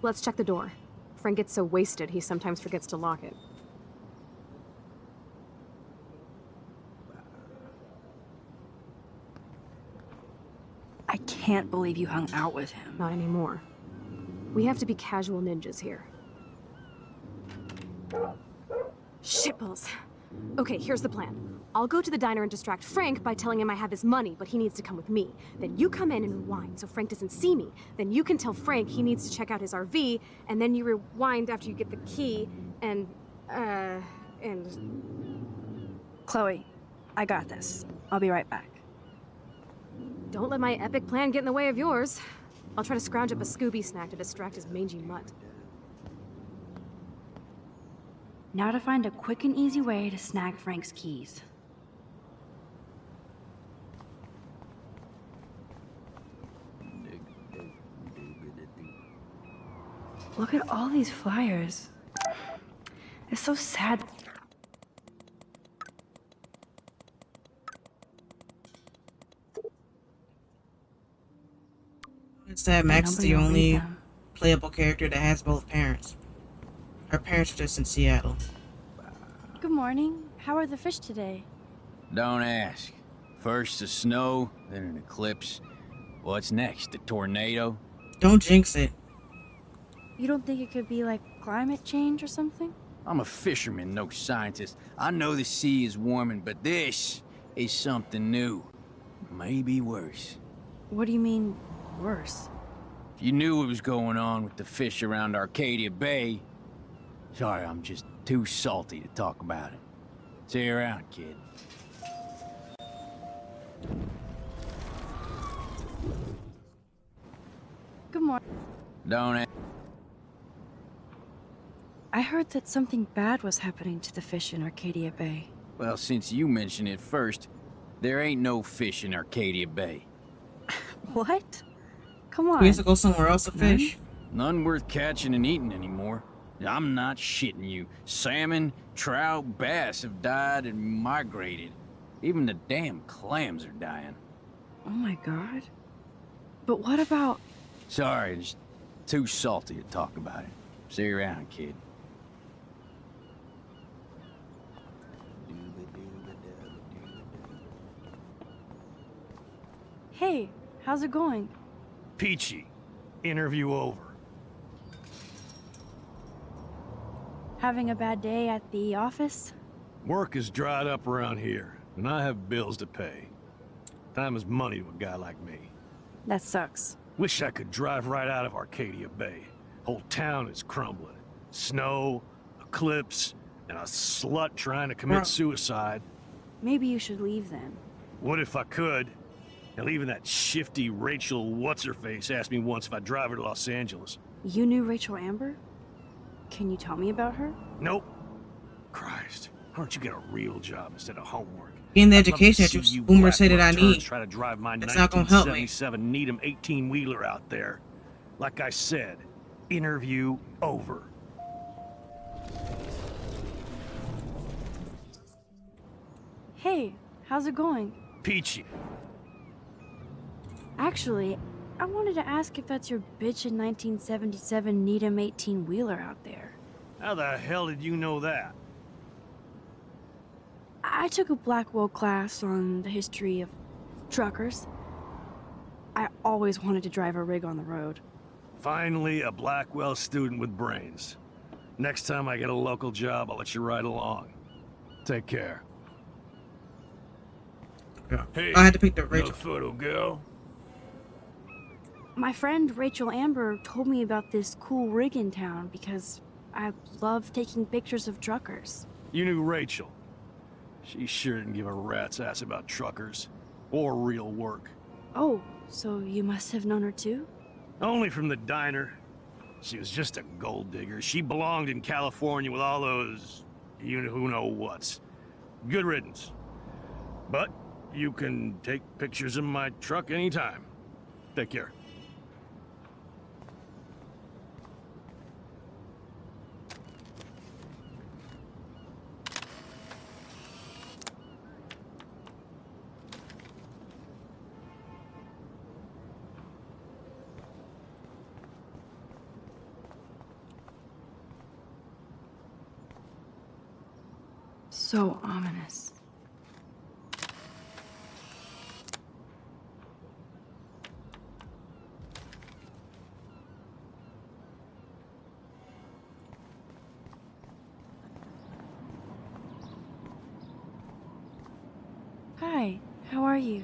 Let's check the door. Frank gets so wasted, he sometimes forgets to lock it. I can't can't believe you hung out with him. Not anymore. We have to be casual ninjas here. Shitballs. Okay, here's the plan. I'll go to the diner and distract Frank by telling him I have his money, but he needs to come with me. Then you come in and rewind so Frank doesn't see me. Then you can tell Frank he needs to check out his RV, and then you rewind after you get the key, and... Chloe, I got this. I'll be right back. Don't let my epic plan get in the way of yours. I'll try to scrounge up a Scooby snack to distract his mangy mutt. Now to find a quick and easy way to snag Frank's keys. Look at all these flyers. It's so sad. It's that Max is the Nobody will read only them. playable character that has both parents. Her parents are just in Seattle. Good morning. How are the fish today? Don't ask. First the snow, then an eclipse. What's next? A tornado? Don't jinx it. You don't think it could be like climate change or something? I'm a fisherman, no scientist. I know the sea is warming, but this is something new. Maybe worse. What do you mean, worse? If you knew what was going on with the fish around Arcadia Bay... Sorry, I'm just too salty to talk about it. See you around, kid. Good morning. Don't ask. I heard that something bad was happening to the fish in Arcadia Bay. Well, since you mentioned it first, there ain't no fish in Arcadia Bay. What? Come on. We have to go somewhere else to fish. None worth catching and eating anymore. I'm not shitting you. Salmon, trout, bass have died and migrated. Even the damn clams are dying. Oh my god. But what about... Sorry, just too salty to talk about it. See you around, kid. Hey, how's it going? Peachy. Interview over. Having a bad day at the office? Work is dried up around here, and I have bills to pay. Time is money to a guy like me. That sucks. Wish I could drive right out of Arcadia Bay. Whole town is crumbling. Snow, eclipse, and a slut trying to commit suicide. Maybe you should leave then. What if I could? Hell, even that shifty Rachel What's-Her-Face asked me once if I'd drive her to Los Angeles. You knew Rachel Amber? Can you tell me about her? Nope. Christ, why don't you get a real job instead of homework? Getting the I'd love to education that see you boomers say that I black turds need. Try to drive my It's not gonna help me. 1977 Needham 18-wheeler out there. Like I said, interview over. Hey, how's it going? Peachy. Actually, I wanted to ask if that's your bitchin' 1977 Needham 18-wheeler out there. How the hell did you know that? I took a Blackwell class on the history of truckers. I always wanted to drive a rig on the road. Finally, a Blackwell student with brains. Next time I get a local job, I'll let you ride along. Take care. Yeah. Hey, I had to pick the no Rachel. photo girl. My friend Rachel Amber told me about this cool rig in town because I love taking pictures of truckers. You knew Rachel. She sure didn't give a rat's ass about truckers. Or real work. Oh, so you must have known her too? Only from the diner. She was just a gold digger. She belonged in California with all those... you-know-who-know-whats. Good riddance. But you can take pictures of my truck anytime. Take care. So ominous. Hi, how are you?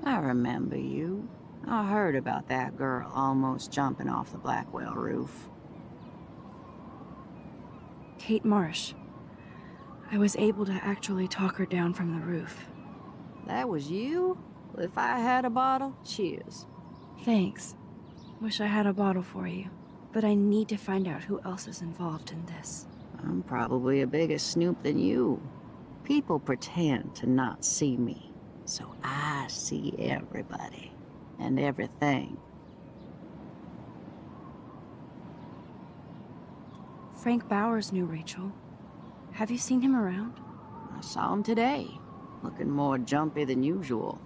I remember you. I heard about that girl almost jumping off the Blackwell roof. Kate Marsh. I was able to actually talk her down from the roof. That was you? Well, if I had a bottle, cheers. Thanks. Wish I had a bottle for you. But I need to find out who else is involved in this. I'm probably a bigger snoop than you. People pretend to not see me, so I see everybody and everything. Frank Bowers knew Rachel. Have you seen him around? I saw him today, looking more jumpy than usual.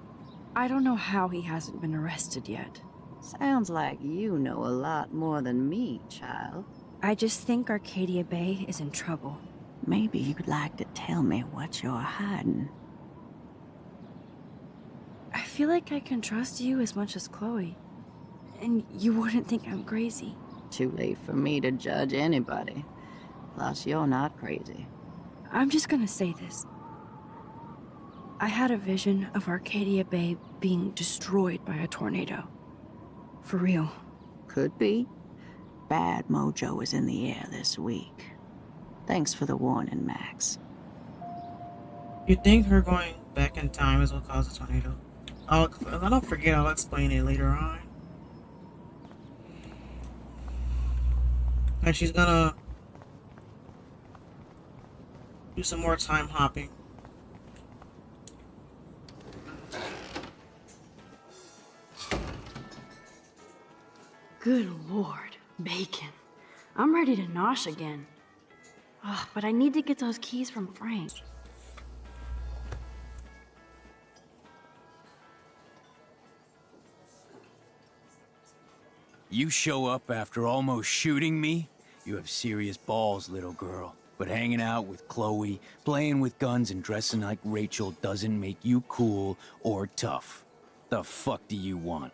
I don't know how he hasn't been arrested yet. Sounds like you know a lot more than me, child. I just think Arcadia Bay is in trouble. Maybe you'd like to tell me what you're hiding. I feel like I can trust you as much as Chloe. And you wouldn't think I'm crazy. Too late for me to judge anybody. Plus, you're not crazy. I'm just gonna say this. I had a vision of Arcadia Bay being destroyed by a tornado. For real. Could be. Bad mojo is in the air this week. Thanks for the warning, Max. You think her going back in time is what caused the tornado? I don't forget, I'll explain it later on. And she's gonna do some more time hopping. Good lord, bacon. I'm ready to nosh again. Ugh, but I need to get those keys from Frank. You show up after almost shooting me? You have serious balls, little girl. But hanging out with Chloe, playing with guns, and dressing like Rachel doesn't make you cool or tough. The fuck do you want?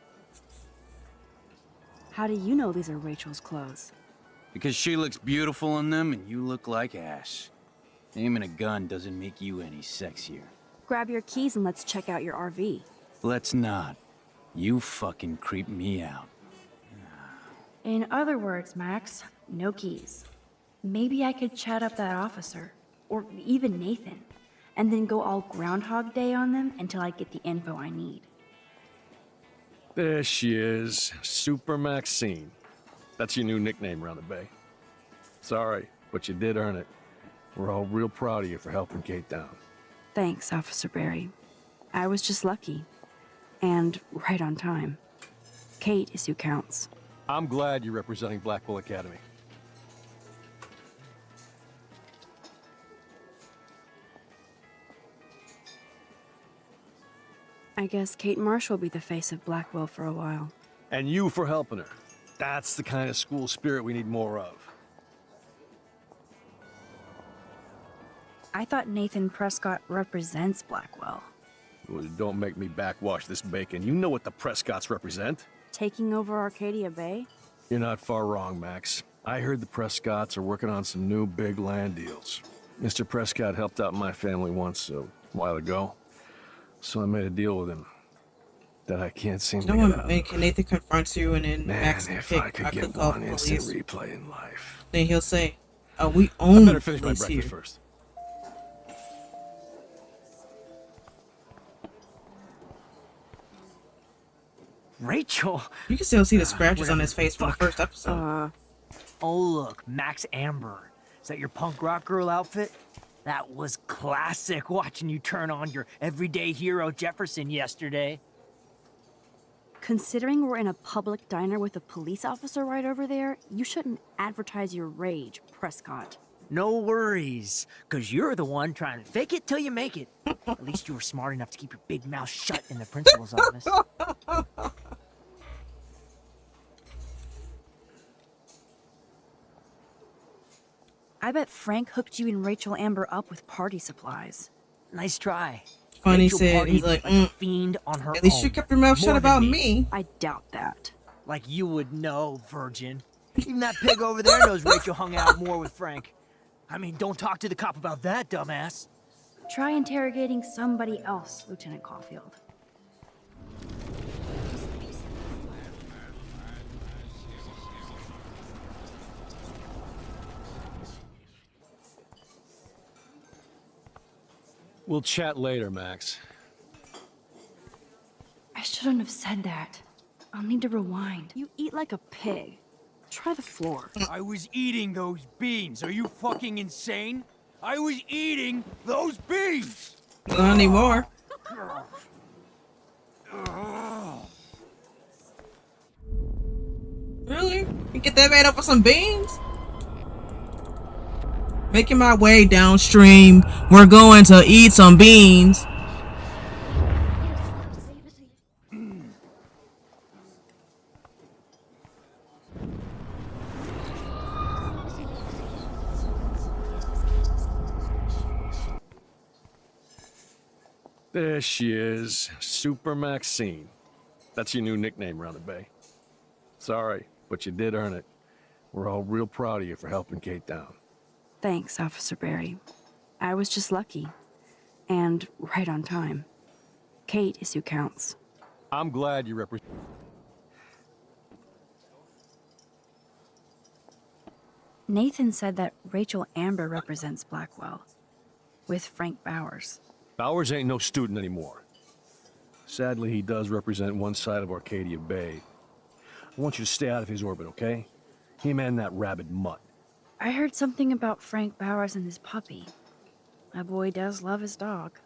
How do you know these are Rachel's clothes? Because she looks beautiful in them and you look like ass. Aiming a gun doesn't make you any sexier. Grab your keys and let's check out your RV. Let's not. You fucking creep me out. In other words, Max, no keys. Maybe I could chat up that officer, or even Nathan, and then go all Groundhog Day on them until I get the info I need. There she is, Super Maxine. That's your new nickname around the bay. Sorry, but you did earn it. We're all real proud of you for helping Kate down. Thanks, Officer Barry. I was just lucky. And right on time. Kate is who counts. I'm glad you're representing Blackwell Academy. I guess Kate Marsh will be the face of Blackwell for a while. And you for helping her. That's the kind of school spirit we need more of. I thought Nathan Prescott represents Blackwell. Well, don't make me backwash this bacon. You know what the Prescotts represent. Taking over Arcadia Bay? You're not far wrong, Max. I heard the Prescotts are working on some new big land deals. Mr. Prescott helped out my family once a while ago, so I made a deal with him that I can't seem to get out of. Nathan confronts you and then Max can if pick, I could get call one the instant police. replay in life. Then he'll say, we own I the better finish my police breakfast here. first. Rachel! You can still see the scratches on his face from the first episode. Oh look, Max Amber. Is that your punk rock girl outfit? That was classic watching you turn on your everyday hero Jefferson yesterday. Considering we're in a public diner with a police officer right over there, you shouldn't advertise your rage, Prescott. No worries, cause you're the one trying to fake it till you make it. At least you were smart enough to keep your big mouth shut in the principal's office. I bet Frank hooked you and Rachel Amber up with party supplies. Nice try. Funny Rachel said, he's partied like, a fiend on her at least you own. kept your mouth shut More about than me. I doubt that. Like you would know, virgin. Even that pig over there knows Rachel hung out more with Frank. I mean, don't talk to the cop about that, dumbass. Try interrogating somebody else, Lieutenant Caulfield. We'll chat later, Max. I shouldn't have said that. I'll need to rewind. You eat like a pig. Try the floor. I was eating those beans. Are you fucking insane? I was eating those beans! Not anymore. Really? You get that made up for some beans? Making my way downstream. We're going to eat some beans. There she is, Super Maxine. That's your new nickname around the bay. Sorry, but you did earn it. We're all real proud of you for helping Kate down. Thanks, Officer Barry. I was just lucky. And right on time. Kate is who counts. I'm glad you represent. Nathan said that Rachel Amber represents Blackwell. With Frank Bowers. Bowers ain't no student anymore. Sadly, he does represent one side of Arcadia Bay. I want you to stay out of his orbit, okay? Him and that rabid mutt. I heard something about Frank Bowers and his puppy. My boy does love his dog.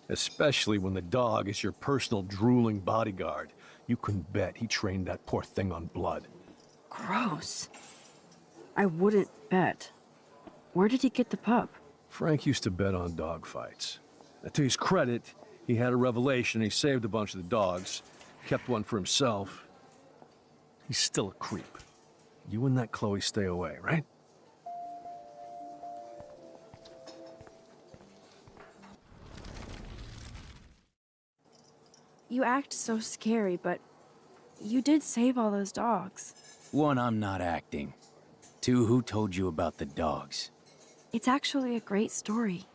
Especially when the dog is your personal drooling bodyguard. You can bet he trained that poor thing on blood. Gross. I wouldn't bet. Where did he get the pup? Frank used to bet on dog fights. Now, to his credit, he had a revelation. He saved a bunch of the dogs, kept one for himself. He's still a creep. You and that Chloe stay away, right? You act so scary, but you did save all those dogs. One, I'm not acting. Two, who told you about the dogs? It's actually a great story.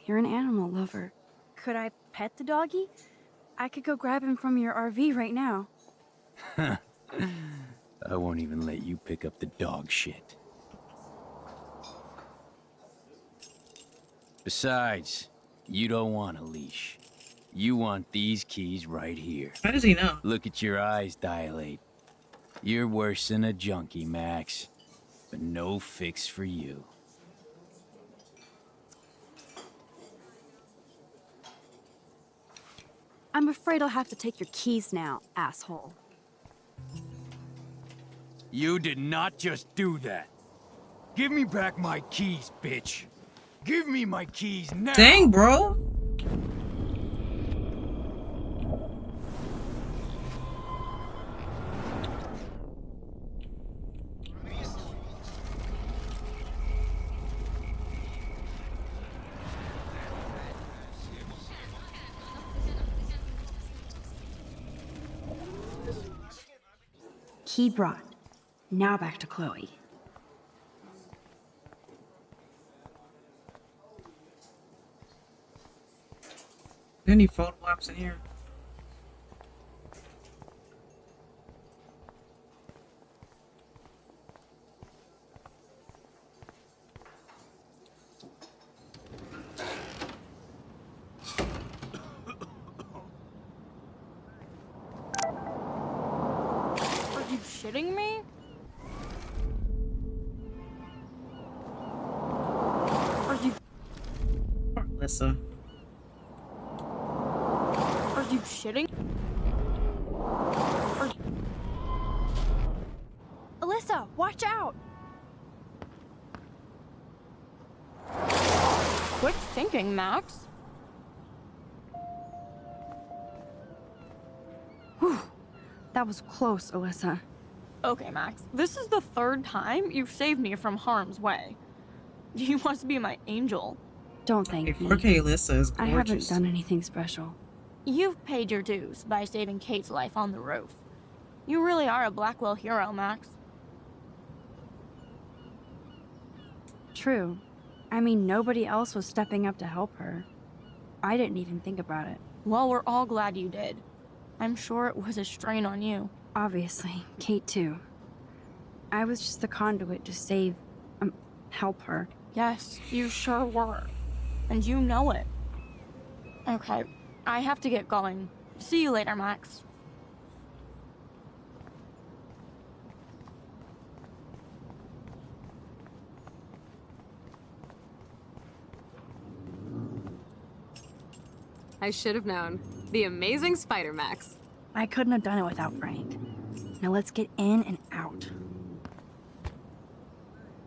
You're an animal lover. Could I pet the doggy? I could go grab him from your RV right now. I won't even let you pick up the dog shit. Besides, you don't want a leash. You want these keys right here. How does he know? Look at your eyes dilate. You're worse than a junkie, Max. But no fix for you. I'm afraid I'll have to take your keys now, asshole. You did not just do that. Give me back my keys, bitch. Give me my keys now. Dang, bro. Key brought. Now back to Chloe. Any photo ops in here? Are you shitting me? Are you... Alyssa. Are you shitting? Are... Alyssa, watch out! Quick thinking, Max. Whew. That was close, Alyssa. Okay, Max. This is the third time you've saved me from harm's way. You must be my angel. Don't thank me. Okay, Alyssa is gorgeous. I haven't done anything special. You've paid your dues by saving Kate's life on the roof. You really are a Blackwell hero, Max. True. I mean, nobody else was stepping up to help her. I didn't even think about it. Well, we're all glad you did. I'm sure it was a strain on you. Obviously, Kate too. I was just the conduit to save, help her. Yes, you sure were. And you know it. Okay, I have to get going. See you later, Max. I should have known. The amazing Spider Max. I couldn't have done it without Frank. Now let's get in and out.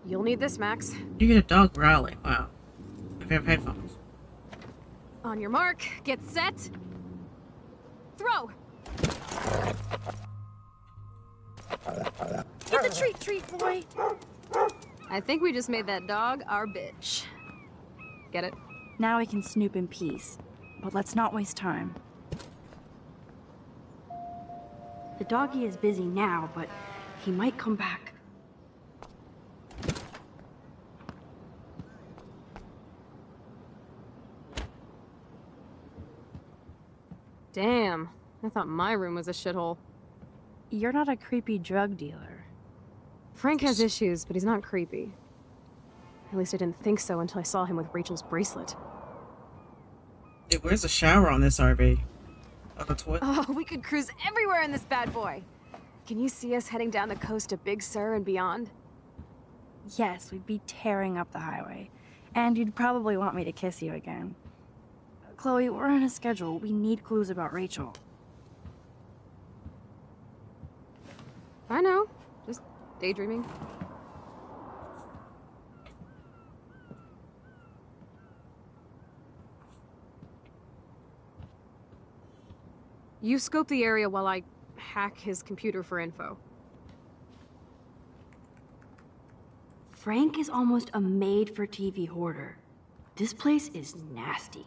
You'll need this, Max. You get a dog growling. Wow. If you have headphones. On your mark, get set. Throw! Get the treat, boy! I think we just made that dog our bitch. Get it? Now we can snoop in peace. But let's not waste time. The doggy is busy now, but he might come back. Damn, I thought my room was a shithole. You're not a creepy drug dealer. Frank has issues, but he's not creepy. At least I didn't think so until I saw him with Rachel's bracelet. Dude, where's the shower on this RV? On the toilet? Oh, we could cruise everywhere in this bad boy. Can you see us heading down the coast to Big Sur and beyond? Yes, we'd be tearing up the highway. And you'd probably want me to kiss you again. Chloe, we're on a schedule. We need clues about Rachel. I know. Just daydreaming. You scope the area while I hack his computer for info. Frank is almost a made-for-TV hoarder. This place is nasty.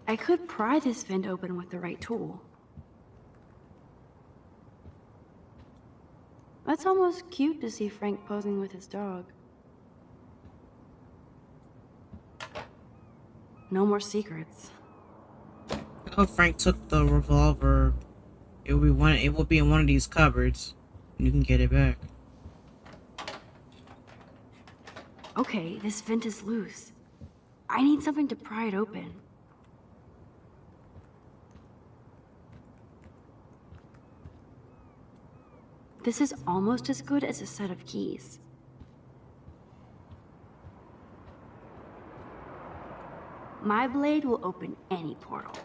I could pry this vent open with the right tool. That's almost cute to see Frank posing with his dog. No more secrets. Oh, Frank took the revolver. It will be in one of these cupboards. And you can get it back. Okay, this vent is loose. I need something to pry it open. This is almost as good as a set of keys. My blade will open any portal.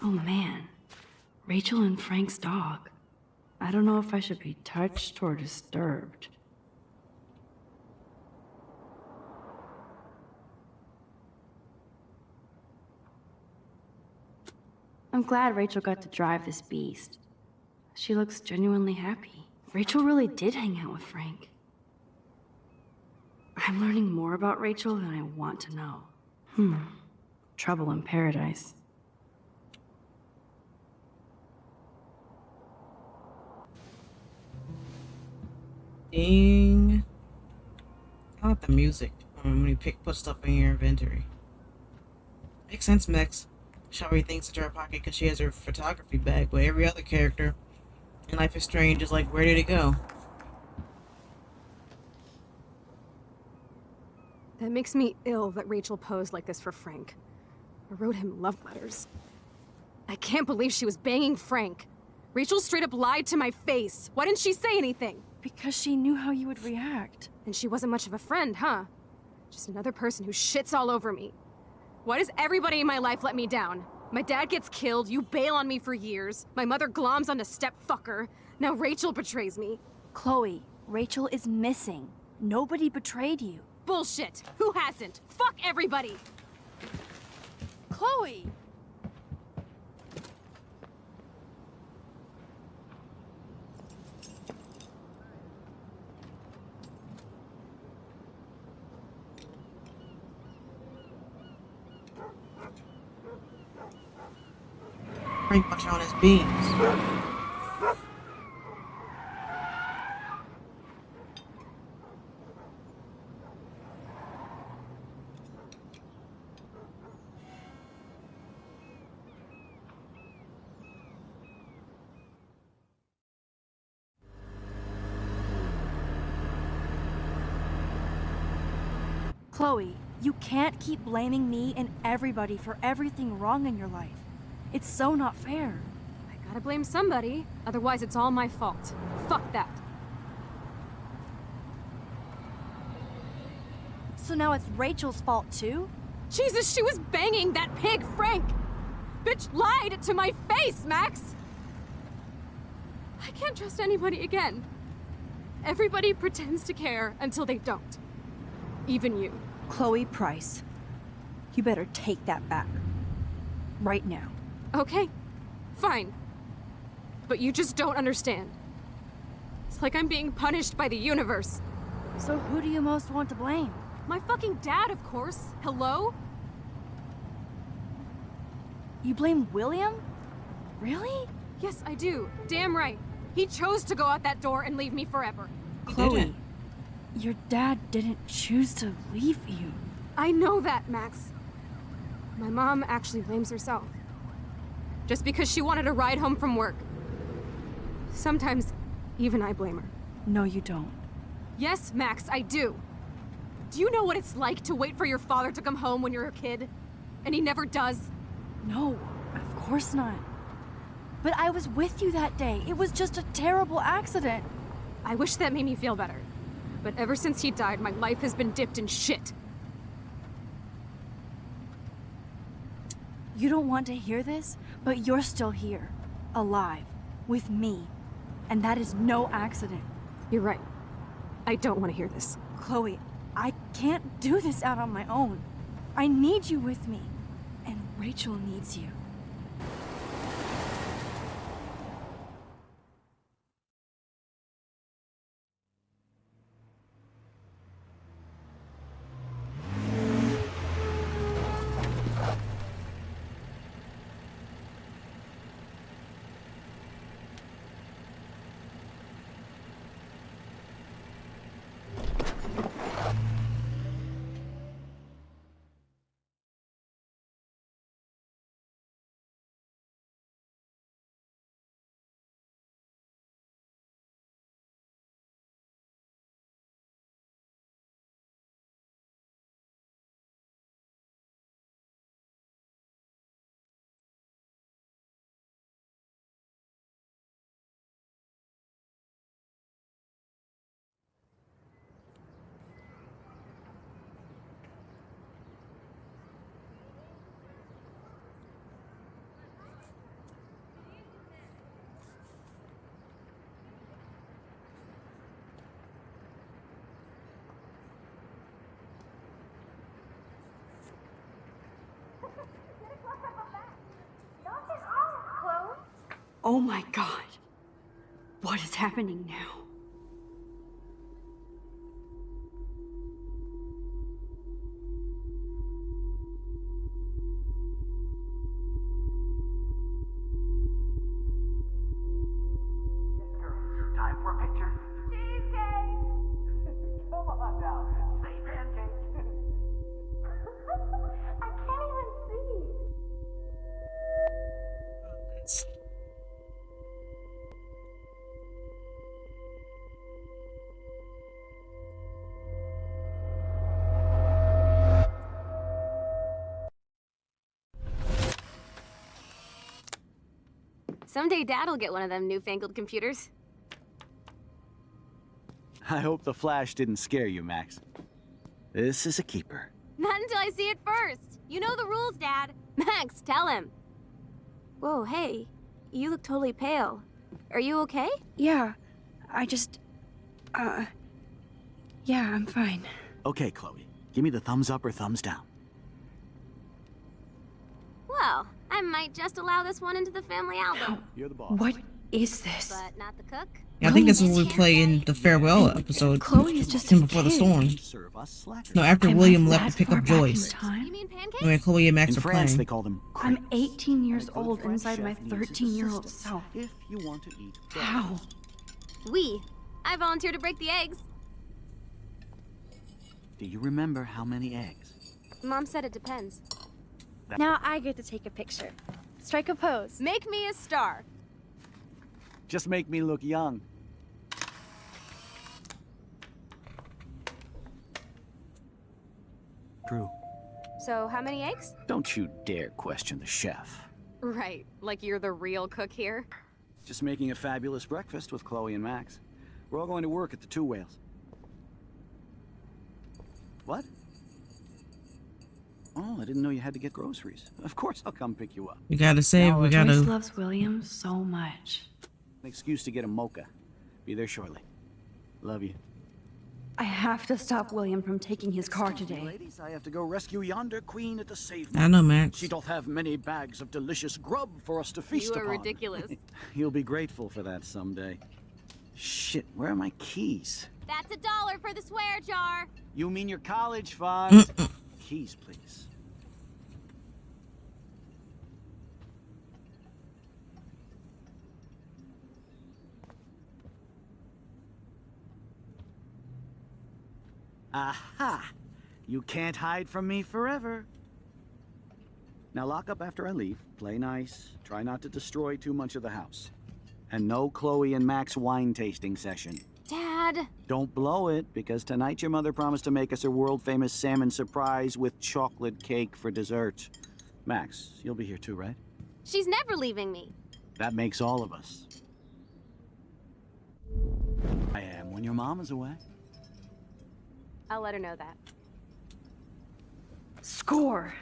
Oh man, Rachel and Frank's dog. I don't know if I should be touched or disturbed. I'm glad Rachel got to drive this beast. She looks genuinely happy. Rachel really did hang out with Frank. I'm learning more about Rachel than I want to know. Trouble in paradise. Ding. I like the music when you put stuff in your inventory. Makes sense, Max. Shelby thinks it's her pocket because she has her photography bag, but every other character in Life is Strange is like, where did it go? That makes me ill that Rachel posed like this for Frank. Or wrote him love letters. I can't believe she was banging Frank. Rachel straight up lied to my face. Why didn't she say anything? Because she knew how you would react. And she wasn't much of a friend, huh? Just another person who shits all over me. Why does everybody in my life let me down? My dad gets killed, you bail on me for years. My mother gloms onto stepfucker. Now Rachel betrays me. Chloe, Rachel is missing. Nobody betrayed you. Bullshit! Who hasn't? Fuck everybody! Chloe! Pretty much on his beans. Chloe, you can't keep blaming me and everybody for everything wrong in your life. It's so not fair. I gotta blame somebody, otherwise it's all my fault. Fuck that. So now it's Rachel's fault too? Jesus, she was banging that pig, Frank! Bitch lied to my face, Max! I can't trust anybody again. Everybody pretends to care until they don't. Even you. Chloe Price, you better take that back. Right now. Okay, fine. But you just don't understand. It's like I'm being punished by the universe. So who do you most want to blame? My fucking dad, of course. Hello? You blame William? Really? Yes, I do. Damn right. He chose to go out that door and leave me forever. Chloe, your dad didn't choose to leave you. I know that, Max. My mom actually blames herself. Just because she wanted a ride home from work. Sometimes, even I blame her. No, you don't. Yes, Max, I do. Do you know what it's like to wait for your father to come home when you're a kid? And he never does? No, of course not. But I was with you that day. It was just a terrible accident. I wish that made me feel better. But ever since he died, my life has been dipped in shit. You don't want to hear this, but you're still here. Alive. With me. And that is no accident. You're right. I don't want to hear this. Chloe, I can't do this out on my own. I need you with me. And Rachel needs you. Oh my God. What is happening now? Time for a picture. Cheesecake! Come on now. Say pancake. I can't even see. Someday Dad'll get one of them newfangled computers. I hope the flash didn't scare you, Max. This is a keeper. Not until I see it first. You know the rules, Dad. Max, tell him. Whoa, hey. You look totally pale. Are you okay? Yeah, I just... yeah, I'm fine. Okay, Chloe. Give me the thumbs up or thumbs down. Well, I might just allow this one into the family album. You're the boss. What is this? But not the cook, Yeah, I think this is William what we play in the farewell episode. Chloe is just Him a before the kid. storm. No, after Am I William left that to pick far up back in Joyce. time? When Chloe and Max In are France, playing. they call them I'm 18 years A good old French inside my chef needs 13-year-old assistance self. If you want to eat How? I volunteer to break the eggs. Do you remember how many eggs? Mom said it depends. Now I get to take a picture. Strike a pose. Make me a star. Just make me look young. True. So, how many eggs? Don't you dare question the chef. Right, like you're the real cook here. Just making a fabulous breakfast with Chloe and Max. We're all going to work at the Two Whales. What? Oh, I didn't know you had to get groceries. Of course I'll come pick you up. We gotta save, we Joyce gotta... loves William so much. An excuse to get a mocha. Be there shortly. Love you. I have to stop William from taking his car today. Ladies, I have to go rescue yonder queen at the save. I know, Max. She doth have many bags of delicious grub for us to feast You are upon. ridiculous. You'll be grateful for that someday. Shit, where are my keys? That's $1 for the swear jar. You mean your college fund? Keys, please. Aha! You can't hide from me forever. Now lock up after I leave. Play nice. Try not to destroy too much of the house. And no Chloe and Max wine tasting session. Dad. Don't blow it, because tonight your mother promised to make us a world-famous salmon surprise with chocolate cake for dessert. Max, you'll be here too, right? She's never leaving me. That makes all of us. I am when your mom is away. I'll let her know that. Score!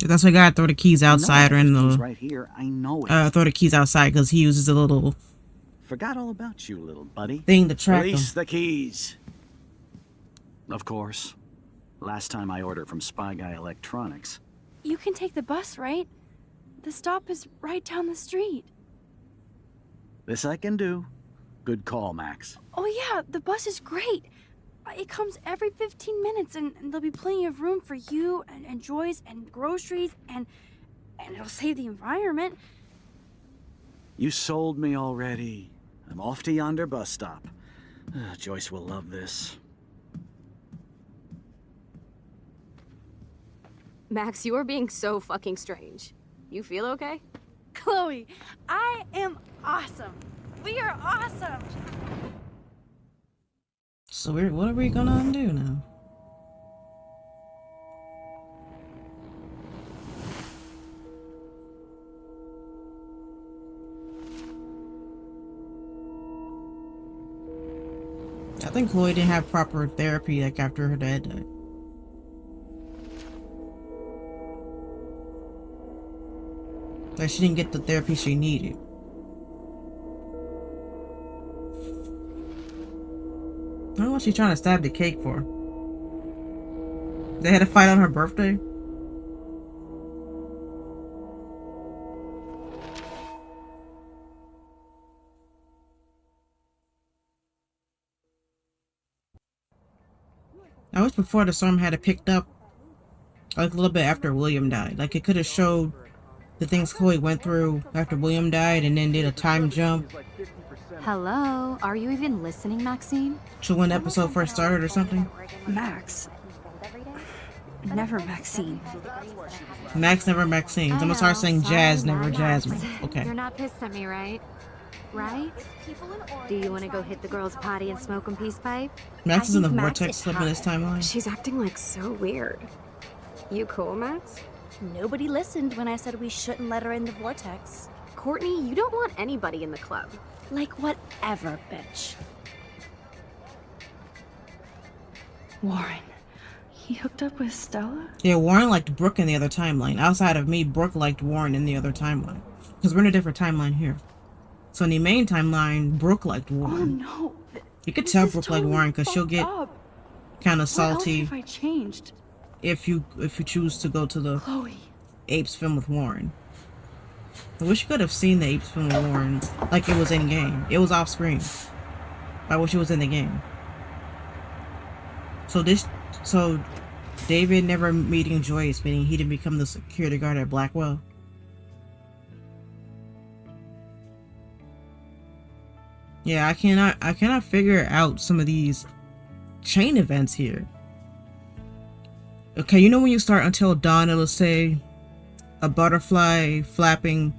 That's why I gotta throw the keys outside or in the... Right here, I know it. throw the keys outside because he uses a little... Forgot all about you, little buddy. Thing to track Release them. the keys. Of course. Last time I ordered from Spy Guy Electronics. You can take the bus, right? The stop is right down the street. This I can do. Good call, Max. Oh yeah, the bus is great. It comes every 15 minutes and there'll be plenty of room for you and Joyce and groceries and it'll save the environment. You sold me already. I'm off to yonder bus stop. Joyce will love this. Max, you are being so fucking strange. You feel okay? Chloe, I am awesome. We are awesome. So what are we gonna undo now? I think Chloe didn't have proper therapy like after her dad died. Like she didn't get the therapy she needed. I don't know what she's trying to stab the cake for. They had a fight on her birthday? I wish before the storm had it picked up like a little bit after William died. Like it could have showed the things Chloe went through after William died and then did a time jump Hello? Are you even listening, Maxine? to when the episode first started or something. Max. Never Maxine. Max, never Maxine. I'm gonna start saying Jazz, never Jasmine. Okay. You're not pissed at me, right? Right? Do you want to go hit the girls' potty and smoke 'em peace pipe? Max is in the Max vortex is slip in his timeline. She's acting like so weird. You cool, Max? Nobody listened when I said we shouldn't let her in the vortex. Courtney, you don't want anybody in the club. Like whatever, bitch. Warren, He hooked up with Stella? Yeah, Warren liked Brooke in the other timeline. Outside of me, Brooke liked Warren in the other timeline. Because we're in a different timeline here. So in the main timeline, Brooke liked Warren. Oh no. You could tell Brooke liked Warren because she'll get kind of salty What else have I changed? if you choose to go to the Apes film with Warren. I wish you could have seen the Apes film with Warren like it was in game. It was off screen. I wish it was in the game. So David never meeting Joyce, meaning he didn't become the security guard at Blackwell. Yeah, I cannot figure out some of these chain events here. Okay, you know when you start Until Dawn, it'll say a butterfly flapping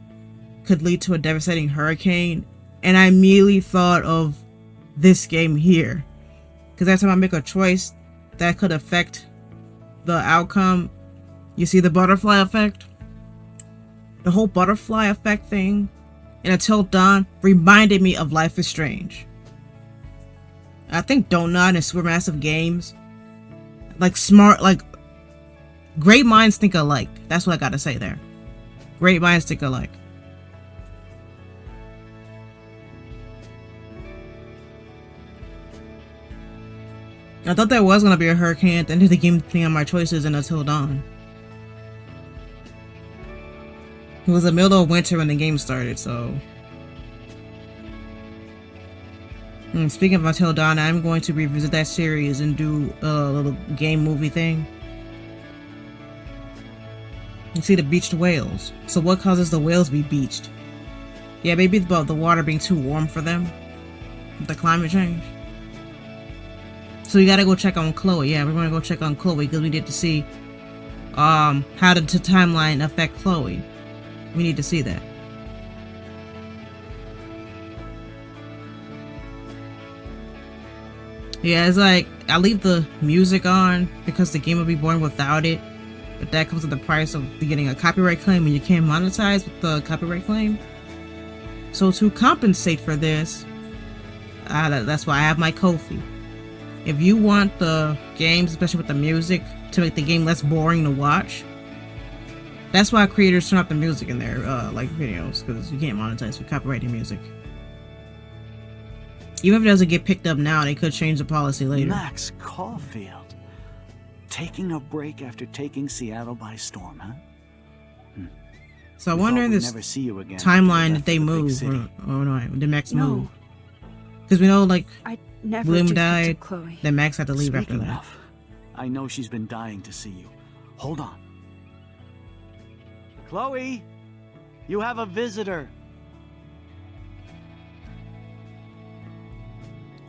could lead to a devastating hurricane, and I immediately thought of this game here, because every time I make a choice that could affect the outcome, you see the butterfly effect, the whole butterfly effect thing. And Until Dawn reminded me of Life is Strange. I think Donut and Supermassive Games, like great minds think alike. That's what I gotta say there. Great minds think alike. I thought there was gonna be a hurricane at the end of the game, depending on my choices in Until Dawn. It was the middle of winter when the game started, so. And speaking of Until Dawn, I'm going to revisit that series and do a little game movie thing. You see the beached whales. So what causes the whales to be beached? Yeah, maybe it's about the water being too warm for them. The climate change. So we gotta go check on Chloe. Yeah, we're gonna go check on Chloe because we need to see how did the timeline affect Chloe. We need to see that. Yeah, it's like I leave the music on because the game would be boring without it, but that comes at the price of getting a copyright claim, and you can't monetize with the copyright claim. So to compensate for this, that's why I have my Ko-fi. If you want the games, especially with the music, to make the game less boring to watch, that's why creators turn off the music in their like videos, because you can't monetize for copyrighted music. Even if it doesn't get picked up now, they could change the policy later. Max Caulfield, taking a break after taking Seattle by storm, huh? So I wonder in this timeline that they move, or no, did Max move? Because we know like William died, then Max had to leave after that. I know she's been dying to see you. Hold on. Chloe, you have a visitor.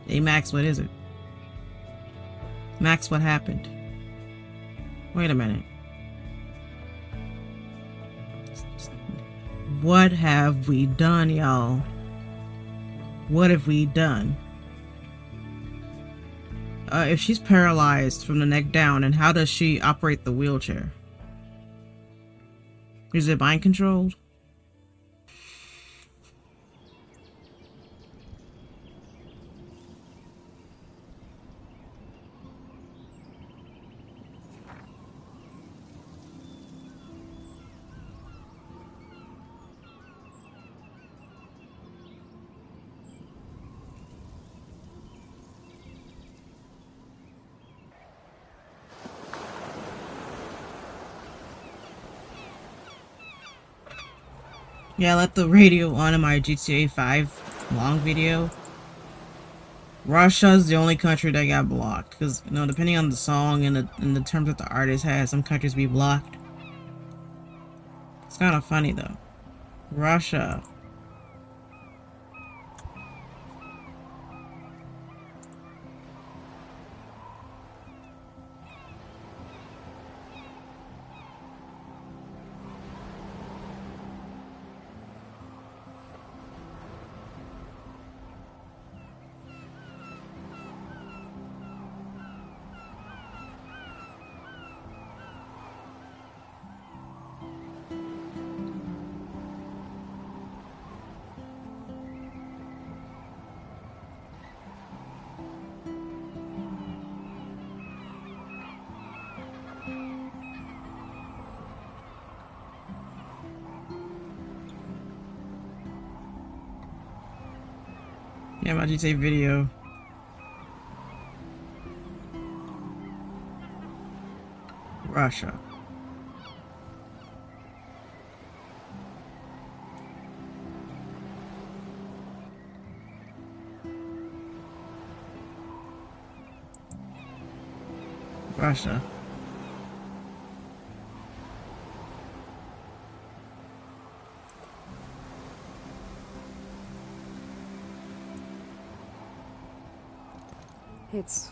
Hey Max, what is it? Max, what happened? Wait a minute. What have we done, y'all? What have we done? If she's paralyzed from the neck down, and how does she operate the wheelchair? Is it mind controlled? Yeah, I left the radio on in my GTA 5 long video. Russia's the only country that got blocked, because, you know, depending on the song and the terms that the artist has, some countries be blocked. It's kind of funny, though. Russia. Yeah, my GTA video. Russia. Russia. It's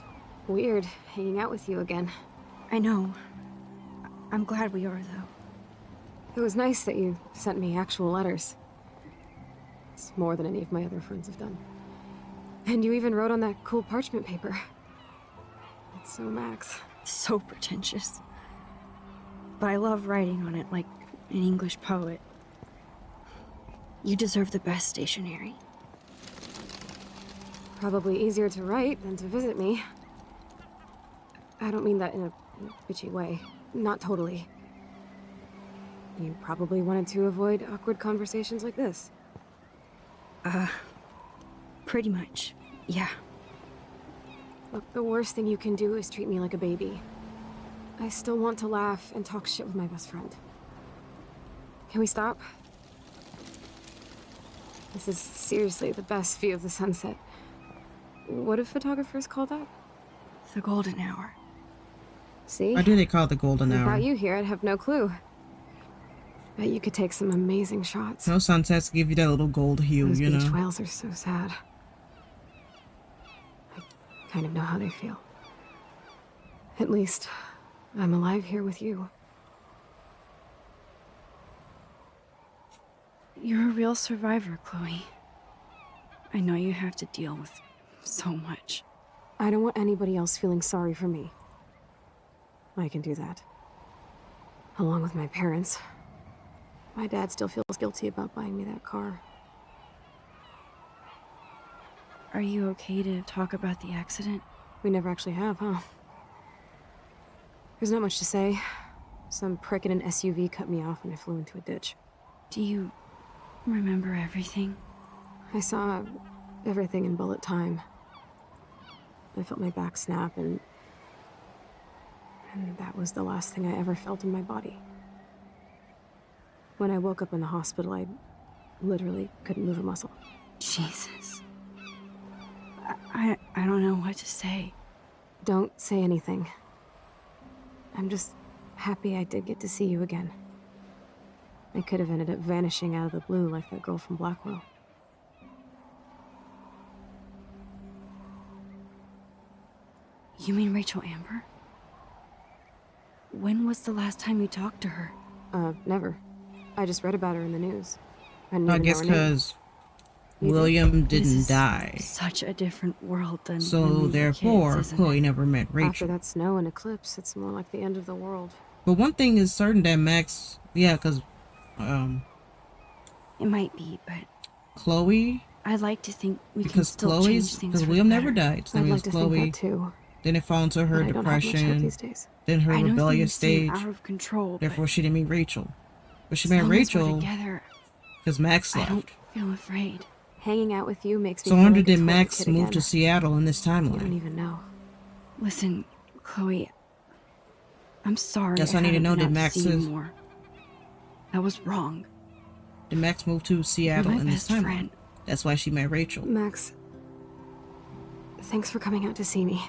weird hanging out with you again. I know. I'm glad we are, though. It was nice that you sent me actual letters. It's more than any of my other friends have done. And you even wrote on that cool parchment paper. It's so Max. So pretentious. But I love writing on it like an English poet. You deserve the best stationery. Probably easier to write than to visit me. I don't mean that in a bitchy way. Not totally. You probably wanted to avoid awkward conversations like this. Pretty much. Yeah. Look, the worst thing you can do is treat me like a baby. I still want to laugh and talk shit with my best friend. Can we stop? This is seriously the best view of the sunset. What do photographers call that? The golden hour. See? Why do they call it the golden hour? Without you here, I'd have no clue. Bet you could take some amazing shots. No sunsets give you that little gold hue, Those you beach know. whales are so sad. I kind of know how they feel. At least, I'm alive here with you. You're a real survivor, Chloe. I know you have to deal with so much. I don't want anybody else feeling sorry for me. I can do that. Along with my parents. My dad still feels guilty about buying me that car. Are you okay to talk about the accident? We never actually have, huh? There's not much to say. Some prick in an SUV cut me off and I flew into a ditch. Do you remember everything? I saw everything in bullet time. I felt my back snap and that was the last thing I ever felt in my body. When I woke up in the hospital, I literally couldn't move a muscle. Jesus. I don't know what to say. Don't say anything. I'm just happy I did get to see you again. I could have ended up vanishing out of the blue like that girl from Blackwell. You mean Rachel Amber? When was the last time you talked to her? Never. I just read about her in the news. I guess because William didn't die. Such a different world than so when we were therefore, kids, isn't Chloe it? never met Rachel. After that snow and eclipse, it's more like the end of the world. But one thing is certain that Max, yeah, because It might be, but Chloe, I'd like to think we can because still Chloe's, change things because for William the never better. died, so that I'd means like to think Chloe that too. didn't fall into her But I don't have much hope depression, these days. then her I know rebellious things seem stage, out of control, but therefore she didn't meet Rachel. But she as met long as we're Rachel together, because Max I left. don't feel afraid. Hanging out with you makes me So I feel wonder like a did total Max kid move again. to Seattle in this You don't timeline? even know. Listen, Chloe, I'm sorry. Yes, I need to haven't know been that out to see Max you is- more. That was wrong. Did Max move to Seattle my in this best timeline? friend. That's why she met Rachel. Max, thanks for coming out to see me.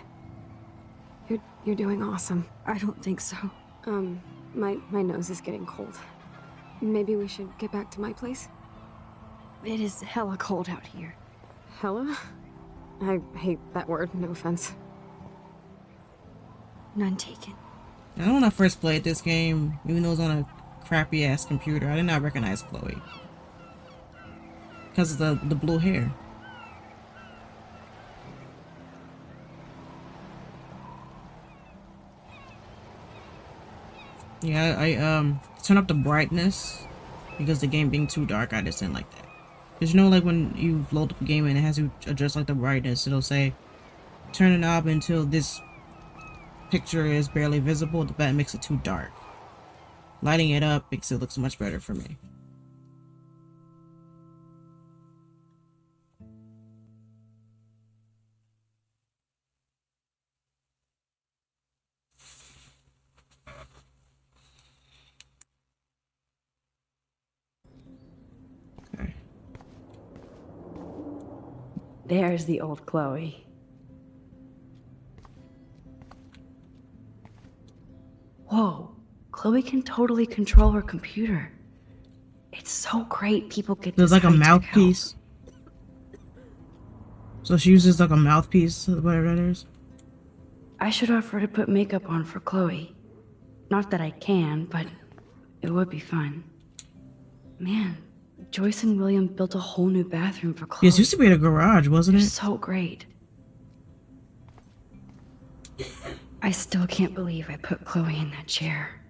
You're doing awesome. I don't think so. My nose is getting cold. Maybe we should get back to my place? It is hella cold out here. Hella? I hate that word, no offense. None taken. I know when I first played this game, even though it was on a crappy ass computer, I did not recognize Chloe. Because of the blue hair. Yeah, I turn up the brightness because the game being too dark, I just didn't like that. Cause you know, like when you load up a game and it has you adjust like the brightness, it'll say turn the knob until this picture is barely visible. That makes it too dark. Lighting it up makes it look much better for me. There's the old Chloe. Whoa, Chloe can totally control her computer. It's so great people get There's this like a high-tech help. mouthpiece. So she uses like a mouthpiece, whatever that is. I should offer to put makeup on for Chloe. Not that I can, but it would be fun. Man, Joyce and William built a whole new bathroom for Chloe. This used to be in a garage, wasn't They're it? so great. I still can't believe I put Chloe in that chair.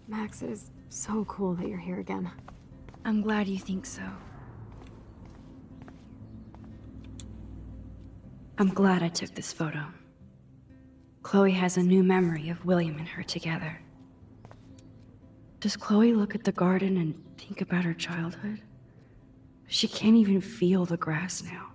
Max, it is so cool that you're here again. I'm glad you think so. I'm glad I took this photo. Chloe has a new memory of William and her together. Does Chloe look at the garden and think about her childhood? She can't even feel the grass now.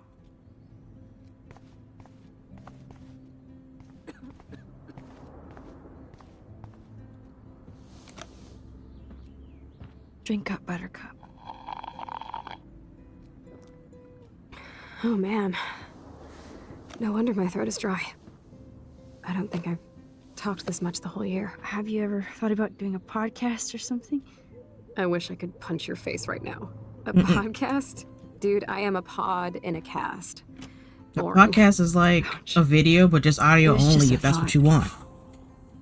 Drink up, Buttercup. Oh man. No wonder my throat is dry. I don't think I've talked this much the whole year. Have you ever thought about doing a podcast or something? I wish I could punch your face right now. A podcast? Dude, I am a pod in a cast. The Boring. podcast is like a video, but just audio It was only just a if that's what thought. you want.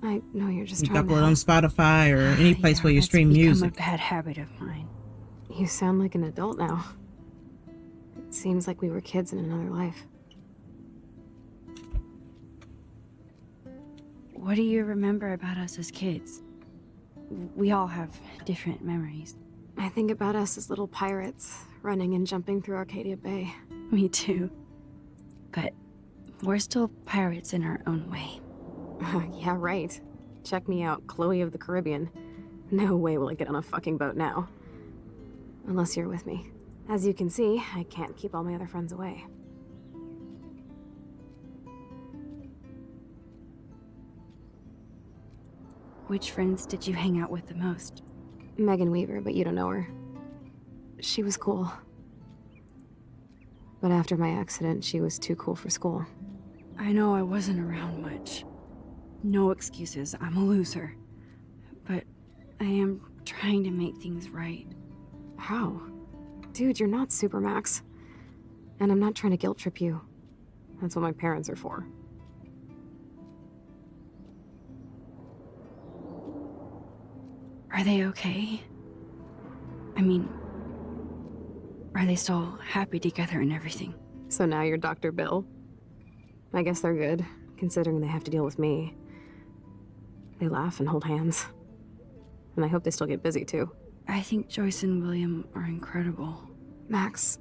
I know you're just You trying can to upload on help. Spotify or any place where you That's stream become music. a bad habit of mine. You sound like an adult now. It seems like we were kids in another life. What do you remember about us as kids? We all have different memories. I think about us as little pirates, running and jumping through Arcadia Bay. Me too. But we're still pirates in our own way. Yeah, right. Check me out, Chloe of the Caribbean. No way will I get on a fucking boat now. Unless you're with me. As you can see, I can't keep all my other friends away. Which friends did you hang out with the most? Megan Weaver, but you don't know her. She was cool. But after my accident, she was too cool for school. I know I wasn't around much. No excuses, I'm a loser. But I am trying to make things right. How? Dude, you're not Supermax. And I'm not trying to guilt trip you. That's what my parents are for. Are they okay? I mean, are they still happy together and everything? So now you're Dr. Bill? I guess they're good, considering they have to deal with me. They laugh and hold hands. And I hope they still get busy, too. I think Joyce and William are incredible. Max,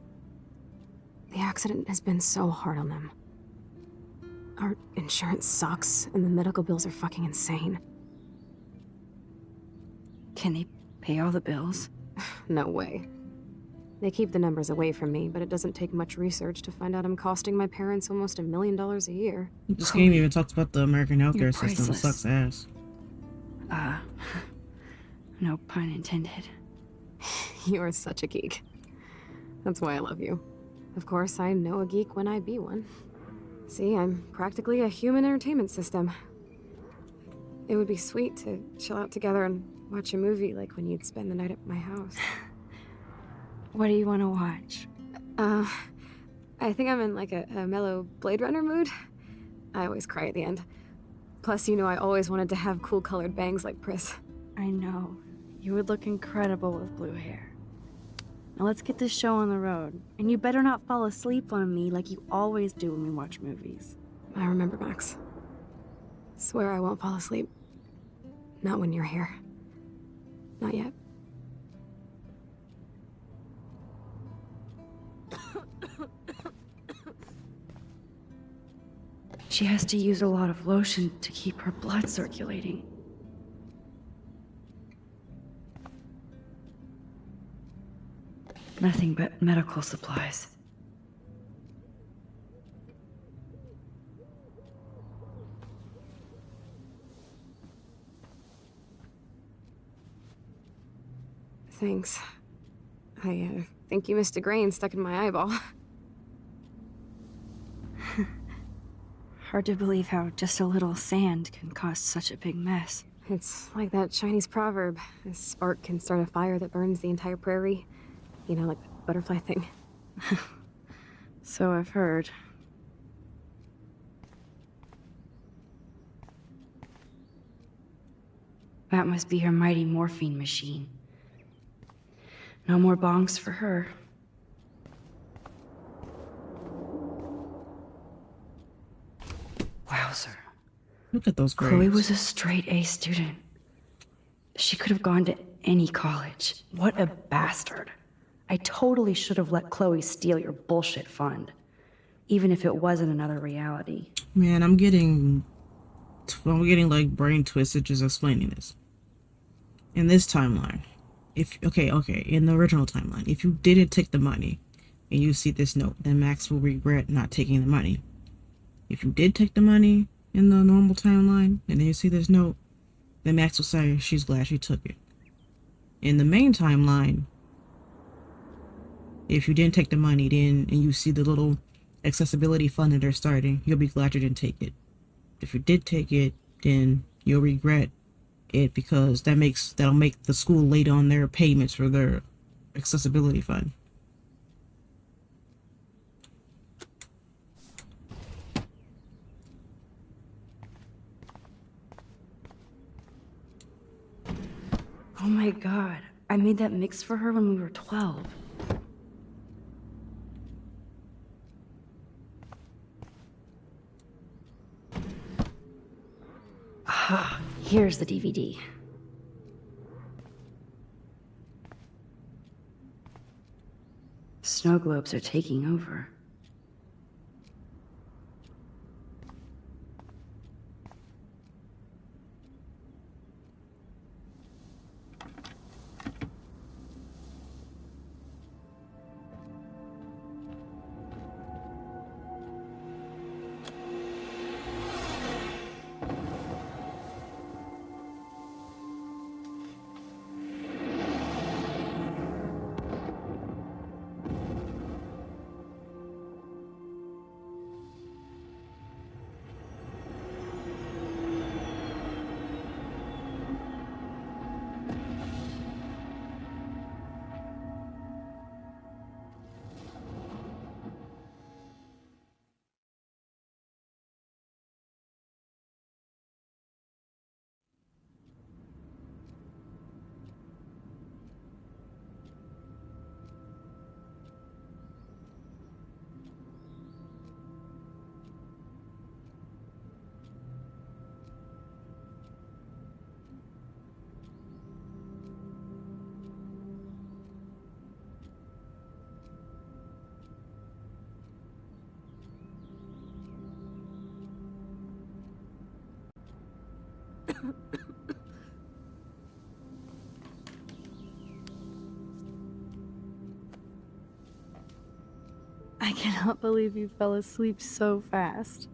the accident has been so hard on them. Our insurance sucks, and the medical bills are fucking insane. Can they pay all the bills? No way. They keep the numbers away from me, but it doesn't take much research to find out I'm costing my parents almost $1 million a year. This game even talks about the American healthcare system. It priceless. sucks ass. No pun intended. You are such a geek. That's why I love you. Of course, I know a geek when I be one. See, I'm practically a human entertainment system. It would be sweet to chill out together and watch a movie like when you'd spend the night at my house. What do you want to watch? I think I'm in like a mellow Blade Runner mood. I always cry at the end. Plus, you know I always wanted to have cool colored bangs like Pris. I know. You would look incredible with blue hair. Now let's get this show on the road. And you better not fall asleep on me like you always do when we watch movies. I remember, Max. Swear I won't fall asleep. Not when you're here. Not yet. She has to use a lot of lotion to keep her blood circulating. Nothing but medical supplies. Thanks. I think you missed a grain stuck in my eyeball. Hard to believe how just a little sand can cause such a big mess. It's like that Chinese proverb. A spark can start a fire that burns the entire prairie. You know, like the butterfly thing. So I've heard. That must be her mighty morphine machine. No more bongs for her. Wowzer. Look at those grades. Chloe was a straight A student. She could have gone to any college. What a bastard. I totally should have let Chloe steal your bullshit fund. Even if it wasn't another reality. Man, I'm getting like brain twisted just explaining this. In this timeline, in the original timeline, if you didn't take the money and you see this note, then Max will regret not taking the money. If you did take the money in the normal timeline and then you see this note, then Max will say she's glad she took it. In the main timeline, if you didn't take the money then and you see the little accessibility fund that they're starting, you'll be glad you didn't take it. If you did take it, then you'll regret it because that'll make the school late on their payments for their accessibility fund. Oh my god, I made that mix for her when we were 12. Aha, here's the DVD. Snow globes are taking over. I cannot believe you fell asleep so fast.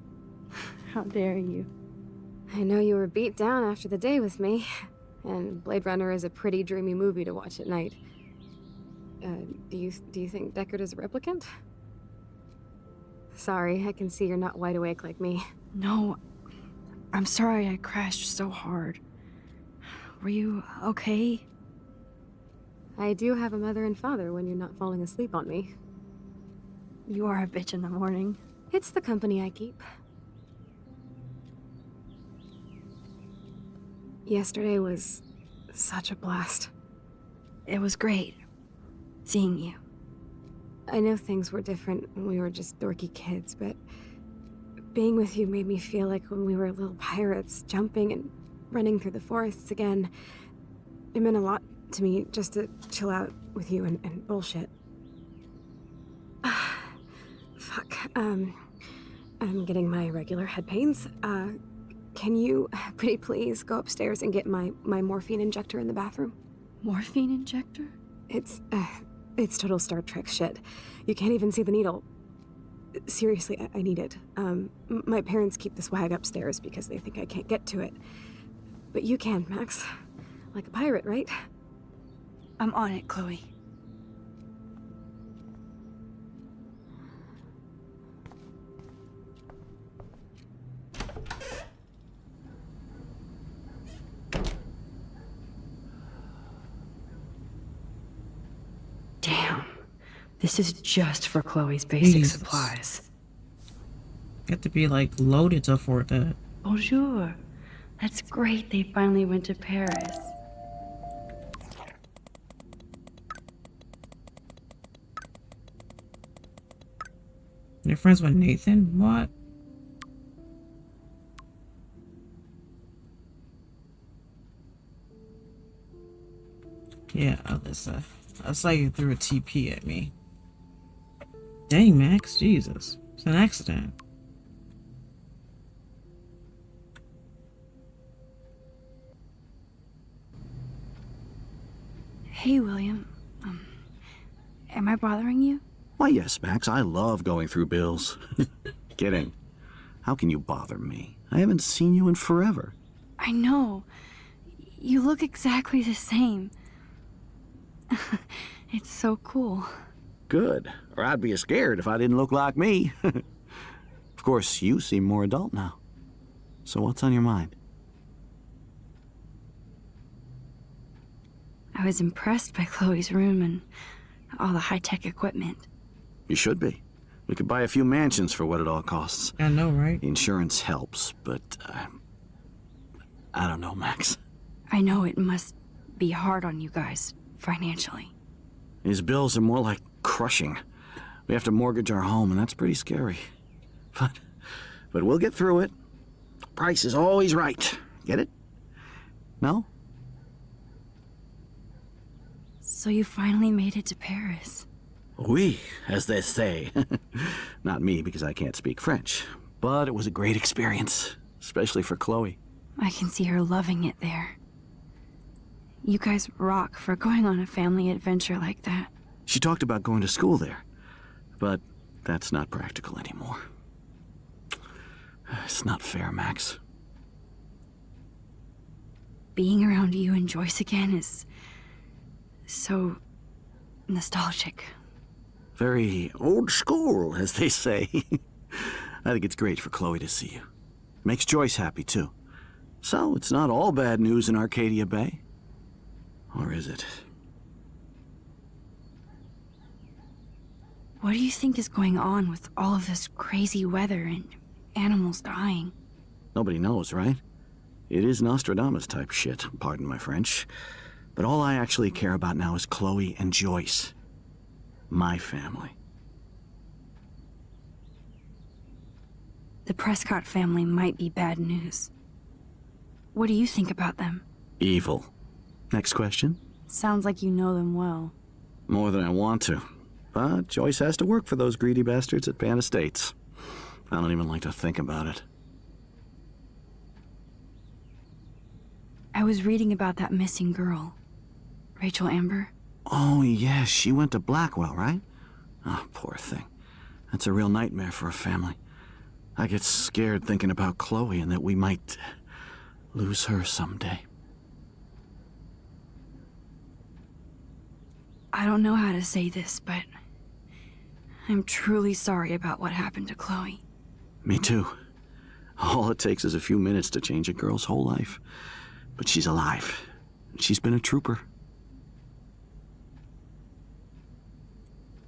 How dare you? I know you were beat down after the day with me, and Blade Runner is a pretty dreamy movie to watch at night. Do you think Deckard is a replicant? Sorry, I can see you're not wide awake like me. No, I'm sorry I crashed so hard. Were you okay? I do have a mother and father when you're not falling asleep on me. You are a bitch in the morning. It's the company I keep. Yesterday was such a blast. It was great seeing you. I know things were different when we were just dorky kids, but being with you made me feel like when we were little pirates, jumping and running through the forests again. It meant a lot to me just to chill out with you and bullshit. Fuck. I'm getting my regular head pains. Can you, pretty please, go upstairs and get my morphine injector in the bathroom? Morphine injector? It's total Star Trek shit. You can't even see the needle. Seriously, I need it. My parents keep the swag upstairs because they think I can't get to it. But you can, Max. Like a pirate, right? I'm on it, Chloe. This is just for Chloe's basic Jesus. supplies. Got to be like loaded to afford that. Bonjour. That's great they finally went to Paris. You're friends with Nathan? What? Yeah, Alyssa. I saw you threw a TP at me. Dang, Max. Jesus. It's an accident. Hey, William. Am I bothering you? Why, yes, Max. I love going through bills. Kidding. How can you bother me? I haven't seen you in forever. I know. You look exactly the same. It's so cool. Good. Or I'd be scared if I didn't look like me. Of course, you seem more adult now. So what's on your mind? I was impressed by Chloe's room and all the high-tech equipment. You should be. We could buy a few mansions for what it all costs. I know, right? Insurance helps, but I don't know, Max. I know it must be hard on you guys, financially. These bills are more like crushing. We have to mortgage our home, and that's pretty scary. But we'll get through it. Price is always right. Get it? No? So you finally made it to Paris. Oui, as they say. Not me, because I can't speak French. But it was a great experience, especially for Chloe. I can see her loving it there. You guys rock for going on a family adventure like that. She talked about going to school there, but that's not practical anymore. It's not fair, Max. Being around you and Joyce again is so nostalgic. Very old school, as they say. I think it's great for Chloe to see you. Makes Joyce happy, too. So, it's not all bad news in Arcadia Bay. Or is it? What do you think is going on with all of this crazy weather and animals dying? Nobody knows, right? It is Nostradamus-type shit, pardon my French. But all I actually care about now is Chloe and Joyce. My family. The Prescott family might be bad news. What do you think about them? Evil. Next question? Sounds like you know them well. More than I want to. But Joyce has to work for those greedy bastards at Pan Estates. I don't even like to think about it. I was reading about that missing girl. Rachel Amber. Oh, yes, she went to Blackwell, right? Oh, poor thing. That's a real nightmare for a family. I get scared thinking about Chloe and that we might lose her someday. I don't know how to say this, but I'm truly sorry about what happened to Chloe. Me too. All it takes is a few minutes to change a girl's whole life. But she's alive. She's been a trooper.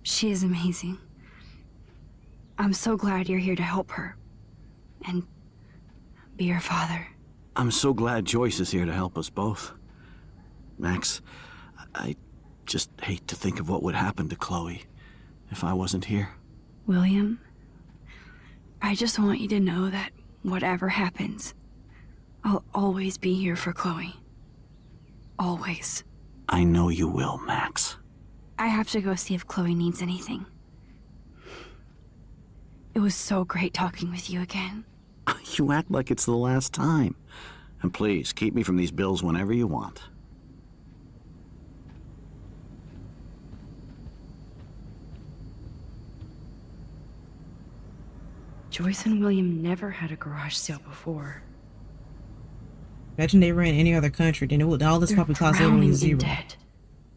She is amazing. I'm so glad you're here to help her. And be her father. I'm so glad Joyce is here to help us both. Max, I just hate to think of what would happen to Chloe if I wasn't here. William, I just want you to know that whatever happens, I'll always be here for Chloe. Always. I know you will, Max. I have to go see if Chloe needs anything. It was so great talking with you again. You act like it's the last time. And please, keep me from these bills whenever you want. Joyce and William never had a garage sale before. Imagine they were in any other country, then all this probably cost drowning literally in zero. debt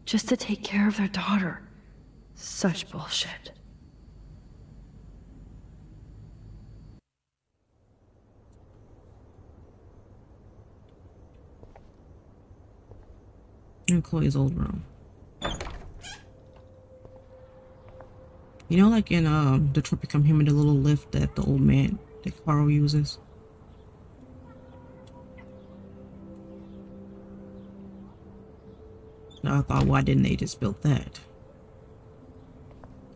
just to take care of their daughter. Such bullshit. In Chloe's old room. You know, like in Detroit Become Human, the little lift that the old man, that Carl uses. And I thought, why didn't they just build that?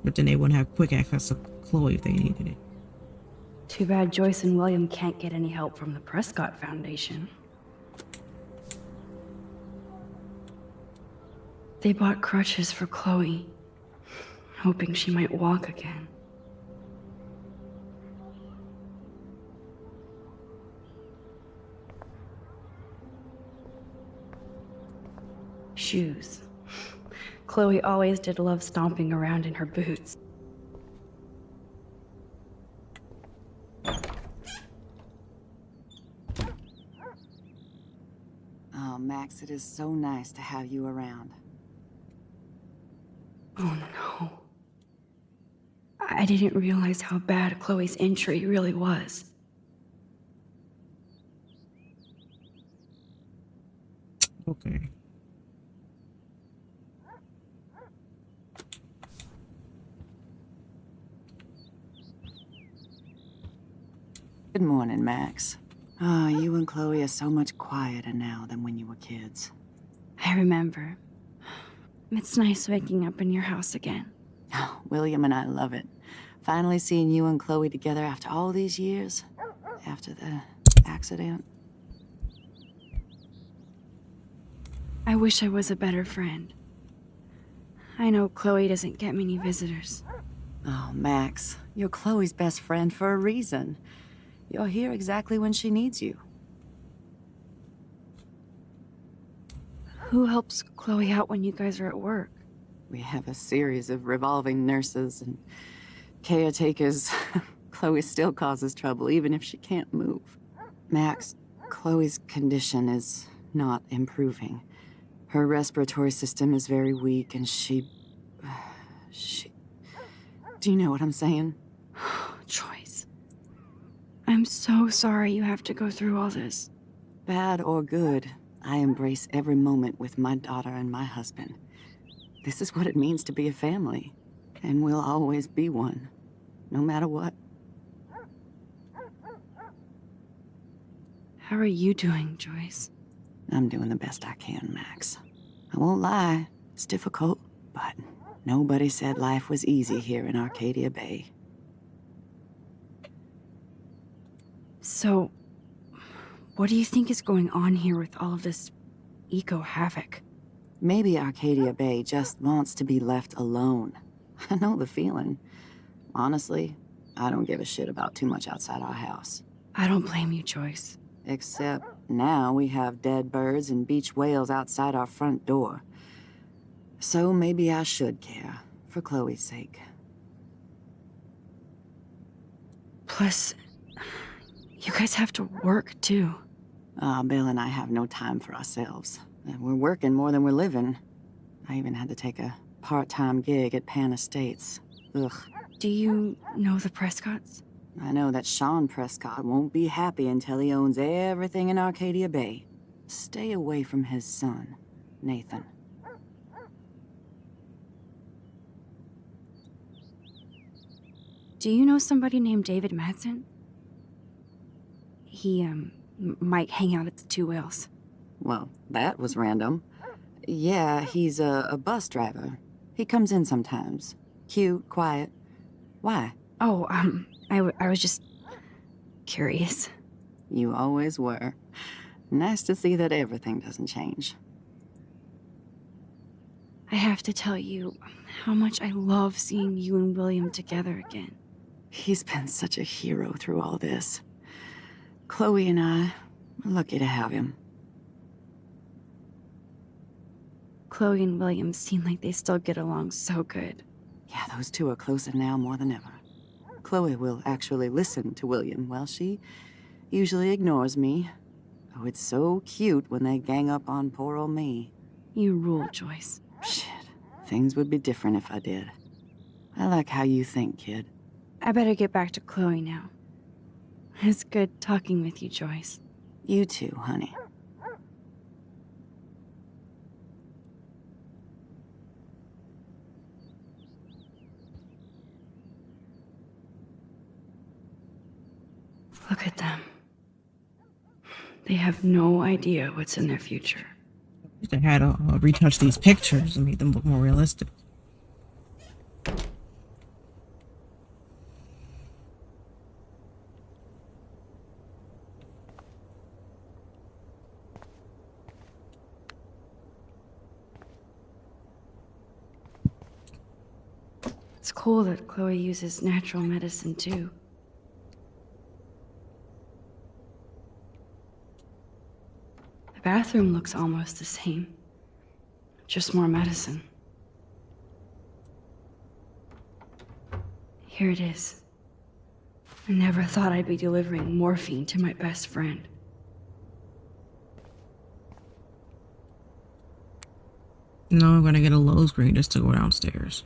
But then they wouldn't have quick access to Chloe if they needed it. Too bad Joyce and William can't get any help from the Prescott Foundation. They bought crutches for Chloe, hoping she might walk again. Shoes. Chloe always did love stomping around in her boots. Oh, Max, it is so nice to have you around. Oh no. I didn't realize how bad Chloe's injury really was. Okay. Good morning, Max. Oh, you and Chloe are so much quieter now than when you were kids. I remember. It's nice waking up in your house again. Oh, William and I love it. Finally seeing you and Chloe together after all these years. After the accident. I wish I was a better friend. I know Chloe doesn't get many visitors. Oh, Max, you're Chloe's best friend for a reason. You're here exactly when she needs you. Who helps Chloe out when you guys are at work? We have a series of revolving nurses and caretakers. Chloe still causes trouble, even if she can't move. Max, Chloe's condition is not improving. Her respiratory system is very weak, and she... Do you know what I'm saying? Joyce. I'm so sorry you have to go through all this. Bad or good, I embrace every moment with my daughter and my husband. This is what it means to be a family, and we'll always be one, no matter what. How are you doing, Joyce? I'm doing the best I can, Max. I won't lie, it's difficult, but nobody said life was easy here in Arcadia Bay. So, what do you think is going on here with all of this eco-havoc? Maybe Arcadia Bay just wants to be left alone. I know the feeling. Honestly, I don't give a shit about too much outside our house. I don't blame you, Joyce. Except now we have dead birds and beach whales outside our front door. So maybe I should care, for Chloe's sake. Plus, you guys have to work, too. Bill and I have no time for ourselves. We're working more than we're living. I even had to take a part-time gig at Pan Estates. Ugh. Do you know the Prescotts? I know that Sean Prescott won't be happy until he owns everything in Arcadia Bay. Stay away from his son, Nathan. Do you know somebody named David Madsen? He, might hang out at the Two Whales. Well, that was random. Yeah, he's a bus driver. He comes in sometimes. Cute, quiet. Why? Oh, I was just curious. You always were. Nice to see that everything doesn't change. I have to tell you how much I love seeing you and William together again. He's been such a hero through all this. Chloe and I, we're lucky to have him. Chloe and William seem like they still get along so good. Yeah, those two are closer now more than ever. Chloe will actually listen to William, while she usually ignores me. Oh, it's so cute when they gang up on poor old me. You rule, Joyce. Shit, things would be different if I did. I like how you think, kid. I better get back to Chloe now. It's good talking with you, Joyce. You too, honey. Look at them. They have no idea what's in their future. They had to retouch these pictures and make them look more realistic. It's cool that Chloe uses natural medicine too. The bathroom looks almost the same. Just more medicine. Here it is. I never thought I'd be delivering morphine to my best friend. No, I'm gonna get a low screen just to go downstairs.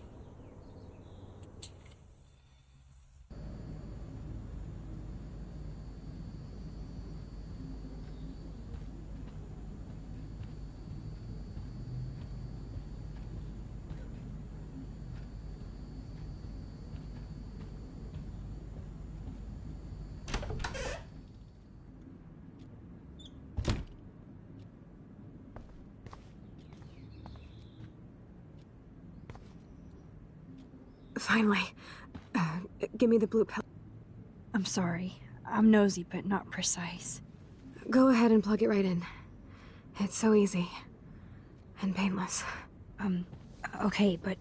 Finally. Give me the blue pill. I'm sorry. I'm nosy, but not precise. Go ahead and plug it right in. It's so easy. And painless. Okay, but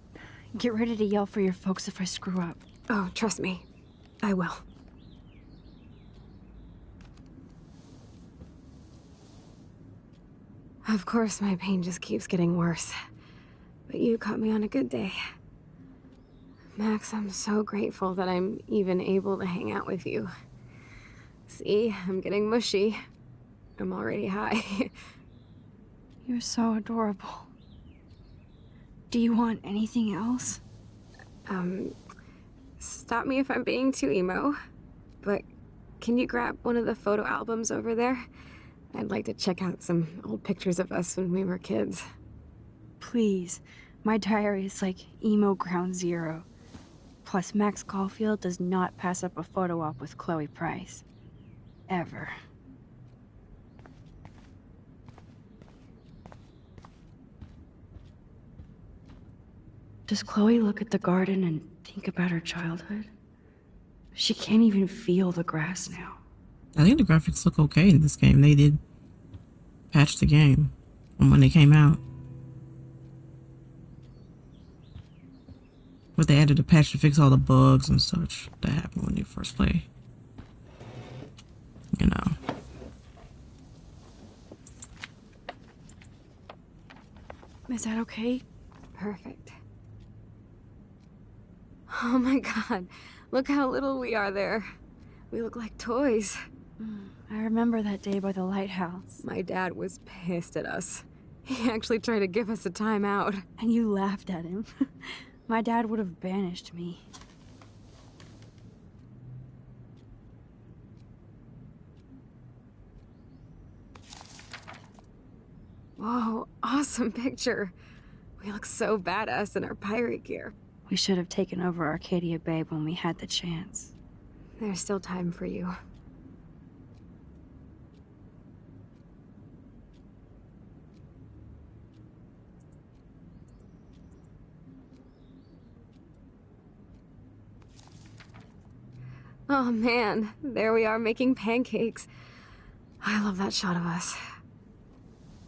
get ready to yell for your folks if I screw up. Oh, trust me. I will. Of course, my pain just keeps getting worse. But you caught me on a good day. Max, I'm so grateful that I'm even able to hang out with you. See, I'm getting mushy. I'm already high. You're so adorable. Do you want anything else? Stop me if I'm being too emo, but can you grab one of the photo albums over there? I'd like to check out some old pictures of us when we were kids. Please. My diary is like emo ground zero. Plus, Max Caulfield does not pass up a photo op with Chloe Price. Ever. Does Chloe look at the garden and think about her childhood? She can't even feel the grass now. I think the graphics look okay in this game. They did patch the game from when they came out. But they added a patch to fix all the bugs and such that happened when you first play. You know. Is that okay? Perfect. Oh my god, look how little we are there. We look like toys. I remember that day by the lighthouse. My dad was pissed at us. He actually tried to give us a timeout. And you laughed at him. My dad would have banished me. Whoa, awesome picture. We look so badass in our pirate gear. We should have taken over Arcadia Bay when we had the chance. There's still time for you. Oh man, there we are making pancakes. I love that shot of us.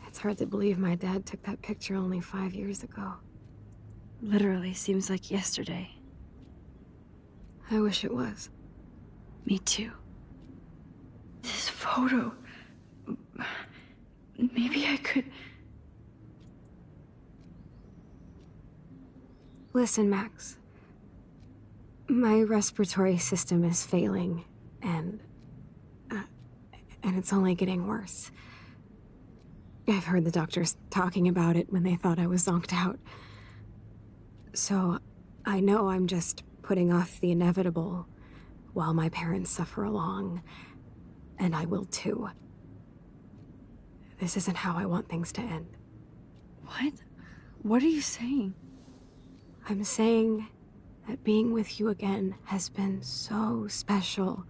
It's hard to believe my dad took that picture only 5 years ago. Literally seems like yesterday. I wish it was. Me too. This photo... Maybe I could... Listen, Max. My respiratory system is failing, and it's only getting worse. I've heard the doctors talking about it when they thought I was zonked out. So, I know I'm just putting off the inevitable while my parents suffer along, and I will too. This isn't how I want things to end. What? What are you saying? I'm saying that being with you again has been so special.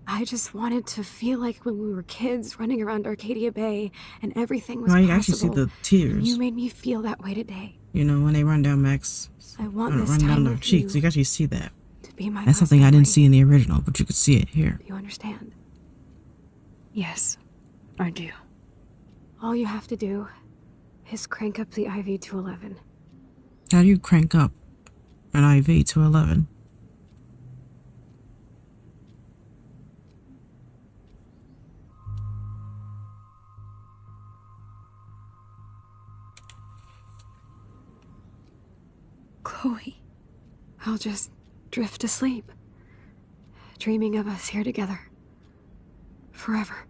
I just wanted to feel like when we were kids running around Arcadia Bay and everything was Now you possible. actually see the And tears. you made me feel that way today. You know, when they run down Max, I want this run time down their with cheeks. you You can actually see that. to be my That's first something I memory. didn't see in the original, but you could see it here. Do you understand? Yes, I do. All you have to do is crank up the IV to 11. How do you crank up an IV to 11? Chloe. I'll just drift to sleep, dreaming of us here together. Forever.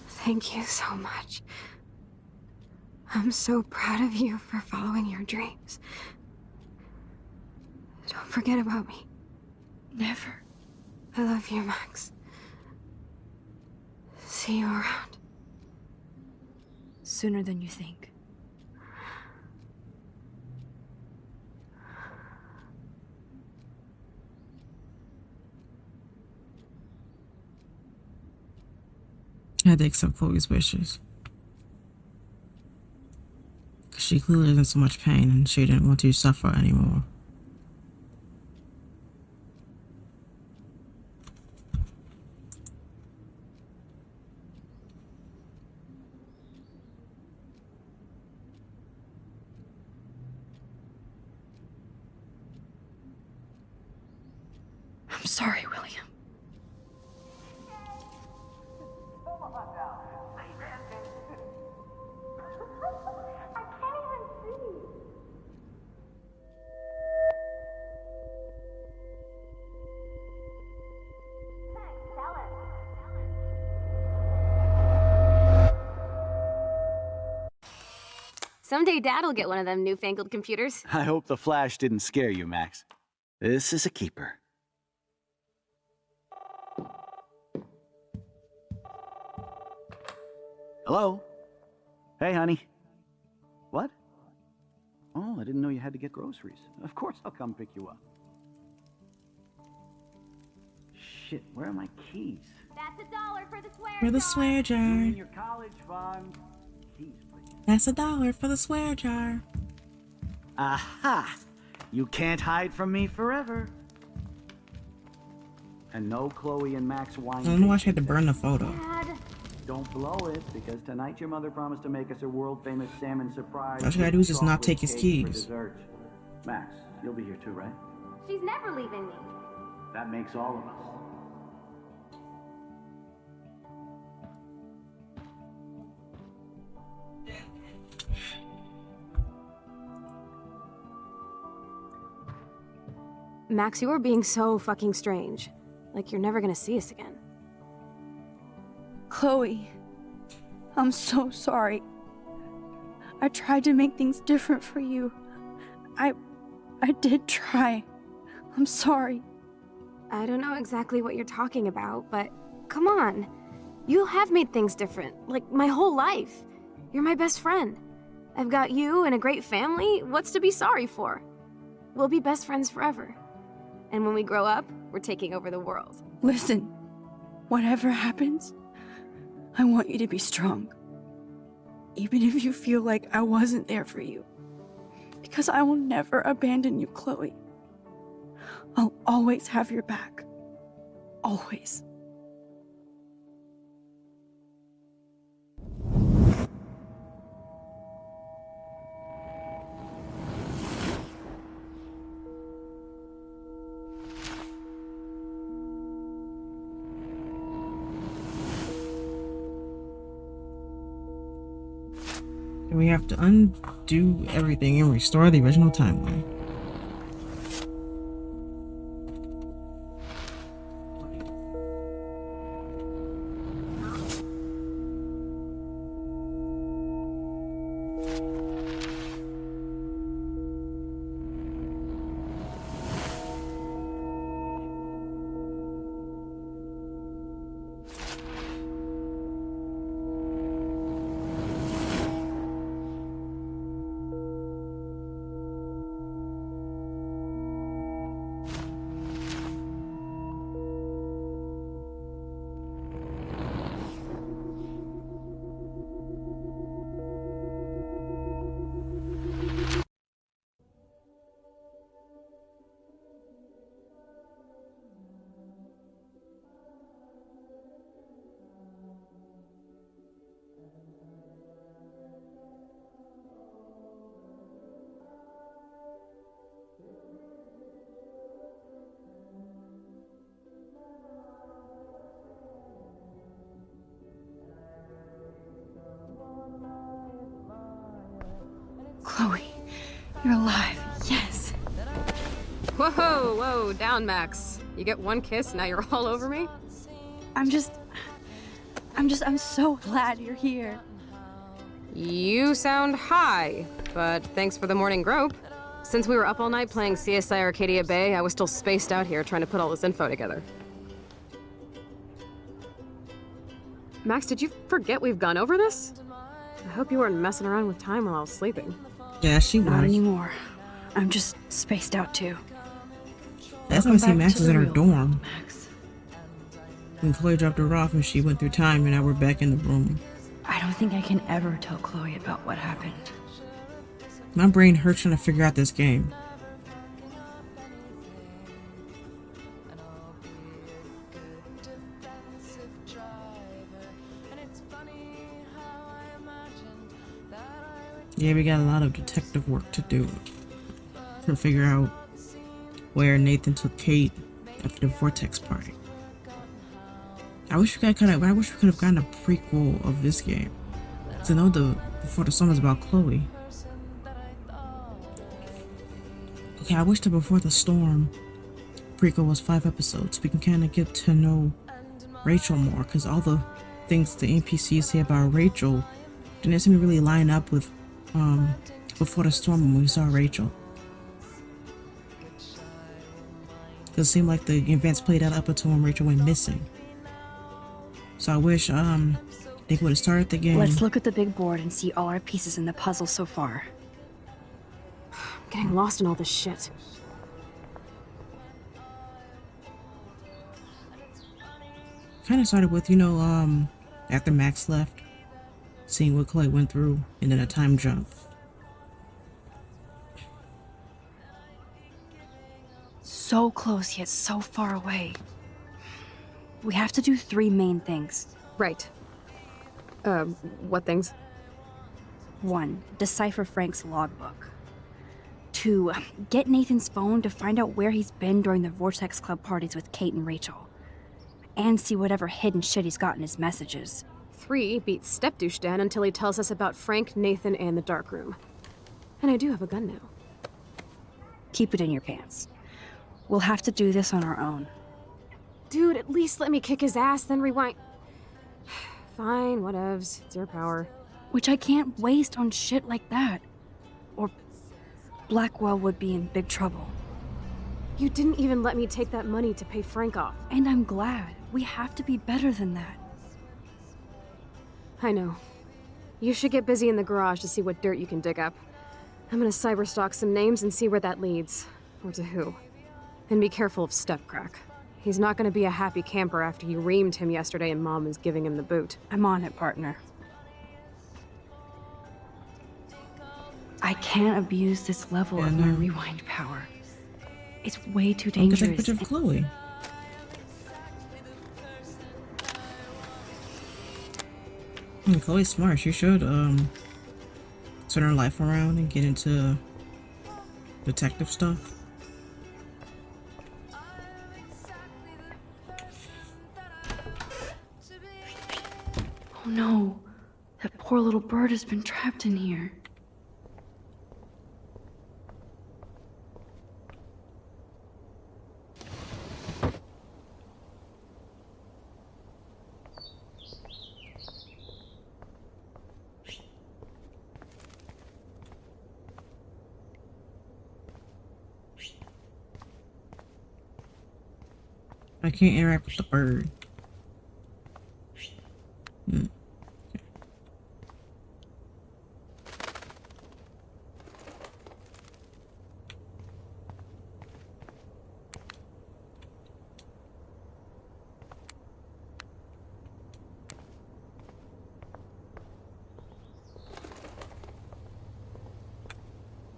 Thank you so much. I'm so proud of you for following your dreams. Don't forget about me. Never. I love you, Max. See you around. Sooner than you think. I had to accept Chloe's wishes. Because she clearly was in so much pain and she didn't want to suffer anymore. I'm sorry, William. Someday Dad'll get one of them newfangled computers. I hope the flash didn't scare you, Max. This is a keeper. Hello? Hey, honey. What? Oh, I didn't know you had to get groceries. Of course I'll come pick you up. Shit, where are my keys? That's $1 for the swear For the swear jar. In your college fund. Keys, please. That's $1 for the swear jar. Aha! You can't hide from me forever. And no Chloe and Max wine. I don't know why she had to burn the photo. Don't blow it, because tonight your mother promised to make us a world-famous salmon surprise. All she gotta do is just not chocolate take his cake for keys. dessert. Max, you'll be here too, right? She's never leaving me. That makes all of us. Max, you are being so fucking strange. Like you're never gonna see us again. Chloe, I'm so sorry. I tried to make things different for you. I did try. I'm sorry. I don't know exactly what you're talking about, but come on. You have made things different, like my whole life. You're my best friend. I've got you and a great family. What's to be sorry for? We'll be best friends forever. And when we grow up, we're taking over the world. Listen, whatever happens, I want you to be strong. Even if you feel like I wasn't there for you. Because I will never abandon you, Chloe. I'll always have your back. Always. We have to undo everything and restore the original timeline. Chloe, you're alive. Yes. Whoa, whoa, down, Max. You get one kiss, now you're all over me? I'm so glad you're here. You sound high, but thanks for the morning grope. Since we were up all night playing CSI Arcadia Bay, I was still spaced out here trying to put all this info together. Max, did you forget we've gone over this? I hope you weren't messing around with time while I was sleeping. Yeah, she was. Not anymore. I'm just spaced out too. That's when I see Max is in her dorm. Max. When Chloe dropped her off and she went through time, and now we're back in the room. I don't think I can ever tell Chloe about what happened. My brain hurts trying to figure out this game. Yeah, we got a lot of detective work to do to figure out where Nathan took Kate after the Vortex party. I wish we could have gotten a prequel of this game. To know Before the Storm is about Chloe. Okay, I wish the Before the Storm prequel was 5 episodes. We can kind of get to know Rachel more, because all the things the NPCs say about Rachel didn't seem to really line up with Before the Storm when we saw Rachel. It seemed like the events played out up until when Rachel went missing. So I wish they would have started the game. Let's look at the big board and see all our pieces in the puzzle so far. I'm getting lost in all this shit. Kind of started with, after Max left, seeing what Chloe went through, and then a time jump. So close yet so far away. We have to do 3 main things. Right. What things? 1. Decipher Frank's logbook. 2. Get Nathan's phone to find out where he's been during the Vortex Club parties with Kate and Rachel. And see whatever hidden shit he's got in his messages. 3. Beat Stepdouche Dan until he tells us about Frank, Nathan, and the dark room. And I do have a gun now. Keep it in your pants. We'll have to do this on our own. Dude, at least let me kick his ass, then rewind. Fine, whatevs. It's your power. Which I can't waste on shit like that. Or Blackwell would be in big trouble. You didn't even let me take that money to pay Frank off. And I'm glad. We have to be better than that. I know. You should get busy in the garage to see what dirt you can dig up. I'm gonna cyberstalk some names and see where that leads. Or to who. And be careful of Stepcrack. He's not gonna be a happy camper after you reamed him yesterday and Mom is giving him the boot. I'm on it, partner. I can't abuse this level of my rewind power. It's way too dangerous. Look at that picture of Chloe. Chloe's smart. She should turn her life around and get into detective stuff. Oh no, that poor little bird has been trapped in here. I can't interact with the bird.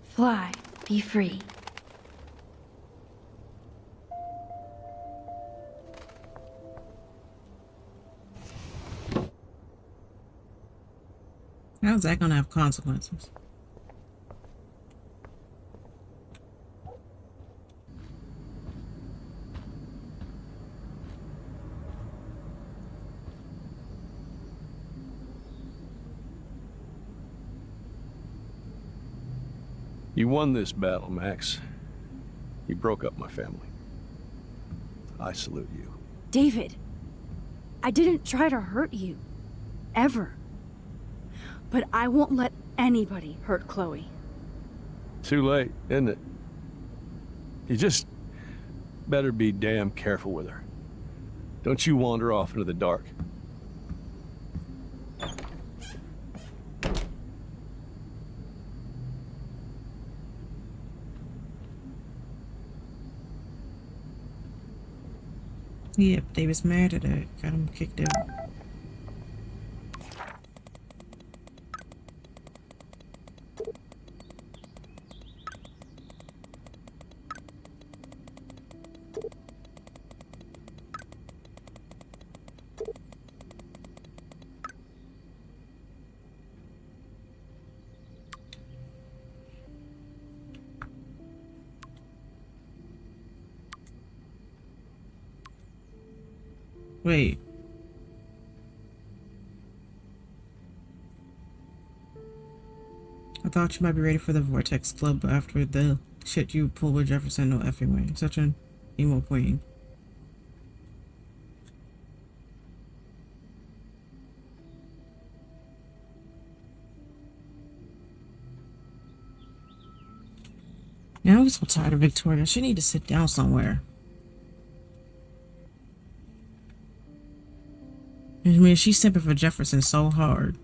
Fly, be free. How's that gonna have consequences? You won this battle, Max. You broke up my family. I salute you. David, I didn't try to hurt you. Ever. But I won't let anybody hurt Chloe. Too late, isn't it? You just better be damn careful with her. Don't you wander off into the dark. Yep, David's mad at it. Got him kicked out. Wait. I thought you might be ready for the Vortex Club after the shit you pulled with Jefferson. No effing way. Such an emo queen. Now I'm so tired of Victoria. She need to sit down somewhere. I mean, she's simping for Jefferson so hard.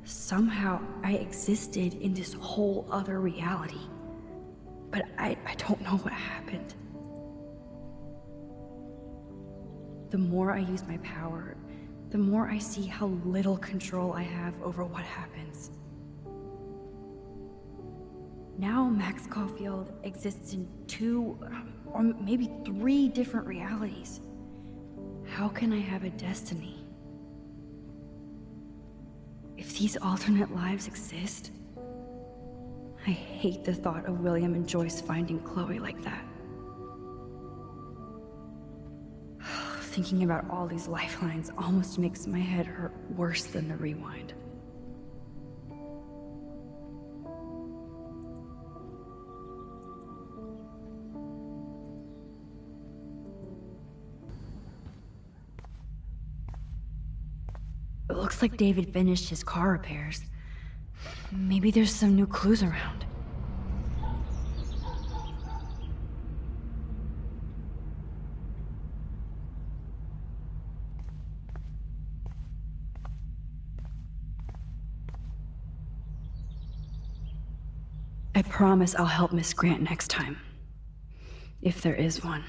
Somehow I existed in this whole other reality. But I don't know what happened. The more I use my power, the more I see how little control I have over what happens. Now Max Caulfield exists in 2, or maybe 3 different realities. How can I have a destiny? If these alternate lives exist, I hate the thought of William and Joyce finding Chloe like that. Thinking about all these lifelines almost makes my head hurt worse than the rewind. It looks like David finished his car repairs. Maybe there's some new clues around. I promise I'll help Miss Grant next time. If there is one.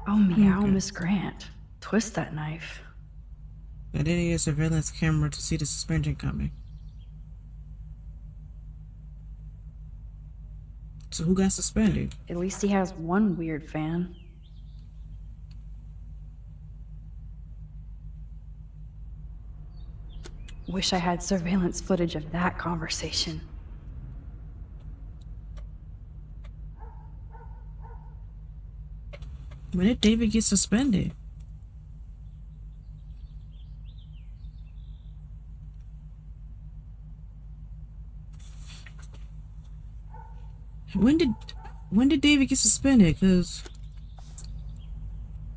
Oh, meow, Okay. Miss Grant. Twist that knife. I didn't need a surveillance camera to see the suspension coming. So who got suspended? At least he has one weird fan. Wish I had surveillance footage of that conversation. When did David get suspended? When did David get suspended? Cause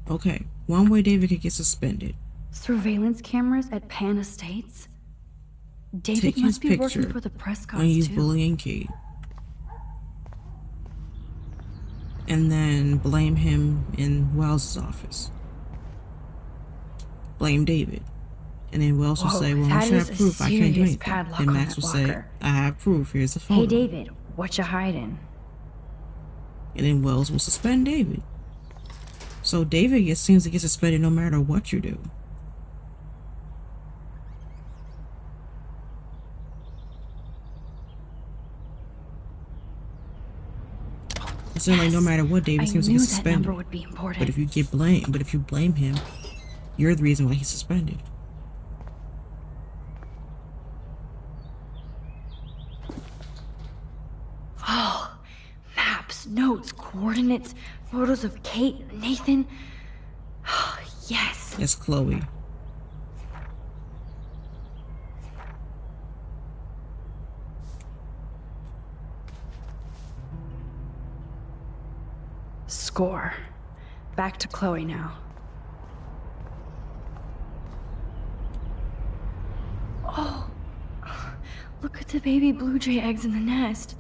okay, one way David could get suspended. Surveillance cameras at Pan Estates? David Take his must be working picture for the Prescotts when he's too. bullying Kate. And then blame him in Wells' office. Blame David. And then Wells will Whoa, say, well, that you should is have a proof. I can't do serious anything. padlock Then on Max that will say, locker. I have proof. Here's the photo. Hey David, what you hiding? And then Wells will suspend David. So David seems to get suspended no matter what you do. It seems like no matter what, David seems to knew get that suspended. number would be important. But if you blame him, you're the reason why he's suspended. Oh, maps, notes, coordinates, photos of Kate, Nathan. Oh, yes. Yes, Chloe. Score. Back to Chloe now. Oh, look at the baby blue jay eggs in the nest.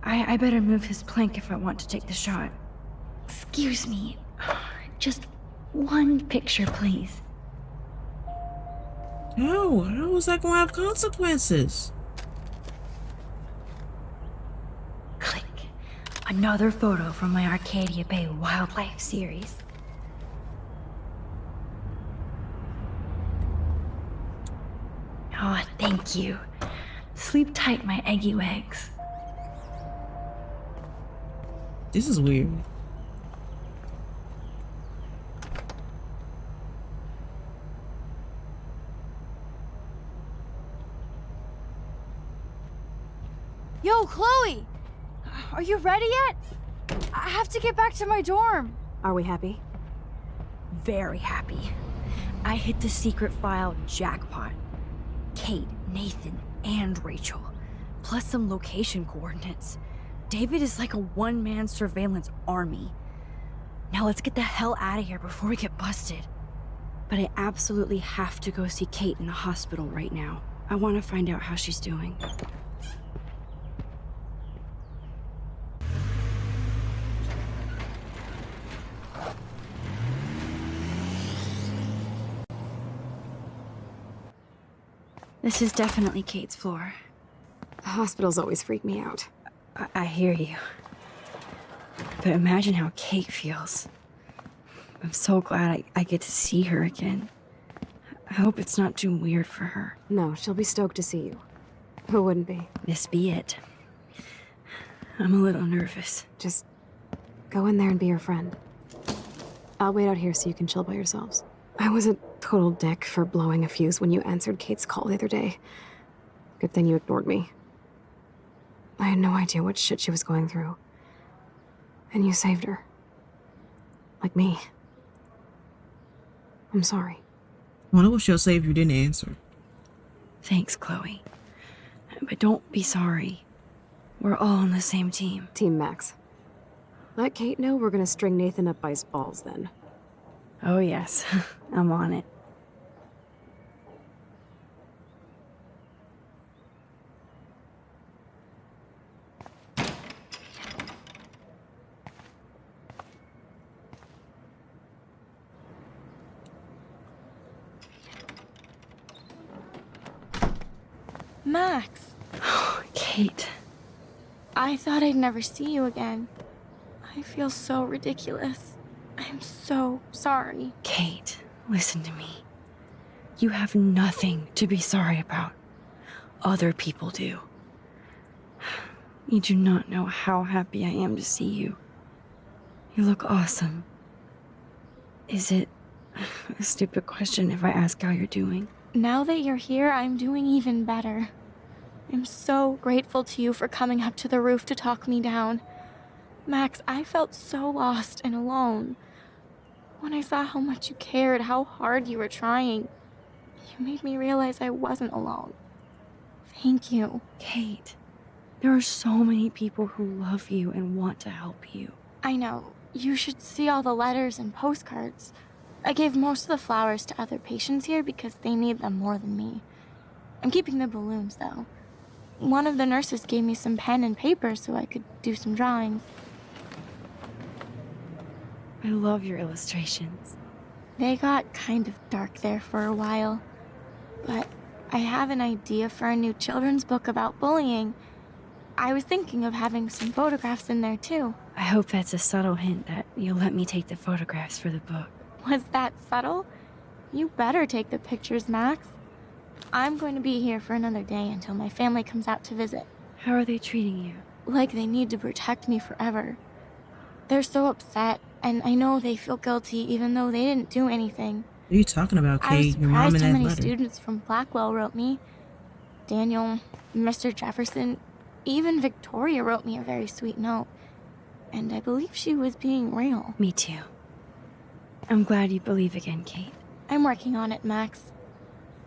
I better move his plank if I want to take the shot. Excuse me. Just one picture, please. No, how is that going to have consequences? Click. Another photo from my Arcadia Bay wildlife series. Oh, thank you. Sleep tight, my eggy legs. This is weird. Yo, Chloe! Are you ready yet? I have to get back to my dorm. Are we happy? Very happy. I hit the secret file jackpot. Kate, Nathan, and Rachel. Plus some location coordinates. David is like a one-man surveillance army. Now let's get the hell out of here before we get busted. But I absolutely have to go see Kate in the hospital right now. I want to find out how she's doing. This is definitely Kate's floor. Hospitals always freak me out. I hear you. But imagine how Kate feels. I'm so glad I get to see her again. I hope it's not too weird for her. No, she'll be stoked to see you. Who wouldn't be? This be it. I'm a little nervous. Just go in there and be your friend. I'll wait out here so you can chill by yourselves. I was a total dick for blowing a fuse when you answered Kate's call the other day. Good thing you ignored me. I had no idea what shit she was going through. And you saved her. Like me. I'm sorry. I wonder what she'll say if you didn't answer. Thanks, Chloe. But don't be sorry. We're all on the same team. Team Max. Let Kate know we're gonna string Nathan up by his balls then. Oh yes, I'm on it. Max. Kate. I thought I'd never see you again. I feel so ridiculous. I'm so sorry. Kate, listen to me. You have nothing to be sorry about. Other people do. You do not know how happy I am to see you. You look awesome. Is it a stupid question if I ask how you're doing? Now that you're here, I'm doing even better. I'm so grateful to you for coming up to the roof to talk me down. Max, I felt so lost and alone. When I saw how much you cared, how hard you were trying, you made me realize I wasn't alone. Thank you. Kate, there are so many people who love you and want to help you. I know. You should see all the letters and postcards. I gave most of the flowers to other patients here because they need them more than me. I'm keeping the balloons, though. One of the nurses gave me some pen and paper so I could do some drawings. I love your illustrations. They got kind of dark there for a while. But I have an idea for a new children's book about bullying. I was thinking of having some photographs in there, too. I hope that's a subtle hint that you'll let me take the photographs for the book. Was that subtle? You better take the pictures, Max. I'm going to be here for another day until my family comes out to visit. How are they treating you? like they need to protect me forever. They're so upset, and I know they feel guilty even though they didn't do anything. What are you talking about, I was Kate? Your mom surprised in how that many letter. students from Blackwell wrote me. Daniel, Mr. Jefferson, even Victoria wrote me a very sweet note. And I believe she was being real. Me too. I'm glad you believe again, Kate. I'm working on it, Max.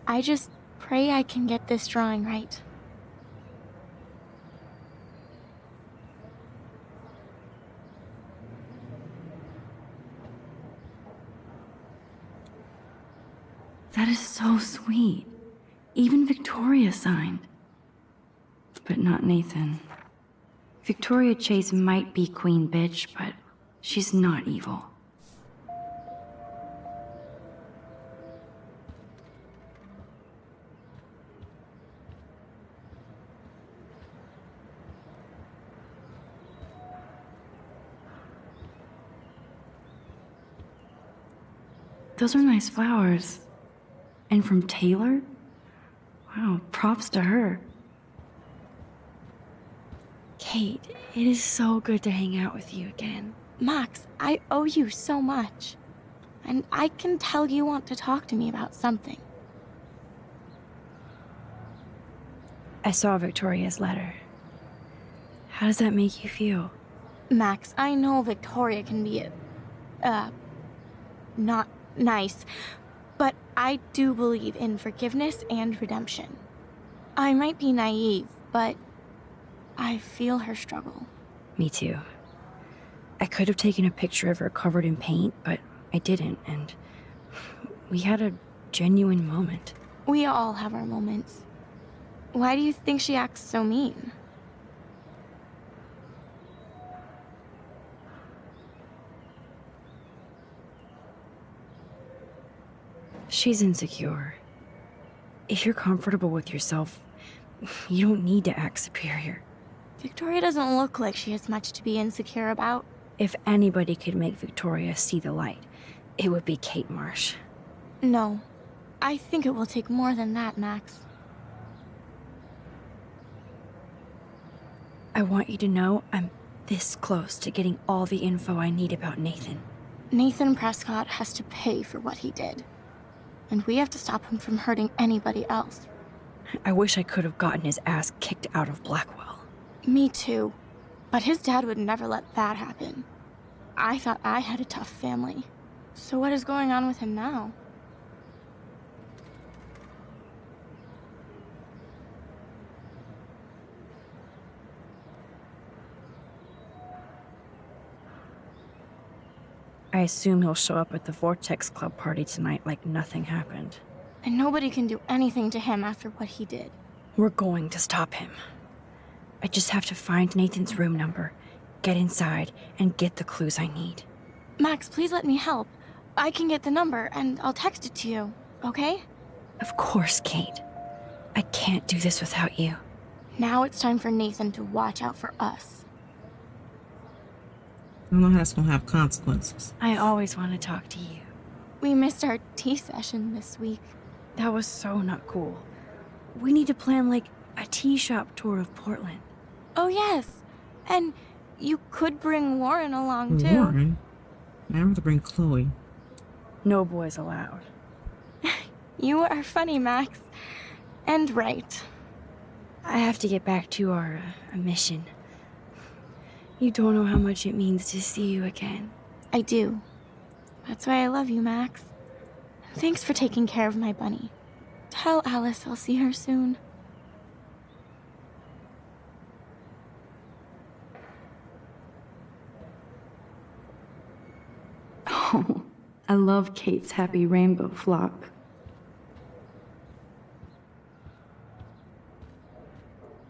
I just pray I can get this drawing right. That is so sweet. Even Victoria signed. But not Nathan. Victoria Chase might be queen bitch, but she's not evil. Those are nice flowers. And from Taylor? Wow, props to her. Kate, it is so good to hang out with you again. Max, I owe you so much. And I can tell you want to talk to me about something. I saw Victoria's letter. How does that make you feel? Max, I know Victoria can be, not nice, but I do believe in forgiveness and redemption. I might be naive, but I feel her struggle. Me too. I could have taken a picture of her covered in paint, but I didn't, and we had a genuine moment. We all have our moments. Why do you think she acts so mean? She's insecure. If you're comfortable with yourself, you don't need to act superior. Victoria doesn't look like she has much to be insecure about. If anybody could make Victoria see the light, it would be Kate Marsh. No. I think it will take more than that, Max. I want you to know I'm this close to getting all the info I need about Nathan. Nathan Prescott has to pay for what he did. And we have to stop him from hurting anybody else. I wish I could have gotten his ass kicked out of Blackwell. Me too. But his dad would never let that happen. I thought I had a tough family. So what is going on with him now? I assume he'll show up at the Vortex Club party tonight like nothing happened. And nobody can do anything to him after what he did. We're going to stop him. I just have to find Nathan's room number, get inside, and get the clues I need. Max, please let me help. I can get the number, and I'll text it to you, okay? Of course, Kate. I can't do this without you. Now it's time for Nathan to watch out for us. I don't know how that's gonna have consequences. I always want to talk to you. We missed our tea session this week. That was so not cool. We need to plan, like, a tea shop tour of Portland. Oh, yes. And you could bring Warren along, too. Warren? I have to bring Chloe. No boys allowed. You are funny, Max. And right. I have to get back to our mission. You don't know how much it means to see you again. I do. That's why I love you, Max. Thanks for taking care of my bunny. Tell Alice I'll see her soon. Oh, I love Kate's happy rainbow flock.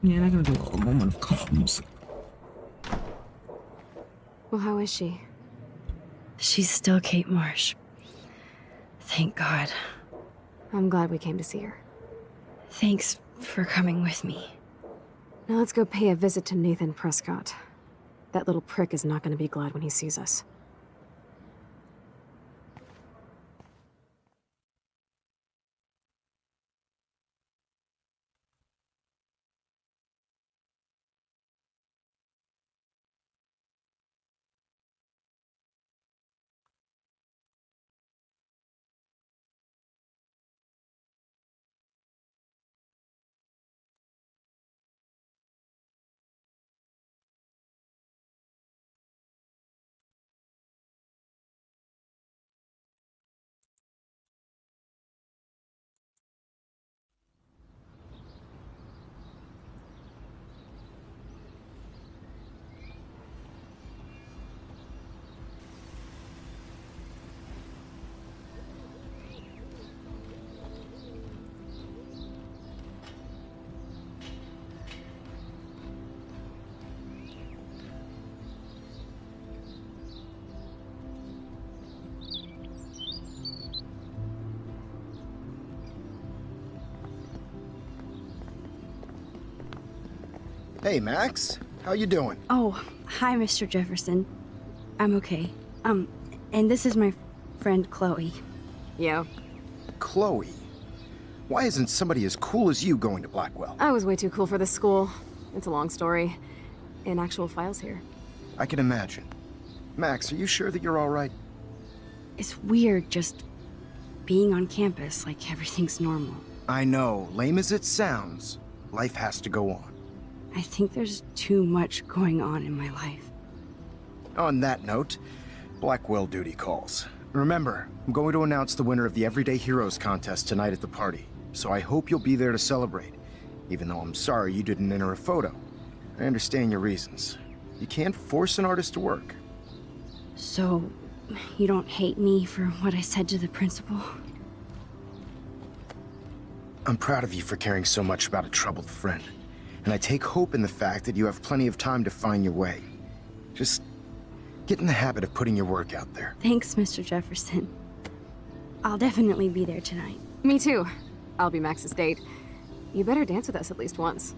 Yeah, I'm gonna do a moment of calms. Well, how is she? She's still Kate Marsh. Thank God. I'm glad we came to see her. Thanks for coming with me. Now let's go pay a visit to Nathan Prescott. That little prick is not going to be glad when he sees us. Hey, Max. How you doing? Oh, hi, Mr. Jefferson. I'm okay. And this is my friend Chloe. Yeah. Chloe? Why isn't somebody as cool as you going to Blackwell? I was way too cool for this school. It's a long story. In actual files here. I can imagine. Max, are you sure that you're all right? It's weird just being on campus like everything's normal. I know, lame as it sounds, life has to go on. I think there's too much going on in my life. On that note, Blackwell duty calls. Remember, I'm going to announce the winner of the Everyday Heroes contest tonight at the party, so I hope you'll be there to celebrate, even though I'm sorry you didn't enter a photo. I understand your reasons. You can't force an artist to work. So, you don't hate me for what I said to the principal? I'm proud of you for caring so much about a troubled friend, and I take hope in the fact that you have plenty of time to find your way. Just get in the habit of putting your work out there. Thanks, Mr. Jefferson. I'll definitely be there tonight. Me too. I'll be Max's date. You better dance with us at least once.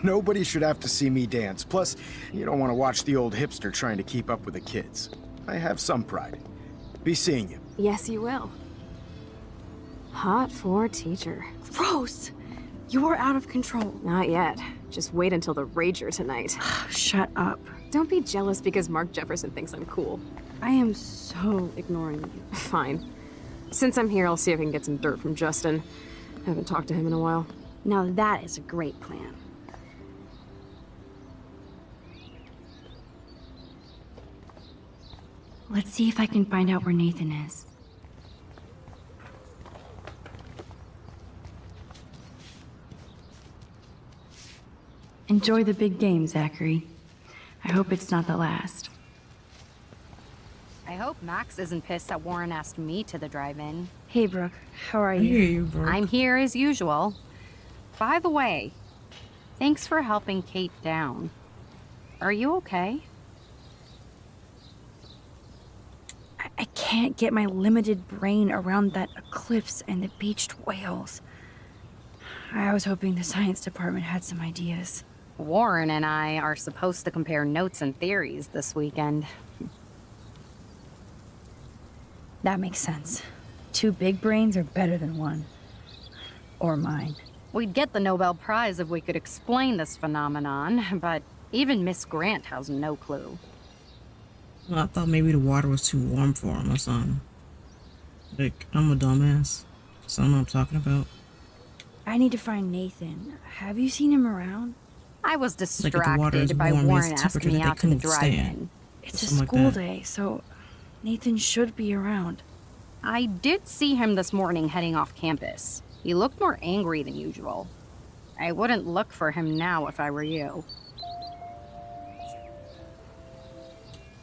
Nobody should have to see me dance. Plus, you don't want to watch the old hipster trying to keep up with the kids. I have some pride. Be seeing you. Yes, you will. Hot for teacher. Gross! You're out of control. Not yet. Just wait until the rager tonight. Shut up. Don't be jealous because Mark Jefferson thinks I'm cool. I am so ignoring you. Fine. Since I'm here, I'll see if I can get some dirt from Justin. Haven't talked to him in a while. Now that is a great plan. Let's see if I can find out where Nathan is. Enjoy the big game, Zachary. I hope it's not the last. I hope Max isn't pissed that Warren asked me to the drive-in. Hey, Brooke. How are you? I hear you, Brooke. I'm here as usual. By the way, thanks for helping Kate down. Are you okay? I can't get my limited brain around that eclipse and the beached whales. I was hoping the science department had some ideas. Warren and I are supposed to compare notes and theories this weekend. That makes sense. 2 big brains are better than 1. Or mine. We'd get the Nobel Prize if we could explain this phenomenon, but even Miss Grant has no clue. Well, I thought maybe the water was too warm for him or something. Like, I'm a dumbass. So I don't know what I'm talking about. I need to find Nathan. Have you seen him around? I was Like if the water is distracted by warm, Warren it's asking temperature me that they out to the couldn't stand. drive-in. It's a Something like school that. day, so Nathan should be around. I did see him this morning heading off campus. He looked more angry than usual. I wouldn't look for him now if I were you.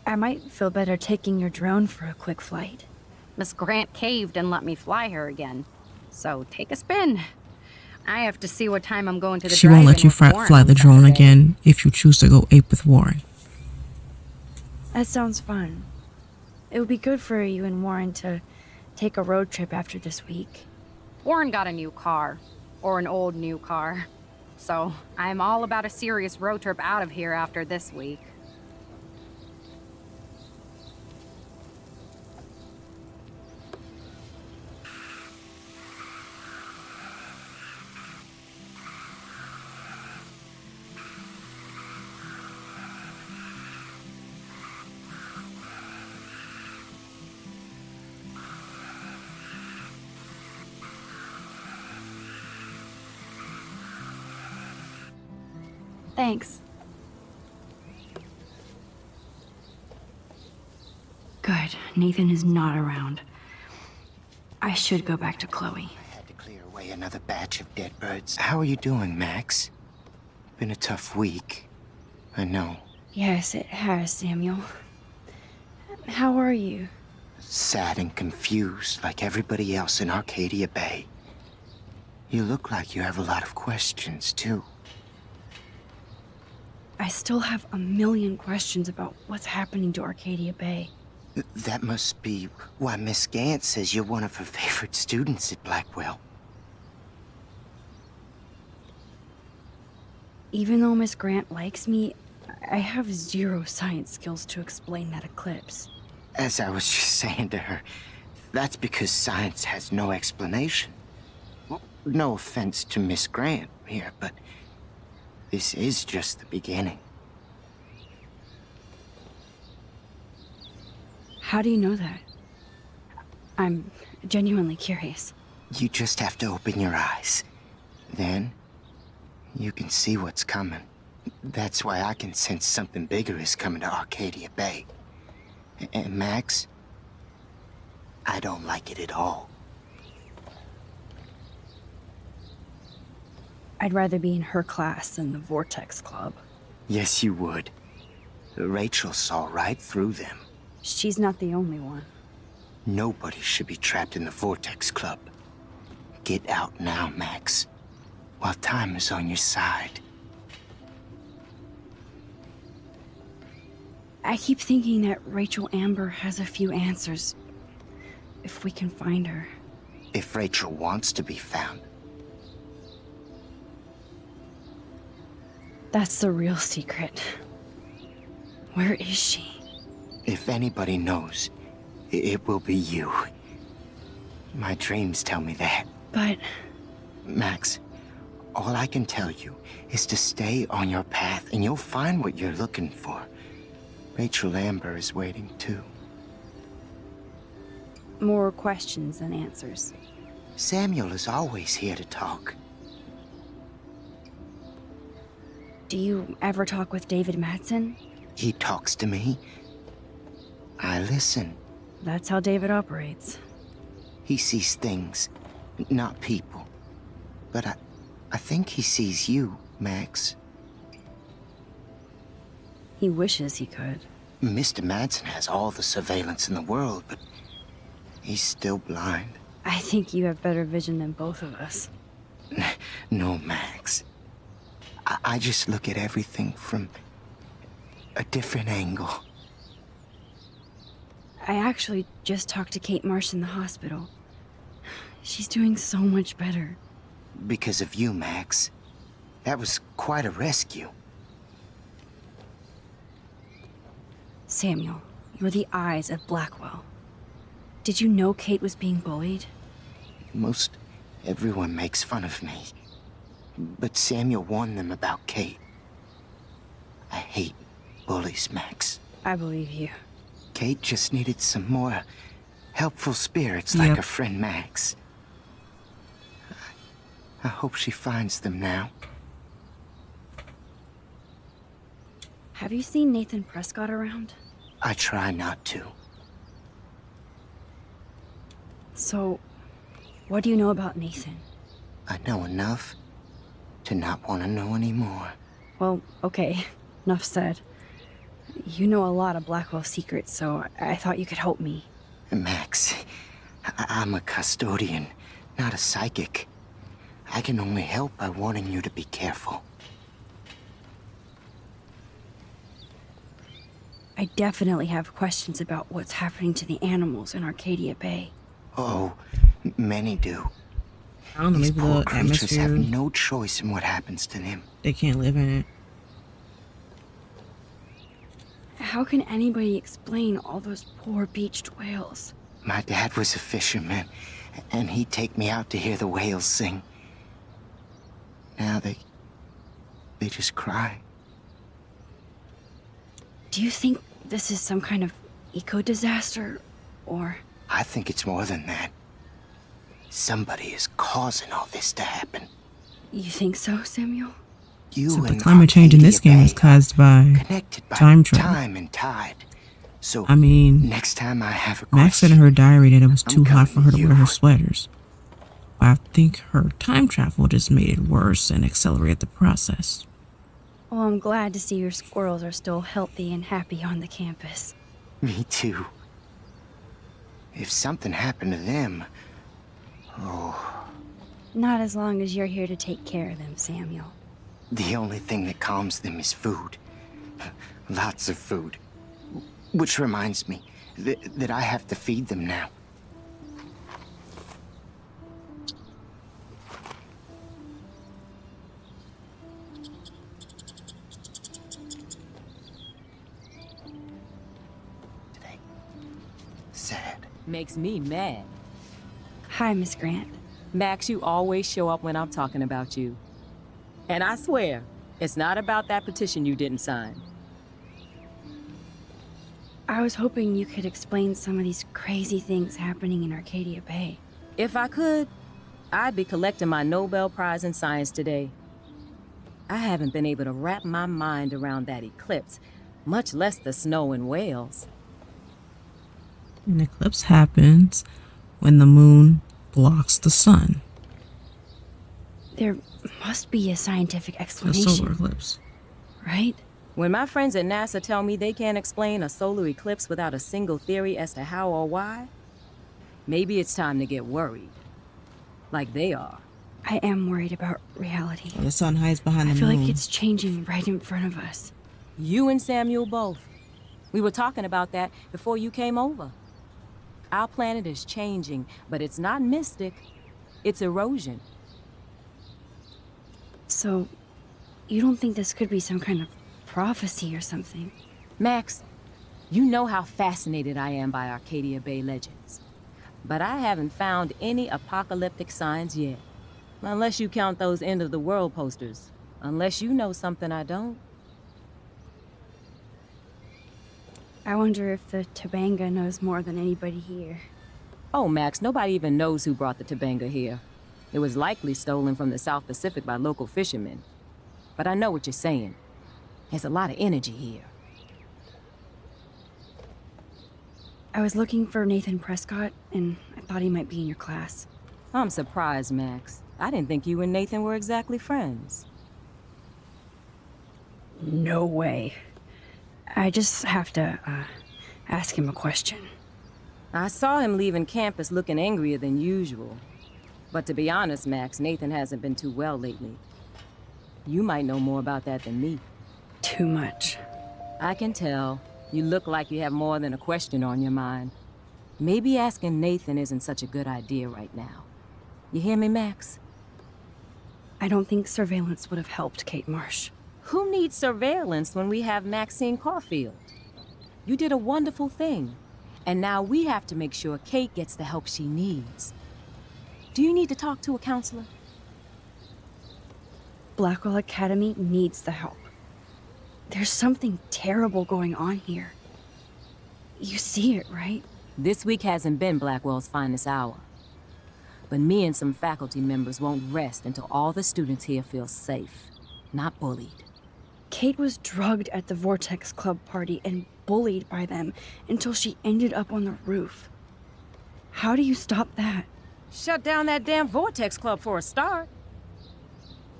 I might feel better taking your drone for a quick flight. Miss Grant caved and let me fly her again. So take a spin. I have to see what time I'm going to the She won't let you drive-in with Warren fly on the drone Saturday. again if you choose to go ape with Warren. That sounds fun. It would be good for you and Warren to take a road trip after this week. Warren got a new car. Or an old new car. So I'm all about a serious road trip out of here after this week. Thanks. Good. Nathan is not around. I should go back to Chloe. Had to clear away another batch of dead birds. How are you doing, Max? Been a tough week. I know. Yes, it has, Samuel. How are you? Sad and confused like everybody else in Arcadia Bay. You look like you have a lot of questions, too. I still have a million questions about what's happening to Arcadia Bay. That must be why Miss Gant says you're one of her favorite students at Blackwell. Even though Miss Grant likes me, I have zero science skills to explain that eclipse. As I was just saying to her, that's because science has no explanation. Well, no offense to Miss Grant here, but this is just the beginning. How do you know that? I'm genuinely curious. You just have to open your eyes. Then, you can see what's coming. That's why I can sense something bigger is coming to Arcadia Bay. And Max, I don't like it at all. I'd rather be in her class than the Vortex Club. Yes, you would. Rachel saw right through them. She's not the only one. Nobody should be trapped in the Vortex Club. Get out now, Max, while time is on your side. I keep thinking that Rachel Amber has a few answers. If we can find her. If Rachel wants to be found. That's the real secret. Where is she? If anybody knows, it will be you. My dreams tell me that. But... Max, all I can tell you is to stay on your path and you'll find what you're looking for. Rachel Amber is waiting too. More questions than answers. Samuel is always here to talk. Do you ever talk with David Madsen? He talks to me. I listen. That's how David operates. He sees things, not people. But I think he sees you, Max. He wishes he could. Mr. Madsen has all the surveillance in the world, but he's still blind. I think you have better vision than both of us. No, Max. I just look at everything from a different angle. I actually just talked to Kate Marsh in the hospital. She's doing so much better. Because of you, Max. That was quite a rescue. Samuel, you're the eyes of Blackwell. Did you know Kate was being bullied? Most everyone makes fun of me. But Samuel warned them about Kate. I hate bullies, Max. I believe you. Kate just needed some more helpful spirits like her friend Max. I hope she finds them now. Have you seen Nathan Prescott around? I try not to. So, what do you know about Nathan? I know enough to not want to know anymore. Well, okay. Enough said. You know a lot of Blackwell secrets, so I thought you could help me. Max, I'm a custodian, not a psychic. I can only help by warning you to be careful. I definitely have questions about what's happening to the animals in Arcadia Bay. Oh, many do. I don't know, These maybe poor the creatures atmosphere. have no choice in what happens to them. They can't live in it. How can anybody explain all those poor beached whales? My dad was a fisherman, and he'd take me out to hear the whales sing. Now they just cry. Do you think this is some kind of eco-disaster, or...? I think it's more than that. Somebody is causing all this to happen. You think so, Samuel? You So the and climate change in this game is caused by connected by time travel. time and tide. So I mean, next time I have a Max said in her diary that it was too hot for her to you. wear her sweaters. I think her time travel just made it worse and accelerated the process. Well, I'm glad to see your squirrels are still healthy and happy on the campus. Me too. If something happened to them, oh, Not as long as you're here to take care of them, Samuel. the only thing that calms them is food. Lots of food. Which reminds me that I have to feed them now. Makes me mad. Hi, Miss Grant. Max, you always show up when I'm talking about you. And I swear, it's not about that petition you didn't sign. I was hoping you could explain some of these crazy things happening in Arcadia Bay. If I could, I'd be collecting my Nobel Prize in Science today. I haven't been able to wrap my mind around that eclipse, much less the snow in Wales. An eclipse happens when the moon blocks the sun. There must be a scientific The explanation. solar eclipse. Right? When my friends at NASA tell me they can't explain a solar eclipse without a single theory as to how or why, maybe it's time to get worried. Like they are. I am worried about reality. The sun hides behind the I feel moon. like it's changing right in front of us. You and Samuel both. We were talking about that before you came over. Our planet is changing, but it's not mystic. It's erosion. So, you don't think this could be some kind of prophecy or something? Max, you know how fascinated I am by Arcadia Bay legends. But I haven't found any apocalyptic signs yet. Unless you count those end-of-the-world posters. Unless you know something I don't. I wonder if the Tabanga knows more than anybody here. Oh, Max, nobody even knows who brought the Tabanga here. It was likely stolen from the South Pacific by local fishermen. But I know what you're saying. There's a lot of energy here. I was looking for Nathan Prescott, and I thought he might be in your class. I'm surprised, Max. I didn't think you and Nathan were exactly friends. No way. I just have to, ask him a question. I saw him leaving campus looking angrier than usual. But to be honest, Max, Nathan hasn't been too well lately. You might know more about that than me. Too much. I can tell. You look like you have more than a question on your mind. Maybe asking Nathan isn't such a good idea right now. You hear me, Max? I don't think surveillance would have helped Kate Marsh. Who needs surveillance when we have Maxine Caulfield? You did a wonderful thing. And now we have to make sure Kate gets the help she needs. Do you need to talk to a counselor? Blackwell Academy needs the help. There's something terrible going on here. You see it, right? This week hasn't been Blackwell's finest hour. But me and some faculty members won't rest until all the students here feel safe, not bullied. Kate was drugged at the Vortex Club party and bullied by them until she ended up on the roof. How do you stop that? Shut down that damn Vortex Club for a start.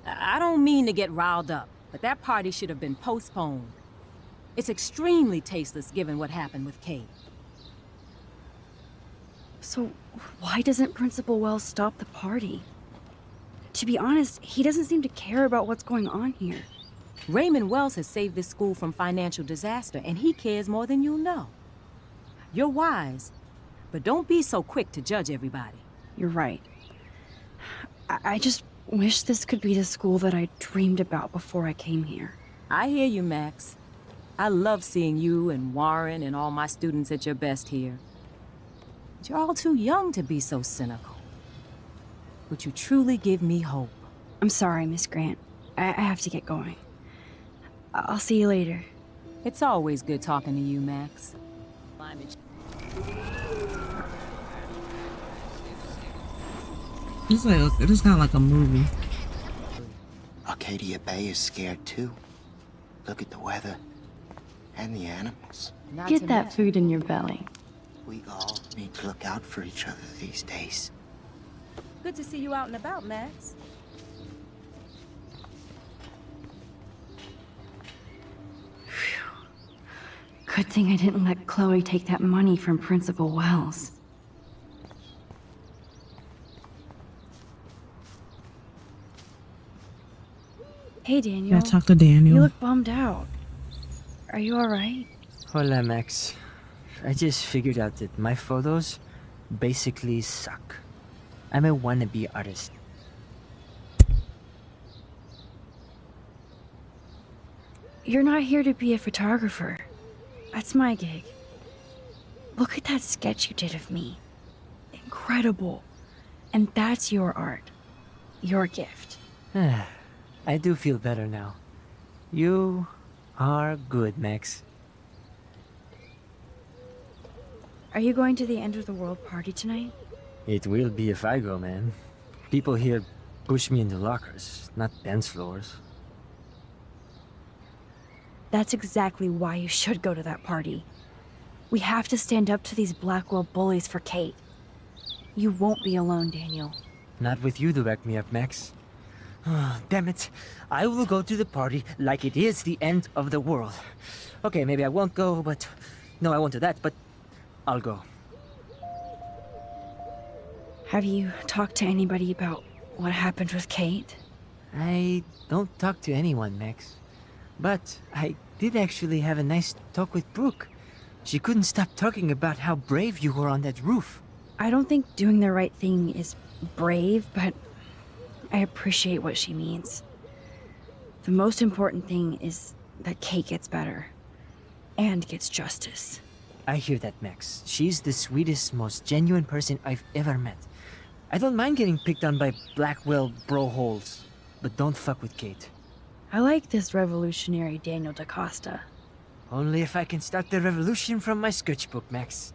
I don't mean to get riled up, but that party should have been postponed. It's extremely tasteless given what happened with Kate. So why doesn't Principal Wells stop the party? To be honest, he doesn't seem to care about what's going on here. Raymond Wells has saved this school from financial disaster, and he cares more than you know. You're wise, but don't be so quick to judge everybody. You're right. I just wish this could be the school that I dreamed about before I came here. I hear you, Max. I love seeing you and Warren and all my students at your best here. But you're all too young to be so cynical. But you truly give me hope. I'm sorry, Miss Grant. I have to get going. I'll see you later. It's always good talking to you, Max. It's kind of like a movie. Arcadia Bay is scared too. Look at the weather and the animals. Get that food in your belly. We all need to look out for each other these days. Good to see you out and about, Max. Good thing I didn't let Chloe take that money from Principal Wells. Hey, Daniel. Yeah, talk to Daniel. You look bummed out. Are you alright? Hola, Max. I just figured out that my photos basically suck. I'm a wannabe artist. You're not here to be a photographer. That's my gig. Look at that sketch you did of me. Incredible. And that's your art. Your gift. I do feel better now. You are good, Max. Are you going to the end of the world party tonight? It will be if I go, man. People here push me into lockers, not dance floors. That's exactly why you should go to that party. We have to stand up to these Blackwell bullies for Kate. You won't be alone, Daniel. Not with you to back me up, Max. Damn it. I will go to the party like it is the end of the world. Okay, maybe I won't go, but... No, I won't do that, but I'll go. Have you talked to anybody about what happened with Kate? I don't talk to anyone, Max. But I did actually have a nice talk with Brooke. She couldn't stop talking about how brave you were on that roof. I don't think doing the right thing is brave, but I appreciate what she means. The most important thing is that Kate gets better and gets justice. I hear that, Max. She's the sweetest, most genuine person I've ever met. I don't mind getting picked on by Blackwell bro-holes, but don't fuck with Kate. I like this revolutionary Daniel DaCosta. Only if I can start the revolution from my sketchbook, Max.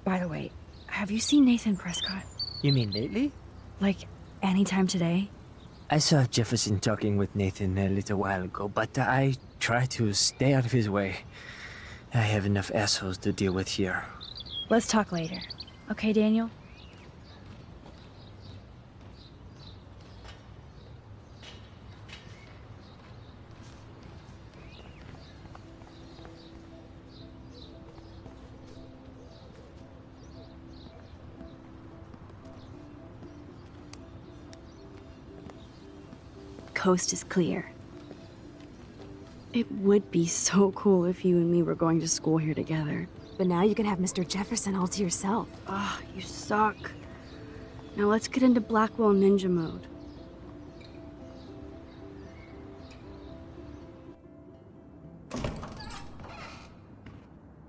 By the way, have you seen Nathan Prescott? You mean lately? Like, anytime today? I saw Jefferson talking with Nathan a little while ago, but I try to stay out of his way. I have enough assholes to deal with here. Let's talk later. Okay, Daniel? Coast is clear. It would be so cool if you and me were going to school here together. But now you can have Mr. Jefferson all to yourself. Ah, you suck. Now let's get into Blackwell Ninja mode.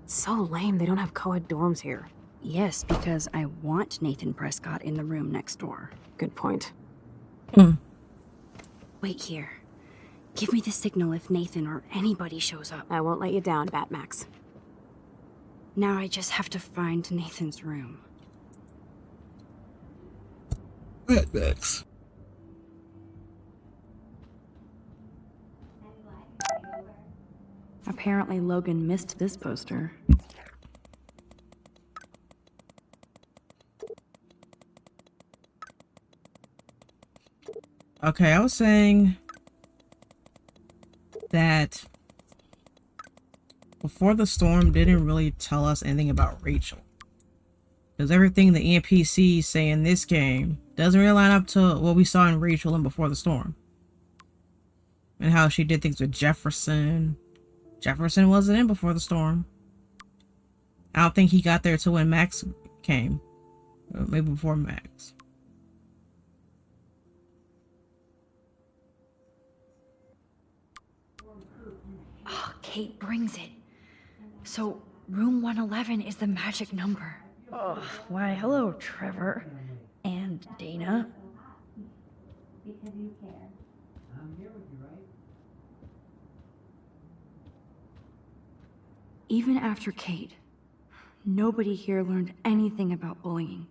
It's so lame they don't have co-ed dorms here. Yes, because I want Nathan Prescott in the room next door. Good point. Wait here. Give me the signal if Nathan or anybody shows up. I won't let you down, Batmax. Now I just have to find Nathan's room. Batmax. Apparently Logan missed this poster. Okay, I was saying that Before the Storm didn't really tell us anything about Rachel. Because everything the NPCs say in this game doesn't really line up to what we saw in Rachel and Before the Storm. And how she did things with Jefferson. Jefferson wasn't in Before the Storm. I don't think he got there till when Max came. Or maybe before Max. Oh, Kate brings it. So, room 111 is the magic number. Oh, why, hello, Trevor. And Dana. Because you care. I'm here with you, right? Even after Kate, nobody here learned anything about bullying.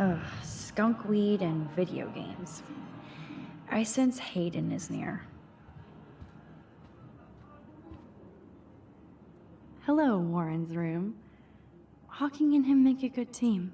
Ugh, skunk weed and video games. I sense Hayden is near. Hello, Warren's room. Hawking and him make a good team.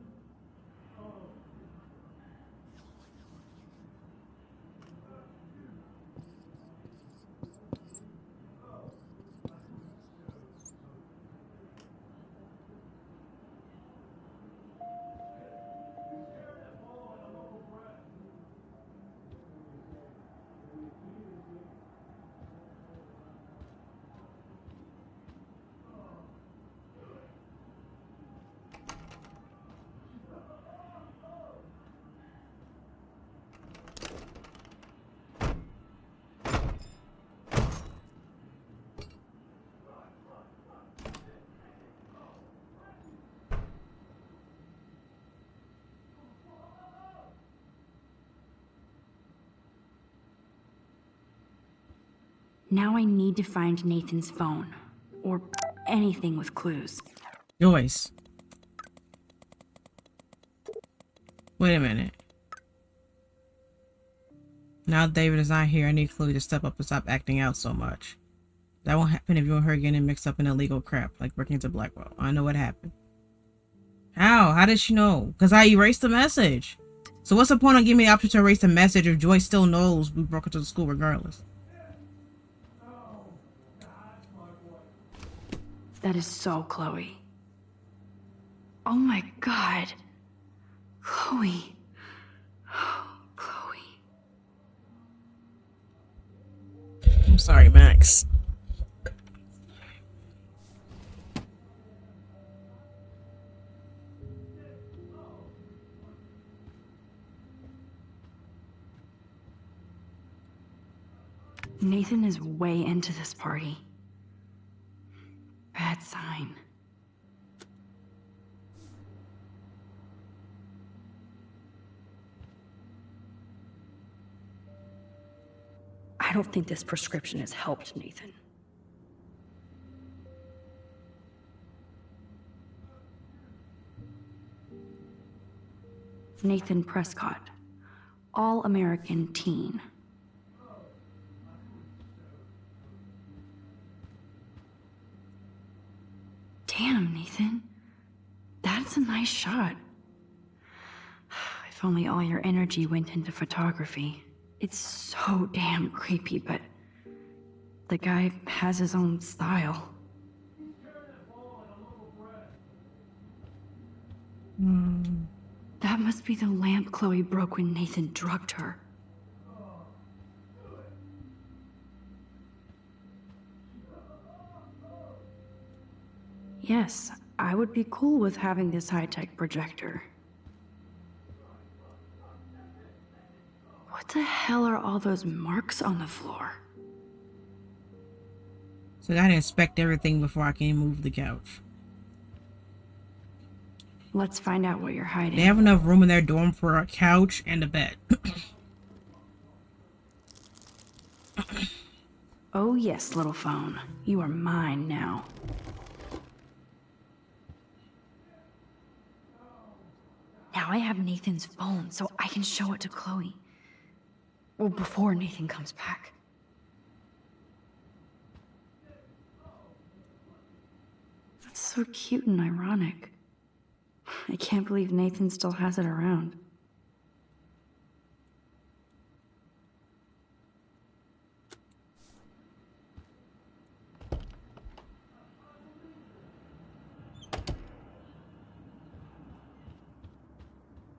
Now I need to find Nathan's phone. Or anything with clues. Joyce. Wait a minute. Now David is not here. I need Chloe to step up and stop acting out so much. That won't happen if you and her getting mixed up in illegal crap, like breaking into Blackwell. I know what happened. How? How did she know? Because I erased the message. So what's the point of giving me the option to erase the message if Joyce still knows we broke into the school regardless? That is so Chloe. Oh my god. Chloe. Chloe. I'm sorry, Max. Nathan is way into this party. Bad sign. I don't think this prescription has helped Nathan. Nathan Prescott, All-American teen. Damn, Nathan. That's a nice shot. If only all your energy went into photography. It's so damn creepy, but the guy has his own style. That must be the lamp Chloe broke when Nathan drugged her. Yes, I would be cool with having this high-tech projector. What the hell are all those marks on the floor? So I gotta inspect everything before I can move the couch. Let's find out what you're hiding. They have enough room in their dorm for a couch and a bed. Oh yes, little phone. You are mine now. Now I have Nathan's phone, so I can show it to Chloe. Well, before Nathan comes back. That's so cute and ironic. I can't believe Nathan still has it around.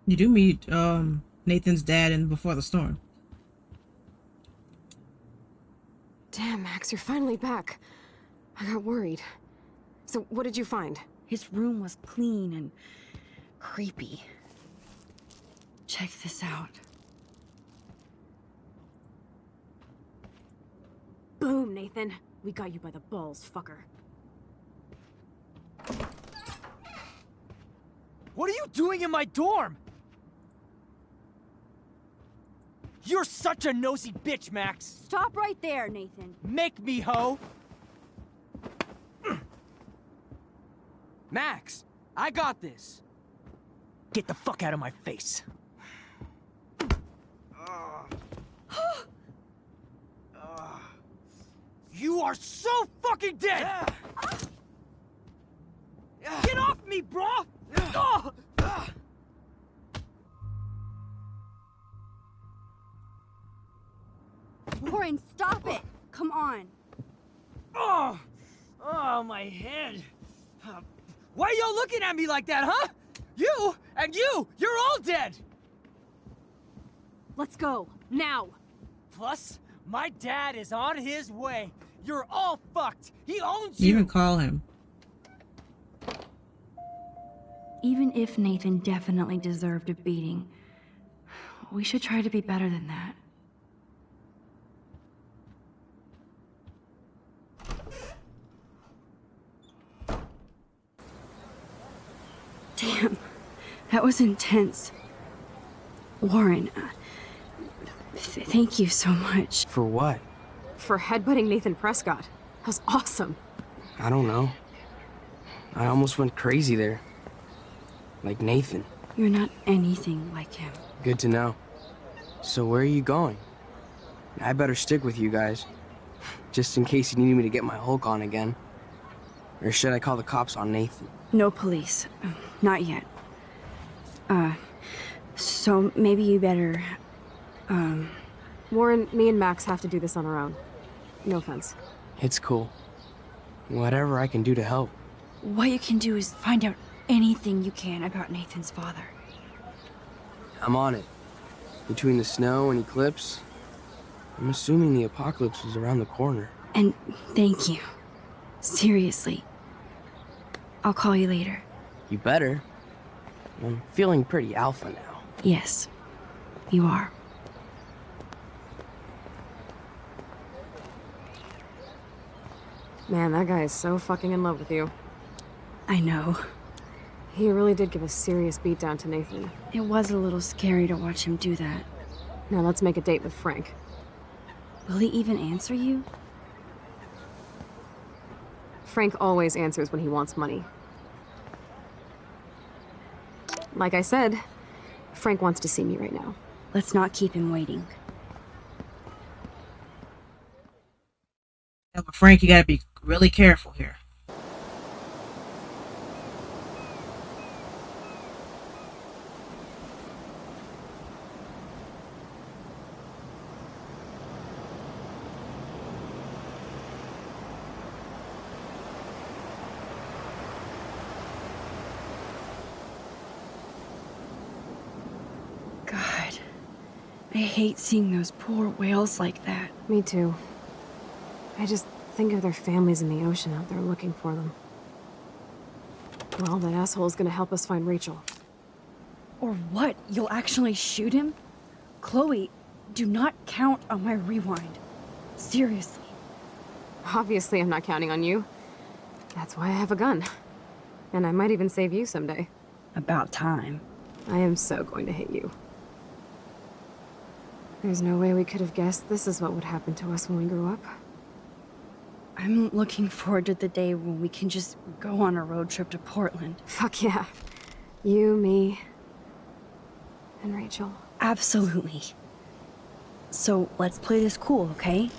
You do meet Nathan's dad in Before the Storm. Damn, Max, you're finally back. I got worried. So what did you find? His room was clean and creepy. Check this out. Boom, Nathan. We got you by the balls, fucker. What are you doing in my dorm? You're such a nosy bitch, Max. Stop right there, Nathan. Make me, ho. Max, I got this. Get the fuck out of my face. You are so fucking dead! Get off me, bro! Warren, stop it! Come on. Oh, my head. Why are y'all looking at me like that, huh? You and you're all dead! Let's go, now! Plus, my dad is on his way. You're all fucked. He owns You you. even call him. Even if Nathan definitely deserved a beating, we should try to be better than that. Damn, that was intense. Warren, thank you so much. For what? For headbutting Nathan Prescott. That was awesome. I don't know. I almost went crazy there. Like Nathan. You're not anything like him. Good to know. So where are you going? I better stick with you guys. Just in case you need me to get my Hulk on again. Or should I call the cops on Nathan? No police. Not yet. So maybe you better, Warren, me and Max have to do this on our own. No offense. It's cool. Whatever I can do to help. What you can do is find out anything you can about Nathan's father. I'm on it. Between the snow and eclipse, I'm assuming the apocalypse is around the corner. And thank you. Seriously. I'll call you later. You better. I'm feeling pretty alpha now. Yes, you are. Man, that guy is so fucking in love with you. I know. He really did give a serious beatdown to Nathan. It was a little scary to watch him do that. Now let's make a date with Frank. Will he even answer you? Frank always answers when he wants money. Like I said, Frank wants to see me right now. Let's not keep him waiting. Yeah, but Frank, you gotta be really careful here. God, I hate seeing those poor whales like that. Me too. I just think of their families in the ocean out there looking for them. Well, that asshole's gonna help us find Rachel. Or what? You'll actually shoot him? Chloe, do not count on my rewind. Seriously. Obviously, I'm not counting on you. That's why I have a gun. And I might even save you someday. About time. I am so going to hit you. There's no way we could have guessed this is what would happen to us when we grew up. I'm looking forward to the day when we can just go on a road trip to Portland. Fuck yeah. You, me, and Rachel. Absolutely. So let's play this cool, okay?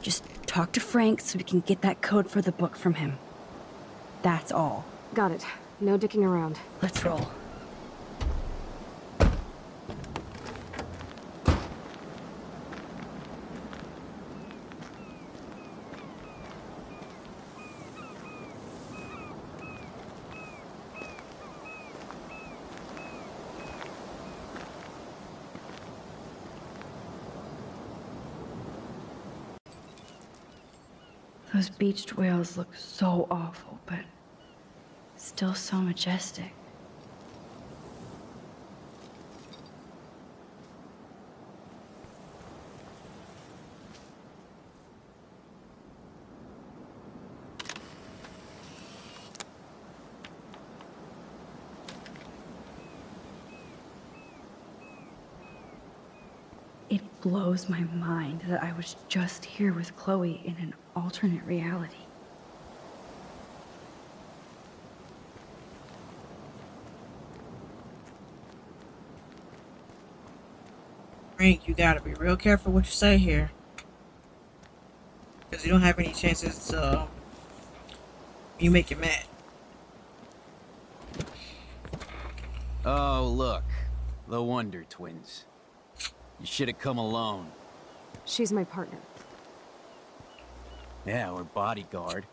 Just talk to Frank so we can get that code for the book from him. That's all. Got it. No dicking around. Let's roll. Those beached whales look so awful, but still so majestic. It blows my mind that I was just here with Chloe in an alternate reality. Frank, you gotta be real careful what you say here. Because you don't have any chances to you make it mad. Oh, look. The Wonder Twins. You should have come alone. She's my partner. Yeah, or bodyguard.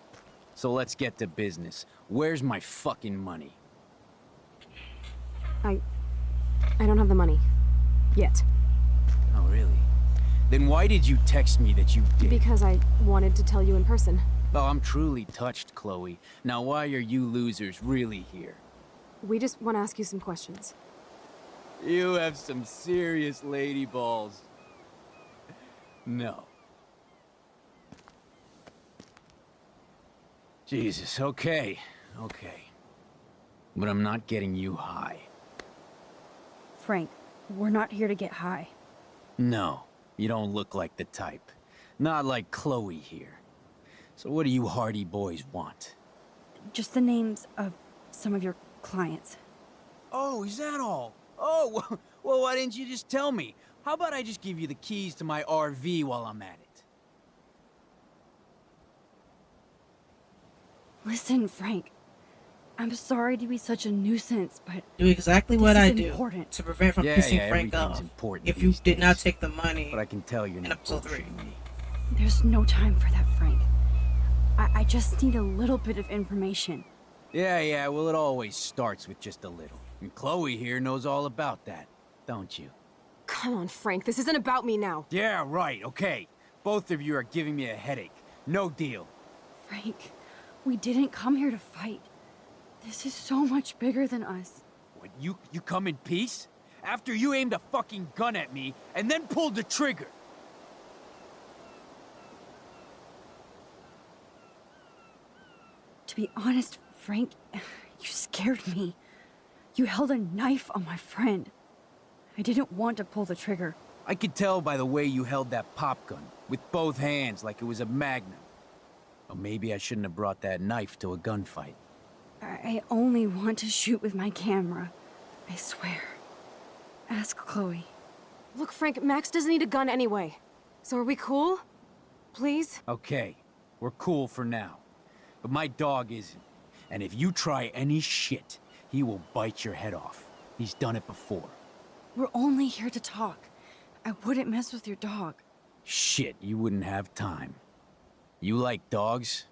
So let's get to business. Where's my fucking money? I don't have the money. Yet. Oh, really? Then why did you text me that you did? Because I wanted to tell you in person. Oh, I'm truly touched, Chloe. Now why are you losers really here? We just want to ask you some questions. You have some serious lady balls. No. Jesus, okay. But I'm not getting you high. Frank, we're not here to get high. No, you don't look like the type. Not like Chloe here. So what do you Hardy boys want? Just the names of some of your clients. Oh, is that all? Oh, well, why didn't you just tell me? How about I just give you the keys to my RV while I'm at it? Listen, Frank. I'm sorry to be such a nuisance, but do exactly this what is I do important. to prevent from pissing Frank off. If you did not take the money, but I can tell you're in not episode 3. There's no time for that, Frank. I just need a little bit of information. Yeah, well, it always starts with just a little. And Chloe here knows all about that, don't you? Come on, Frank. This isn't about me now. Yeah, right, okay. Both of you are giving me a headache. No deal. Frank, we didn't come here to fight. This is so much bigger than us. What, you come in peace? After you aimed a fucking gun at me and then pulled the trigger? To be honest, Frank, you scared me. You held a knife on my friend. I didn't want to pull the trigger. I could tell by the way you held that pop gun, with both hands like it was a magnum. Or maybe I shouldn't have brought that knife to a gunfight. I only want to shoot with my camera. I swear. Ask Chloe. Look, Frank, Max doesn't need a gun anyway. So are we cool? Please? Okay, we're cool for now. But my dog isn't. And if you try any shit, he will bite your head off. He's done it before. We're only here to talk. I wouldn't mess with your dog. Shit, you wouldn't have time. You like dogs?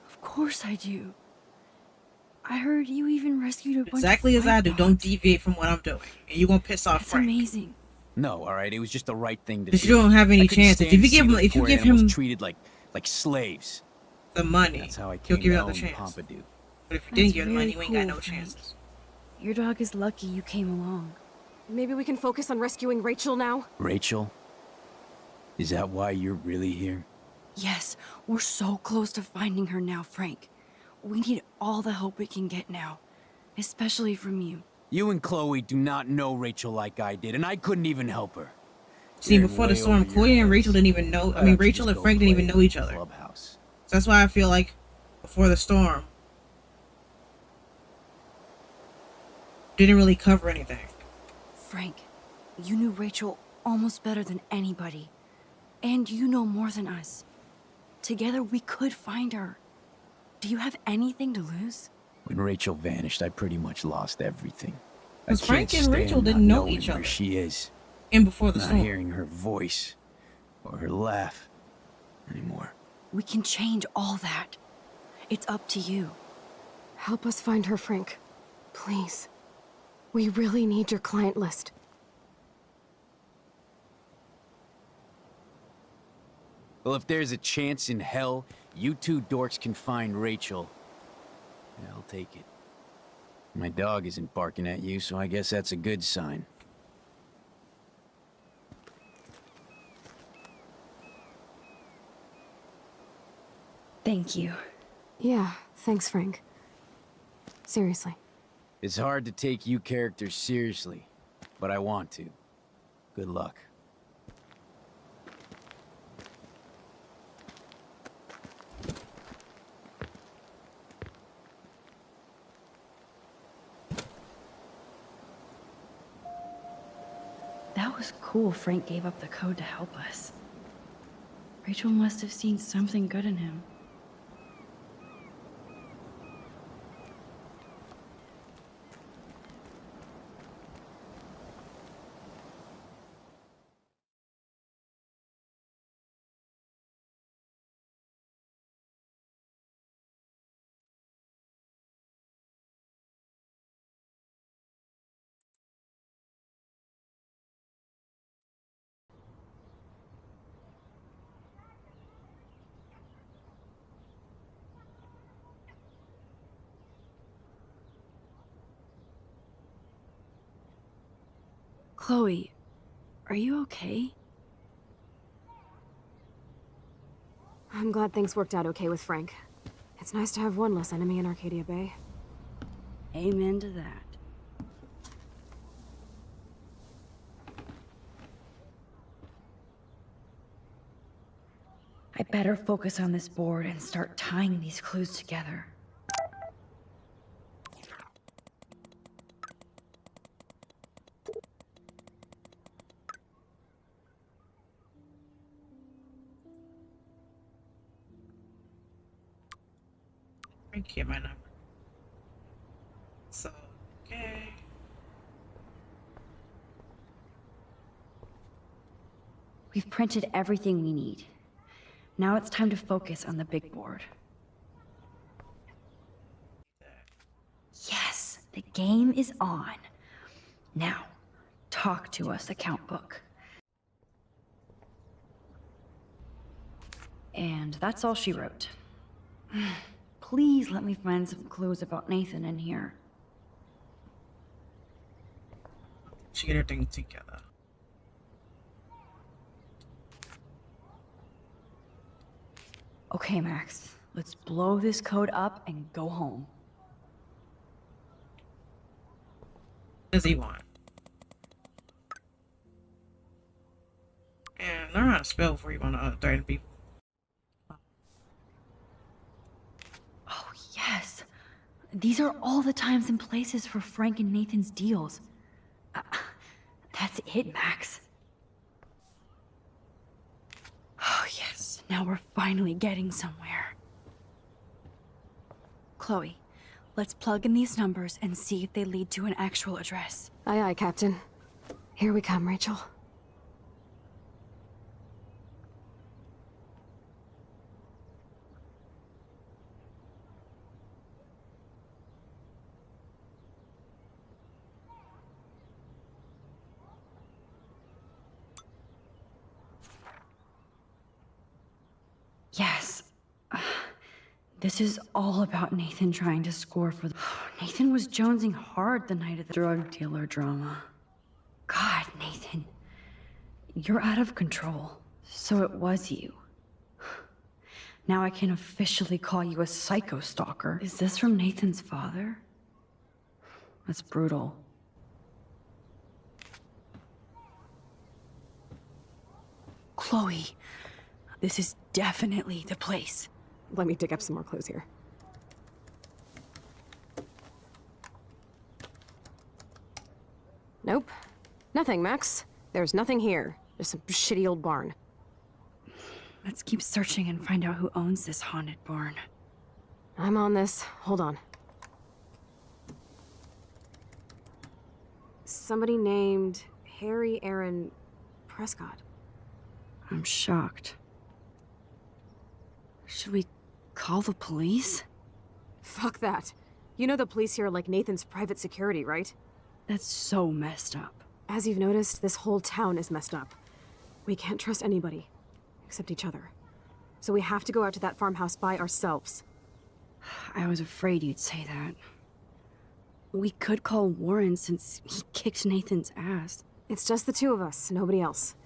Of course I do. I heard you even rescued a bunch Exactly of as I white do. dogs. Don't deviate from what I'm doing. And you're gonna piss off That's Frank. amazing. No, all right. It was just the right thing to do. Because you don't have any I couldn't chances. stand If you to see give him, those if you poor give animals him treated like slaves. the money, That's how I he'll came give you to the own chance. Pompidou. But if you didn't That's give him the money, very you ain't got cool, no Frank. chances. Your dog is lucky you came along. Maybe we can focus on rescuing Rachel now? Rachel? Is that why you're really here? Yes, we're so close to finding her now, Frank. We need all the help we can get now. Especially from you. You and Chloe do not know Rachel like I did, and I couldn't even help her. See, You're before the way storm, over your Chloe and heads. Rachel didn't even know. Why I mean, don't you Rachel just and go Frank didn't even play know each in the other. Clubhouse. So that's why I feel like before the storm didn't really cover anything. Frank, you knew Rachel almost better than anybody. And you know more than us. Together we could find her. Do you have anything to lose? When Rachel vanished, I pretty much lost everything. I 'Cause Frank can't and Rachel stand didn't not know knowing each where other. she is. And before the Not storm. hearing her voice or her laugh anymore. We can change all that. It's up to you. Help us find her, Frank. Please. We really need your client list. Well, if there's a chance in hell, you two dorks can find Rachel. Yeah, I'll take it. My dog isn't barking at you, so I guess that's a good sign. Thank you. Yeah, thanks, Frank. Seriously. It's hard to take you characters seriously, but I want to. Good luck. That was cool Frank gave up the code to help us. Rachel must have seen something good in him. Chloe, are you okay? I'm glad things worked out okay with Frank. It's nice to have one less enemy in Arcadia Bay. Amen to that. I better focus on this board and start tying these clues together. Thank you, my number. So, okay. We've printed everything we need. Now it's time to focus on the big board. Yes, the game is on. Now, talk to us, account book. And that's all she wrote. Please let me find some clues about Nathan in here. She get her thing together. Okay, Max, let's blow this code up and go home. What does he want? And learn how to spell before you want to threaten people. Oh, yes. These are all the times and places for Frank and Nathan's deals. That's it, Max. Oh, yes. Now we're finally getting somewhere. Chloe, let's plug in these numbers and see if they lead to an actual address. Aye, aye, Captain. Here we come, Rachel. Yes. This is all about Nathan trying to score for the... Nathan was jonesing hard the night of the drug dealer drama. God, Nathan. You're out of control. So it was you. Now I can officially call you a psycho stalker. Is this from Nathan's father? That's brutal. Chloe, this is definitely the place. Let me dig up some more clues here. Nope. Nothing, Max. There's nothing here. Just some shitty old barn. Let's keep searching and find out who owns this haunted barn. I'm on this. Hold on. Somebody named Harry Aaron Prescott. I'm shocked. Should we call the police? Fuck that. You know the police here are like Nathan's private security, right? That's so messed up. As you've noticed, this whole town is messed up. We can't trust anybody, except each other. So we have to go out to that farmhouse by ourselves. I was afraid you'd say that. We could call Warren since he kicked Nathan's ass. It's just the two of us, nobody else.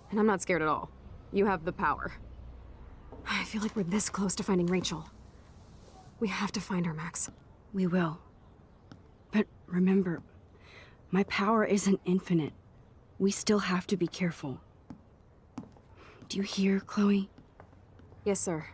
And I'm not scared at all. You have the power. I feel like we're this close to finding Rachel. We have to find her, Max. We will. But remember, my power isn't infinite. We still have to be careful. Do you hear, Chloe? Yes, sir.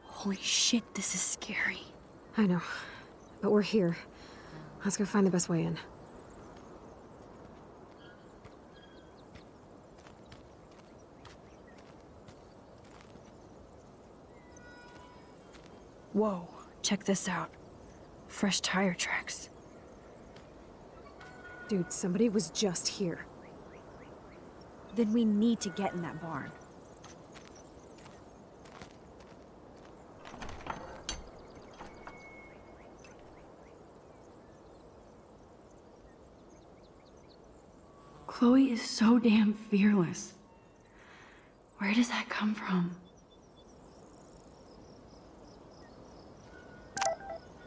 Holy shit, this is scary. I know, but we're here. Let's go find the best way in. Whoa, check this out. Fresh tire tracks. Dude, somebody was just here. Then we need to get in that barn. Chloe is so damn fearless. Where does that come from?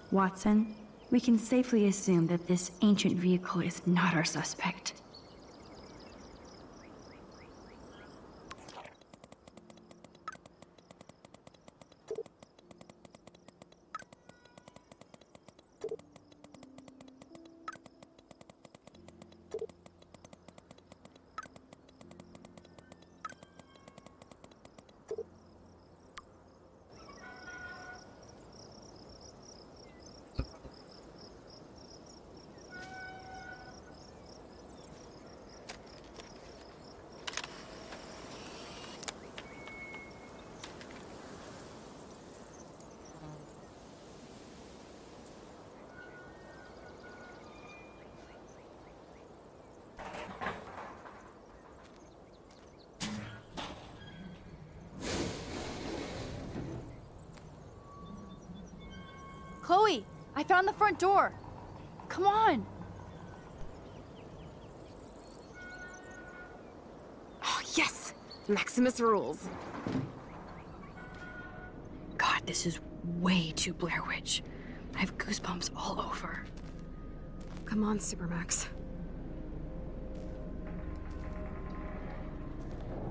Watson, We can safely assume that this ancient vehicle is not our suspect. Chloe, I found the front door. Come on. Oh, yes! Maximus rules. God, this is way too Blair Witch. I have goosebumps all over. Come on, Supermax.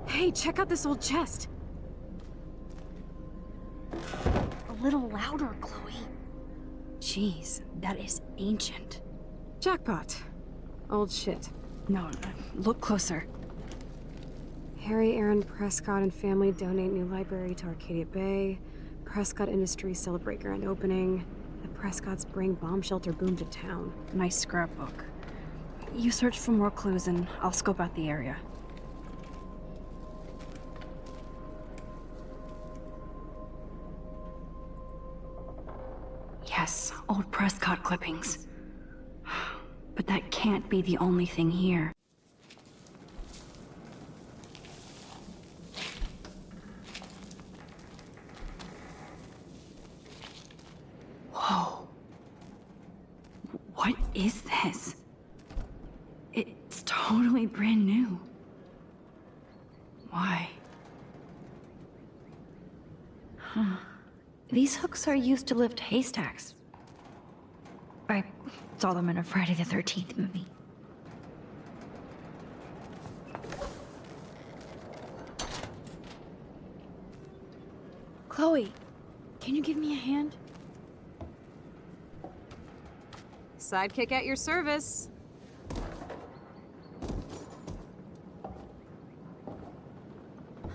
Hey, check out this old chest. A little louder, Chloe. Jeez, that is ancient. Jackpot. Old shit. No, look closer. Harry Aaron Prescott and family donate new library to Arcadia Bay. Prescott Industries celebrate grand opening. The Prescotts bring bomb shelter boom to town. Nice scrapbook. You search for more clues and I'll scope out the area. Yes, old Prescott clippings. But that can't be the only thing here. Whoa. What is this? It's totally brand new. Why? Huh. These hooks are used to lift haystacks. I saw them in a Friday the 13th movie. Chloe, can you give me a hand? Sidekick at your service.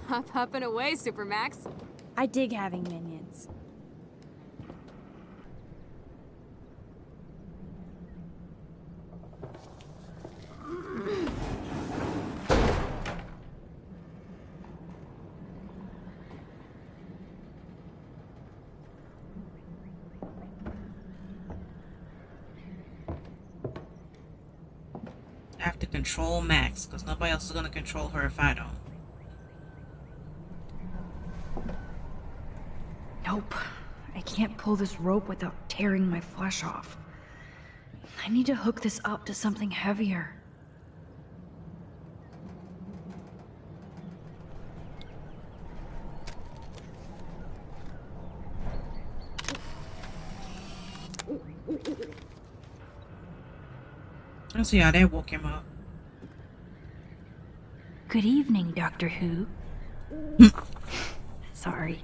Hop, up and away, Supermax. I dig having minions. I have to control Max, because nobody else is going to control her if I don't. Nope. I can't pull this rope without tearing my flesh off. I need to hook this up to something heavier. I don't see how that woke him up. Good evening, Doctor Who. Sorry.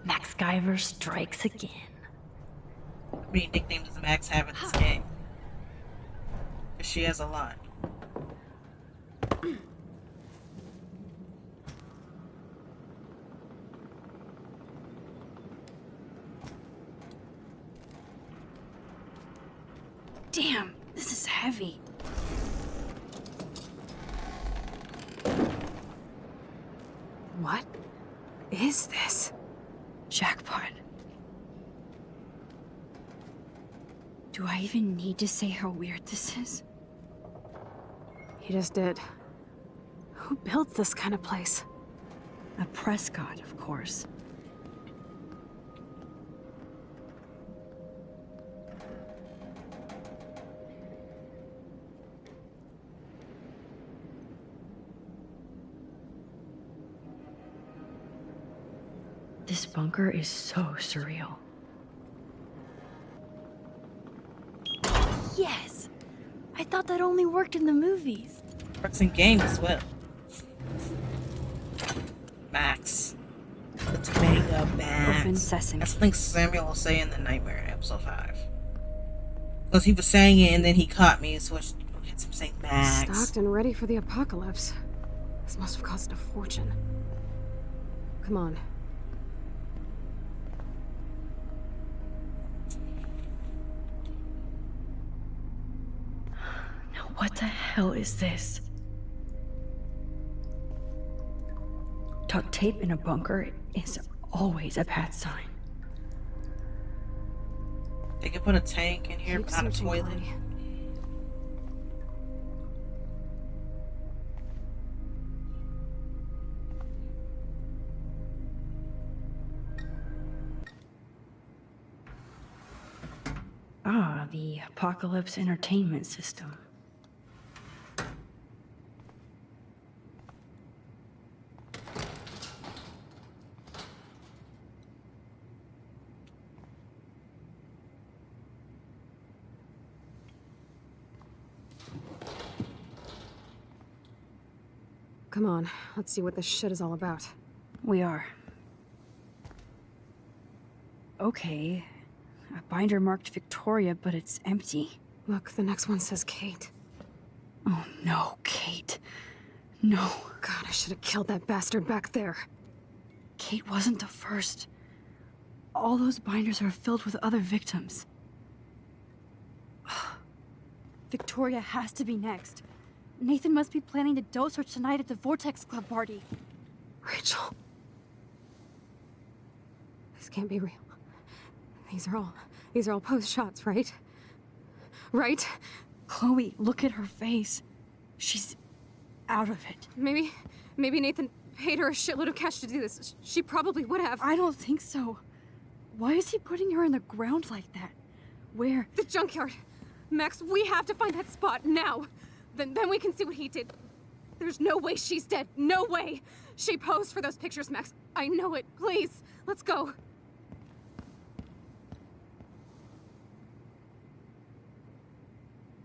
MacGyver strikes again. How many nicknames does Max have in this game? Because she has a lot. Damn, this is heavy. What is this? Jackpot. Do I even need to say how weird this is? He just did. Who built this kind of place? A Prescott, of course. This bunker is so surreal. Yes! I thought that only worked in the movies. Works in games as well. Max. The tomato Max. Open sesame. That's something Samuel will say in the Nightmare in episode 5. Because he was saying it and then he caught me and switched. Hits him saying Max. Stocked and ready for the apocalypse. This must have cost a fortune. Come on. Now what the hell is this? Duct tape in a bunker is always a bad sign. They could put a tank in here, but not a toilet. Ah, the Apocalypse Entertainment System. Come on, let's see what this shit is all about. We are. Okay. A binder marked Victoria, but it's empty. Look, the next one says Kate. Oh no, Kate. No. God, I should have killed that bastard back there. Kate wasn't the first. All those binders are filled with other victims. Victoria has to be next. Nathan must be planning to dose her tonight at the Vortex Club party. Rachel. This can't be real. These are all post shots, right? Right? Chloe, look at her face. She's out of it. Maybe Nathan paid her a shitload of cash to do this. She probably would have. I don't think so. Why is he putting her in the ground like that? Where? The junkyard. Max, we have to find that spot now. Then we can see what he did. There's no way she's dead. No way. She posed for those pictures, Max. I know it. Please, let's go.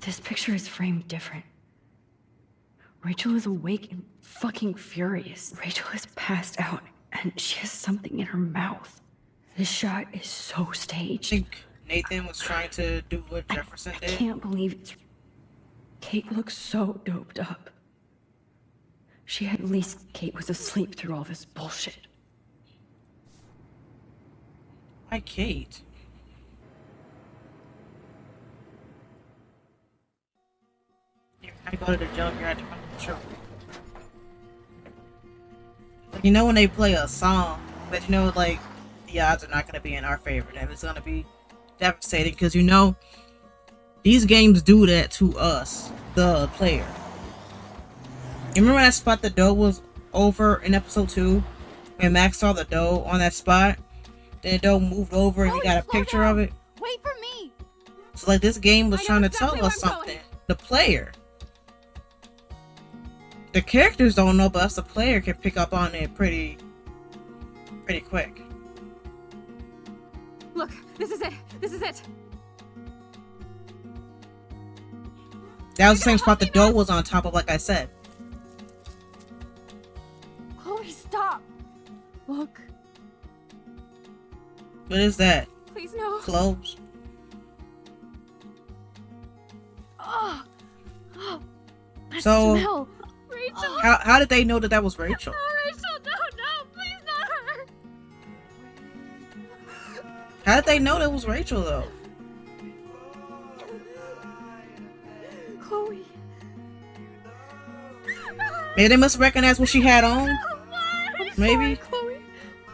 This picture is framed different. Rachel is awake and fucking furious. Rachel is passed out and she has something in her mouth. This shot is so staged. I think Nathan was trying to do what Jefferson did. I can't believe it's... Kate looks so doped up. At least Kate was asleep through all this bullshit. Why Kate? I go to the junkyard to find the truth. You know when they play a song, but you know like the odds are not going to be in our favor, and it's going to be devastating because you know these games do that to us, the player. You remember that spot the dough was over in episode 2? When Max saw the dough on that spot? Then the dough moved over and he got a picture of it? Wait for me! So like this game was trying to tell us something. The player. The characters don't know, but us the player can pick up on it pretty quick. Look, this is it. This is it. That was the same spot the dough was on top of, like I said. Chloe, stop! Look. What is that? Please no. Clothes? Oh, that So, smell. Rachel! how did they know that was Rachel? No, Rachel, no, please not her! How did they know that was Rachel, though? Chloe. Maybe they must recognize what she had on? Maybe? Sorry, Chloe.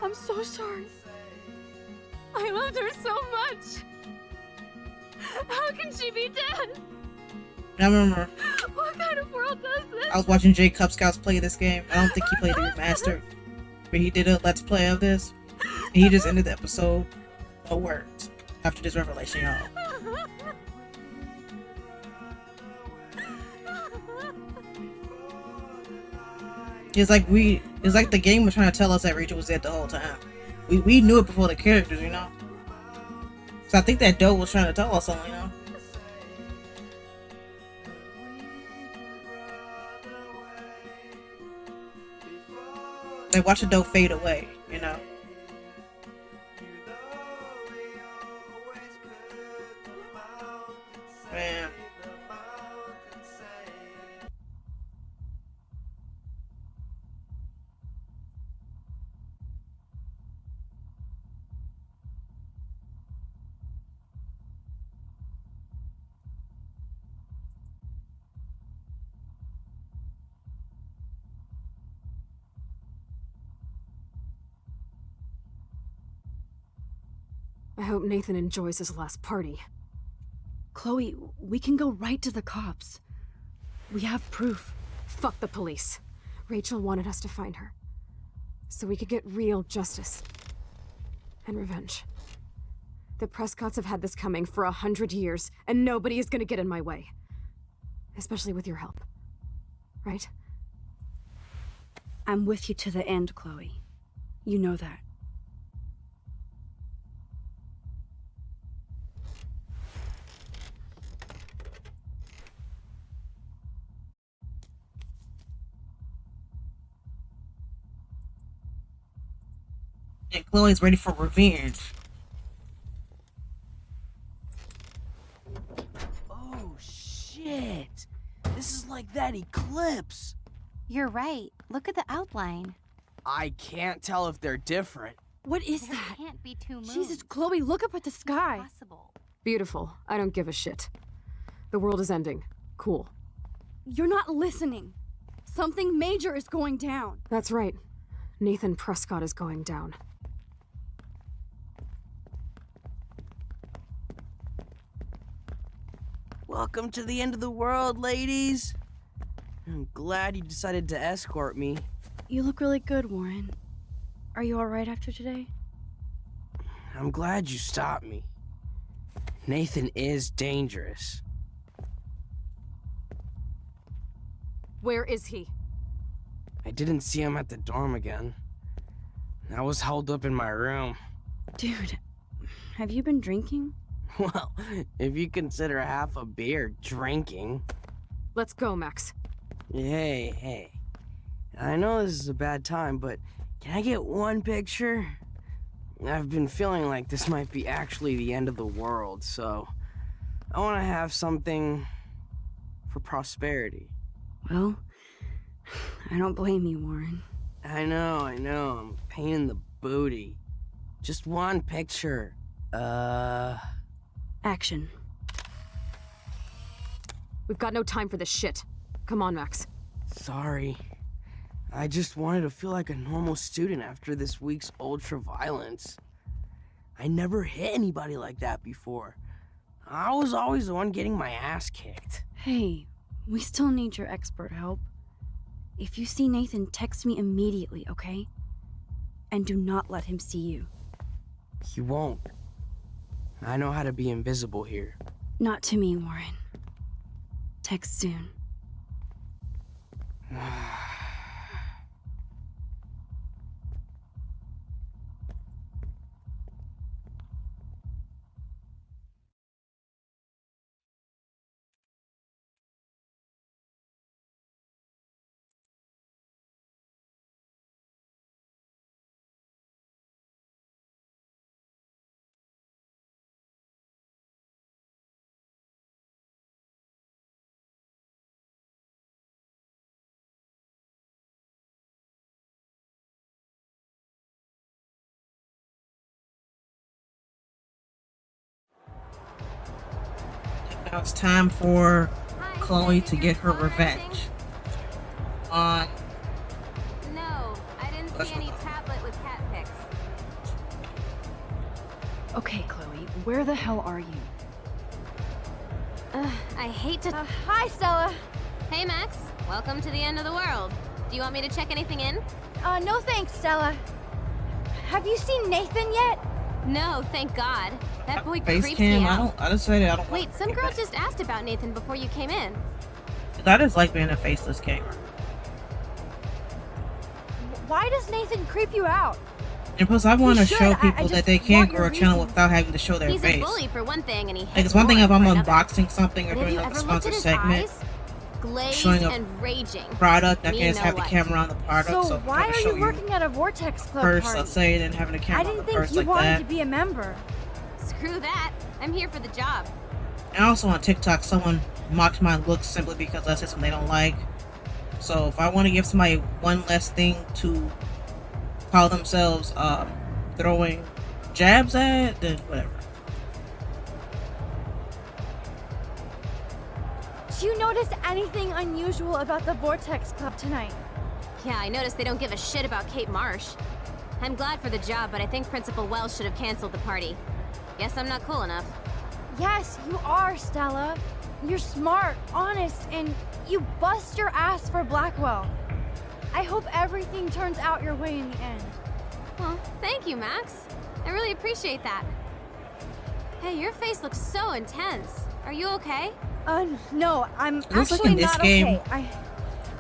I'm so sorry. How can she be dead? I remember. What kind of world does this? I was watching Jay Cub Scouts play this game. I don't think he played the remastered, but he did a let's play of this. And he just ended the episode. No words after this revelation, y'all. It's like the game was trying to tell us that Rachel was dead the whole time. We knew it before the characters, you know. So I think that doe was trying to tell us something, you know. Like watch the doe fade away, you know. Man. I hope Nathan enjoys his last party. Chloe, we can go right to the cops. We have proof. Fuck the police. Rachel wanted us to find her. So we could get real justice. And revenge. The Prescotts have had this coming for 100 years, and nobody is gonna get in my way. Especially with your help. Right? I'm with you to the end, Chloe. You know that. And Chloe's ready for revenge. Oh, shit. This is like that eclipse. You're right. Look at the outline. I can't tell if they're different. What is There that? can't be two moons. Jesus, Chloe, look up at the sky. Impossible. Beautiful. I don't give a shit. The world is ending. Cool. You're not listening. Something major is going down. That's right. Nathan Prescott is going down. Welcome to the end of the world, ladies. I'm glad you decided to escort me. You look really good, Warren. Are you alright after today? I'm glad you stopped me. Nathan is dangerous. Where is he? I didn't see him at the dorm again. I was held up in my room. Dude, have you been drinking? Well, if you consider half a beer drinking. Let's go, Max. Hey. I know this is a bad time, but can I get one picture? I've been feeling like this might be actually the end of the world, so I want to have something for prosperity. Well, I don't blame you, Warren. I know, I'm a pain in the booty. Just one picture. Action. We've got no time for this shit. Come on, Max. Sorry. I just wanted to feel like a normal student after this week's ultra-violence. I never hit anybody like that before. I was always the one getting my ass kicked. Hey, we still need your expert help. If you see Nathan, text me immediately, okay? And do not let him see you. He won't. I know how to be invisible here. Not to me, Warren. Text soon. Now it's time for Chloe to get her revenge on. No, I didn't see any tablet with cat pics. Okay, Chloe, where the hell are you? I hate to... Hi, Stella. Hey, Max. Welcome to the end of the world. Do you want me to check anything in? No thanks, Stella. Have you seen Nathan yet? No, thank God. That boy Face creeps cam, me out. I just said it, I don't Wait, some girl just asked about Nathan before you came in. I just like being a faceless gamer. Why does Nathan creep you out? And plus, I want to show people just that they can want grow your a channel reasons. without having to show their He's face. a bully for one thing, and he Like, hits it's one thing more if I'm for another. unboxing something or And have doing you like a ever looked sponsored at his segment, eyes? Glazed showing a and raging. product, I Me can just know have the what. camera on the product. So if I'm why trying are to show you working at a Vortex Club purse, party? let's say, and having a camera I on didn't the think purse you like wanted that. to be a member. Screw that. I'm here for the job. And also on TikTok, someone mocked my looks simply because I said something they don't like. So if I want to give somebody one less thing to call themselves throwing jabs at, then whatever. Do you notice anything unusual about the Vortex Club tonight? Yeah, I noticed they don't give a shit about Kate Marsh. I'm glad for the job, but I think Principal Wells should have canceled the party. Guess I'm not cool enough. Yes, you are, Stella. You're smart, honest, and you bust your ass for Blackwell. I hope everything turns out your way in the end. Well, thank you, Max. I really appreciate that. Hey, your face looks so intense. Are you okay? No, I'm looks like actually in this not game, okay.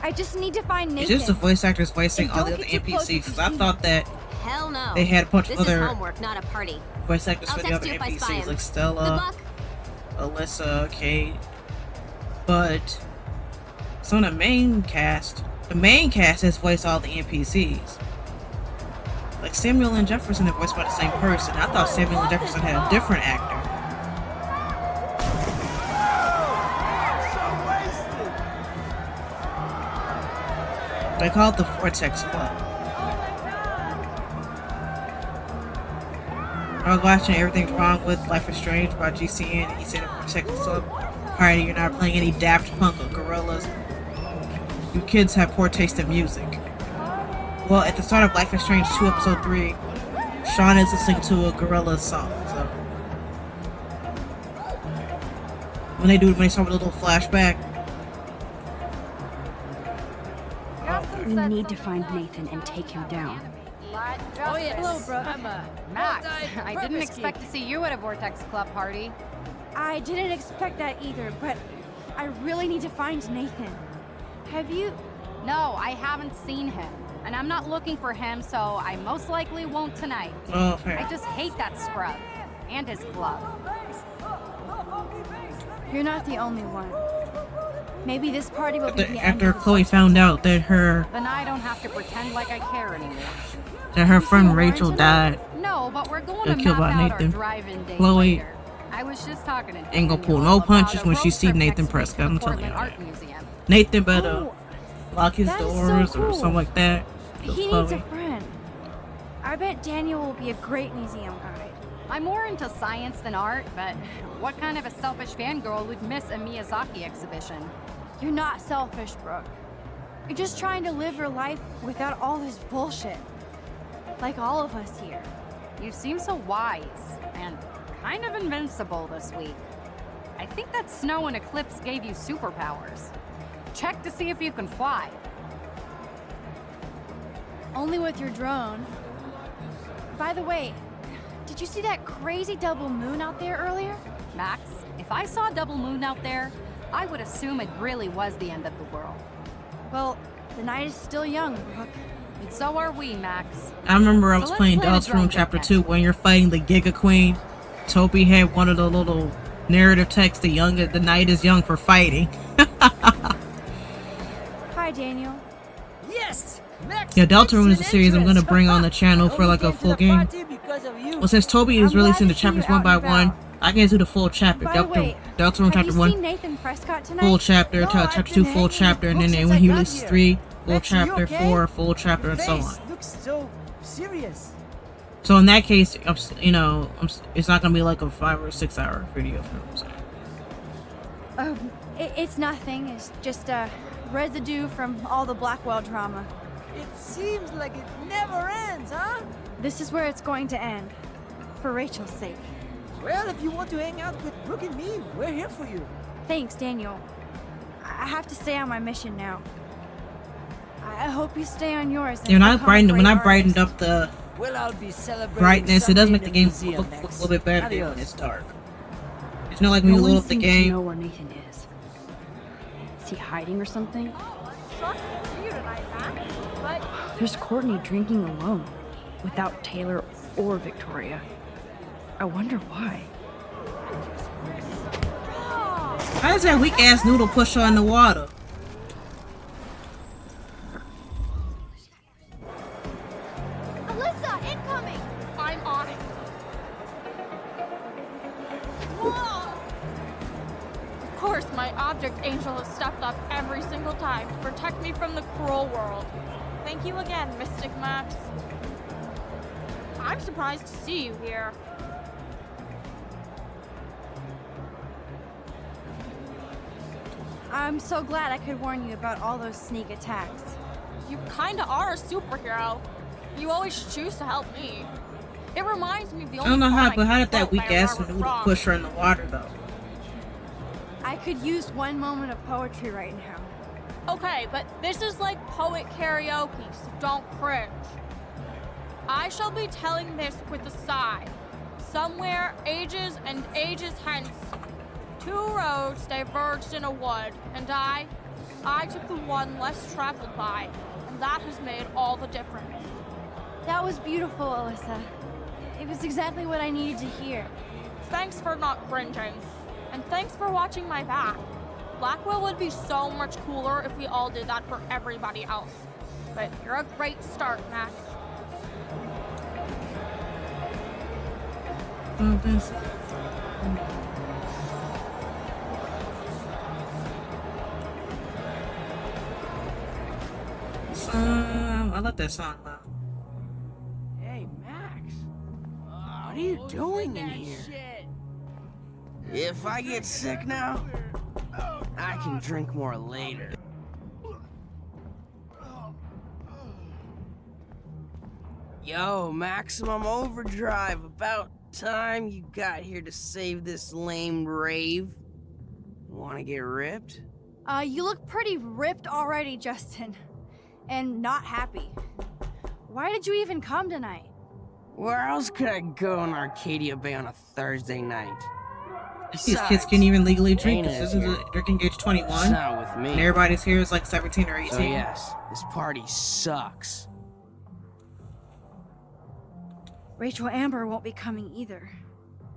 I just need to find Nathan. It's just the voice actors voicing And all the don't other get too close NPCs. to Because I thought that Hell no. they had a bunch this of other is homework, not a party. voice actors I'll for the text other you if I spy NPCs, him. like Good Stella, luck. Alyssa, Kate. But some of the main cast has voiced all the NPCs. Like Samuel and Jefferson are voiced by the same person. I thought Samuel and Jefferson had a different actor. They call it the Vortex Club. I was watching Everything's Wrong with Life is Strange by GCN, and he said the Vortex Club party, you're not playing any Daft Punk or Gorillaz. You kids have poor taste in music. Well, at the start of Life is Strange 2 episode 3, Sean is listening to a Gorillaz song. So when they start with a little flashback. We need to find Nathan and take him down. Oh, yes. Hello, bro. Max, I didn't expect to see you at a Vortex Club party. I didn't expect that either, but I really need to find Nathan. Have you? No, I haven't seen him. And I'm not looking for him, so I most likely won't tonight. Oh, fair. I just hate that scrub. And his club. You're not the only one. Maybe this party will be the end After of the Chloe found out that Then I don't have to pretend like I care anymore. her friend Rachel died, No, but we're going got to killed map by out our Nathan. drive-in day Chloe later. I was just talking to ain't gonna pull Daniel no punches about a when she road see trip Nathan next week Prescott. to I'm the telling you. Portland That. Art Museum. Nathan better lock his that is so doors or cool. something like that. He needs a friend. I bet Daniel will be a great museum guide. I'm more into science than art, but what kind of a selfish fangirl would miss a Miyazaki exhibition? You're not selfish, Brooke. You're just trying to live your life without all this bullshit. Like all of us here. You seem so wise and kind of invincible this week. I think that snow and eclipse gave you superpowers. Check to see if you can fly. Only with your drone. By the way, did you see that crazy double moon out there earlier? Max, if I saw a double moon out there, I would assume it really was the end of the world. Well, the night is still young, Brooke. And so are we, Max. I remember I was So let's playing play the Delta Room drum Chapter next. 2 when you're fighting the Giga Queen. Toby had one of the little narrative texts, the night is young for fighting. Hi, Daniel. Yes! Max Yeah, Delta Room is a makes an series I'm gonna entrance. bring on the channel for like a Only came to full the game. party because of you. Well, since Toby is I'm glad releasing the to see you chapters one out by and one, about. I can do the full chapter. By the way, Delta Room have Chapter you 1, seen Nathan Prescott tonight? full chapter, No, chapter I've 2, been full hanging chapter, and with then Brooke when since he I got releases here. 3, full Max, you chapter, okay? 4, full chapter, Your and so on. face looks so serious. So in that case, it's not gonna be like a 5 or 6 hour video for him. So. It's nothing. It's just a residue from all the Blackwell drama. It seems like it never ends, huh? This is where it's going to end. For Rachel's sake. Well, if you want to hang out with Brooke and me, we're here for you. Thanks, Daniel. I have to stay on my mission now. I hope you stay on yours. Yeah, when I brightened up the brightness, it does make the game look a little bit better than when it's dark. It's not like when you load up the game. To know where Nathan is. Is he hiding or something? There's Courtney drinking alone, without Taylor or Victoria. I wonder why. How does that weak ass noodle push her in the water? Alyssa, incoming! I'm on it. Whoa! Of course, my object angel has stepped up every single time to protect me from the cruel world. Thank you again, Mystic Max. I'm surprised to see you here. I'm so glad I could warn you about all those sneak attacks. You kinda are a superhero. You always choose to help me. It reminds me of the I only don't know how, time but how did I that weak ass was noodle wrong. push her in the water though? I could use one moment of poetry right now. Okay, but this is like poet karaoke, so don't cringe. I shall be telling this with a sigh. Somewhere, ages and ages hence, two roads diverged in a wood, and I took the one less traveled by, and that has made all the difference. That was beautiful, Alyssa. It was exactly what I needed to hear. Thanks for not cringing, and thanks for watching my back. Blackwell would be so much cooler if we all did that for everybody else. But you're a great start, Max. I love that song though. Hey, Max. What are you doing in here? If I get sick now, I can drink more later. Yo, Maximum Overdrive, about time you got here to save this lame rave. Wanna get ripped? You look pretty ripped already, Justin. And not happy. Why did you even come tonight? Where else could I go in Arcadia Bay on a Thursday night? These kids can't even legally drink Dana because is this is here. a drinking age 21. It's not with me. And everybody's here is like 17 or 18. So yes, this party sucks. Rachel Amber won't be coming either.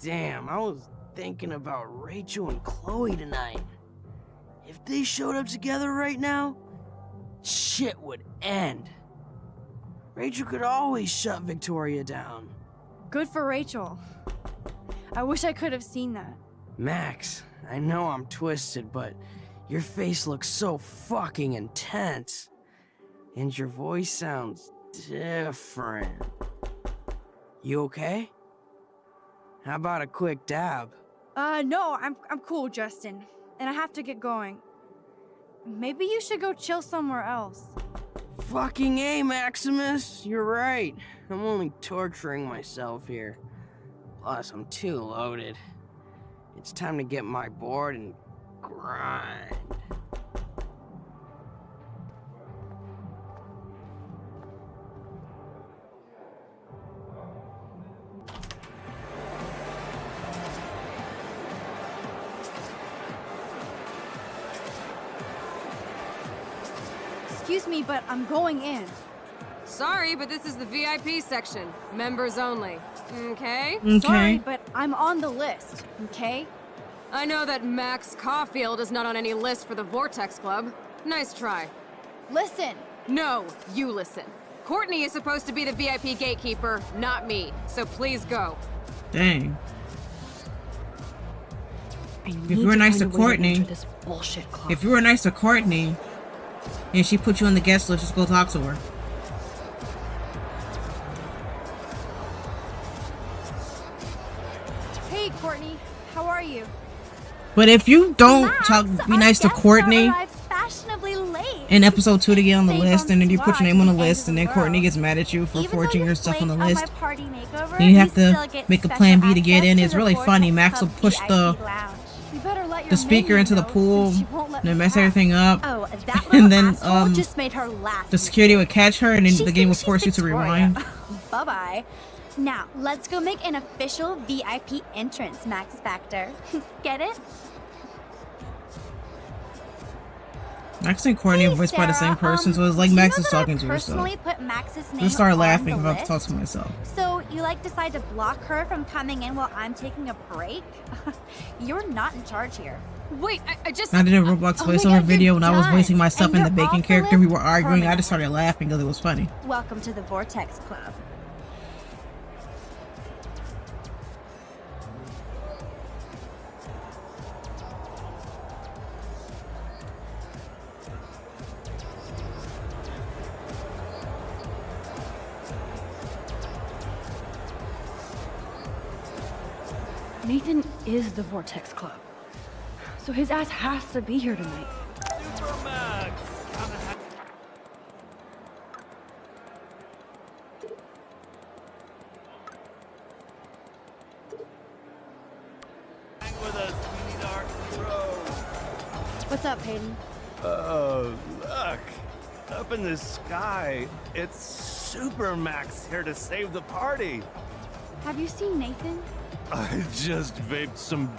Damn, I was thinking about Rachel and Chloe tonight. If they showed up together right now, shit would end. Rachel could always shut Victoria down. Good for Rachel. I wish I could have seen that. Max, I know I'm twisted, but your face looks so fucking intense. And your voice sounds different. You okay? How about a quick dab? No, I'm cool, Justin. And I have to get going. Maybe you should go chill somewhere else. Fucking A, Maximus. You're right. I'm only torturing myself here. Plus, I'm too loaded. It's time to get my board and grind. Excuse me, but I'm going in. Sorry, but this is the VIP section. Members only. Okay? Sorry, but I'm on the list, okay? I know that Max Caulfield is not on any list for the Vortex Club. Nice try. Listen! No, you listen. Courtney is supposed to be the VIP gatekeeper, not me. So please go. Dang. If you were nice to Courtney, if you were nice to Courtney, and she put you on the guest list, just go talk to her. Hey, Courtney. How are you? But if you don't be nice to Courtney Fashionably late. in episode 2 to get on the list, and then you put your name on the list, and then Courtney gets mad at you for forging your stuff on the list, then you have to make a plan B to get in. It's really funny. Max will push the You better let your the speaker minion into the know, pool, since she won't let and then me mess pass. everything up, Oh, that and little then asshole just made her laugh. the security would catch her, and then She the game would thinks force you she's to rewind. Bye-bye. Now, let's go make an official VIP entrance, Max Factor. Get it? Max and Courtney are voiced by the same person, so it's like Max is talking to herself. Personally put Max's name Just start on laughing the if I have to list. talk to myself. So you like decide to block her from coming in while I'm taking a break? You're not in charge here. Wait, I just... I did a Roblox Oh my voiceover God, video you're when I was done. voicing myself And and the you're bacon off the character. We were list arguing. I permanently. just started laughing because it was funny. Welcome to the Vortex Club. Nathan is the Vortex Club. So his ass has to be here tonight. What's up, Hayden? Look. Up in the sky, it's Super Max here to save the party. Have you seen Nathan? I just vaped some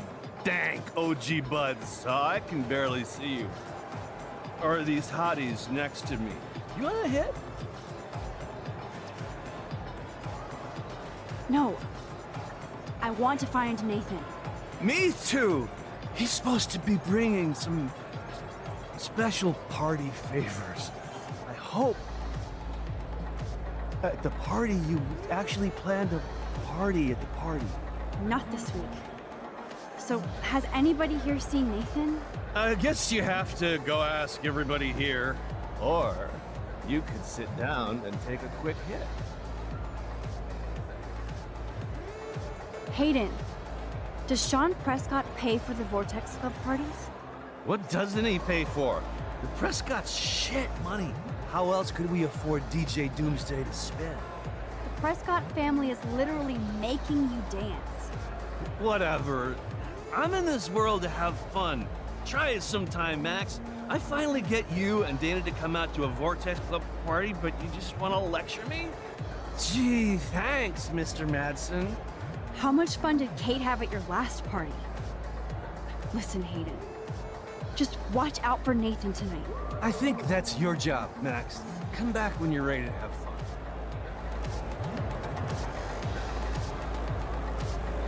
dank OG buds, so I can barely see you. Or these hotties next to me. You want a hit? No. I want to find Nathan. Me too. He's supposed to be bringing some special party favors. I hope at the party you actually plan to party at the party. Not this week. So, has anybody here seen Nathan? I guess you have to go ask everybody here, or you could sit down and take a quick hit. Hayden, does Sean Prescott pay for the Vortex Club parties? What doesn't he pay for? The Prescott's shit money. How else could we afford DJ Doomsday to spend? The Prescott family is literally making you dance. Whatever. I'm in this world to have fun. Try it sometime, Max. I finally get you and Dana to come out to a Vortex Club party, but you just want to lecture me? Gee, thanks, Mr. Madsen. How much fun did Kate have at your last party? Listen, Hayden. Just watch out for Nathan tonight. I think that's your job, Max. Come back when you're ready to have fun.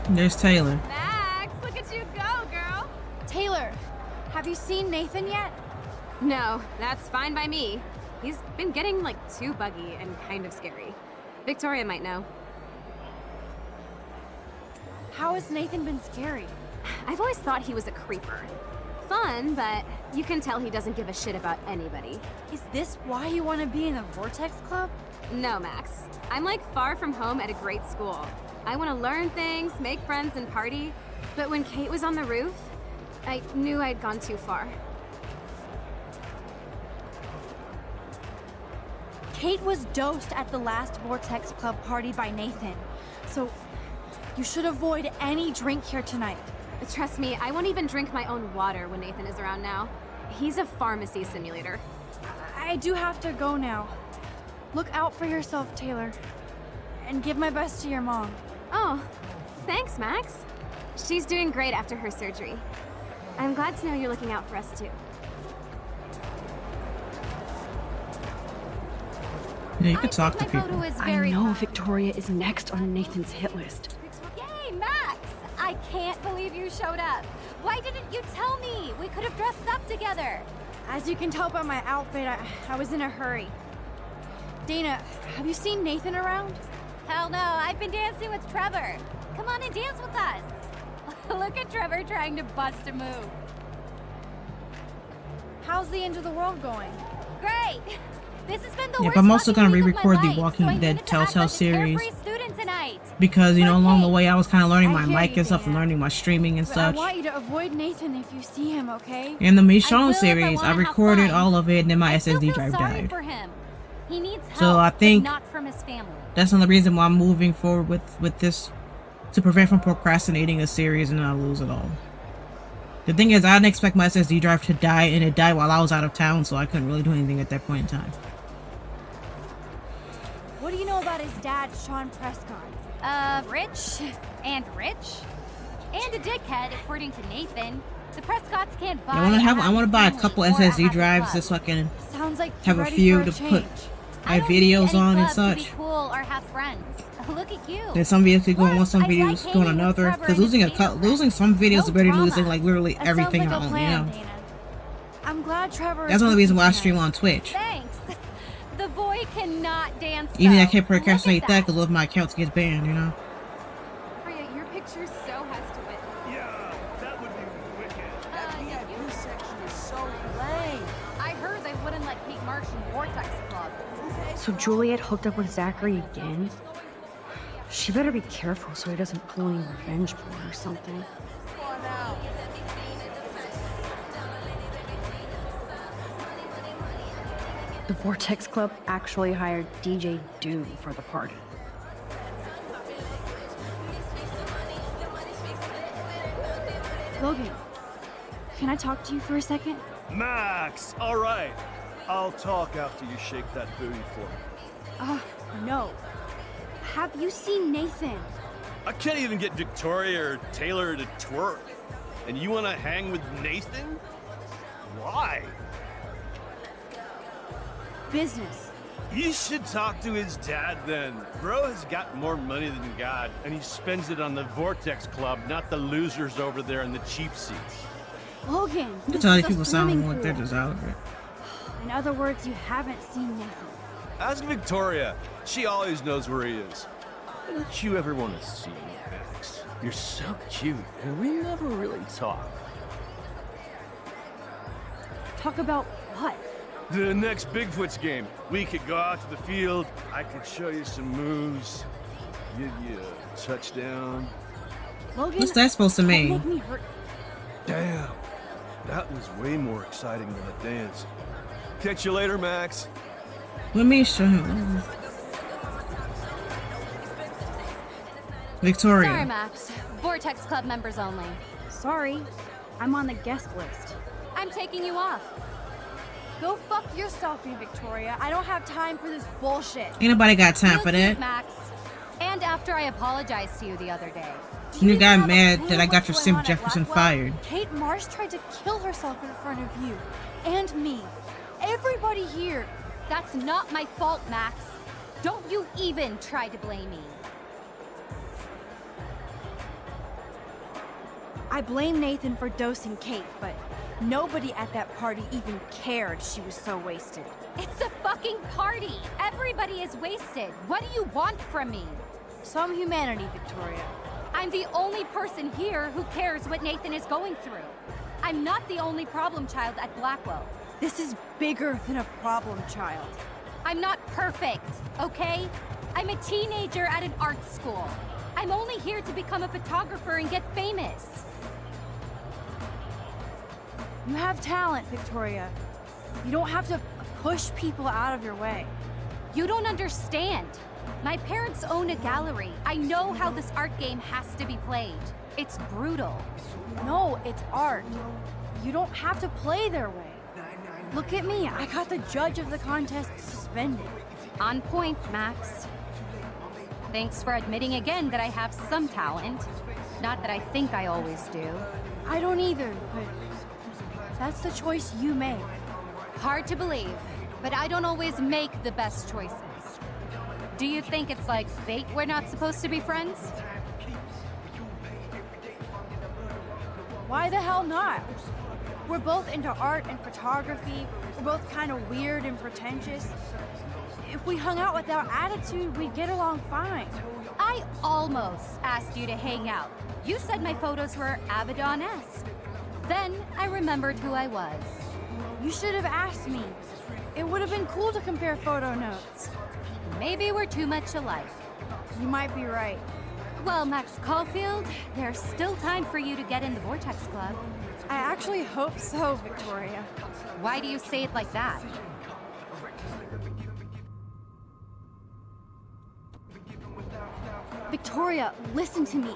There's Taylor. Max, look at you go, girl. Taylor, have you seen Nathan yet? No, that's fine by me. He's been getting, like, too buggy and kind of scary. Victoria might know. How has Nathan been scary? I've always thought he was a creeper. Fun, but you can tell he doesn't give a shit about anybody. Is this why you want to be in the Vortex Club? No, Max. I'm like far from home at a great school. I want to learn things, make friends, and party. But when Kate was on the roof, I knew I'd gone too far. Kate was dosed at the last Vortex Club party by Nathan. So, you should avoid any drink here tonight. Trust me, I won't even drink my own water when Nathan is around now. He's a pharmacy simulator. I do have to go now. Look out for yourself, Taylor. And give my best to your mom. Oh, thanks, Max. She's doing great after her surgery. I'm glad to know you're looking out for us, too. Yeah, you can talk to people. I know Victoria is next on Nathan's hit list. Yay, Max! I can't believe you showed up. Why didn't you tell me? We could have dressed up together. As you can tell by my outfit, I was in a hurry. Dana, have you seen Nathan around? Hell no, I've been dancing with Trevor. Come on and dance with us. Look at Trevor trying to bust a move. How's the end of the world going? Great! This has been the Yep, worst I'm also gonna fucking week of my re-record the life, Walking so I Dead needed to act Telltale like a series carefree student tonight. because, you know, along the way I was kind of learning my I hear mic you, and stuff and Dana. learning my streaming and But I such. want you to avoid Nathan if you see him, okay? In the will Michonne if I series, wanna I have recorded fun. all of it and then my I still SSD feel drive sorry died. for him. He needs help, So I but think not from his family. that's another reason why I'm moving forward with this, to prevent from procrastinating a series and not lose it all. The thing is, I didn't expect my SSD drive to die, and it died while I was out of town, so I couldn't really do anything at that point in time. What do you know about his dad, Sean Prescott? Rich. And rich. And a dickhead, according to Nathan. The Prescotts can't buy. I want to buy a couple SSD drives just so I can Sounds like have a few to put my videos on and such. To be cool or have friends. Look at you. Then some videos could go on one, some videos go on another. Because losing some videos is better than losing like literally everything I own, you know? I'm glad Trevor. That's the only reason why I stream on Twitch. Thanks. The boy cannot dance. Even I can't procrastinate that because of my accounts gets banned, you know? Your picture so has to win. Yeah, that would be wicked. That VIP section is so lame. I heard they wouldn't let Kate Marsh in Vortex Club. So Juliet hooked up with Zachary again? She better be careful so he doesn't pull any revenge porn or something. The Vortex Club actually hired DJ Doom for the party. Logan, can I talk to you for a second? Max, all right. I'll talk after you shake that booty for me. No. Have you seen Nathan? I can't even get Victoria or Taylor to twerk. And you want to hang with Nathan? Why? Business. You should talk to his dad then. Bro has got more money than God, and he spends it on the Vortex Club, not the losers over there in the cheap seats. Logan, You tell people sound like they're just out of it. In other words, you haven't seen Nathan. Ask Victoria. She always knows where he is. Don't you ever want to see me, Max? You're so cute, and we never really talk. Talk about what? The next Bigfoot's game. We could go out to the field. I could show you some moves. Give you a touchdown. Logan, What's that supposed to don't mean? make me hurt. Damn. That was way more exciting than a dance. Catch you later, Max. Let me show him. Victoria. Sorry, Max. Vortex Club members only. Sorry, I'm on the guest list. I'm taking you off. Go fuck yourself, Victoria. I don't have time for this bullshit. Ain't nobody got time Real for cute, that. Max. And after I apologized to you the other day. You got mad that I got your Sim Jefferson fired. Kate Marsh tried to kill herself in front of you. And me. Everybody here. That's not my fault, Max. Don't you even try to blame me. I blame Nathan for dosing Kate, but nobody at that party even cared she was so wasted. It's a fucking party. Everybody is wasted. What do you want from me? Some humanity, Victoria. I'm the only person here who cares what Nathan is going through. I'm not the only problem child at Blackwell. This is bigger than a problem child. I'm not perfect, okay? I'm a teenager at an art school. I'm only here to become a photographer and get famous. You have talent, Victoria. You don't have to push people out of your way. You don't understand. My parents own a gallery. I know how this art game has to be played. It's brutal. No, it's art. You don't have to play their way. Look at me. I got the judge of the contest suspended. On point, Max. Thanks for admitting again that I have some talent. Not that I think I always do. I don't either, but that's the choice you made. Hard to believe, but I don't always make the best choices. Do you think it's like fate we're not supposed to be friends? Why the hell not? We're both into art and photography. We're both kind of weird and pretentious. If we hung out without attitude, we'd get along fine. I almost asked you to hang out. You said my photos were Abaddon-esque. Then I remembered who I was. You should have asked me. It would have been cool to compare photo notes. Maybe we're too much alike. You might be right. Well, Max Caulfield, there's still time for you to get in the Vortex Club. I actually hope so, Victoria. Why do you say it like that? Victoria, listen to me.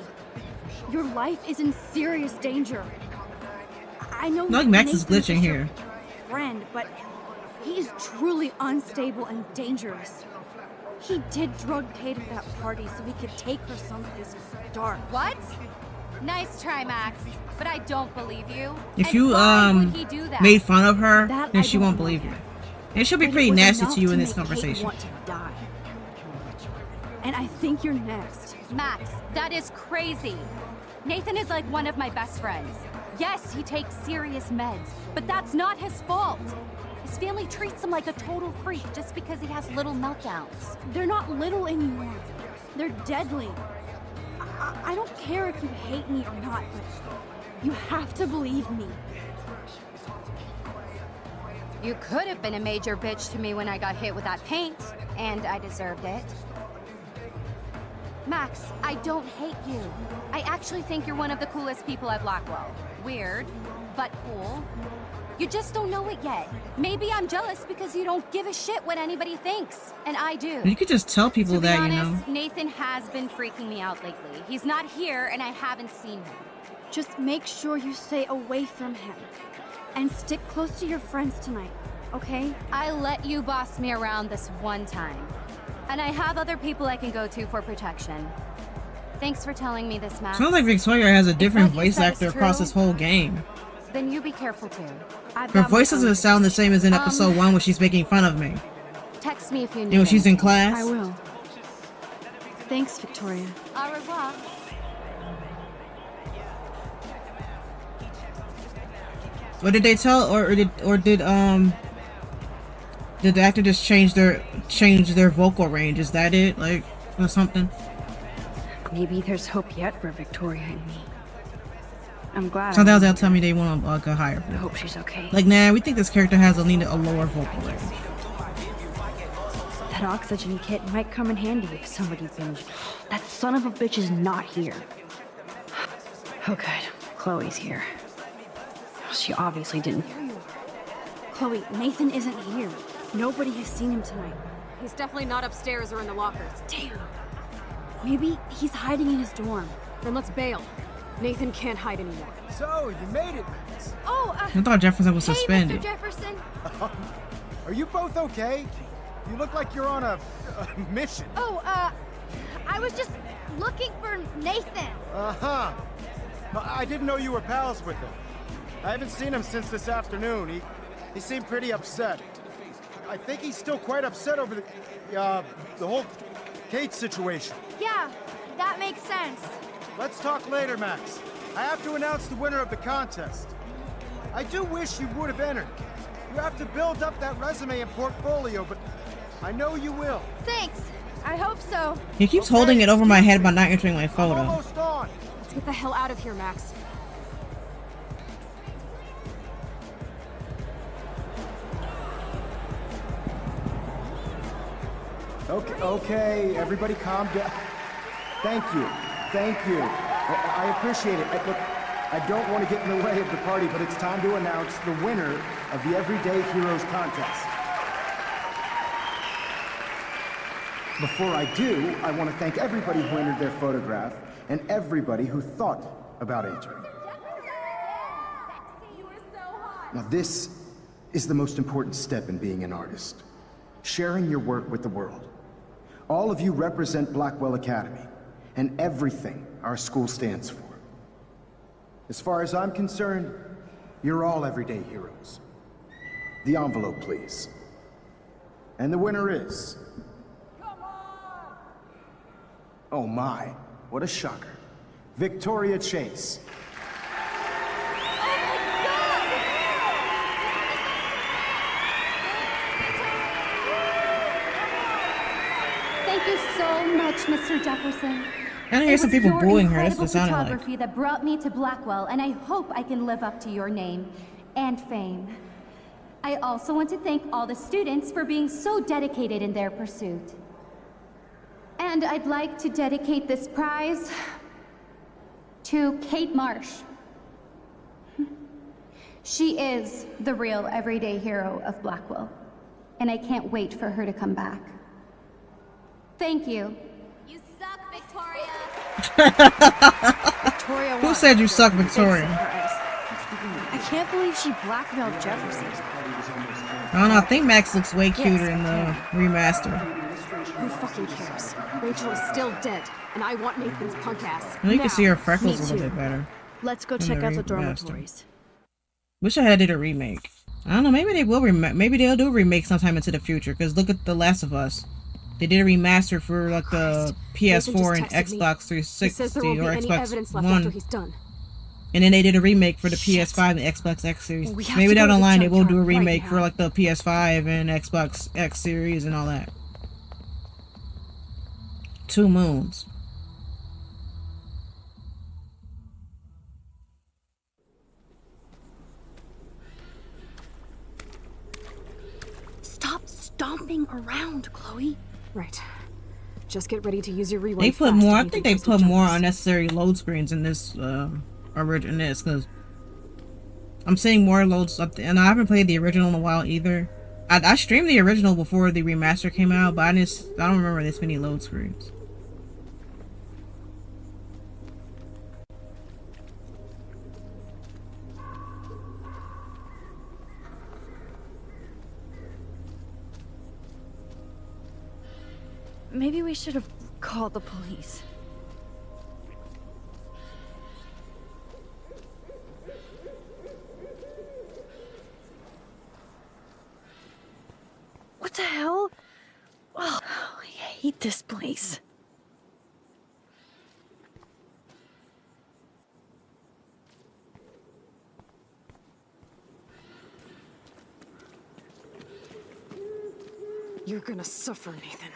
Your life is in serious danger. I know Like Max is Nathan's glitching just your here. friend, but he's truly unstable and dangerous. He did drug Kate at that party so he could take her someplace dark. What? Nice try, Max, but I don't believe you. If And you why would he do that? made fun of her, That then I she don't won't know. believe you. And she'll be But it pretty was nasty enough to you in make this Kate conversation. want to die. And I think you're next. Max, that is crazy. Nathan is like one of my best friends. Yes, he takes serious meds, but that's not his fault. His family treats him like a total freak just because he has little meltdowns. They're not little anymore. They're deadly. I don't care if you hate me or not, but you have to believe me. You could have been a major bitch to me when I got hit with that paint, and I deserved it. Max, I don't hate you. I actually think you're one of the coolest people at Blackwell. Weird, but cool. You just don't know it yet. Maybe I'm jealous because you don't give a shit what anybody thinks, and I do. You could just tell people To be that, honest, Nathan has been freaking me out lately. He's not here, and I haven't seen him. Just make sure you stay away from him. And stick close to your friends tonight, okay? I let you boss me around this one time. And I have other people I can go to for protection. Thanks for telling me this, Max. Sounds like Victoria has a different what you voice said actor is across true, this whole game. Then you be careful too. Her voice doesn't sound the same as in episode 1 when she's making fun of me. Text me if you need You know, she's in anything. class. I will. Thanks, Victoria. Au revoir. What did they tell, or did the actor just change their vocal range? Is that it, like, or something? Maybe there's hope yet for Victoria and me. I'm glad. Sometimes they'll tell me they want a higher. I hope she's okay. Like, nah, we think this character has a lower vocal range. That oxygen kit might come in handy if somebody binged. That son of a bitch is not here. Oh good, Chloe's here. She obviously didn't. Chloe, Nathan isn't here. Nobody has seen him tonight. He's definitely not upstairs or in the lockers. Damn. Maybe he's hiding in his dorm. Then let's bail. Nathan can't hide anymore. So, you made it, Max. Oh, I thought Jefferson was hey, suspended. Mr. Jefferson. Are you both okay? You look like you're on a mission. Oh, I was just looking for Nathan. Uh-huh. I didn't know you were pals with him. I haven't seen him since this afternoon. He seemed pretty upset. I think he's still quite upset over the whole Kate situation. Yeah, that makes sense. Let's talk later, Max. I have to announce the winner of the contest. I do wish you would have entered. You have to build up that resume and portfolio, but I know you will. Thanks. I hope so. He keeps holding it over my head by not entering my I'm photo. almost on. Let's get the hell out of here, Max. Okay, everybody calm down. Thank you. I appreciate it. Look, I don't want to get in the way of the party, but it's time to announce the winner of the Everyday Heroes contest. Before I do, I want to thank everybody who entered their photograph and everybody who thought about entering. Now this is the most important step in being an artist. Sharing your work with the world. All of you represent Blackwell Academy and everything our school stands for. As far as I'm concerned, you're all everyday heroes. The envelope, please. And the winner is... Oh my, what a shocker. Victoria Chase. Thank you so much, Mr. Jefferson. I don't hear some people booing her. That's what it sounded like. Photography that brought me to Blackwell, and I hope I can live up to your name and fame. I also want to thank all the students for being so dedicated in their pursuit. And I'd like to dedicate this prize to Kate Marsh. She is the real everyday hero of Blackwell, and I can't wait for her to come back. Thank you. You suck, Victoria. Who said you suck, Victoria? I can't believe she blackmailed Jefferson. I don't know, I think Max looks way cuter in the remaster. Who fucking cares? Rachel is still dead, and I want Nathan's punk ass. You can see her Now. freckles a Me little too. bit better. Let's go in check the out the remaster. dormitories. Wish I had did a remake. I don't know, maybe they will maybe they'll do a remake sometime into the future, because look at The Last of Us. They did a remaster for like the PS4 and Xbox 360 or Xbox One. And then they did a remake for the PS5 and Xbox X series. Maybe down the line they will do a remake for like the PS5 and Xbox X series and all that. 2 moons. Stop stomping around, Chloe. Right. Just get ready to use your rewind. They put more. I think they put more unnecessary load screens in this original. Because I'm seeing more loads up, and I haven't played the original in a while either. I streamed the original before the remaster came out, but I don't remember this many load screens. Maybe we should have called the police. What the hell? Oh, I hate this place. You're gonna suffer, Nathan.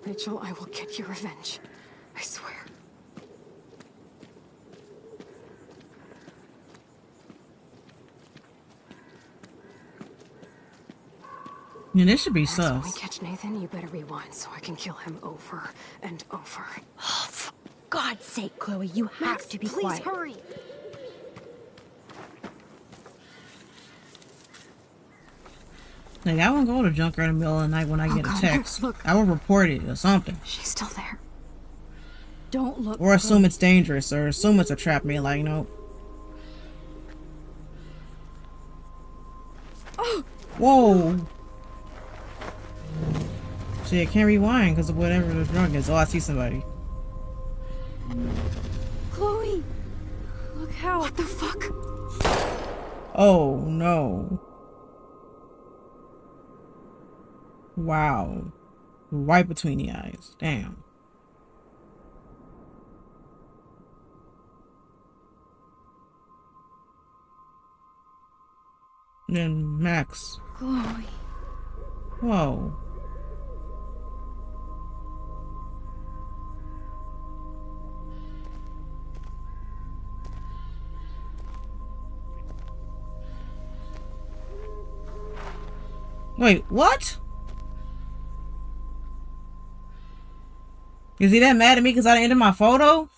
Rachel, I will get your revenge. I swear. Yeah, this should be Next, when we sus. catch Nathan, you better rewind so I can kill him over and over. Oh, for God's sake, Chloe, you have to be please quiet. hurry. Like, I won't go to junkyard in the middle of the night when I get a text. I will report it or something. She's still there. Don't look. Or assume it's dangerous, or assume it's a trap. Me, like, nope. Whoa. See, I can't rewind because of whatever the drug is. Oh, I see somebody. Chloe! Look how. What the fuck? Oh, no. Wow. Right between the eyes. Damn. And then Max. Chloe. Whoa. Wait, what? Is he that mad at me because I didn't enter my photo?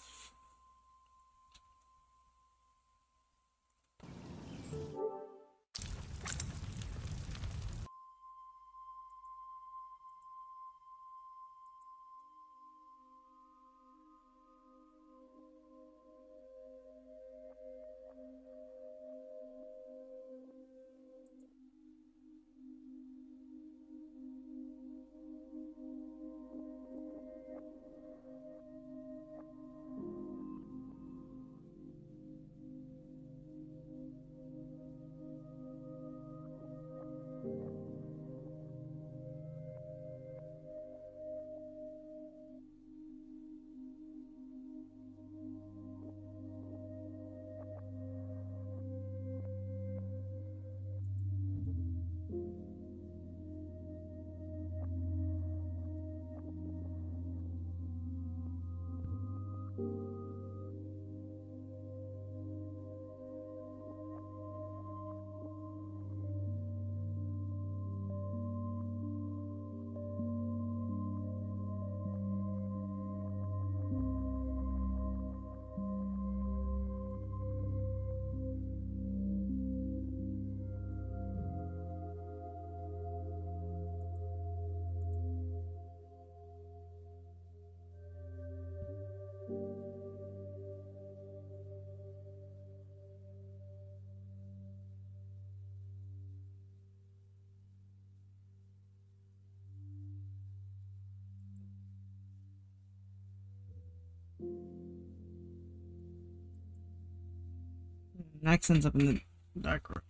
Max ends up in the dark room.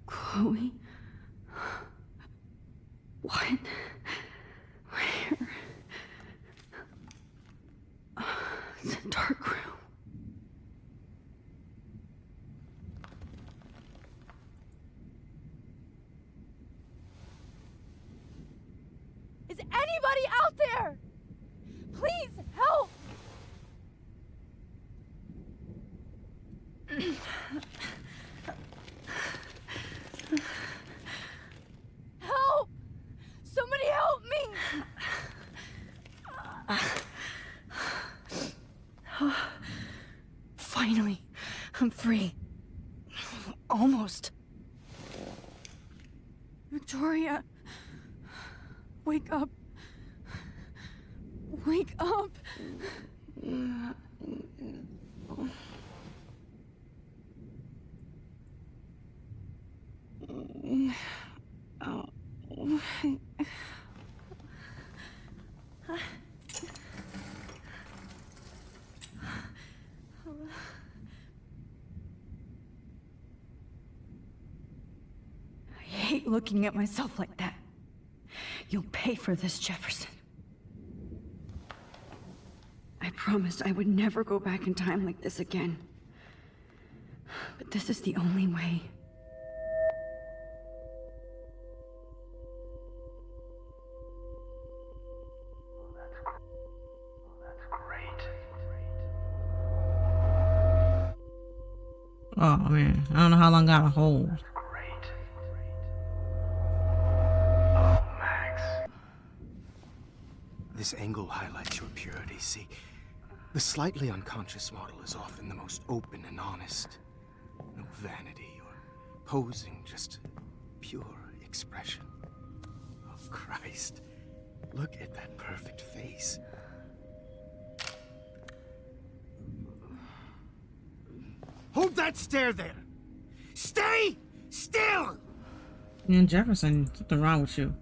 Chloe? What? Where? It's a dark room. Is anybody out there? Please help! Help! Somebody help me! Finally, I'm free. Almost. Victoria, wake up. Wake up. I hate looking at myself like that. You'll pay for this, Jefferson. I promised I would never go back in time like this again. But this is the only way. Oh man, I don't know how long I got a hold. This angle highlights your purity, see? The slightly unconscious model is often the most open and honest. No vanity or posing, just pure expression. Oh, Christ. Look at that perfect face. Hold that stare there! Stay still! Man, Jefferson, something wrong with you.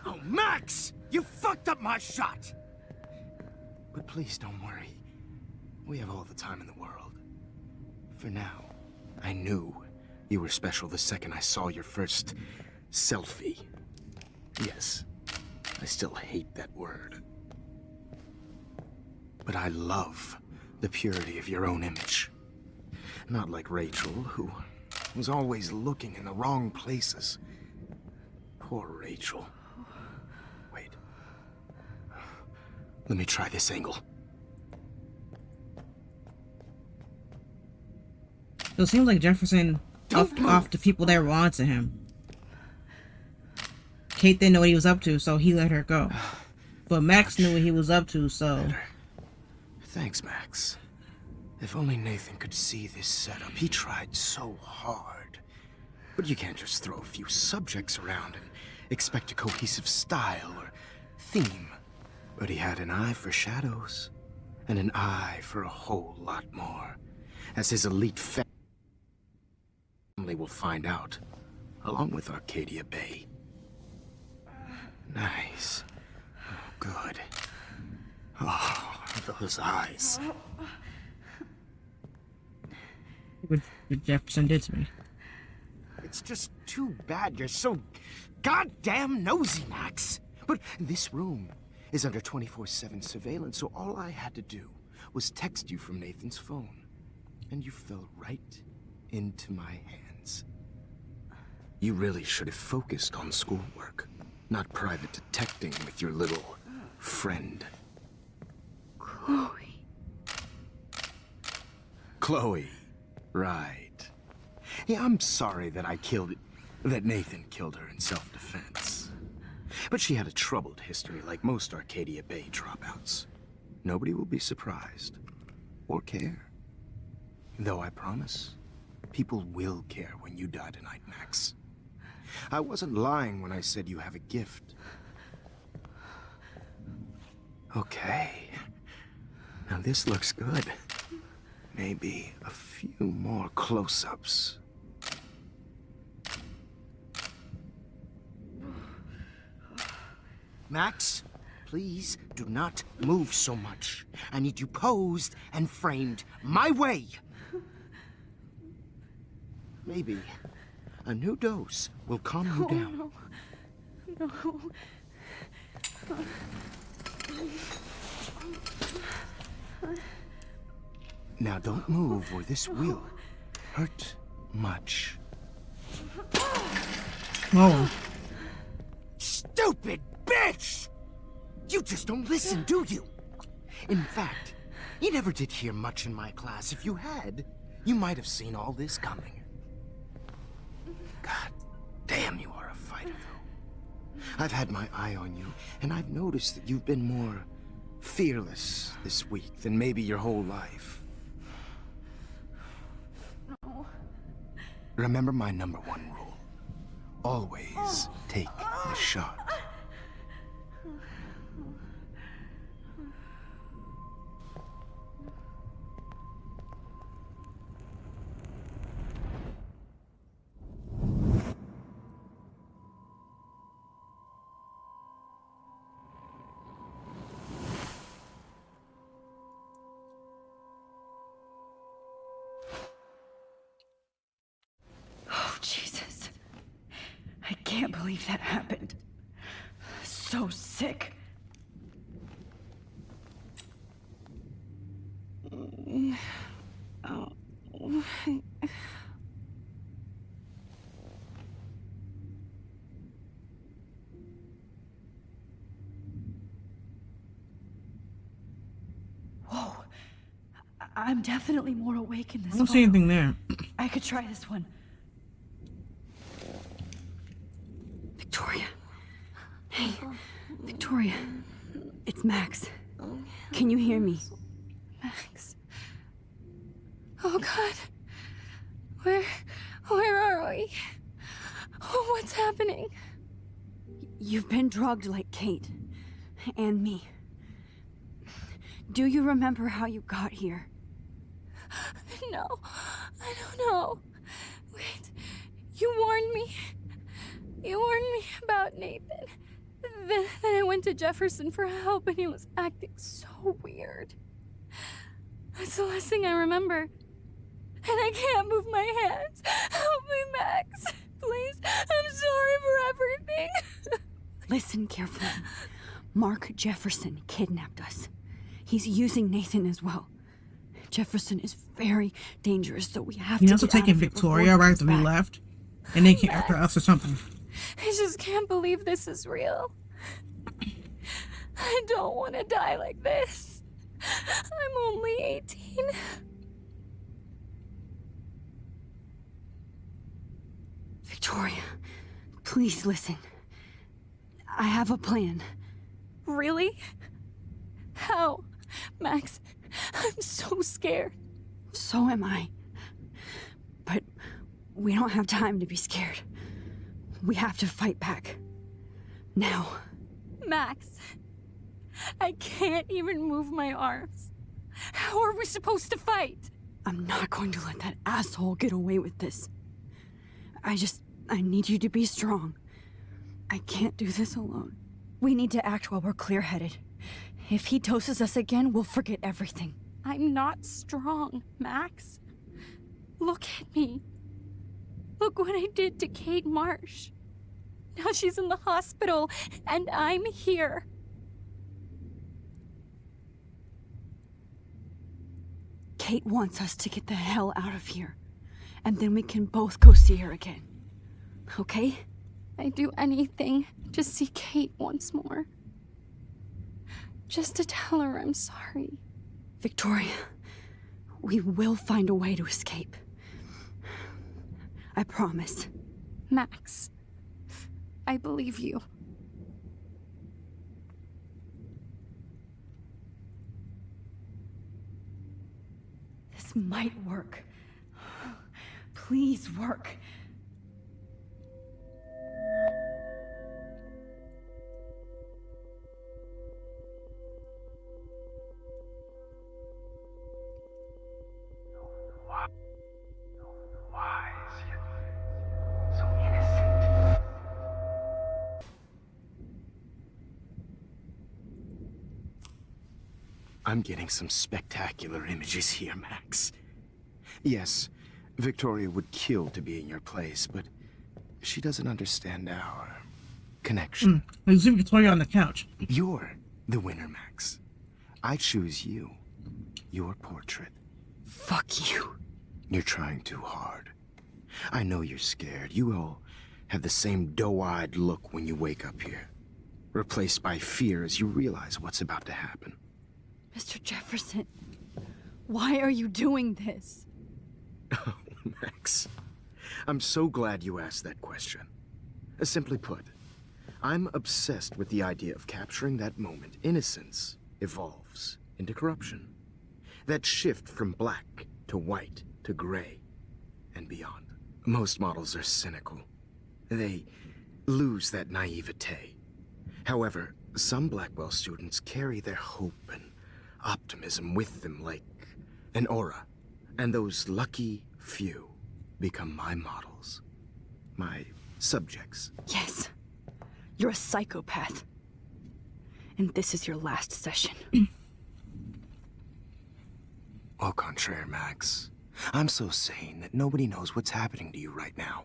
Oh, Max! You fucked up my shot! But please don't worry. We have all the time in the world. For now, I knew you were special the second I saw your first selfie. Yes, I still hate that word. But I love the purity of your own image. Not like Rachel, who was always looking in the wrong places. Poor Rachel. Wait. Let me try this angle. So it seems like Jefferson off the people that were onto him. Kate didn't know what he was up to, so he let her go. But Max knew what he was up to, so... Thanks, Max. If only Nathan could see this setup. He tried so hard. But you can't just throw a few subjects around and expect a cohesive style or theme. But he had an eye for shadows, and an eye for a whole lot more. As his elite family will find out, along with Arcadia Bay. Nice. Oh, good. Oh, those eyes. What Jefferson did to me. It's just too bad you're so goddamn nosy, Max. But this room is under 24/7 surveillance, so all I had to do was text you from Nathan's phone. And you fell right into my hands. You really should have focused on schoolwork, not private detecting with your little friend. Chloe. Chloe. Right. Yeah, I'm sorry that that Nathan killed her in self-defense. But she had a troubled history like most Arcadia Bay dropouts. Nobody will be surprised. Or care. Though I promise, people will care when you die tonight, Max. I wasn't lying when I said you have a gift. Okay. Now this looks good. Maybe a few more close-ups. Max, please do not move so much. I need you posed and framed my way. Maybe a new dose will calm you down. No. Now don't move or this will hurt much. Oh. Stupid bitch! You just don't listen, do you? In fact, you never did hear much in my class. If you had, you might have seen all this coming. God damn, you are a fighter, though. I've had my eye on you, and I've noticed that you've been more fearless this week than maybe your whole life. No. Remember my #1 rule. Always take the shot. Oh, Jesus. I can't believe that happened. So sick. Whoa. I'm definitely more awake in this I don't see anything there. I could try this one. Victoria. Hey, Victoria. It's Max. Can you hear me? Max. Oh God. Where are we? Oh, what's happening? You've been drugged like Kate. And me. Do you remember how you got here? No, I don't know. Wait, you warned me. You warned me about Nathan. Then I went to Jefferson for help and he was acting so weird. That's the last thing I remember. And I can't move my hands. Help me, Max. Please, I'm sorry for everything. Listen carefully. Mark Jefferson kidnapped us. He's using Nathan as well. Jefferson is very dangerous, so we have He to also get out taken of here Victoria before he right comes after we back. left, and they came after us or something. I just can't believe this is real. I don't want to die like this. I'm only 18. Victoria, please listen. I have a plan. Really? How? Max, I'm so scared. So am I. But we don't have time to be scared. We have to fight back. Now. Max, I can't even move my arms. How are we supposed to fight? I'm not going to let that asshole get away with this. I need you to be strong. I can't do this alone. We need to act while we're clear-headed. If he doses us again, we'll forget everything. I'm not strong, Max. Look at me. Look what I did to Kate Marsh. Now she's in the hospital, and I'm here. Kate wants us to get the hell out of here. And then we can both go see her again. Okay? I'd do anything to see Kate once more. Just to tell her I'm sorry. Victoria, we will find a way to escape. I promise. Max, I believe you. This might work. Please work. I'm getting some spectacular images here, Max. Yes, Victoria would kill to be in your place, but she doesn't understand our connection. You see Victoria on the couch. You're the winner, Max. I choose you. Your portrait. Fuck you. You're trying too hard. I know you're scared. You all have the same doe-eyed look when you wake up here. Replaced by fear as you realize what's about to happen. Mr. Jefferson, why are you doing this? Oh, Max. I'm so glad you asked that question. Simply put, I'm obsessed with the idea of capturing that moment innocence evolves into corruption. That shift from black to white to gray and beyond. Most models are cynical. They lose that naivete. However, some Blackwell students carry their hope and optimism with them like an aura. And those lucky few become my models. My subjects. Yes. You're a psychopath. And this is your last session. Au contraire, Max. I'm so sane that nobody knows what's happening to you right now.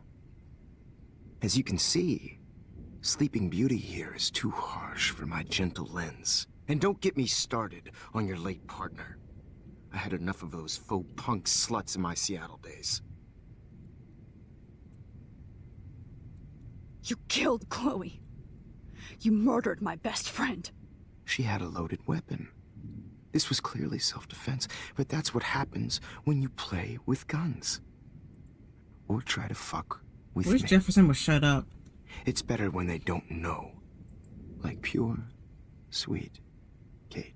As you can see, Sleeping Beauty here is too harsh for my gentle lens. And don't get me started on your late partner. I had enough of those faux punk sluts in my Seattle days. You killed Chloe. You murdered my best friend. She had a loaded weapon. This was clearly self-defense, but that's what happens when you play with guns. Or try to fuck with me. Wish Jefferson would shut up. It's better when they don't know. Like pure, sweet Kate.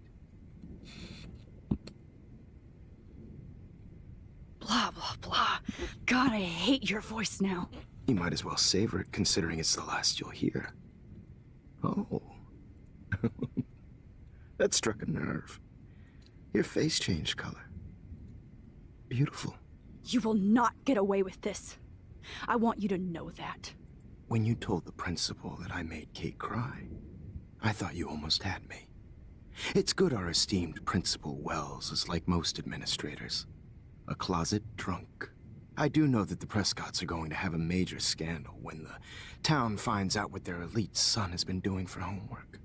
Blah, blah, blah. God, I hate your voice now. You might as well savor it, considering it's the last you'll hear. Oh. That struck a nerve. Your face changed color. Beautiful. You will not get away with this. I want you to know that. When you told the principal that I made Kate cry, I thought you almost had me. It's good our esteemed Principal Wells is like most administrators. A closet drunk. I do know that the Prescotts are going to have a major scandal when the town finds out what their elite son has been doing for homework.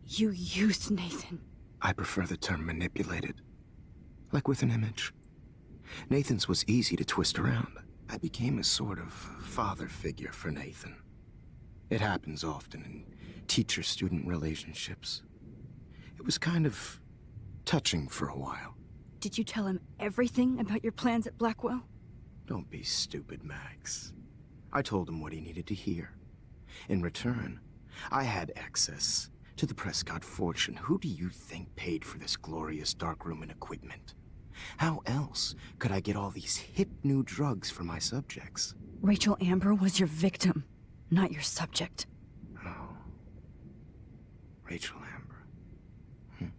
You used Nathan. I prefer the term manipulated. Like with an image. Nathan's was easy to twist around. I became a sort of father figure for Nathan. It happens often in teacher-student relationships. It was kind of touching for a while. Did you tell him everything about your plans at Blackwell? Don't be stupid, Max. I told him what he needed to hear. In return, I had access to the Prescott fortune. Who do you think paid for this glorious darkroom and equipment? How else could I get all these hip new drugs for my subjects? Rachel Amber was your victim, not your subject. Oh. Rachel Amber.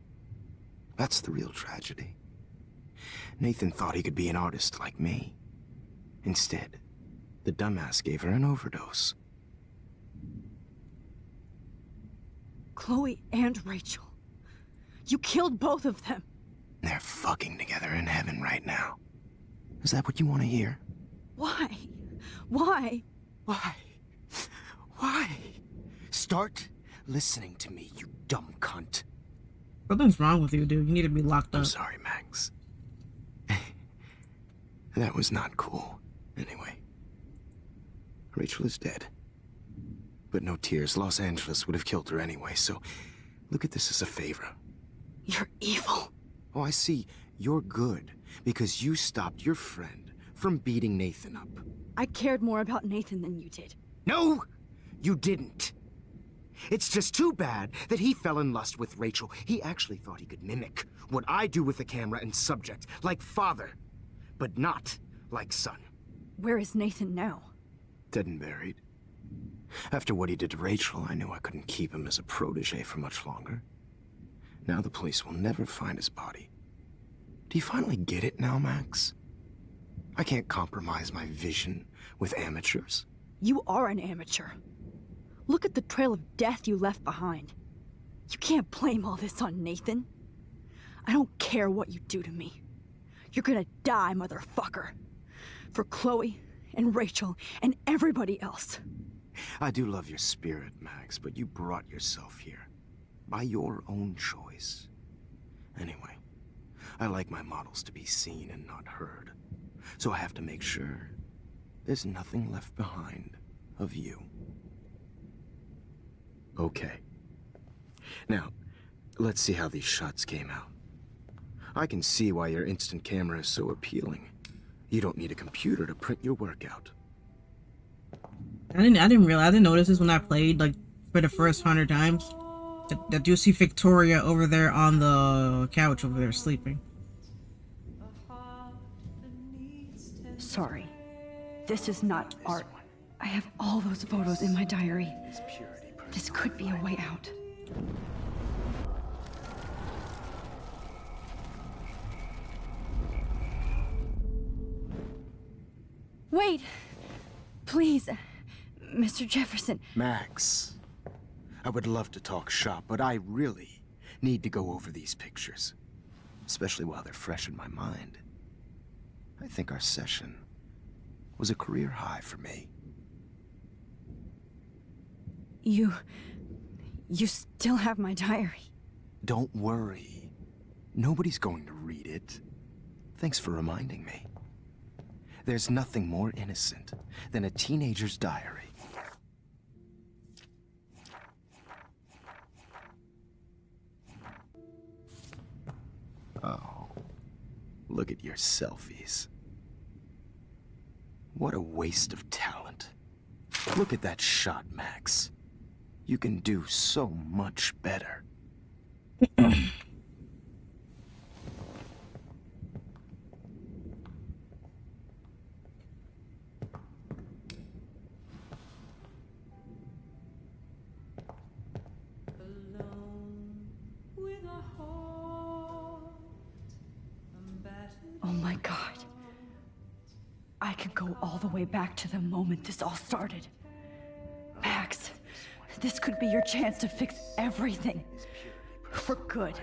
That's the real tragedy. Nathan thought he could be an artist like me. Instead, the dumbass gave her an overdose. Chloe and Rachel. You killed both of them. They're fucking together in heaven right now. Is that what you want to hear? Why? Why? Why? Why? Start listening to me, you dumb cunt. Something's wrong with you, dude. You need to be locked up. I'm sorry, Max. That was not cool. Anyway. Rachel is dead. But no tears. Los Angeles would have killed her anyway, so look at this as a favor. You're evil. Oh, I see. You're good because you stopped your friend from beating Nathan up. I cared more about Nathan than you did. No, you didn't. It's just too bad that he fell in lust with Rachel. He actually thought he could mimic what I do with the camera and subject, like father, but not like son. Where is Nathan now? Dead and buried. After what he did to Rachel, I knew I couldn't keep him as a protege for much longer. Now the police will never find his body. Do you finally get it now, Max? I can't compromise my vision with amateurs. You are an amateur. Look at the trail of death you left behind. You can't blame all this on Nathan. I don't care what you do to me. You're gonna die, motherfucker. For Chloe and Rachel and everybody else. I do love your spirit, Max, but you brought yourself here. By your own choice. Anyway, I like my models to be seen and not heard. So I have to make sure there's nothing left behind of you. Okay. Now, let's see how these shots came out. I can see why your instant camera is so appealing. You don't need a computer to print your work out. I didn't notice this when I played, like, for the first 100 times. That you see Victoria over there on the couch over there sleeping. Sorry. This is not art. I have all those photos in my diary. This could be a way out. Wait! Please, Mr. Jefferson. Max, I would love to talk shop, but I really need to go over these pictures. Especially while they're fresh in my mind. I think our session was a career high for me. You still have my diary. Don't worry. Nobody's going to read it. Thanks for reminding me. There's nothing more innocent than a teenager's diary. Oh, look at your selfies. What a waste of talent. Look at that shot, Max. You can do so much better. Oh my God. I could go all the way back to the moment this all started. Max, this could be your chance to fix everything. For good.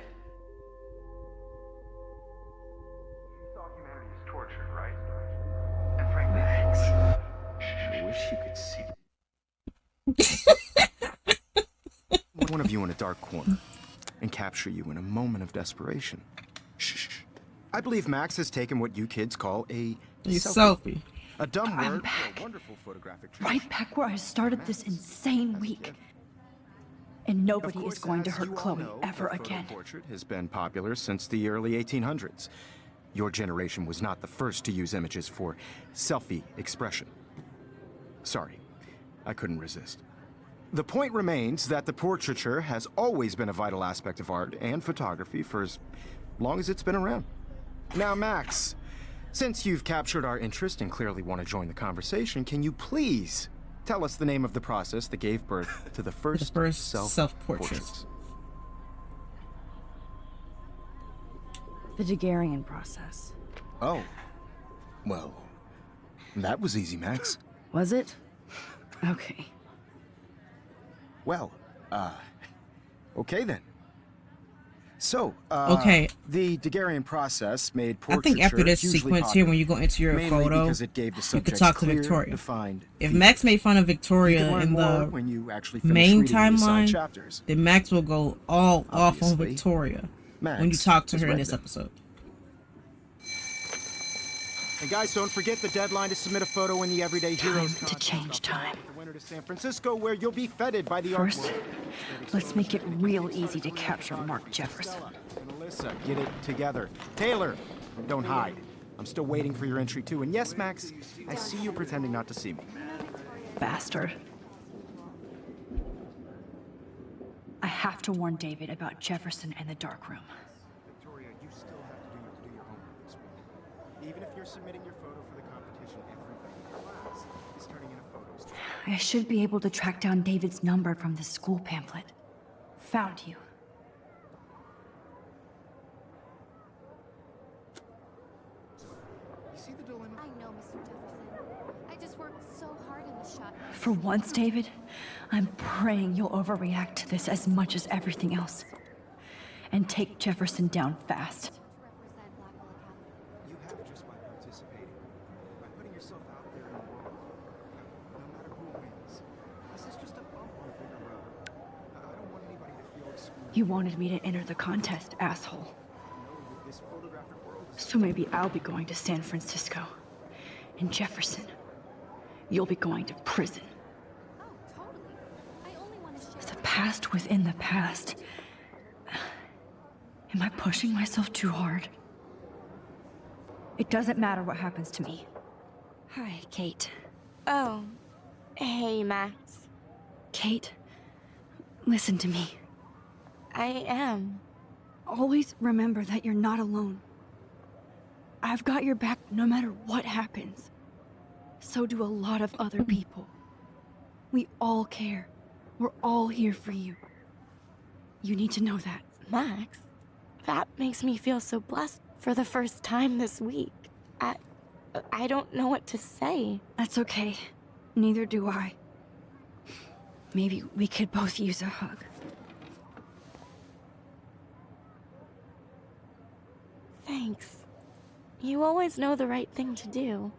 Tortured, right? And frankly, Max, I wish you could see. One of you in a dark corner and capture you in a moment of desperation. Shh. I believe Max has taken what you kids call a selfie. A dumb I'm word back. for a wonderful photographic Right back where I started this insane week. And nobody is going to hurt Chloe ever again. Portrait has been popular since the early 1800s. Your generation was not the first to use images for selfie expression. Sorry, I couldn't resist. The point remains that the portraiture has always been a vital aspect of art and photography for as long as it's been around. Now, Max, since you've captured our interest and clearly want to join the conversation, can you please tell us the name of the process that gave birth to the first self-portraits? The Daguerrean process. Oh. Well, that was easy, Max. Was it? Okay. Well, okay then. So, okay. The Daguerrean process made I portraiture think after this hugely sequence popular, here, when you go into your mainly photo, because it gave the you could subjects talk to clear, Victoria. defined If features. Max made fun of You Victoria can learn in more the when you actually finish main reading the assigned timeline, chapters. then Max will go all off on Obviously, Victoria Max when you talk to has her in read this them. episode. And guys, don't forget the deadline to submit a to the Everyday Heroes to change time. The winter to San Francisco, where you'll be feted by the art First, world. let's make it real easy to capture Mark Jefferson. And Alyssa, get it together. Taylor, don't hide. I'm still waiting for your entry too. And yes, Max, I see you pretending not to see me. Bastard. I have to warn David about Jefferson and the dark room. Victoria, you still have to do your homework this week. Even if you're submitting your photo for the competition, everybody in your class is turning in a photo. I should be able to track down David's number from the school pamphlet. Found you. You see the dilemma? I know, Mr. Jefferson. I just worked so hard in the shot. For once, David, I'm praying you'll overreact to this as much as everything else. And take Jefferson down fast. You have just by participating, by putting yourself out there in the world. No matter who wins, this is just a bump on a bigger road. I don't want anybody to feel excluded. You wanted me to enter the contest, asshole. This photographic world is So maybe I'll be going to San Francisco. And Jefferson, you'll be going to prison. The past within the past. Am I pushing myself too hard? It doesn't matter what happens to me. Hi, Kate. Oh. Hey, Max. Kate, listen to me. I am. Always remember that you're not alone. I've got your back no matter what happens. So do a lot of other people. We all care. We're all here for you. You need to know that. Max, that makes me feel so blessed for the first time this week. I don't know what to say. That's okay. Neither do I. Maybe we could both use a hug. Thanks. You always know the right thing to do.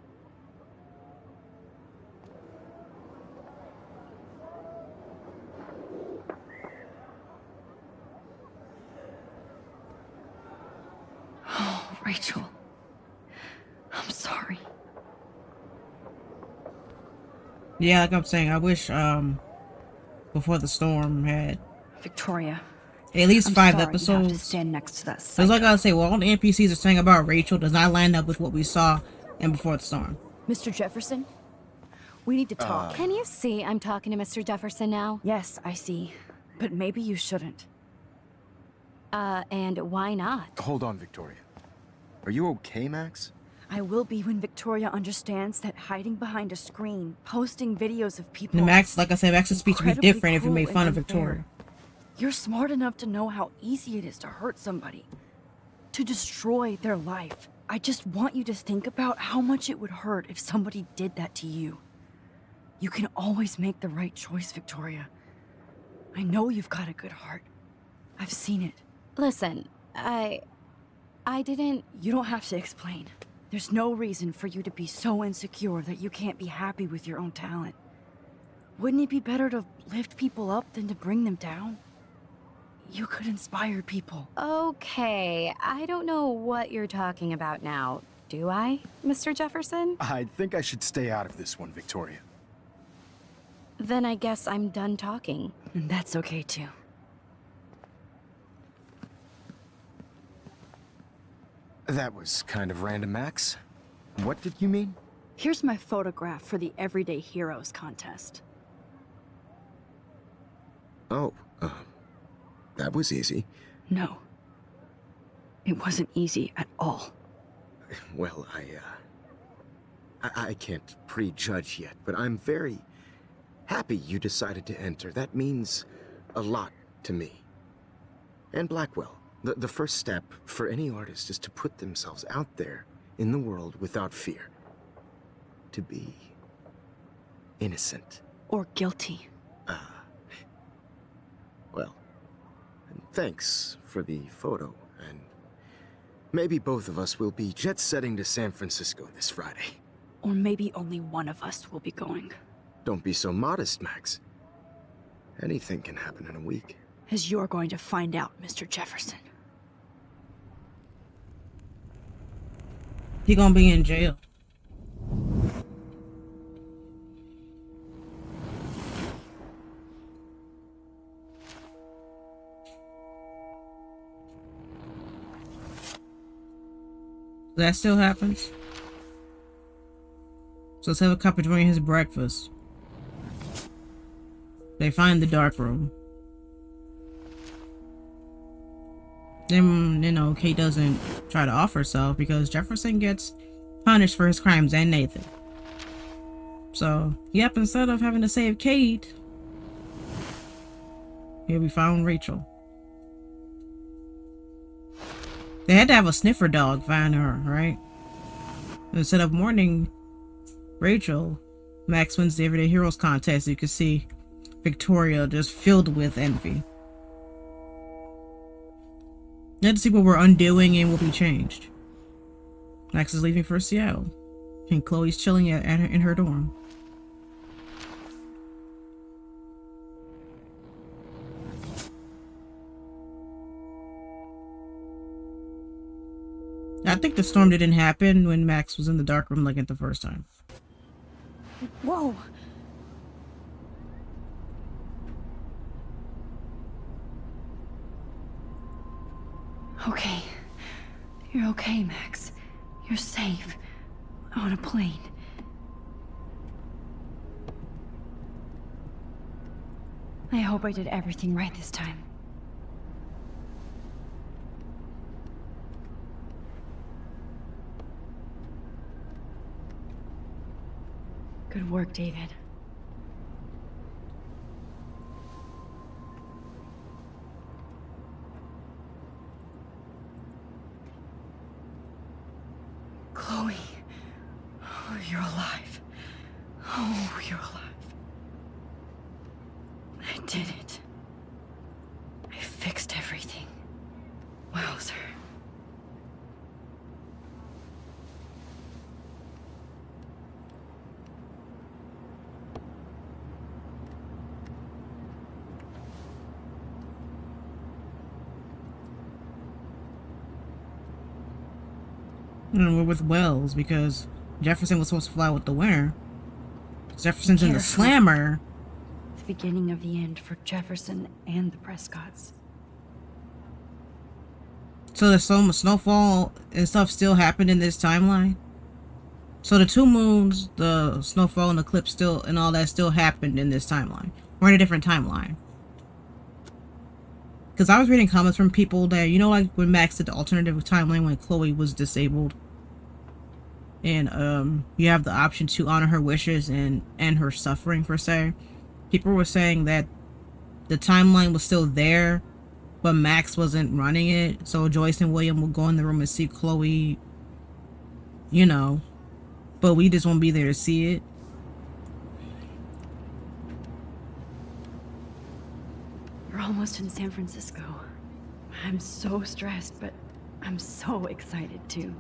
Oh, Rachel. I'm sorry. Yeah, like I'm saying, I wish Before the Storm had Victoria. at least I'm 5 sorry you have to episodes. stand next to that Because like I say, well, all the NPCs are saying about Rachel does not line up with what we saw in Before the Storm. Mr. Jefferson, we need to talk. Can you see I'm talking to Mr. Jefferson now? Yes, I see. But maybe you shouldn't. And why not? Hold on, Victoria. Are you okay, Max? I will be when Victoria understands that hiding behind a screen, posting videos of people... And Max, like I said, Max's speech would be incredibly different if you cruel made fun and of Victoria. unfair. You're smart enough to know how easy it is to hurt somebody. To destroy their life. I just want you to think about how much it would hurt if somebody did that to you. You can always make the right choice, Victoria. I know you've got a good heart. I've seen it. Listen, I didn't... You don't have to explain. There's no reason for you to be so insecure that you can't be happy with your own talent. Wouldn't it be better to lift people up than to bring them down? You could inspire people. Okay, I don't know what you're talking about now. Do I, Mr. Jefferson? I think I should stay out of this one, Victoria. Then I guess I'm done talking. And that's okay too. That was kind of random, Max. What did you mean? Here's my photograph for the Everyday Heroes contest. Oh, that was easy. No. It wasn't easy at all. Well, I can't prejudge yet, but I'm very happy you decided to enter. That means a lot to me. And Blackwell. The first step for any artist is to put themselves out there in the world without fear. To be innocent. Or guilty. Well, thanks for the photo, and maybe both of us will be jet-setting to San Francisco this Friday. Or maybe only one of us will be going. Don't be so modest, Max. Anything can happen in a week. As you're going to find out, Mr. Jefferson. He gonna be in jail. That still happens. So let's have a cup of during his breakfast. They find the dark room. Then, you know, Kate doesn't try to off herself because Jefferson gets punished for his crimes and Nathan. So, yep, instead of having to save Kate, here we found Rachel. They had to have a sniffer dog find her, right? Instead of mourning Rachel, Max wins the Everyday Heroes contest, you can see Victoria just filled with envy. Let's see what we're undoing and will be changed. Max is leaving for Seattle, and Chloe's chilling in her dorm. I think the storm didn't happen when Max was in the dark room like it the first time. Whoa! Okay. You're okay, Max. You're safe. On a plane. I hope I did everything right this time. Good work, David. Chloe. Oh, you're alive. Oh, you're alive. I did it. I fixed everything. Wowzer. And we're with Wells because Jefferson was supposed to fly with the winner. Jefferson's in the slammer. The beginning of the end for Jefferson and the Prescotts. So there's so much snowfall and stuff still happened in this timeline. So the two moons, the snowfall and eclipse still and all that still happened in this timeline. We're in a different timeline. Because I was reading comments from people that, you know, like when Max did the alternative timeline when Chloe was disabled. And you have the option to honor her wishes and end her suffering, per se. People were saying that the timeline was still there, but Max wasn't running it. So Joyce and William will go in the room and see Chloe, you know, but we just won't be there to see it. We're almost in San Francisco. I'm so stressed, but I'm so excited too.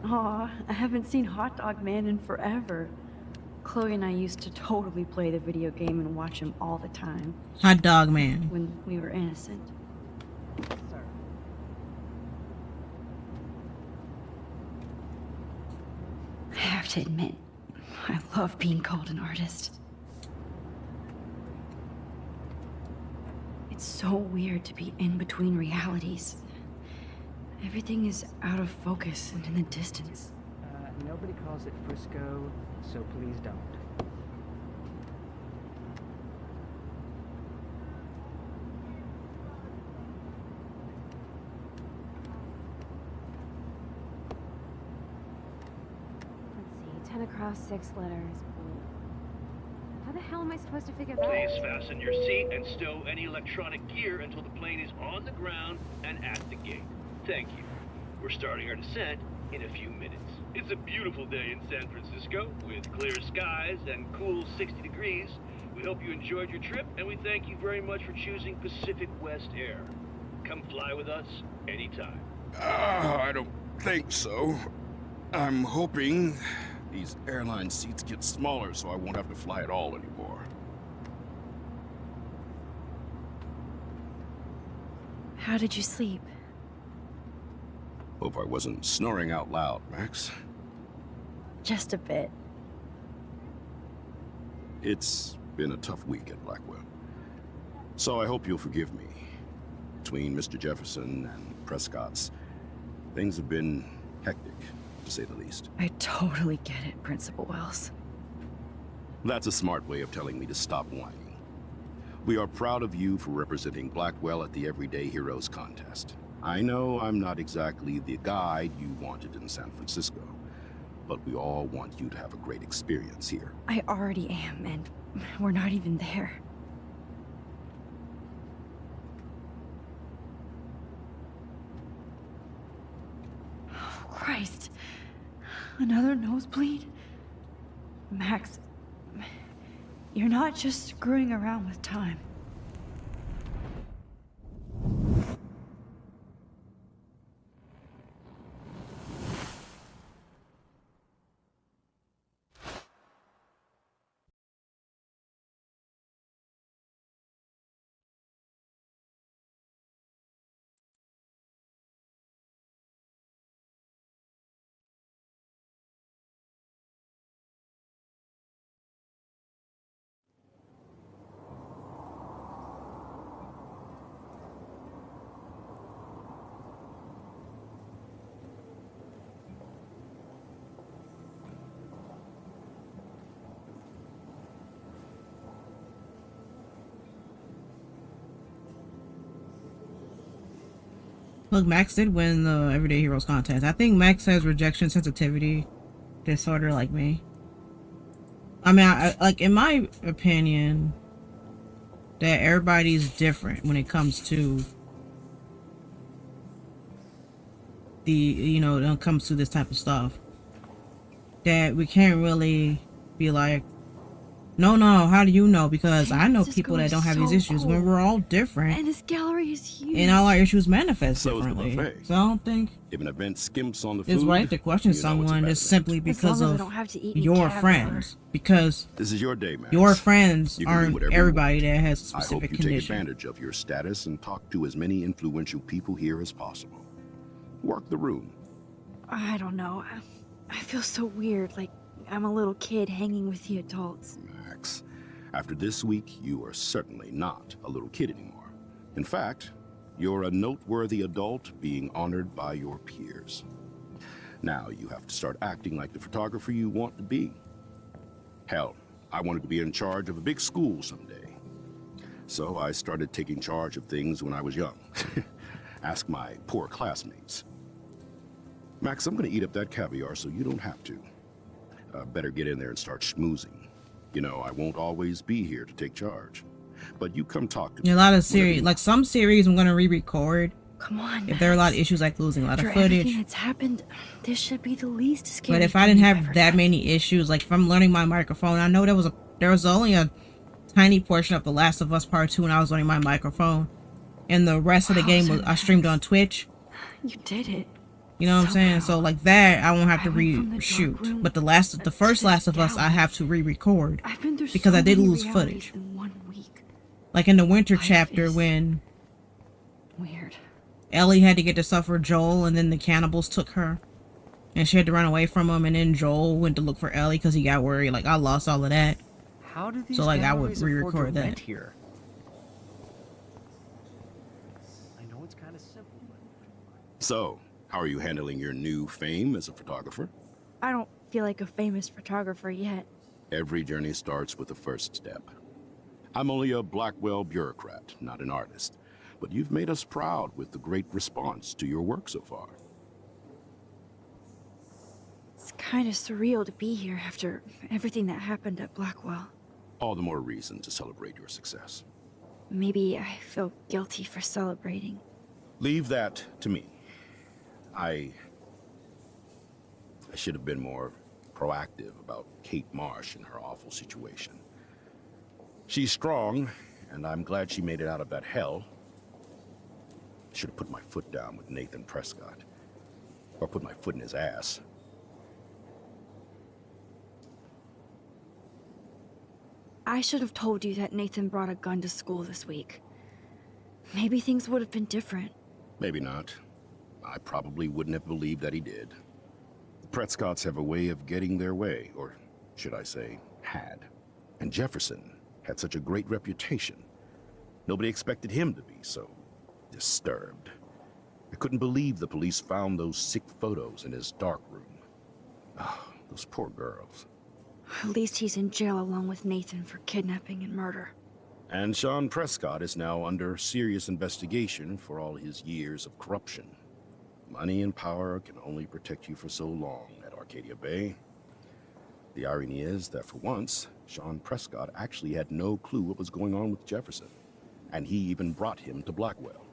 Aw, I haven't seen Hot Dog Man in forever. Chloe and I used to totally play the video game and watch him all the time. Hot Dog Man. When we were innocent. I have to admit, I love being called an artist. It's so weird to be in between realities. Everything is out of focus and in the distance. Nobody calls it Frisco, so please don't. Let's see, 10 across, 6 letters. How the hell am I supposed to figure that out? Please fasten your seat and stow any electronic gear until the plane is on the ground and at the gate. Thank you. We're starting our descent in a few minutes. It's a beautiful day in San Francisco with clear skies and cool 60 degrees. We hope you enjoyed your trip, and we thank you very much for choosing Pacific West Air. Come fly with us anytime. I don't think so. I'm hoping these airline seats get smaller so I won't have to fly at all anymore. How did you sleep? Hope I wasn't snoring out loud, Max. Just a bit. It's been a tough week at Blackwell. So I hope you'll forgive me. Between Mr. Jefferson and Prescott's, things have been hectic, to say the least. I totally get it, Principal Wells. That's a smart way of telling me to stop whining. We are proud of you for representing Blackwell at the Everyday Heroes contest. I know I'm not exactly the guide you wanted in San Francisco, but we all want you to have a great experience here. I already am, and we're not even there. Oh, Christ. Another nosebleed? Max, you're not just screwing around with time. Look, Max did win the Everyday Heroes contest. I think Max has rejection sensitivity disorder like me. I mean, I like, in my opinion, that everybody's different when it comes to the, you know, when it comes to this type of stuff. That we can't really be like, no, how do you know? Because I know people that don't have these issues when we're all different. And this gallery is huge. And all our issues manifest So is the differently. buffet. So I don't think If an event skimps on the food, it's right to question you know it's a someone bad just event. simply because long as I of don't have to eat any your caviar. friends. Because This is your day, Max. your friends You can do aren't whatever you everybody want. that has a I hope specific you condition. take advantage of your status and talk to as many influential people here as possible. Work the room. I don't know. I feel so weird, like I'm a little kid hanging with the adults. Max, after this week, you are certainly not a little kid anymore. In fact, you're a noteworthy adult being honored by your peers. Now you have to start acting like the photographer you want to be. Hell, I wanted to be in charge of a big school someday. So I started taking charge of things when I was young. Ask my poor classmates. Max, I'm gonna eat up that caviar so you don't have to. Better get in there and start schmoozing. You know, I won't always be here to take charge. But you come talk to me. A lot of series, like some series I'm gonna re-record. Come on, If there are a lot of issues like losing a lot of after everything footage. that's happened, this should be the least scary. But if I thing didn't you've have ever that done. many issues, like if I'm learning my microphone, I know there was only a tiny portion of The Last of Us Part 2 when I was learning my microphone. And the rest of the game was I streamed on Twitch. You did it. You know what I'm saying? So like that, I won't have to reshoot. But the first Last of Us, I have to re-record because I did lose footage. In 1 week. Like in the winter chapter when Weird. Ellie had to get to suffer Joel, and then the cannibals took her, and she had to run away from him. And then Joel went to look for Ellie because he got worried. Like I lost all of that. How do these So like I would galleries afford to re-record that. rent here? I know it's kind of simple, but So, how are you handling your new fame as a photographer? I don't feel like a famous photographer yet. Every journey starts with the first step. I'm only a Blackwell bureaucrat, not an artist. But you've made us proud with the great response to your work so far. It's kind of surreal to be here after everything that happened at Blackwell. All the more reason to celebrate your success. Maybe I feel guilty for celebrating. Leave that to me. I should have been more proactive about Kate Marsh and her awful situation. She's strong, and I'm glad she made it out of that hell. Should have put my foot down with Nathan Prescott. Or put my foot in his ass. I should have told you that Nathan brought a gun to school this week. Maybe things would have been different. Maybe not. I probably wouldn't have believed that he did. The Prescotts have a way of getting their way, or should I say, had. And Jefferson had such a great reputation. Nobody expected him to be so disturbed. I couldn't believe the police found those sick photos in his dark room. Oh, those poor girls. At least he's in jail along with Nathan for kidnapping and murder. And Sean Prescott is now under serious investigation for all his years of corruption. Money and power can only protect you for so long at Arcadia Bay. The irony is that for once, Sean Prescott actually had no clue what was going on with Jefferson, and he even brought him to Blackwell.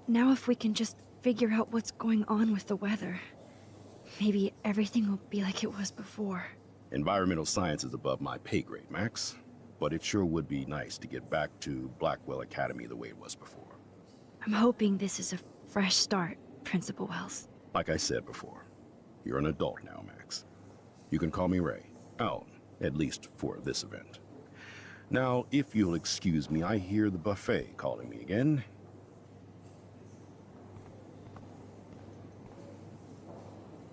Now if we can just figure out what's going on with the weather. maybe everything will be like it was before. Environmental science is above my pay grade, Max. But it sure would be nice to get back to Blackwell Academy the way it was before. I'm hoping this is a fresh start, Principal Wells. Like I said before, you're an adult now, Max. You can call me Ray. Out, at least for this event. Now, if you'll excuse me, I hear the buffet calling me again.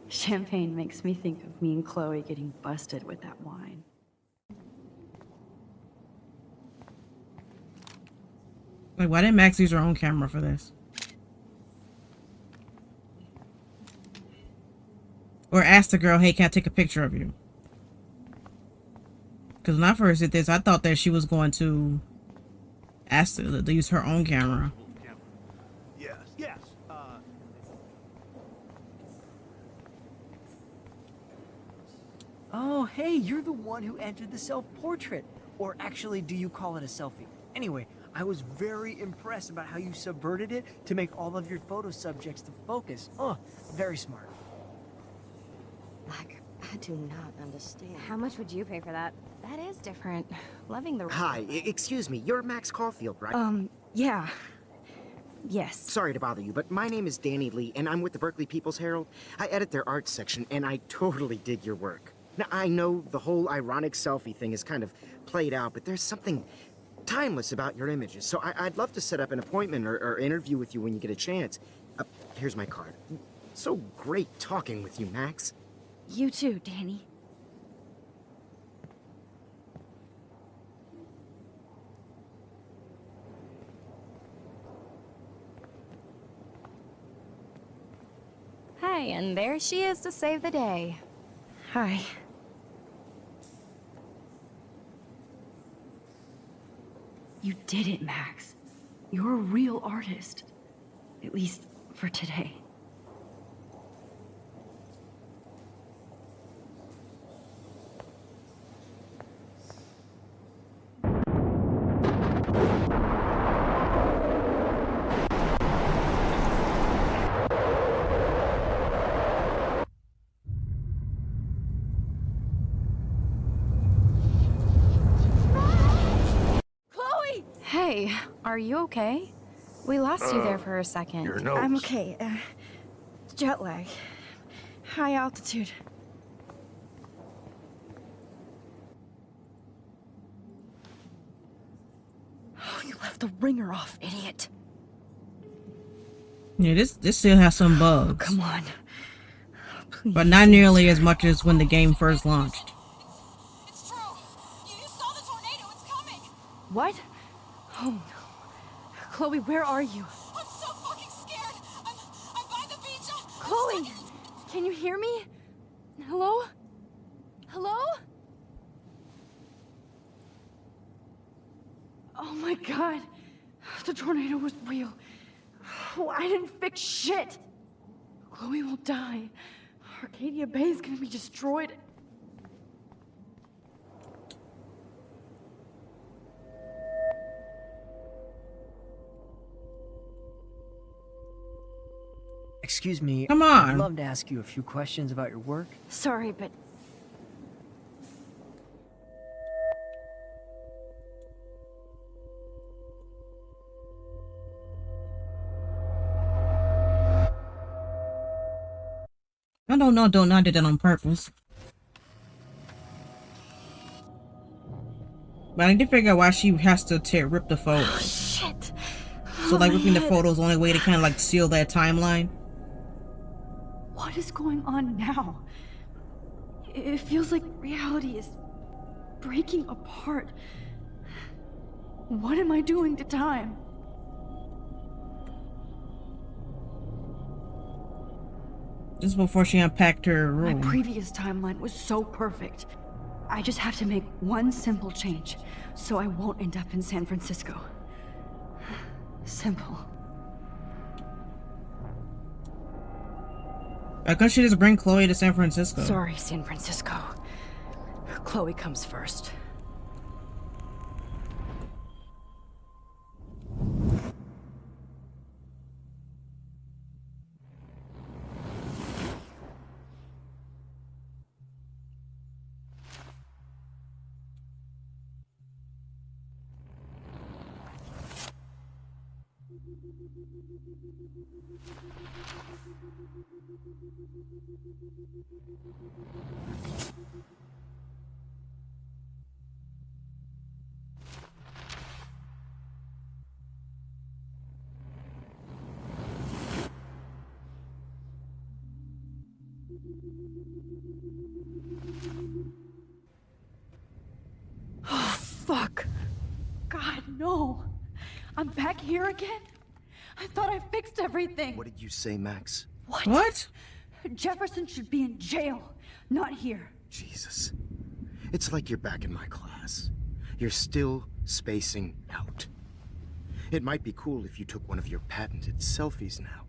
Champagne makes me think of me and Chloe getting busted with that wine. Like, why didn't Max use her own camera for this? Or ask the girl, hey, can I take a picture of you? Because when I first did this, I thought that she was going to ask her to use her own camera. Yes, yes. Oh, hey, you're the one who entered the self-portrait. Or actually, do you call it a selfie? Anyway, I was very impressed about how you subverted it to make all of your photo subjects the focus. Oh, very smart. Like, I do not understand. How much would you pay for that? That is different. Loving the... Hi, excuse me, you're Max Caulfield, right? Yeah. Yes. Sorry to bother you, but my name is Danny Lee, and I'm with the Berkeley People's Herald. I edit their arts section, and I totally dig your work. Now, I know the whole ironic selfie thing is kind of played out, but there's something timeless about your images, so I'd love to set up an appointment or interview with you when you get a chance. Here's my card. So great talking with you, Max. You too, Danny. Hey, and there she is to save the day. Hi. You did it, Max. You're a real artist. At least for today. Hey, are you okay? We lost you there for a second. Your nose. I'm okay. Jet lag. High altitude. Oh, you left the ringer off, idiot. Yeah, this still has some bugs. Come on. Please. But not nearly as much as when the game first launched. It's true. You saw the tornado. It's coming. What? Oh no. Chloe, where are you? I'm so fucking scared. I'm by the beach. Chloe! Can you hear me? Hello? Hello? Oh my god. The tornado was real. Oh, I didn't fix shit. Chloe will die. Arcadia Bay is gonna be destroyed. Excuse me. Come on. I'd love to ask you a few questions about your work. Sorry, but I don't know, I did that on purpose. But I need to figure out why she has to rip the photo. oh, shit. So like ripping the head. photo is the only way to kind of like seal that timeline. What is going on now? It feels like reality is breaking apart. What am I doing to time? This is before she unpacked her room. My previous timeline was so perfect. I just have to make one simple change, so I won't end up in San Francisco. Simple. Why couldn't she just bring Chloe to San Francisco? Sorry, San Francisco. Chloe comes first. Oh, fuck. God, no. I'm back here again? I thought I fixed everything. What did you say, Max? What? Jefferson should be in jail, not here. Jesus. It's like you're back in my class. You're still spacing out. It might be cool if you took one of your patented selfies now.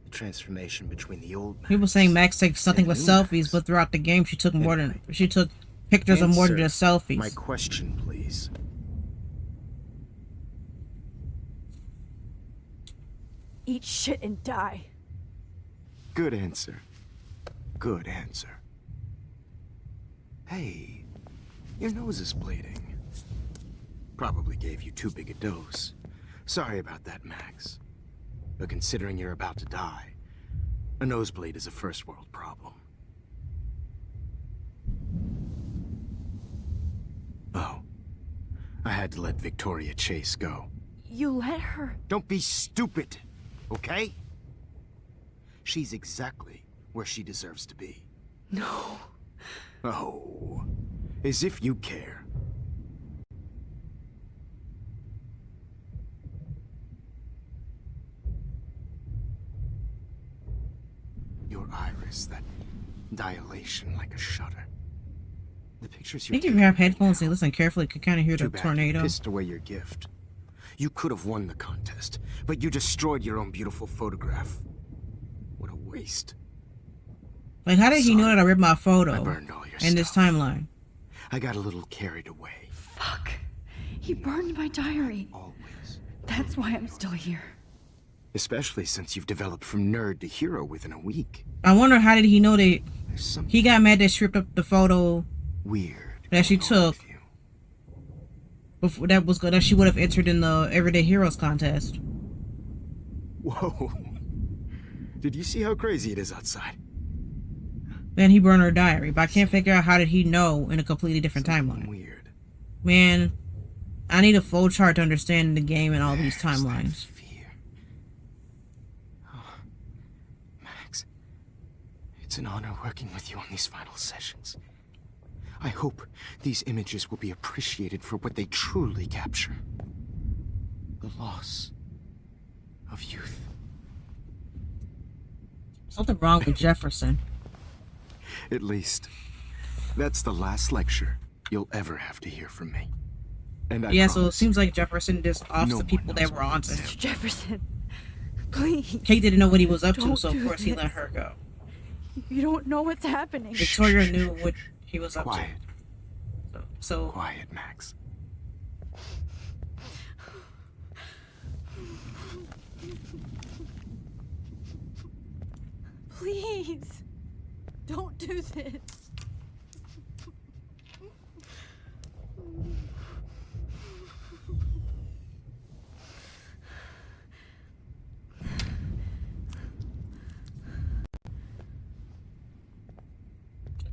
The transformation between the old Max. People saying Max takes nothing but selfies, but throughout the game she took pictures of more than just selfies. My question, please. Eat shit and die. Good answer. Good answer. Hey, your nose is bleeding. Probably gave you too big a dose. Sorry about that, Max. But considering you're about to die, a nosebleed is a first world problem. Oh, I had to let Victoria Chase go. You let her? Don't be stupid, okay? She's exactly where she deserves to be. No. Oh, as if you care. Your iris, that dilation like a shutter. The pictures I think if you have headphones and listen carefully, you can kind of hear the tornado. You pissed away your gift. You could have won the contest, but you destroyed your own beautiful photograph. What a waste. Like, how did he know that I ripped my photo I burned all your in this timeline? I got a little carried away. Fuck. He burned my diary. Always. That's why I'm still here. Especially since you've developed from nerd to hero within a week. I wonder how did he know that he got mad that she ripped up the photo that she took before that she would have entered in the Everyday Heroes contest. Whoa. Did you see how crazy it is outside? Then he burned her diary, but I can't figure out how did he know in a completely different timeline. Weird. Man, I need a flow chart to understand the game and all these timelines. Max, it's an honor working with you on these final sessions. I hope these images will be appreciated for what they truly capture. The loss of youth. Something wrong with Jefferson. At least, that's the last lecture you'll ever have to hear from me. And I so it seems like Jefferson just offs the people that were onto him. Jefferson, please. Kate didn't know what he was up to, Don't so of do course he this. let her go. You don't know what's happening. Victoria knew what he was up Quiet. to. So quiet, Max. Please. Don't do this.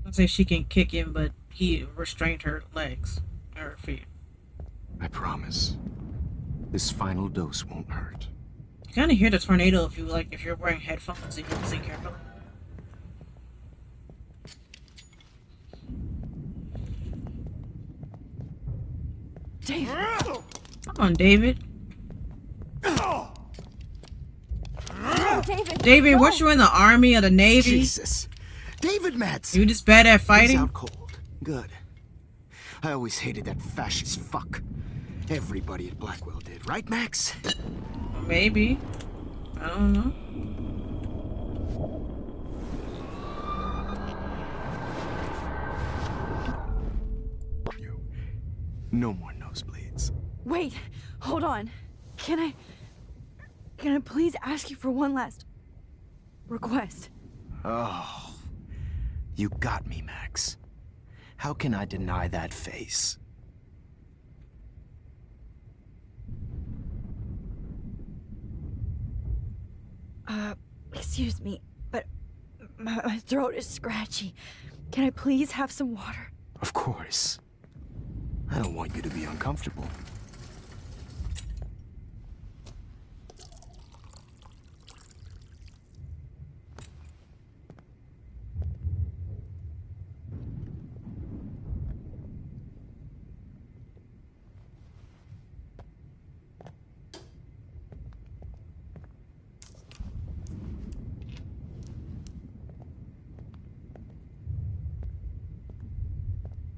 I say she can kick him, but he restrained her legs, her feet. I promise. This final dose won't hurt. You kind of hear the tornado if you're wearing headphones and you listen carefully. David. Come on, David. No, David. David, no. what you in the army or the navy? Jesus. David Metz. You just bad at fighting? He's out cold. Good. I always hated that fascist fuck. Everybody at Blackwell did, right, Max? Maybe. I don't know. No more nosebleeds. Wait, hold on. Can I please ask you for one last request? Oh, you got me, Max. How can I deny that face? Excuse me, but my throat is scratchy. Can I please have some water? Of course. I don't want you to be uncomfortable.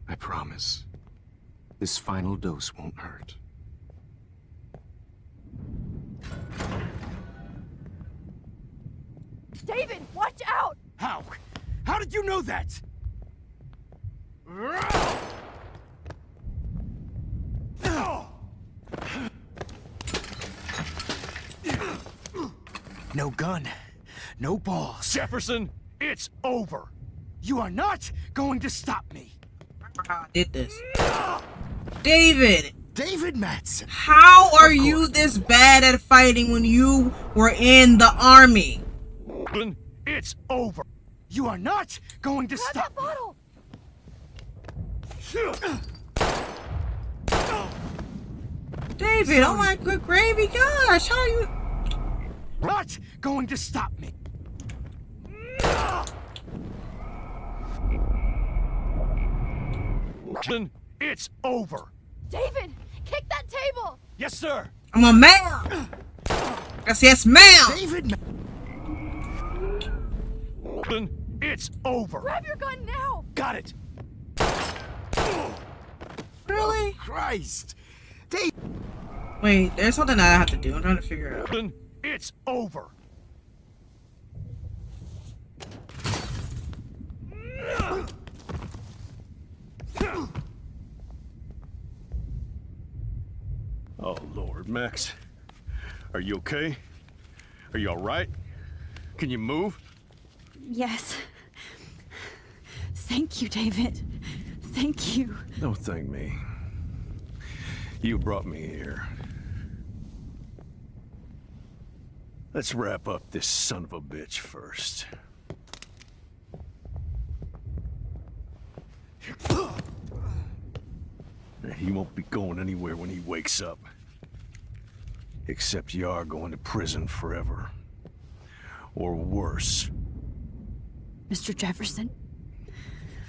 I promise. This final dose won't hurt. David, watch out! How? How did you know that? No gun, no balls. Jefferson, it's over. You are not going to stop me. How I did this. David! David Madsen. How are you this bad at fighting when you were in the army? It's over. You are not going to stop me. Bottle! David, oh my good gravy gosh, how are you? Not going to stop me. It's over. David, kick that table! Yes, sir. I'm a man. Yes, ma'am. David. It's over. Grab your gun now! Got it. Really? Christ. Wait, there's something that I have to do. I'm trying to figure it out. It's over. Oh, Lord, Max. Are you okay? Are you all right? Can you move? Yes. Thank you, David. Thank you. Don't thank me. You brought me here. Let's wrap up this son of a bitch first. He won't be going anywhere when he wakes up. Except you are going to prison forever. Or worse. Mr. Jefferson,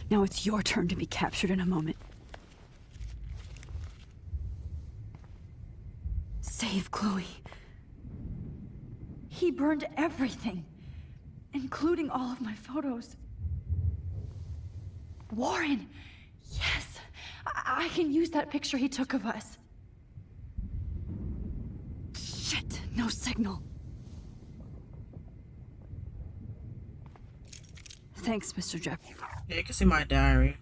now it's your turn to be captured in a moment. Save Chloe. He burned everything, including all of my photos. Warren! Yes! I can use that picture he took of us. Shit, no signal. Thanks, Mr. Jeff. Yeah, you can see my diary.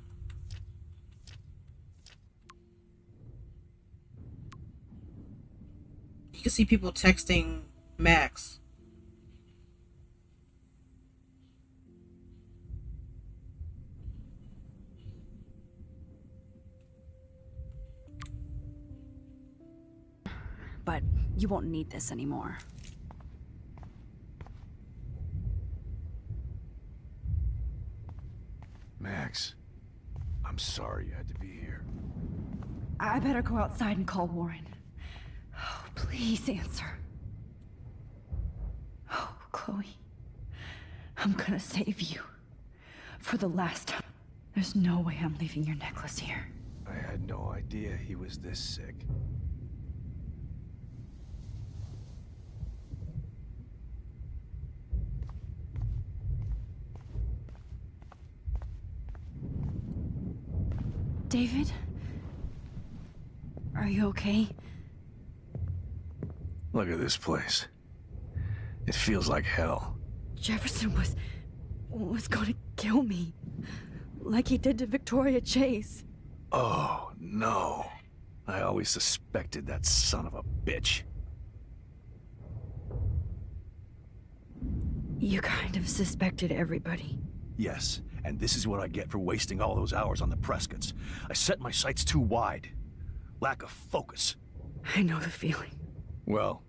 You can see people texting Max. But you won't need this anymore. Max, I'm sorry you had to be here. I better go outside and call Warren. Oh, please answer. Oh, Chloe. I'm gonna save you. For the last time. There's no way I'm leaving your necklace here. I had no idea he was this sick. David? Are you okay? Look at this place. It feels like hell. Jefferson was gonna kill me. Like he did to Victoria Chase. Oh, no. I always suspected that son of a bitch. You kind of suspected everybody. Yes, and this is what I get for wasting all those hours on the Prescotts. I set my sights too wide. Lack of focus. I know the feeling. Well,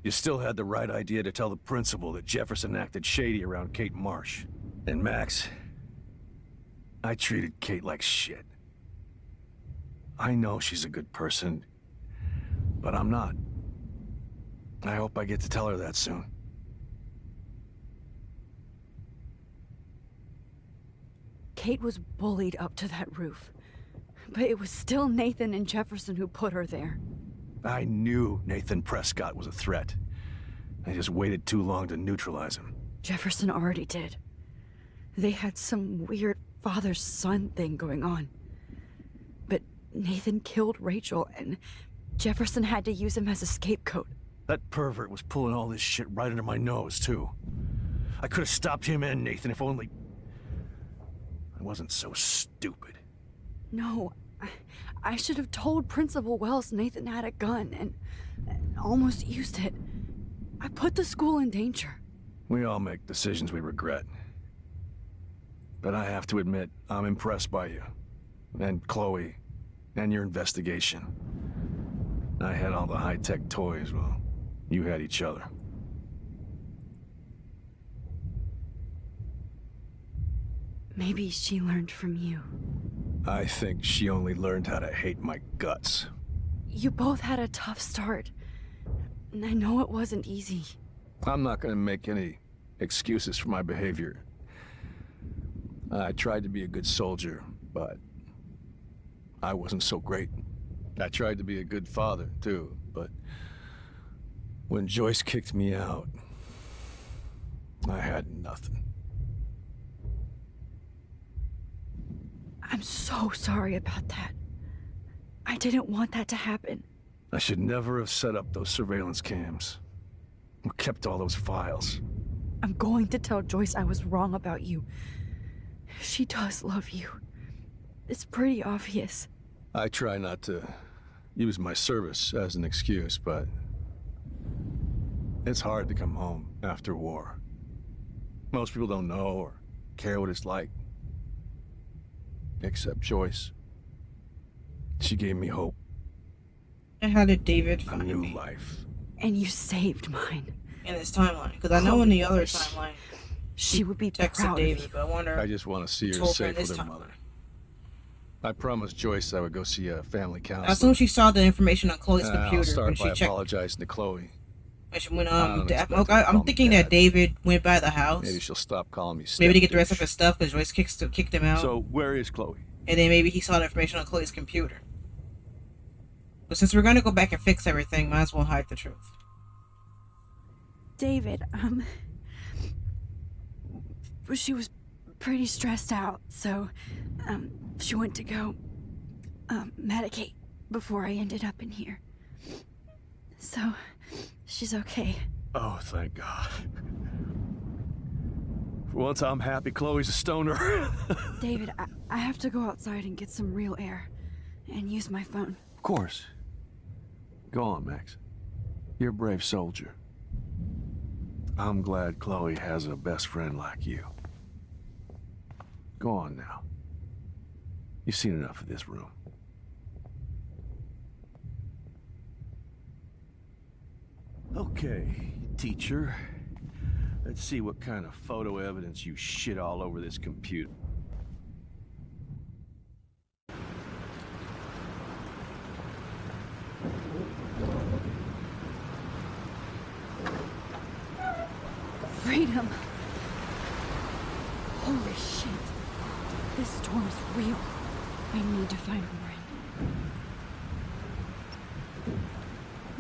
You still had the right idea to tell the principal that Jefferson acted shady around Kate Marsh. And Max, I treated Kate like shit. I know she's a good person, but I'm not. I hope I get to tell her that soon. Kate was bullied up to that roof. But it was still Nathan and Jefferson who put her there. I knew Nathan Prescott was a threat. I just waited too long to neutralize him. Jefferson already did. They had some weird father-son thing going on. But Nathan killed Rachel, and Jefferson had to use him as a scapegoat. That pervert was pulling all this shit right under my nose, too. I could have stopped him and Nathan if only... I wasn't so stupid. No, I should have told Principal Wells Nathan had a gun and almost used it. I put the school in danger. We all make decisions we regret. But I have to admit, I'm impressed by you. And Chloe. And your investigation. I had all the high-tech toys, well, you had each other. Maybe she learned from you. I think she only learned how to hate my guts. You both had a tough start. And I know it wasn't easy. I'm not gonna make any excuses for my behavior. I tried to be a good soldier, but I wasn't so great. I tried to be a good father, too, but when Joyce kicked me out, I had nothing. I'm so sorry about that. I didn't want that to happen. I should never have set up those surveillance cams. Or kept all those files. I'm going to tell Joyce I was wrong about you. She does love you. It's pretty obvious. I try not to use my service as an excuse, but it's hard to come home after war. Most people don't know or care what it's like. Except Joyce. She gave me hope. And how did David find a new me? life. And you saved mine. In this timeline, because I know in the other timeline, she would be texted proud David, of you. but I wonder. I just want to see her told her safe this with her timeline. mother. I promised Joyce I would go see a family counselor. As soon as she saw the information on Chloe's computer, I'll start when she by checked, apologizing to Chloe. when she went I don't expect her to I'm call me thinking Dad. that David went by the house. Maybe she'll stop calling me Maybe to get the step rest of bitch. her stuff because Joyce kicked him out. So where is Chloe? And then maybe he saw the information on Chloe's computer. But since we're gonna go back and fix everything, might as well hide the truth. David, she was pretty stressed out, so, she went to go, medicate before I ended up in here. So, she's okay. Oh, thank God. For once I'm happy Chloe's a stoner. David, I have to go outside and get some real air and use my phone. Of course. Go on, Max. You're a brave soldier. I'm glad Chloe has a best friend like you. Go on now. You've seen enough of this room. Okay, teacher. Let's see what kind of photo evidence you shit all over this computer. Freedom. Holy shit. This storm is real. I need to find Warren.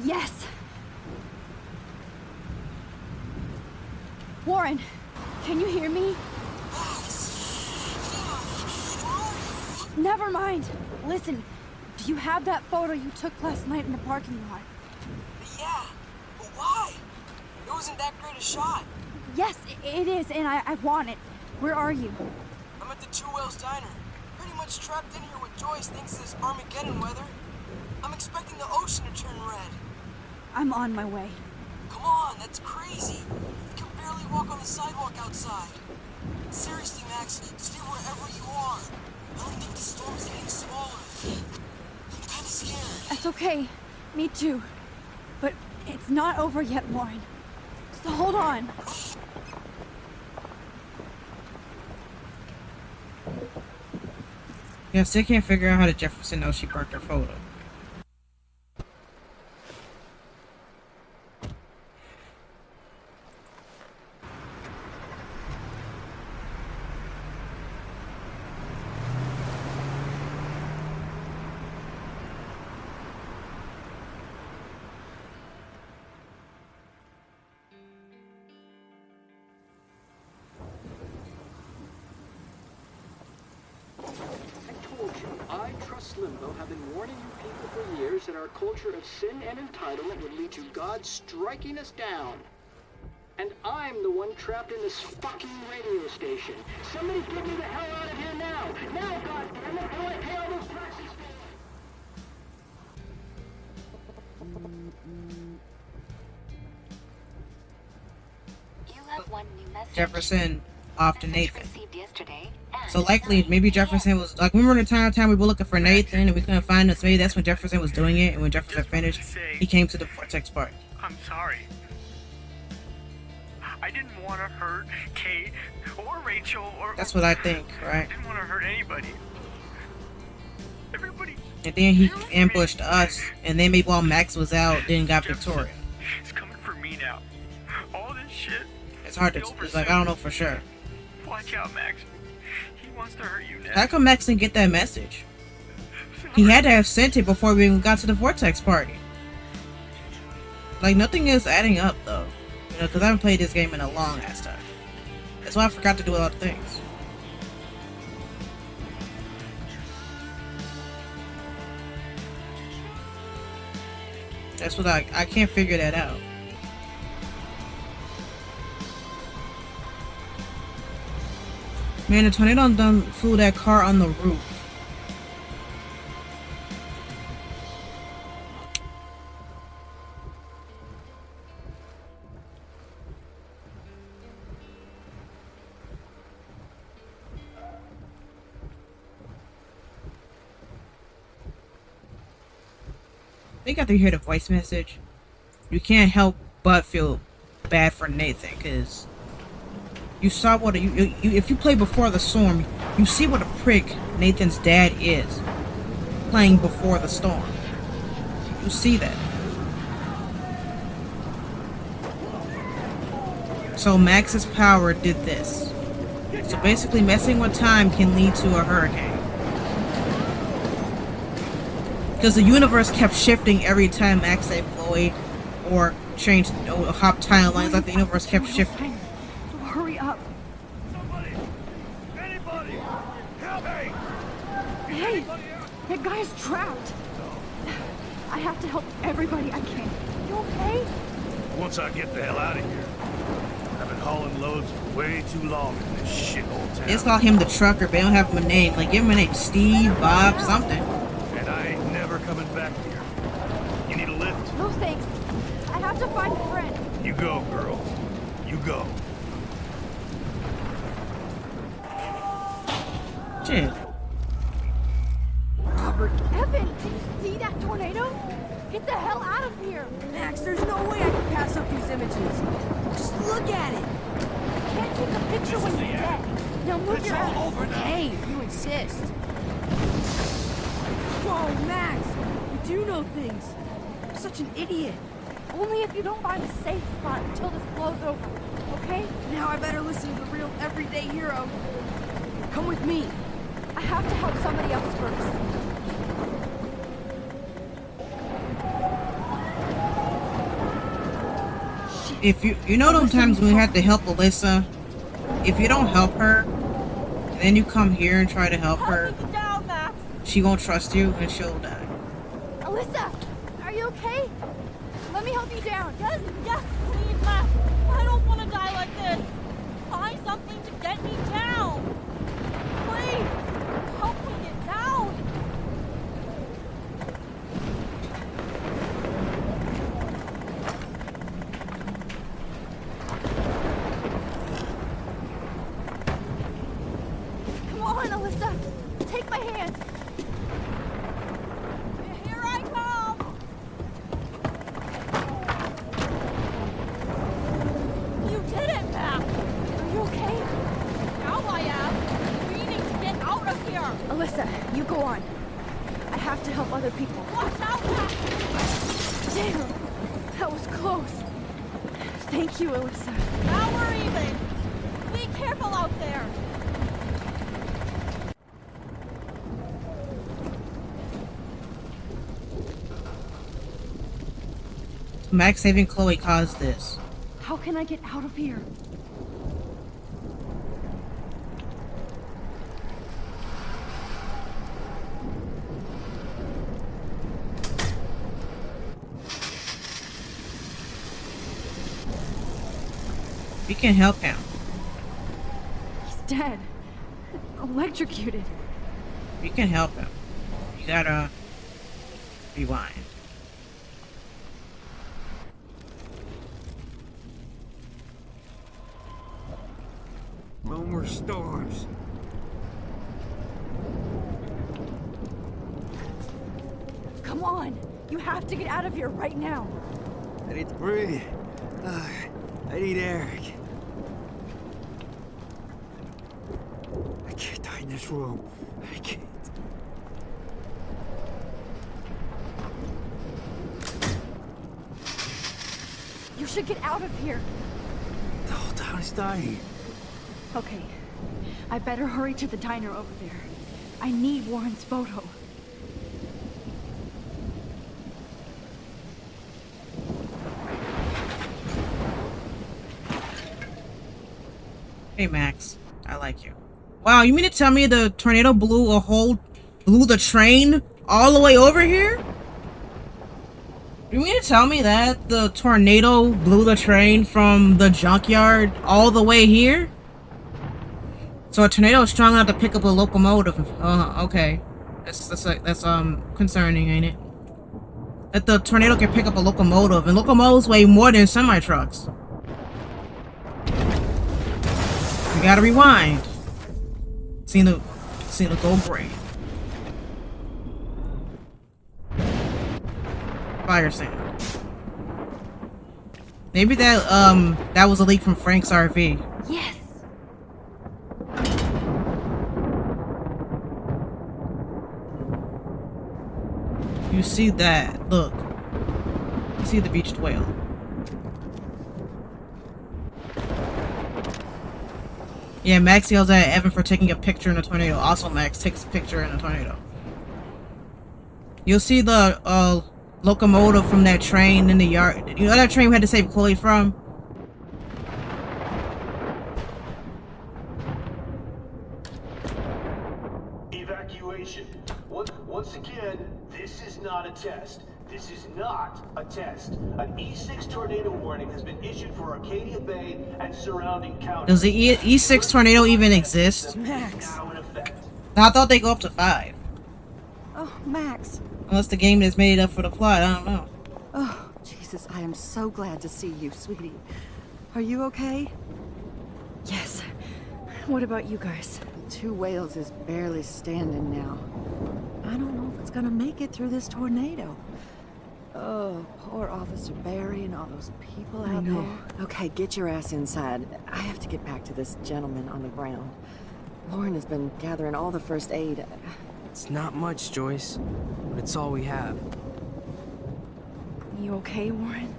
Yes! Warren, can you hear me? Never mind. Listen, do you have that photo you took last night in the parking lot? Yeah, but why? It wasn't that great a shot. Yes, it is, and I want it. Where are you? I'm at the Two Whales Diner. Pretty much trapped in here with Joyce thanks to this Armageddon weather. I'm expecting the ocean to turn red. I'm on my way. Come on, that's crazy. You can barely walk on the sidewalk outside. Seriously, Max, stay wherever you are. I don't think the storm is getting smaller. I'm kinda scared. That's okay. Me too. But It's not over yet, Warren. So hold on. Yeah, still can't figure out how did Jefferson know she burnt her photo. I, Trust Limbo, have been warning you people for years that our culture of sin and entitlement would lead to God striking us down. And I'm the one trapped in this fucking radio station. Somebody get me the hell out of here now! Now, goddammit, before I pay all those taxes! You have one new message. Jefferson off to Nathan. So likely, maybe Jefferson was like, remember the time we were looking for Nathan and we couldn't find him. So maybe that's when Jefferson was doing it, and when Jefferson finished, he came to the Vortex party. I'm sorry. I didn't want to hurt Kate or Rachel or... That's what I think, right? I didn't want to hurt anybody. Everybody... And then he ambushed us, and then maybe while Max was out, then got Victoria. It's coming for me now. All this shit. It's hard to... It's like, I don't know for sure. Watch out, Max. He wants to hurt you next. How come Max didn't get that message? He had to have sent it before we even got to the Vortex party. Like, nothing is adding up, though. You know, because I haven't played this game in a long ass time. That's why I forgot to do a lot of things. That's what I can't figure that out. Man, the tornado done flew that car on the roof. I think after you hear the voice message, you can't help but feel bad for Nathan, because you saw what if you play Before the Storm, you see what a prick Nathan's dad is playing Before the Storm. You see that. So Max's power did this. So basically messing with time can lead to a hurricane. Because the universe kept shifting every time Max saved Chloe or changed hop timelines, like the universe kept shifting. So hurry up. Anybody! Help me! Hey! That guy's trapped. I have to help everybody I can. You okay? Once I get the hell out of here. I've been hauling loads for way too long in this shithole town. Let's call him the trucker, but they don't have him a name. Like, give him a name. Steve, Bob, something. And I ain't never coming back here. You need a lift? No thanks. I have to find a friend. You go, girl. You go. Shit. Robert, Evan, did you see that tornado? Get the hell out of here! Max, there's no way I can pass up these images. Just look at it. I can't take a picture when you're dead. Now move your ass. Over now. Hey, you insist. Whoa, Max, you do know things. I'm such an idiot. Only if you don't find a safe spot until this blows over, okay? Now I better listen to the real everyday hero. Come with me. I have to help somebody else first. If you know those times when we had to help Alyssa, if you don't help her, and then you come here and try to help her, she won't trust you and she'll die. Alyssa, are you okay? Let me help you down. Yes, please, Max. I don't want to die like this. Find something to get me down. Please, help me get down. Come on, Alyssa. Take my hand. Here I come. have to help other people. Watch out! Damn! That was close. Thank you, Alyssa. Now we're even. Be careful out there. Max saving Chloe caused this. How can I get out of here? We can help him. He's dead. Electrocuted. We can help him. You gotta rewind. No more storms. Come on! You have to get out of here right now! I need to breathe. I need air. I can't die in this room. I can't. You should get out of here! The whole town is dying. Okay. I better hurry to the diner over there. I need Warren's photo. Hey Max, I like you. Wow, you mean to tell me the tornado blew the train all the way over here? You mean to tell me that the tornado blew the train from the junkyard all the way here? So a tornado is strong enough to pick up a locomotive. Okay. That's concerning, ain't it? That the tornado can pick up a locomotive, and locomotives weigh more than semi-trucks. We gotta rewind. Seen the gold brain. Fire sand. Maybe that was a leak from Frank's RV. Yes. You see that? Look. You see the beached whale. Yeah, Max yells at Evan for taking a picture in a tornado. Also, Max takes a picture in a tornado. You'll see the locomotive from that train in the yard. You know that train we had to save Chloe from? Evacuation. Once again, this is not a test. This is not a test. An E6 tornado warning has been issued for Arcadia Bay and surrounding counties. Does the E6 tornado even exist? Max. I thought they go up to 5. Oh, Max. Unless the game is made up for the plot, I don't know. Oh, Jesus, I am so glad to see you, sweetie. Are you okay? Yes. What about you guys? The 2 Whales is barely standing now. I don't know if it's gonna make it through this tornado. Oh, poor Officer Barry and all those people out there. Okay, get your ass inside. I have to get back to this gentleman on the ground. Lauren has been gathering all the first aid. It's not much, Joyce, but it's all we have. You okay, Warren?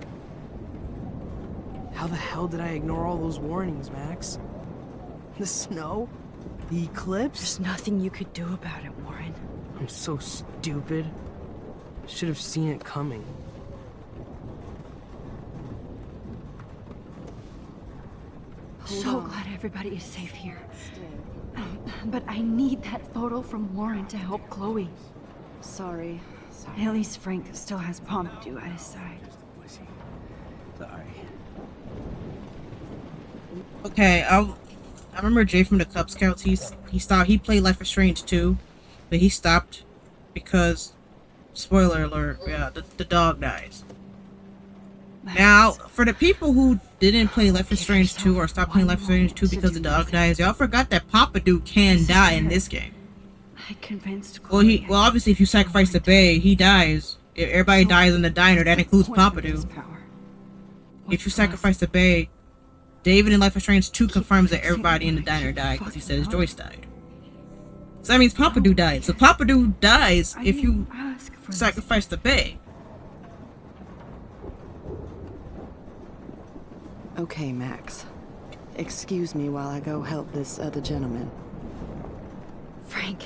How the hell did I ignore all those warnings, Max? The snow? The eclipse? There's nothing you could do about it, Warren. I'm so stupid. Should have seen it coming. So glad everybody is safe here. But I need that photo from Warren to help Chloe. Sorry. At least Frank still has Pompidou at his side. Sorry. Okay, I remember Jay from the Cub Scouts. He stopped. He played Life is Strange 2, but he stopped because, spoiler alert, yeah, the dog dies. Now, for the people who didn't play Life is Strange 2 or stopped playing Life is Strange 2 because the dog dies, y'all forgot that Pompidou can die in this game. I convinced Chloe. Well, obviously, if you sacrifice the Bay, he dies. If everybody dies in the diner, that includes Pompidou. If you sacrifice the Bay, David in Life is Strange 2 confirms that everybody in the diner died because he says Joyce died. So that means Pompadour died. So Pompadour dies I if you didn't ask for this. sacrifice the Bay. Okay, Max. Excuse me while I go help this other gentleman. Frank,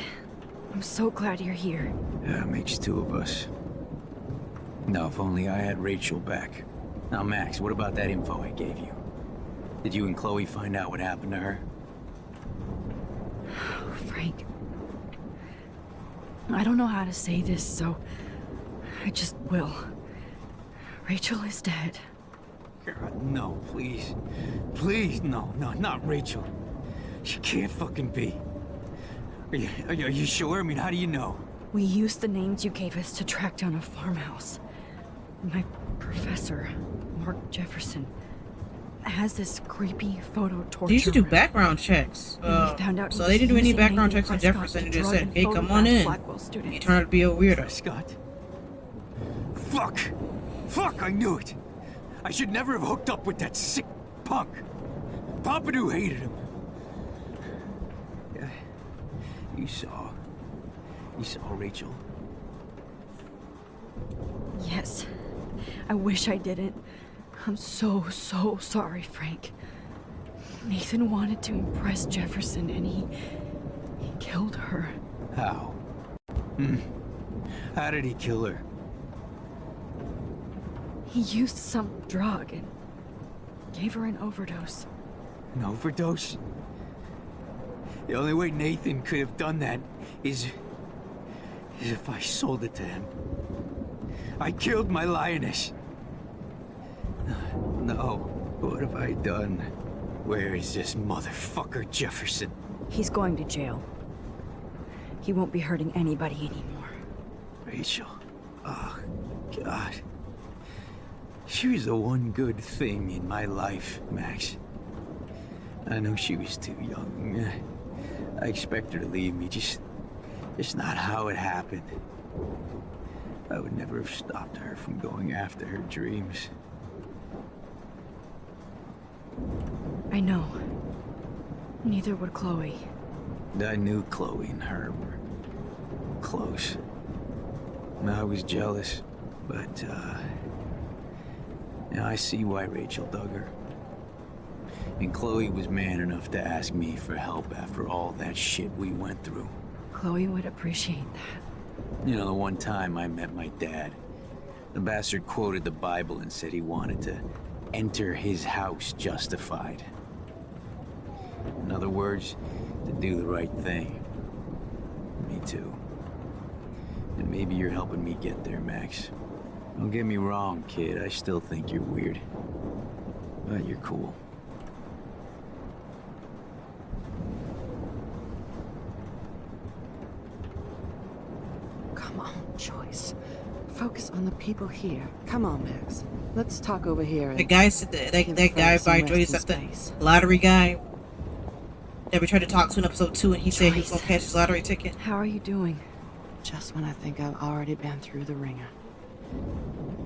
I'm so glad you're here. Yeah, makes two of us. No, if only I had Rachel back. Now, Max, what about that info I gave you? Did you and Chloe find out what happened to her? Frank, I don't know how to say this, so I just will. Rachel is dead. God, no, please. Please, no, not Rachel. She can't fucking be. Are you sure? I mean, how do you know? We used the names you gave us to track down a farmhouse. My professor, Mark Jefferson, has this creepy photo torture. They used to do room. background checks. And we found out So he they didn't do was any using background Nathan checks on Prescott Jefferson. to They just drug said, and hey, come on photograph in. Blackwell students. You turned out to be a weirdo. Scott. Fuck, I knew it. I should never have hooked up with that sick punk. Pompadour hated him. Yeah, you saw Rachel. Yes. I wish I didn't. I'm so sorry, Frank. Nathan wanted to impress Jefferson and he killed her. How? How did he kill her? He used some drug and gave her an overdose. An overdose? The only way Nathan could have done that is if I sold it to him. I killed my lioness. No, what have I done? Where is this motherfucker Jefferson? He's going to jail. He won't be hurting anybody anymore. Rachel. Oh, God. She was the one good thing in my life, Max. I know she was too young. I expect her to leave me, just not how it happened. I would never have stopped her from going after her dreams. I know. Neither would Chloe. I knew Chloe and her were close. And I was jealous, but, now I see why Rachel dug her. And Chloe was man enough to ask me for help after all that shit we went through. Chloe would appreciate that. You know, the one time I met my dad, the bastard quoted the Bible and said he wanted to enter his house justified. In other words, to do the right thing. Me too. And maybe you're helping me get there, Max. Don't get me wrong, kid. I still think you're weird. But you're cool. Come on, Joyce. Focus on the people here. Come on, Max. Let's talk over here. The guy said that guy by Joyce, the lottery guy that we tried to talk to in episode 2, and he said he was gonna catch his lottery ticket. How are you doing? Just when I think I've already been through the ringer.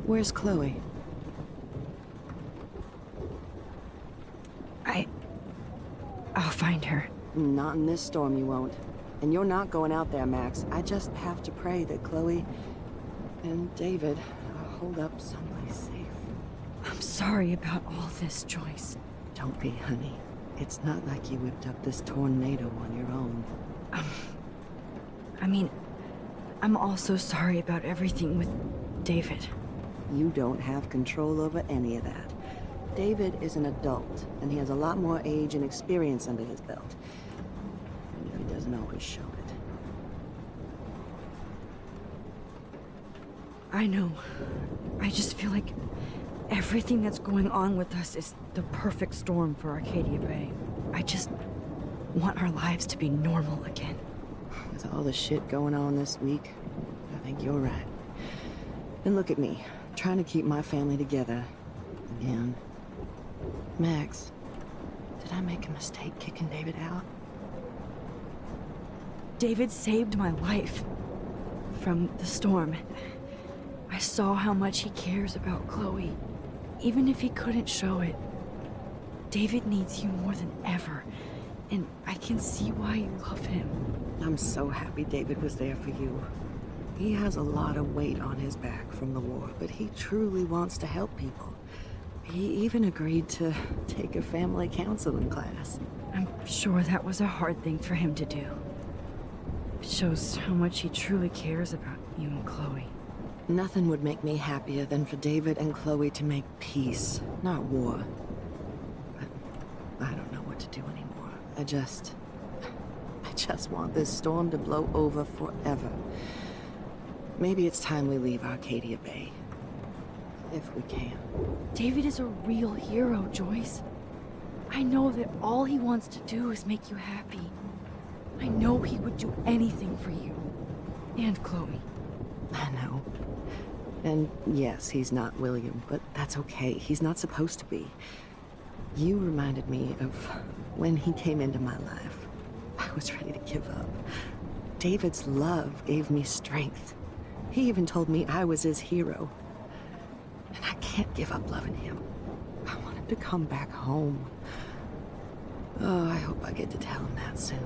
Where's Chloe? I'll find her. Not in this storm, you won't. And you're not going out there, Max. I just have to pray that Chloe and David hold up someplace safe. I'm sorry about all this, Joyce. Don't be, honey. It's not like you whipped up this tornado on your own. I mean, I'm also sorry about everything with David. You don't have control over any of that. David is an adult, and he has a lot more age and experience under his belt. Even if he doesn't always show it. I know. I just feel like everything that's going on with us is the perfect storm for Arcadia Bay. I just want our lives to be normal again. With all the shit going on this week, I think you're right. And look at me, trying to keep my family together. Again. Max, did I make a mistake kicking David out? David saved my life from the storm. I saw how much he cares about Chloe, even if he couldn't show it. David needs you more than ever, and I can see why you love him. I'm so happy David was there for you. He has a lot of weight on his back from the war, but he truly wants to help people. He even agreed to take a family counseling class. I'm sure that was a hard thing for him to do. It shows how much he truly cares about you and Chloe. Nothing would make me happier than for David and Chloe to make peace, not war. But I don't know what to do anymore. I just want this storm to blow over forever. Maybe it's time we leave Arcadia Bay. If we can. David is a real hero, Joyce. I know that all he wants to do is make you happy. I know he would do anything for you. And Chloe. I know. And yes, he's not William, but that's okay. He's not supposed to be. You reminded me of when he came into my life. I was ready to give up. David's love gave me strength. He even told me I was his hero. And I can't give up loving him. I want him to come back home. Oh, I hope I get to tell him that soon.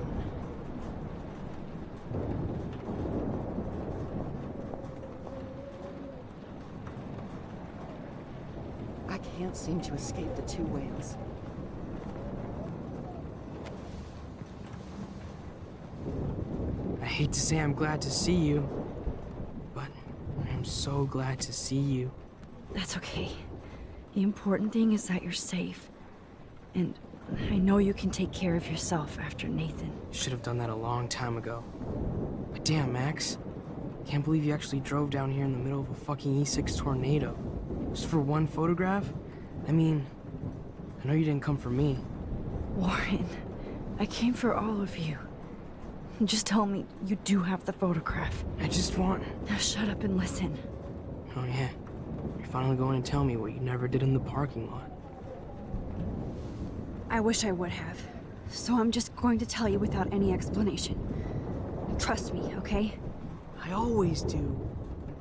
I can't seem to escape the two whales. I hate to say I'm glad to see you, but I'm so glad to see you. That's okay. The important thing is that you're safe. And I know you can take care of yourself after Nathan. Should have done that a long time ago. But damn, Max. Can't believe you actually drove down here in the middle of a fucking E6 tornado. Just for one photograph? I mean, I know you didn't come for me. Warren, I came for all of you. Just tell me you do have the photograph. I just want... Now shut up and listen. Oh yeah. You're finally going to tell me what you never did in the parking lot. I wish I would have. So I'm just going to tell you without any explanation. Trust me, okay? I always do.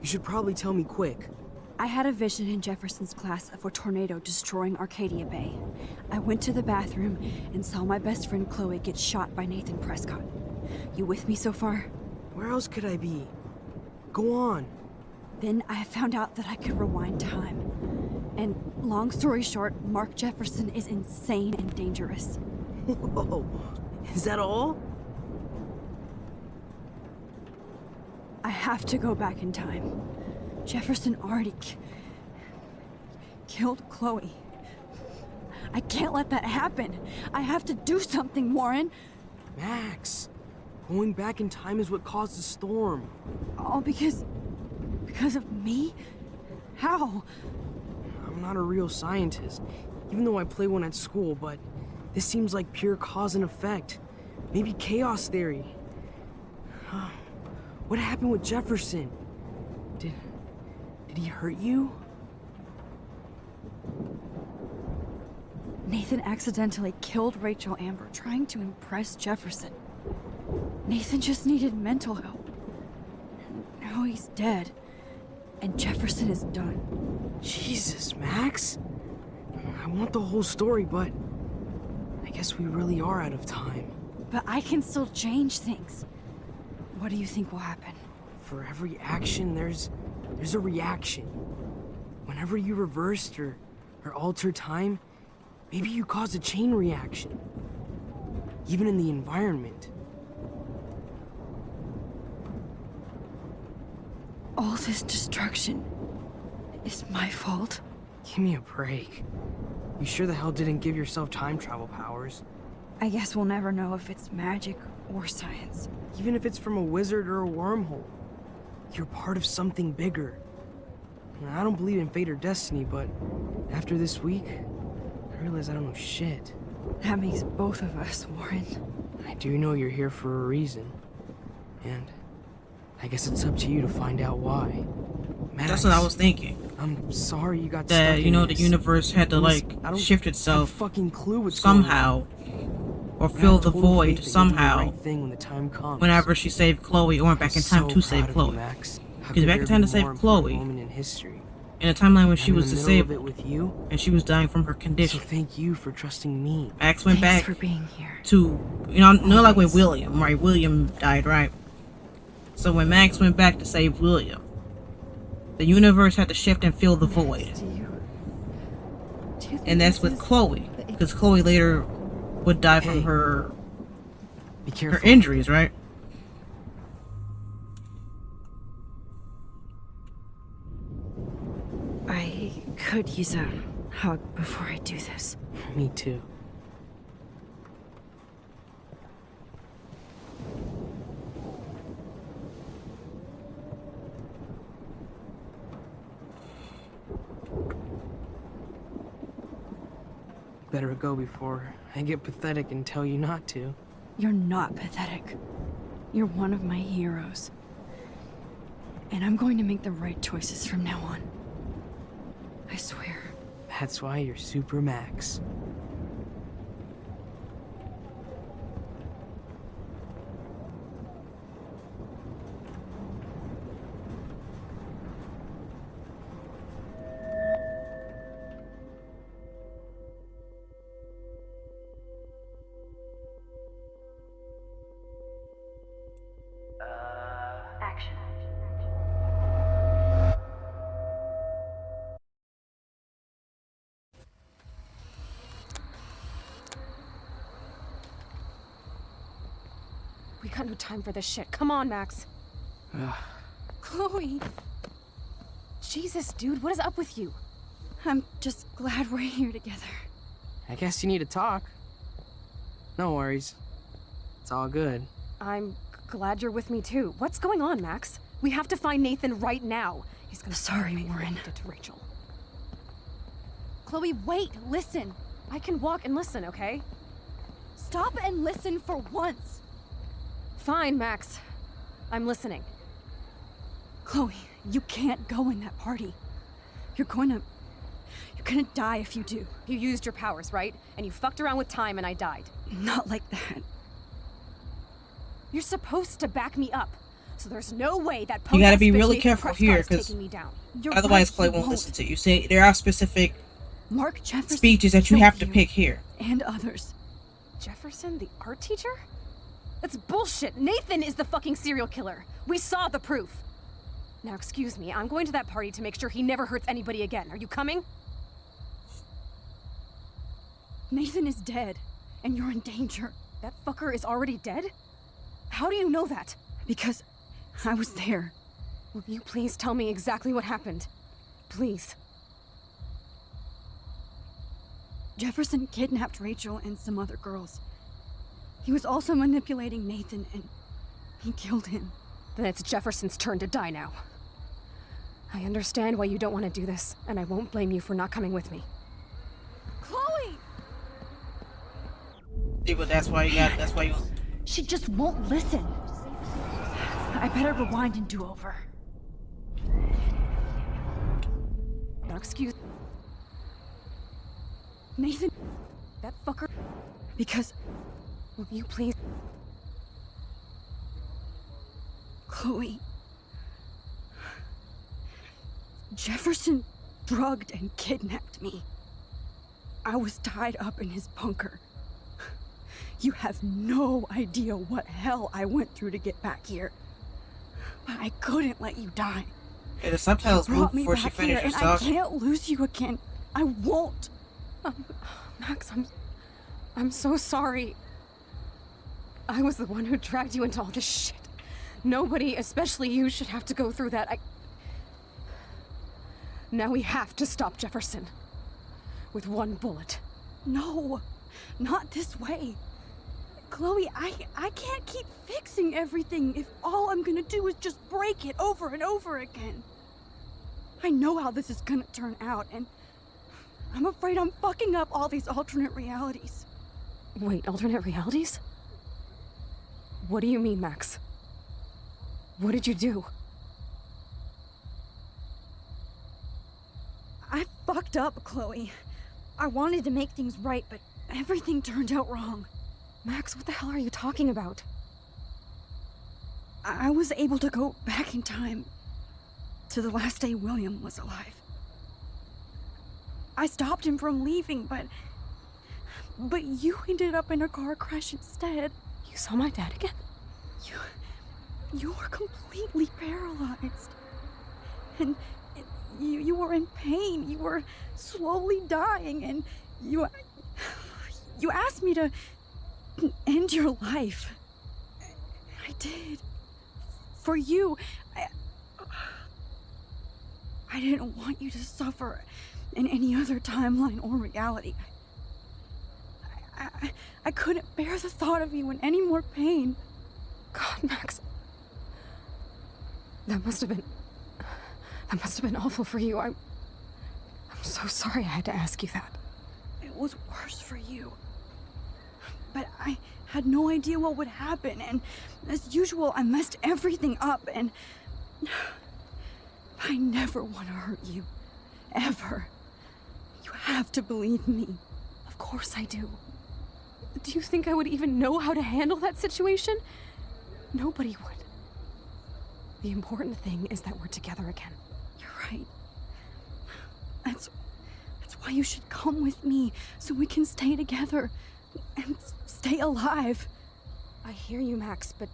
You should probably tell me quick. I had a vision in Jefferson's class of a tornado destroying Arcadia Bay. I went to the bathroom and saw my best friend Chloe get shot by Nathan Prescott. You with me so far? Where else could I be? Go on. Then I found out that I could rewind time. And long story short, Mark Jefferson is insane and dangerous. Whoa, is that all? I have to go back in time. Jefferson already killed Chloe. I can't let that happen. I have to do something, Warren. Max, going back in time is what caused the storm. All because of me? How? I'm not a real scientist, even though I play one at school, but this seems like pure cause and effect. Maybe chaos theory. What happened with Jefferson? Did he hurt you? Nathan accidentally killed Rachel Amber trying to impress Jefferson. Nathan just needed mental help. Now he's dead. And Jefferson is done. Jesus, Max. I want the whole story, but I guess we really are out of time. But I can still change things. What do you think will happen? For every action, there's a reaction. Whenever you reversed or alter time, maybe you caused a chain reaction. Even in the environment. All this destruction is my fault? Give me a break. You sure the hell didn't give yourself time travel powers? I guess we'll never know if it's magic or science. Even if it's from a wizard or a wormhole. You're part of something bigger. I don't believe in fate or destiny, but after this week, I realize I don't know shit. That makes both of us, Warren. I do know you're here for a reason. And I guess it's up to you to find out why. Max, that's what I was thinking. I'm sorry you got that, stuck you know, in the this. universe had to, like, shift itself have a fucking clue what's somehow. Going on. Or fill the total void faith that somehow. you'll do the right thing when the time comes. Whenever she saved Chloe or went back in time to save Chloe. Because back in time to save Chloe. In a timeline when she I'm was in the middle of disabled it with you, and she was dying from her condition. so thank you for trusting me. Max went Thanks back for being here. to, you know, like with William, right? William died, right? So when Max went back to save William, the universe had to shift and fill the void. And that's with Chloe, because Chloe later would die from her injuries, right? I could use a hug before I do this. Me too. Better go before I get pathetic and tell you not to. You're not pathetic. You're one of my heroes. And I'm going to make the right choices from now on. I swear. That's why you're Super Max. Action. We got no time for this shit. Come on, Max. Chloe. Jesus, dude, what is up with you? I'm just glad we're here together. I guess you need to talk. No worries. It's all good. I'm glad you're with me too. What's going on, Max? We have to find Nathan right now. He's gonna Sorry, Warren. Did to Rachel. Chloe, wait, listen. I can walk and listen, okay? Stop and listen for once. Fine, Max. I'm listening. Chloe, you can't go in that party. You're gonna die if you do. You used your powers, right? And you fucked around with time and I died. Not like that. You're supposed to back me up. So there's no way that You gotta be post-ass really bitch careful Prescott here, is because taking me down. otherwise Chloe won't listen to you. See, there are specific Mark Jefferson speeches that you killed have to pick here. And others. Jefferson, the art teacher? That's bullshit. Nathan is the fucking serial killer. We saw the proof. Now, excuse me, I'm going to that party to make sure he never hurts anybody again. Are you coming? Nathan is dead, and you're in danger. That fucker is already dead? How do you know that? Because I was there. Will you please tell me exactly what happened? Please. Jefferson kidnapped Rachel and some other girls. He was also manipulating Nathan, and he killed him. Then it's Jefferson's turn to die now. I understand why you don't want to do this, and I won't blame you for not coming with me. Chloe! See, but that's why you. She just won't listen. I better rewind and do over. Now, excuse... Nathan... That fucker... Because... Will you please... Chloe... Jefferson drugged and kidnapped me. I was tied up in his bunker. You have no idea what hell I went through to get back here. But I couldn't let you die. Yeah, the subtitles moved before she finished and talking. I can't lose you again. I won't. Max, I'm so sorry. I was the one who dragged you into all this shit. Nobody, especially you, should have to go through that. Now we have to stop Jefferson. With one bullet. No, not this way. Chloe, I can't keep fixing everything if all I'm gonna do is just break it over and over again. I know how this is gonna turn out, and I'm afraid I'm fucking up all these alternate realities. Wait, alternate realities? What do you mean, Max? What did you do? I fucked up, Chloe. I wanted to make things right, but everything turned out wrong. Max, what the hell are you talking about? I was able to go back in time to the last day William was alive. I stopped him from leaving, but you ended up in a car crash instead. You saw my dad again? You were completely paralyzed. And you were in pain. You were slowly dying, and you asked me to end your life. I did. For you. I didn't want you to suffer in any other timeline or reality. I couldn't bear the thought of you in any more pain. God, Max. That must have been awful for you. I'm so sorry I had to ask you that. It was worse for you. But I had no idea what would happen, and as usual, I messed everything up, and I never want to hurt you. Ever. You have to believe me. Of course I do. Do you think I would even know how to handle that situation? Nobody would. The important thing is that we're together again. You're right. That's why you should come with me, so we can stay together and stay alive. I hear you, Max, but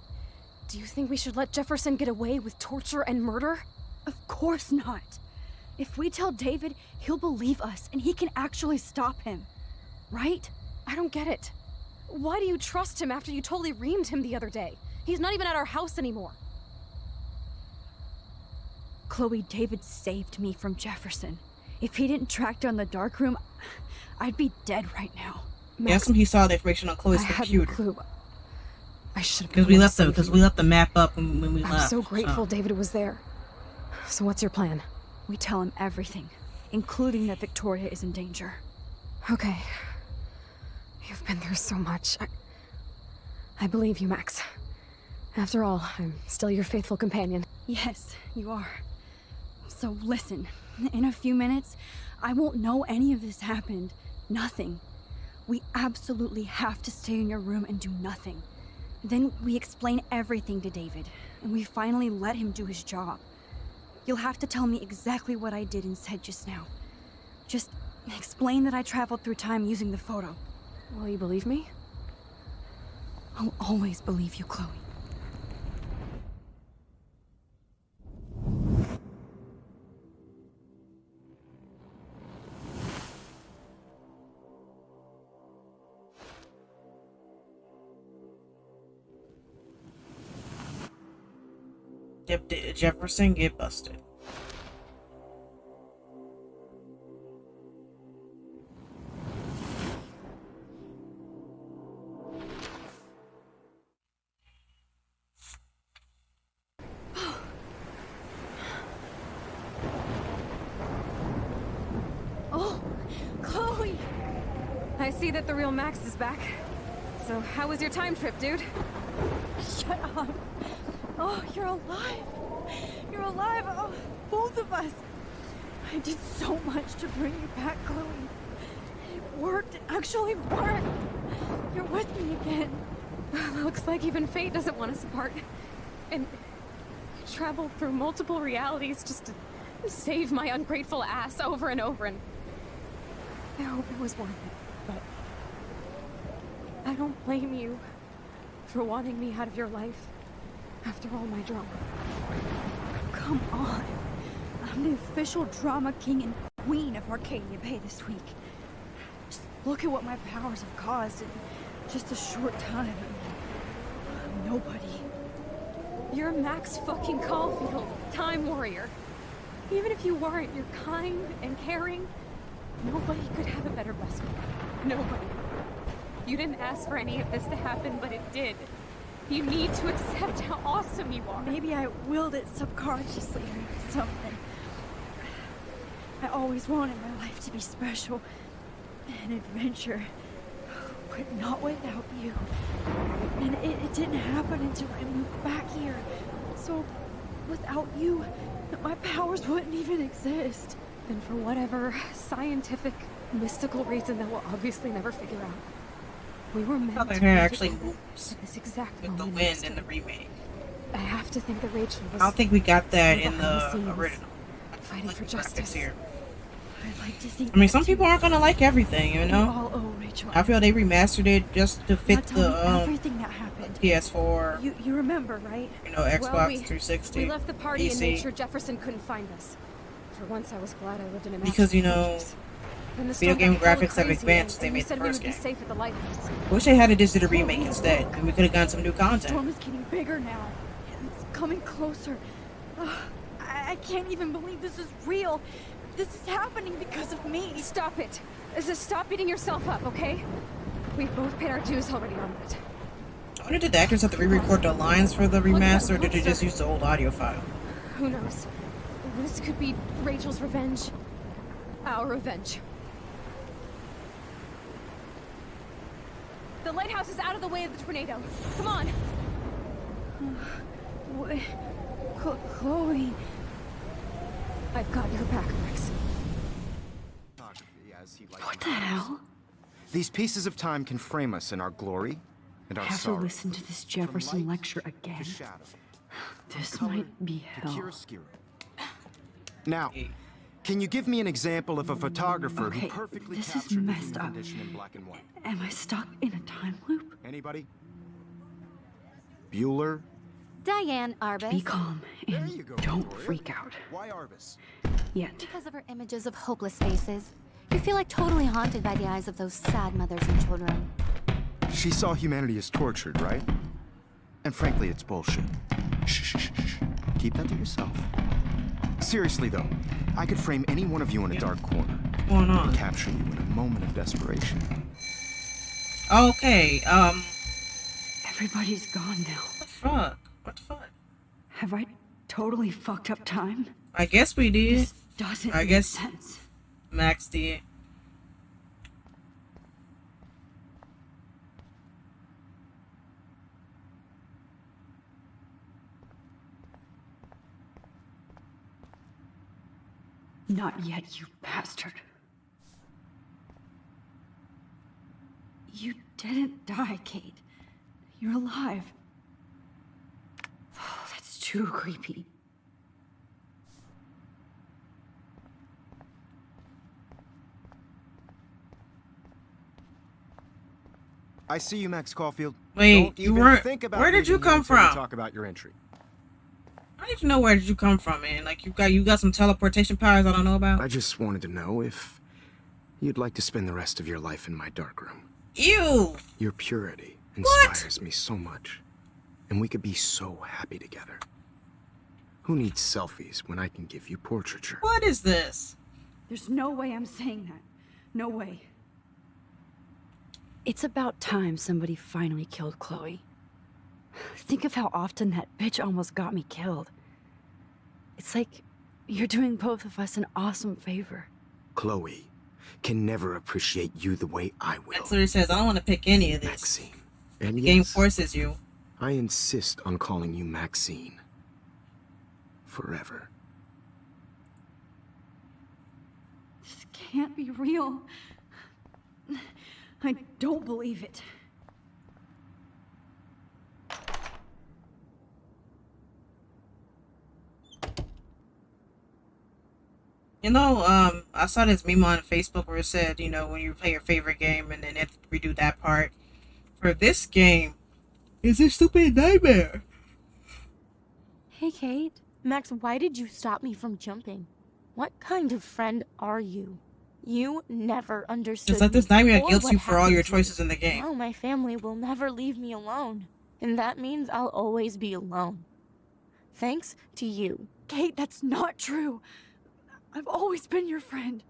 do you think we should let Jefferson get away with torture and murder? Of course not. If we tell David, he'll believe us, and he can actually stop him. Right? I don't get it. Why do you trust him after you totally reamed him the other day? He's not even at our house anymore. Chloe, David saved me from Jefferson. If he didn't track down the dark room, I'd be dead right now. That's when he saw the information on Chloe's computer. I had no clue. I should have. Because we left the map up when we left. I'm so grateful David was there. So what's your plan? We tell him everything, including that Victoria is in danger. Okay. You've been through so much. I believe you, Max. After all, I'm still your faithful companion. Yes, you are. So listen, in a few minutes, I won't know any of this happened. Nothing. We absolutely have to stay in your room and do nothing. Then we explain everything to David, and we finally let him do his job. You'll have to tell me exactly what I did and said just now. Just explain that I traveled through time using the photo. Will you believe me? I'll always believe you, Chloe. Did Jefferson get busted? Oh, Chloe! I see that the real Max is back. So how was your time trip, dude? Shut up. Oh, you're alive. You're alive. Oh, both of us. I did so much to bring you back, Chloe. It worked. It actually worked. You're with me again. Looks like even fate doesn't want us apart. And I traveled through multiple realities just to save my ungrateful ass over and over, and I hope it was worth it, but I don't blame you for wanting me out of your life after all my drama. Come on. I'm the official drama king and queen of Arcadia Bay this week. Just look at what my powers have caused in just a short time. Nobody. You're Max fucking Caulfield, Time Warrior. Even if you weren't, you're kind and caring. Nobody could have a better best friend. Nobody. You didn't ask for any of this to happen, but it did. You need to accept how awesome you are. Maybe I willed it subconsciously or something. I always wanted my life to be special. An adventure. But not without you. And it didn't happen until I moved back here. So, without you, my powers wouldn't even exist. And for whatever scientific, mystical reason that we'll obviously never figure out, we were meant to actually moves this exact with the moment wind in the remake. I have to think that Rachel was I don't think we got that in behind the the scenes, original. fighting for Justice justice. here. I'd like to think I mean, some people aren't gonna like everything, you know? all owe Rachel. I feel they remastered it just to fit Tell me the everything that happened. PS4, You remember, right? you know, Xbox Well, 360, we left the party PC. and made sure Jefferson couldn't find us. For once, I was glad I lived in a Because, you know, Then the video storm game got hella graphics have crazy advanced since they and we made the said we first would be game. safe at the lighthouse. Wish they had a digital remake instead, and we could have gotten some new The content. storm is getting bigger now. It's coming closer. I can't even believe this is real. This is happening because of me. Stop it. Stop beating yourself up, okay? We've both paid our dues already on that. I wonder, did the actors have to re-record the lines for the remaster, or did they just use the old audio file? Who knows? This could be Rachel's revenge. Our revenge. The lighthouse is out of the way of the tornado. Come on. Chloe. I've got your back, Max. What the hell? These pieces of time can frame us in our glory and our I have to sorrow. listen to this Jefferson lecture again. This might be hell. Now, can you give me an example of a photographer Okay, who perfectly this is captured the messed human up. condition in black and white? Am I stuck in a time loop? Anybody? Bueller? Diane Arbus. Be calm and don't freak out. Why Arbus? Yet. Because of her images of hopeless faces. You feel like totally haunted by the eyes of those sad mothers and children. She saw humanity as tortured, right? And frankly, it's bullshit. Shh, shh, shh, shh. Keep that to yourself. Seriously, though, I could frame any one of you in a dark corner. What's going on? And capture you in a moment of desperation. Okay, Everybody's gone now. What the fuck? What the fuck? Have I totally fucked up time? I guess we did. This doesn't I make guess sense. Max did. Not yet, you bastard. You didn't die, Kate. You're alive. Oh, that's too creepy. I see you, Max Caulfield. Wait, Don't you even weren't. think about Where did you leaving here come until we from? Talk about your entry. I need to know, where did you come from, man? Like, you got some teleportation powers I don't know about? I just wanted to know if you'd like to spend the rest of your life in my darkroom. Ew! Your purity inspires me so much, and we could be so happy together. Who needs selfies when I can give you portraiture? What is this? There's no way I'm saying that. No way. It's about time somebody finally killed Chloe. Think of how often that bitch almost got me killed. It's like you're doing both of us an awesome favor. Chloe can never appreciate you the way I will. That's what it says. I don't want to pick any of this. Maxine. And The game yes, forces you. I insist on calling you Maxine. Forever. This can't be real. I don't believe it. You know, I saw this meme on Facebook where it said, you know, when you play your favorite game and then have to redo that part. For this game, it's a stupid nightmare. Hey, Kate. Max, why did you stop me from jumping? What kind of friend are you? You never understood. It's like this nightmare or guilts what you for all your happened to me. choices in the game. Now my family will never leave me alone. And that means I'll always be alone. Thanks to you. Kate, that's not true. I've always been your friend.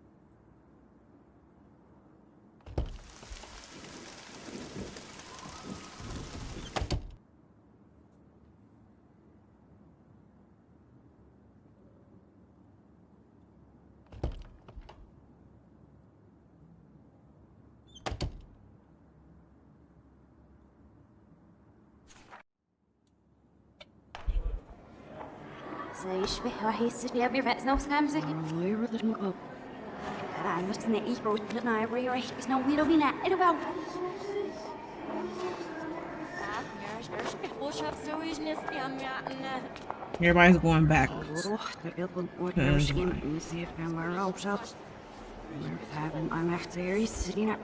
يشبه راح يصير يبي رأس نفس كامزك. أنا مش نعيش بروتنا يبري راح يسنو ويلو بينا إلو Everybody's going backwards. I'm actually sitting up.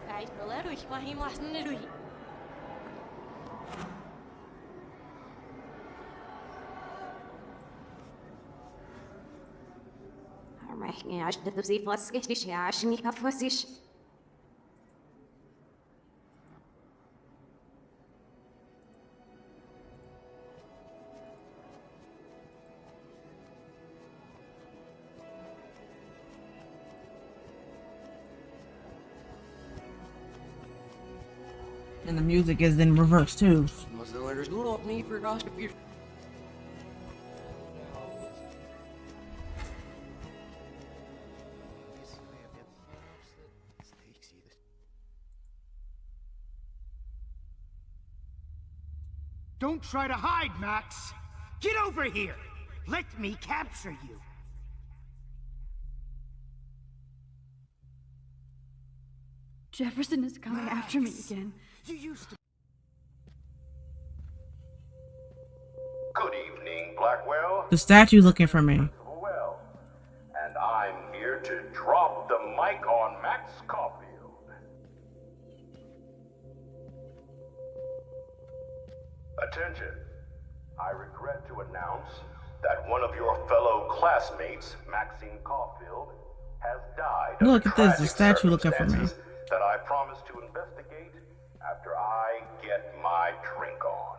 Kijk, wel ruhig, maar hij was niet ruhig. Ja, ich das sie was richtig, ja, ich nicht auf was ich. And the music is in reverse too. Don't try to hide, Max! Get over here! Let me capture you! Jefferson is coming after me again. You used to... Good evening, Blackwell. The statue's looking for me. Well, and I'm here to drop the mic on Max Caulfield. Attention. I regret to announce that one of your fellow classmates, Maxine Caulfield, has died. Look at this, the statue looking for me. That I promise to investigate after I get my drink on.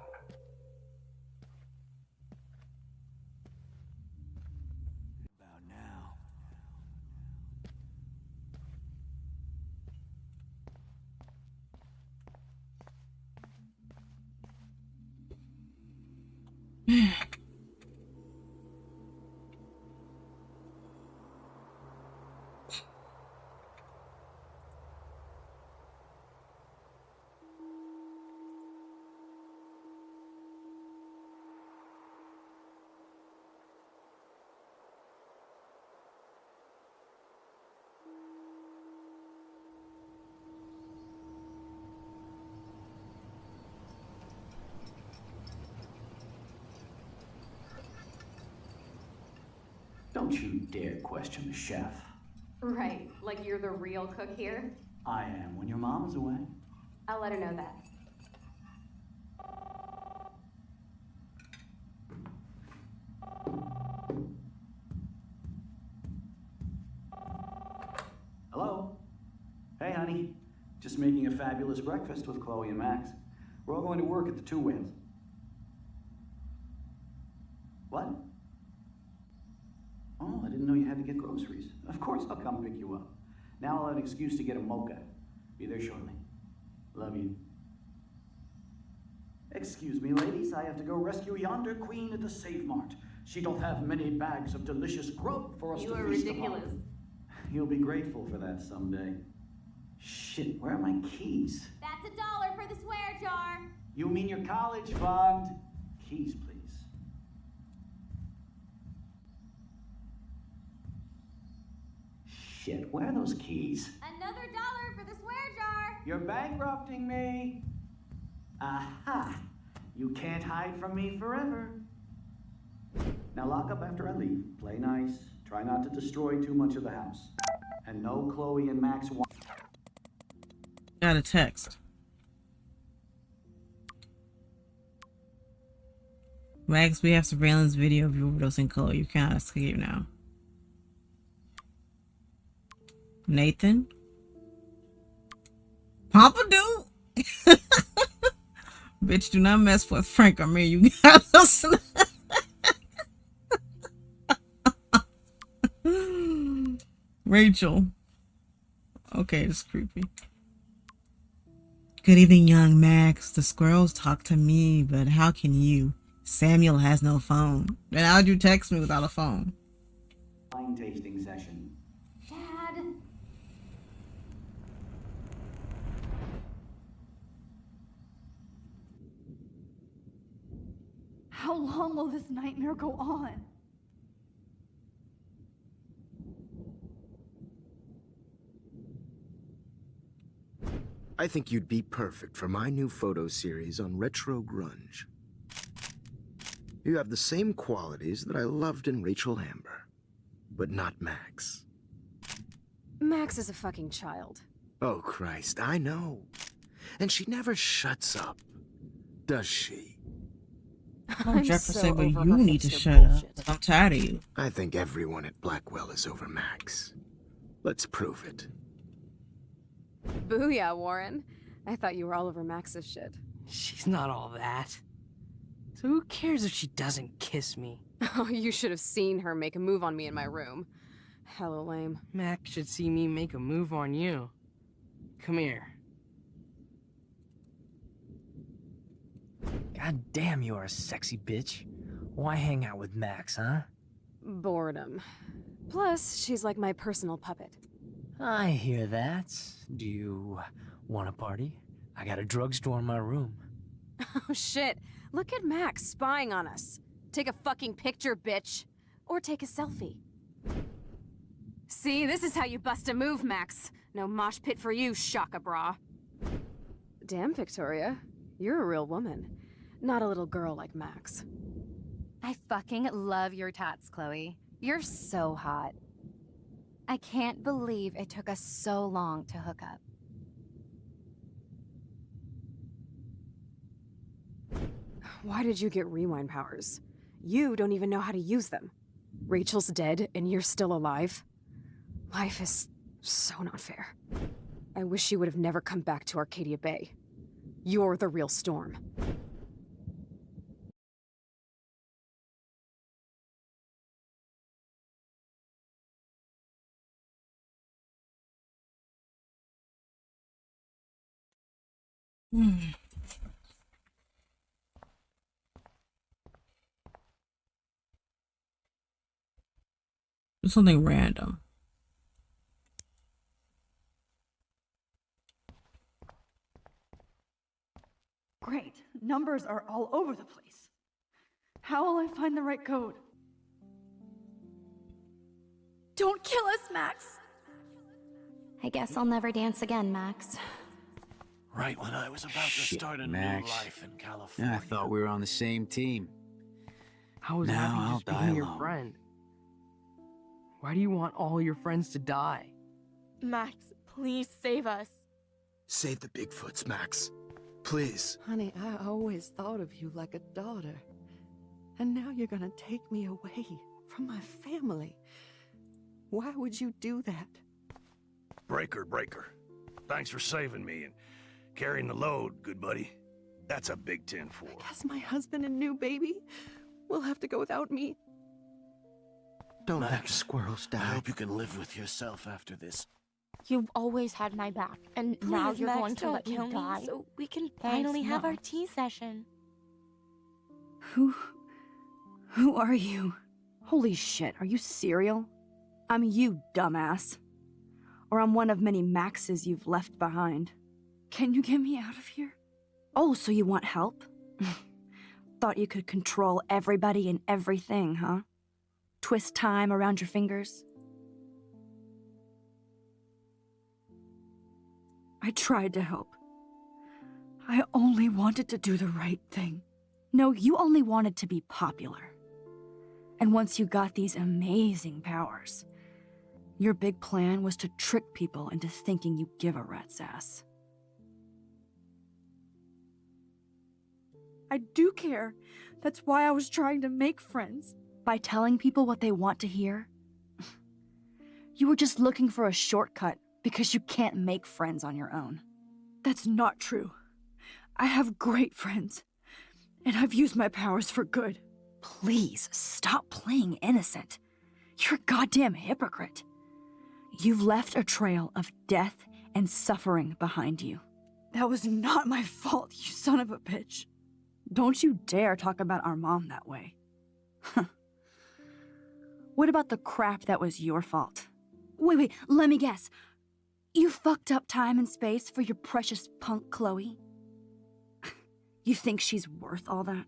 Don't you dare question the chef. Right, like you're the real cook here? I am when your mom is away. I'll let her know that. Hello? Hey, honey. Just making a fabulous breakfast with Chloe and Max. We're all going to work at the Two Whales. What? Oh, I didn't know you had to get groceries. Of course I'll come pick you up. Now I'll have an excuse to get a mocha. Be there shortly. Love you. Excuse me, ladies. I have to go rescue yonder queen at the Save Mart. She doth have many bags of delicious grub for us to feast upon. You are ridiculous. You'll be grateful for that someday. Shit, where are my keys? That's $1 for the swear jar. You mean your college fund? Keys, please. Shit, where are those keys? Another $1 for the swear jar. You're bankrupting me. Aha! You can't hide from me forever. Now lock up after I leave. Play nice. Try not to destroy too much of the house. And no Chloe and Max want... Got a text. Max, we have surveillance video of you overdosing Chloe. You cannot escape now. Nathan? Pompadour? Bitch, do not mess with Frank or me. You gotta listen. Rachel. Okay, it's creepy. Good evening, young Max. The squirrels talk to me, but how can you? Samuel has no phone. Then how'd you text me without a phone? Wine tasting session. Dad. How long will this nightmare go on? I think you'd be perfect for my new photo series on retro grunge. You have the same qualities that I loved in Rachel Amber, but not Max. Max is a fucking child. Oh, Christ, I know. And she never shuts up, does she? Oh, Jefferson, but over you her need to hipster shut bullshit. up. I'm tired of you. I think everyone at Blackwell is over Max. Let's prove it. Booyah, Warren. I thought you were all over Max's shit. She's not all that. So who cares if she doesn't kiss me? Oh, you should have seen her make a move on me in my room. Hella lame. Max should see me make a move on you. Come here. God damn, you are a sexy bitch. Why hang out with Max, huh? Boredom. Plus, she's like my personal puppet. I hear that. Do you want a party? I got a drugstore in my room. Oh shit, look at Max spying on us. Take a fucking picture, bitch. Or take a selfie. See, this is how you bust a move, Max. No mosh pit for you, Shaka Bra. Damn, Victoria. You're a real woman. Not a little girl like Max. I fucking love your tats, Chloe. You're so hot. I can't believe it took us so long to hook up. Why did you get rewind powers? You don't even know how to use them. Rachel's dead and you're still alive. Life is so not fair. I wish you would have never come back to Arcadia Bay. You're the real Storm. Just something random. Great. Numbers are all over the place. How will I find the right code? Don't kill us, Max! I guess I'll never dance again, Max. Right when I was about to start a Max. new life in California. I thought we were on the same team. I was Now happy I'll just die being your alone. friend. Why do you want all your friends to die? Max, please save us. Save the Bigfoots, Max. Please. Honey, I always thought of you like a daughter. And now you're gonna take me away from my family. Why would you do that? Breaker. Thanks for saving me and carrying the load, good buddy. That's a big 10-4. Guess my husband and new baby will have to go without me. Don't let Max, squirrels I die. hope you can live with yourself after this. You've always had my back, and now Please, you're Max, going to don't let me kill me die. so we can Finally Thanks, have our Max. tea session. Who are you? Holy shit, are you serial? I'm you, dumbass. Or I'm one of many Maxes you've left behind. Can you get me out of here? Oh, so you want help? Thought you could control everybody and everything, huh? Twist time around your fingers? I tried to help. I only wanted to do the right thing. No, you only wanted to be popular. And once you got these amazing powers, your big plan was to trick people into thinking you give a rat's ass. I do care. That's why I was trying to make friends. By telling people what they want to hear? You were just looking for a shortcut because you can't make friends on your own. That's not true. I have great friends. And I've used my powers for good. Please, stop playing innocent. You're a goddamn hypocrite. You've left a trail of death and suffering behind you. That was not my fault, you son of a bitch. Don't you dare talk about our mom that way. What about the crap that was your fault? Wait, let me guess. You fucked up time and space for your precious punk Chloe? You think she's worth all that?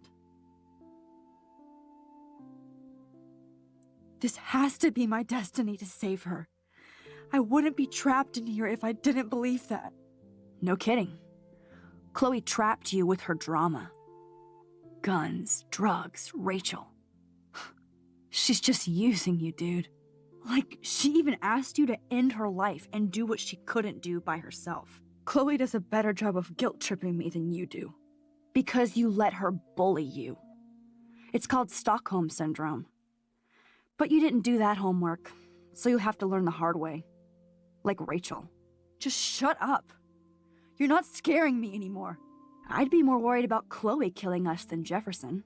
This has to be my destiny to save her. I wouldn't be trapped in here if I didn't believe that. No kidding. Chloe trapped you with her drama. Guns, drugs, Rachel. She's just using you, dude. Like, she even asked you to end her life and do what she couldn't do by herself. Chloe does a better job of guilt-tripping me than you do. Because you let her bully you. It's called Stockholm Syndrome. But you didn't do that homework, so you have to learn the hard way. Like Rachel. Just shut up. You're not scaring me anymore. I'd be more worried about Chloe killing us than Jefferson.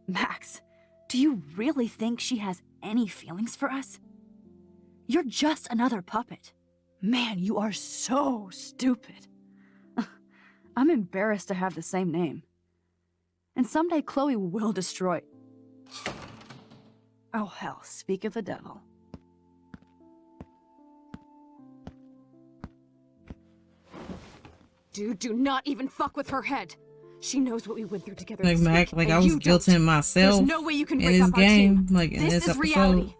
Max, do you really think she has any feelings for us? You're just another puppet. Man, you are so stupid. I'm embarrassed to have the same name. And someday Chloe will destroy... Oh hell, speak of the devil. Dude, do not even fuck with her head. She knows what we went through together. Like this Mac, week, like and I was you don't. guilting myself There's no way you can in break this up our game, team. like in this is episode. reality.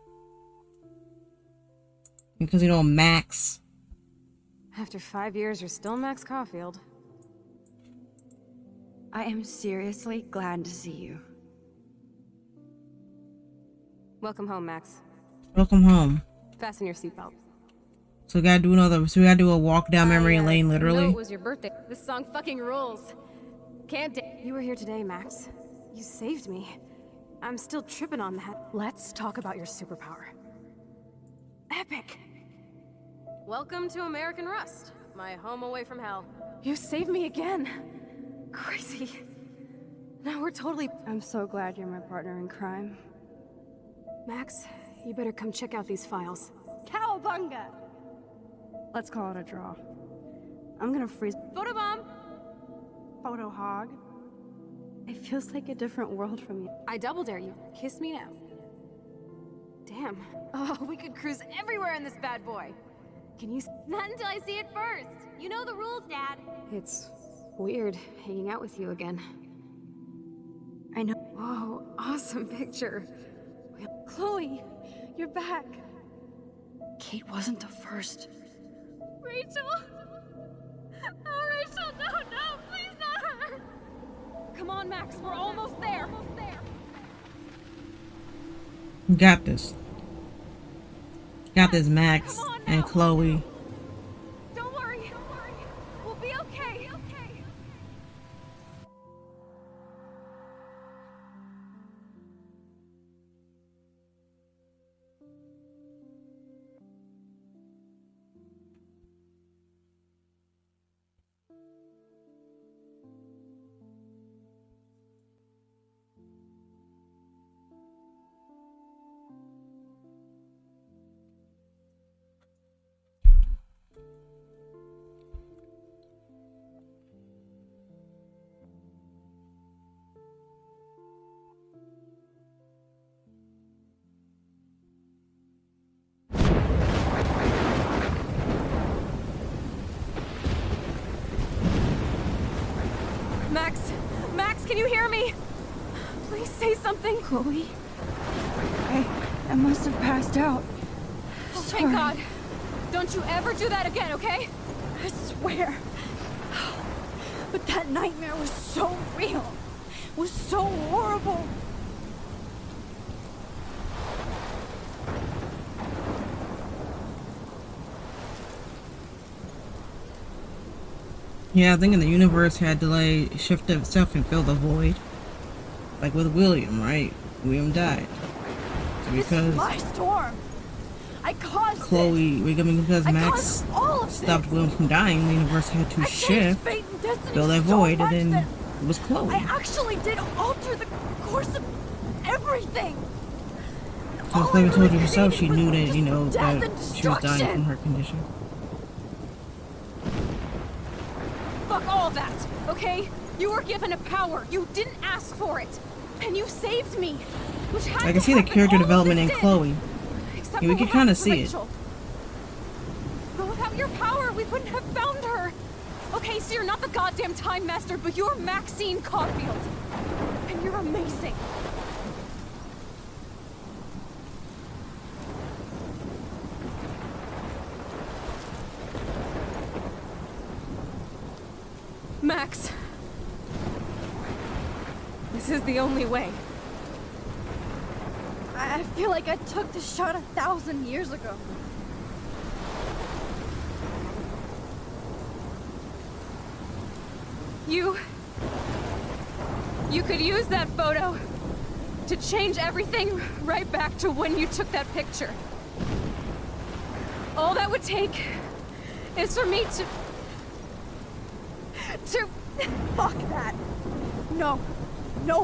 Because you know Max. After 5 years, you're still Max Caulfield. I am seriously glad to see you. Welcome home, Max. Welcome home. Fasten your seatbelt. So we gotta do another. So we gotta do a walk down memory lane, I know literally. it was your birthday. This song fucking rules. Can't you were here today, Max. You saved me. I'm still tripping on that. Let's talk about your superpower. Epic. Welcome to American Rust, my home away from hell. You saved me again. Crazy. Now we're totally... I'm so glad you're my partner in crime. Max, you better come check out these files. Cowabunga! Let's call it a draw. I'm gonna freeze... Photobomb! Photo hog. It feels like a different world from you. I double dare you. Kiss me now. Damn. Oh, we could cruise everywhere in this bad boy. Can you... Not until I see it first. You know the rules, Dad. It's weird hanging out with you again. I know. Whoa, awesome picture. Chloe, you're back. Kate wasn't the first. Rachel? Oh, Rachel, no, please not her. Come on, Max, we're almost there. You got this. Got this, Max and Chloe. Don't worry. We'll be okay. Max, can you hear me? Please say something. Chloe? I must have passed out. Oh, Sorry. thank God. Don't you ever do that again, okay? I swear. But that nightmare was so real. Was so horrible. Yeah, I think in the universe had to shift itself and fill the void. Like with William, right? William died. So because my storm. I caused Chloe, because Max stopped William from dying, the universe had to shift, fill that void, and then it was Chloe. I actually did alter the course of everything. So Chloe told you herself she knew that, that she was dying from her condition. Fuck all that, okay? You were given a power. You didn't ask for it. And you saved me. Which had I can see the character development in Chloe. Except Yeah, we for can what kind of happened to see it. Rachel. But without your power, we wouldn't have found her. Okay, so you're not the goddamn Time Master, but you're Maxine Caulfield. And you're amazing. Max. This is the only way. I feel like I took the shot 1,000 years ago. You could use that photo to change everything right back to when you took that picture. All that would take is for me to fuck that. No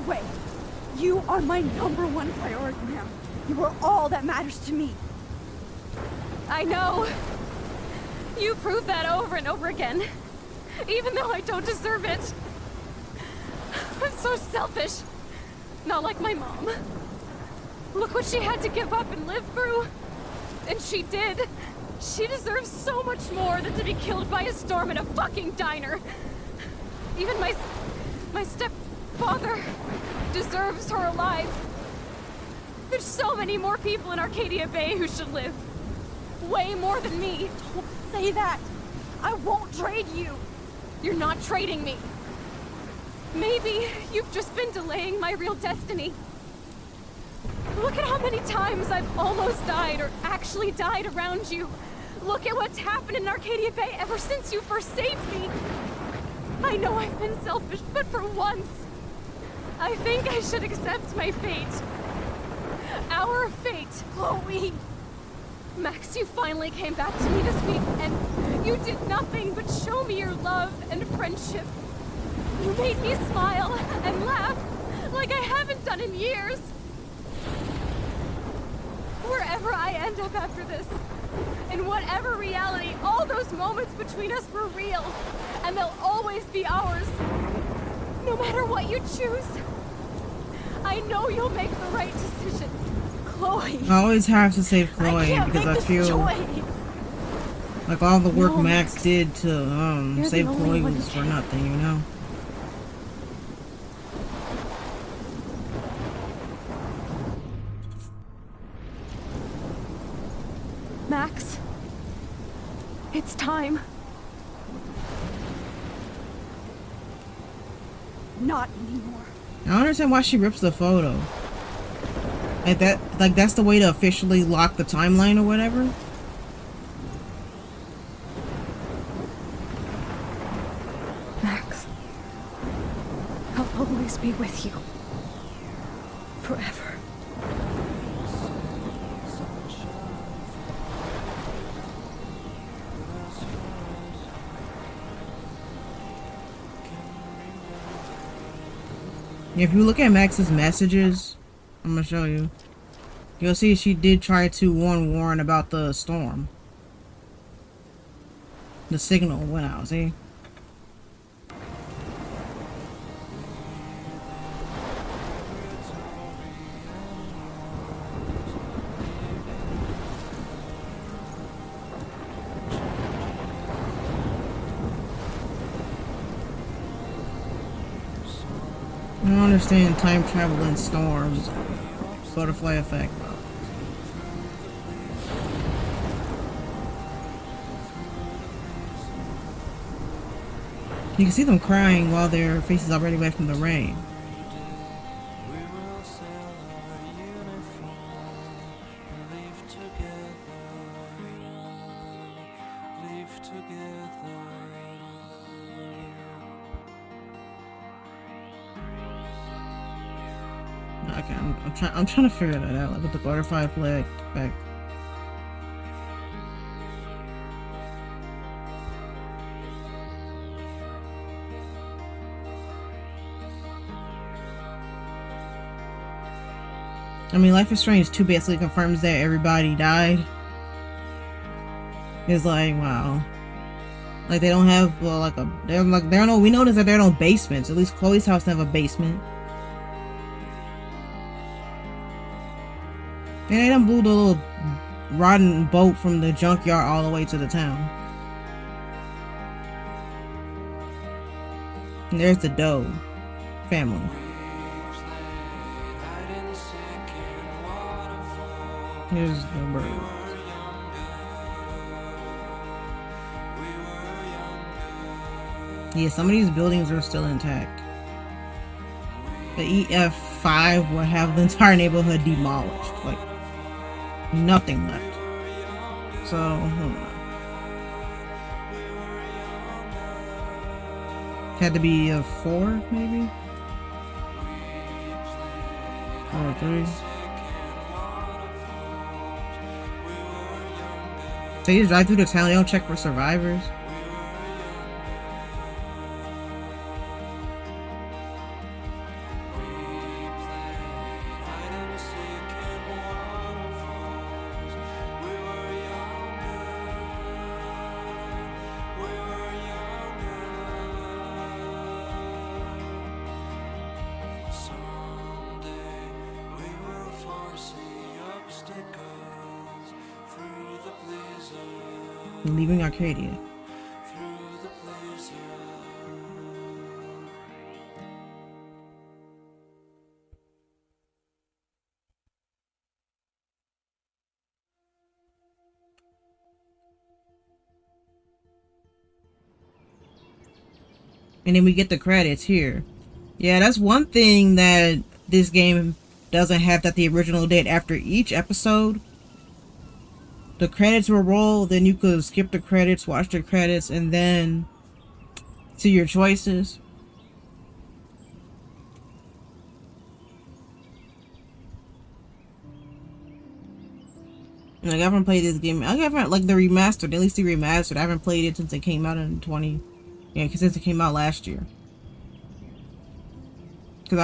way. You are my #1 priority now. You are all that matters to me. I know. You prove that over and over again, even though I don't deserve it. I'm so selfish. Not like my mom. Look what she had to give up and live through. And she did. She deserves so much more than to be killed by a storm in a fucking diner. Even my stepfather deserves her alive. There's so many more people in Arcadia Bay who should live. Way more than me. Don't say that. I won't trade you. You're not trading me. Maybe you've just been delaying my real destiny. Look at how many times I've almost died or actually died around you. Look at what's happened in Arcadia Bay ever since you first saved me. I know I've been selfish, but for once, I think I should accept my fate. Our fate, Chloe. Max, you finally came back to me this week, and you did nothing but show me your love and friendship. You made me smile and laugh like I haven't done in years. Wherever I end up after this, in whatever reality, all those moments between us were real, and they'll always be ours. No matter what you choose, I know you'll make the right decision. Chloe. I always have to save Chloe because I feel like all the work Max did to save Chloe was for nothing, you know? Max, it's time. Not anymore. I don't understand why she rips the photo. Like that's the way to officially lock the timeline or whatever. Max, I'll always be with you. Forever. If you look at Max's messages, I'm gonna show you. You'll see she did try to warn Warren about the storm. The signal went out, see? I don't understand time travel in storms. Butterfly effect. You can see them crying while their faces are already wet from the rain. Okay, I'm trying to figure that out, like with the butterfly effect. I mean, Life is Strange 2 basically confirms that everybody died. It's like, wow. Like they don't have, well, like a, they're like, there are no, we noticed that there are no basements. At least Chloe's house doesn't have a basement. And they done blew the little rotten boat from the junkyard all the way to the town. And there's the Doe family. Here's the bird. Yeah, some of these buildings are still intact. The EF5 will have the entire neighborhood demolished. Like, nothing left. So, hold on. Had to be a 4, maybe? Or 3. They just drive through the town, they don't check for survivors. Leaving Arcadia. And then we get the credits here. Yeah, that's one thing that this game doesn't have that the original did. After each episode, the credits will roll, then you could skip the credits, watch the credits, and then see your choices. Like, I haven't played this game. I haven't, like, the remastered, at least the remastered. I haven't played it since it came out in since it came out last year. Cause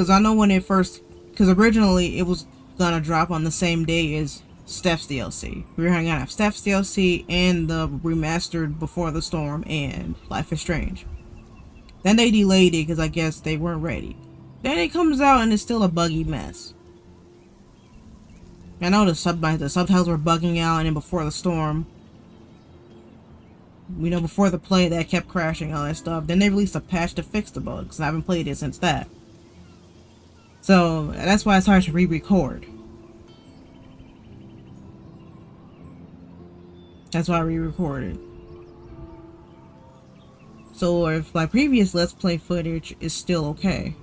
I know when it first, cause originally it was gonna drop on the same day as Steph's DLC. We were gonna have Steph's DLC and the remastered Before the Storm and Life is Strange. Then they delayed it because I guess they weren't ready. Then it comes out and it's still a buggy mess. I know the subtitles were bugging out, and then Before the Storm, we know before the play that kept crashing, all that stuff. Then they released a patch to fix the bugs, and I haven't played it since that. So that's why it's hard to re-record. That's why I re-recorded. So if my previous Let's Play footage is still okay,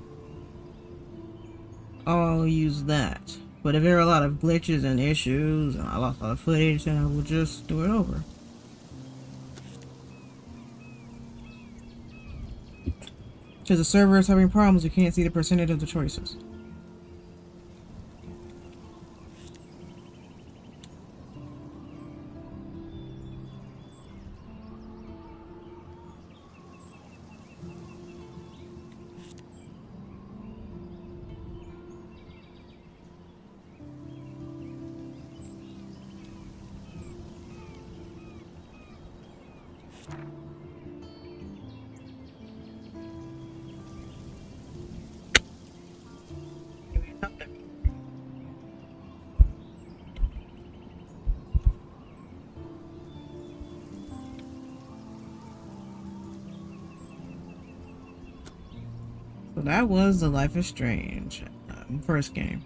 I'll use that. But if there are a lot of glitches and issues, and I lost a lot of footage, then I will just do it over. Because the server is having problems, you can't see the percentage of the choices. So that was the Life is Strange first game.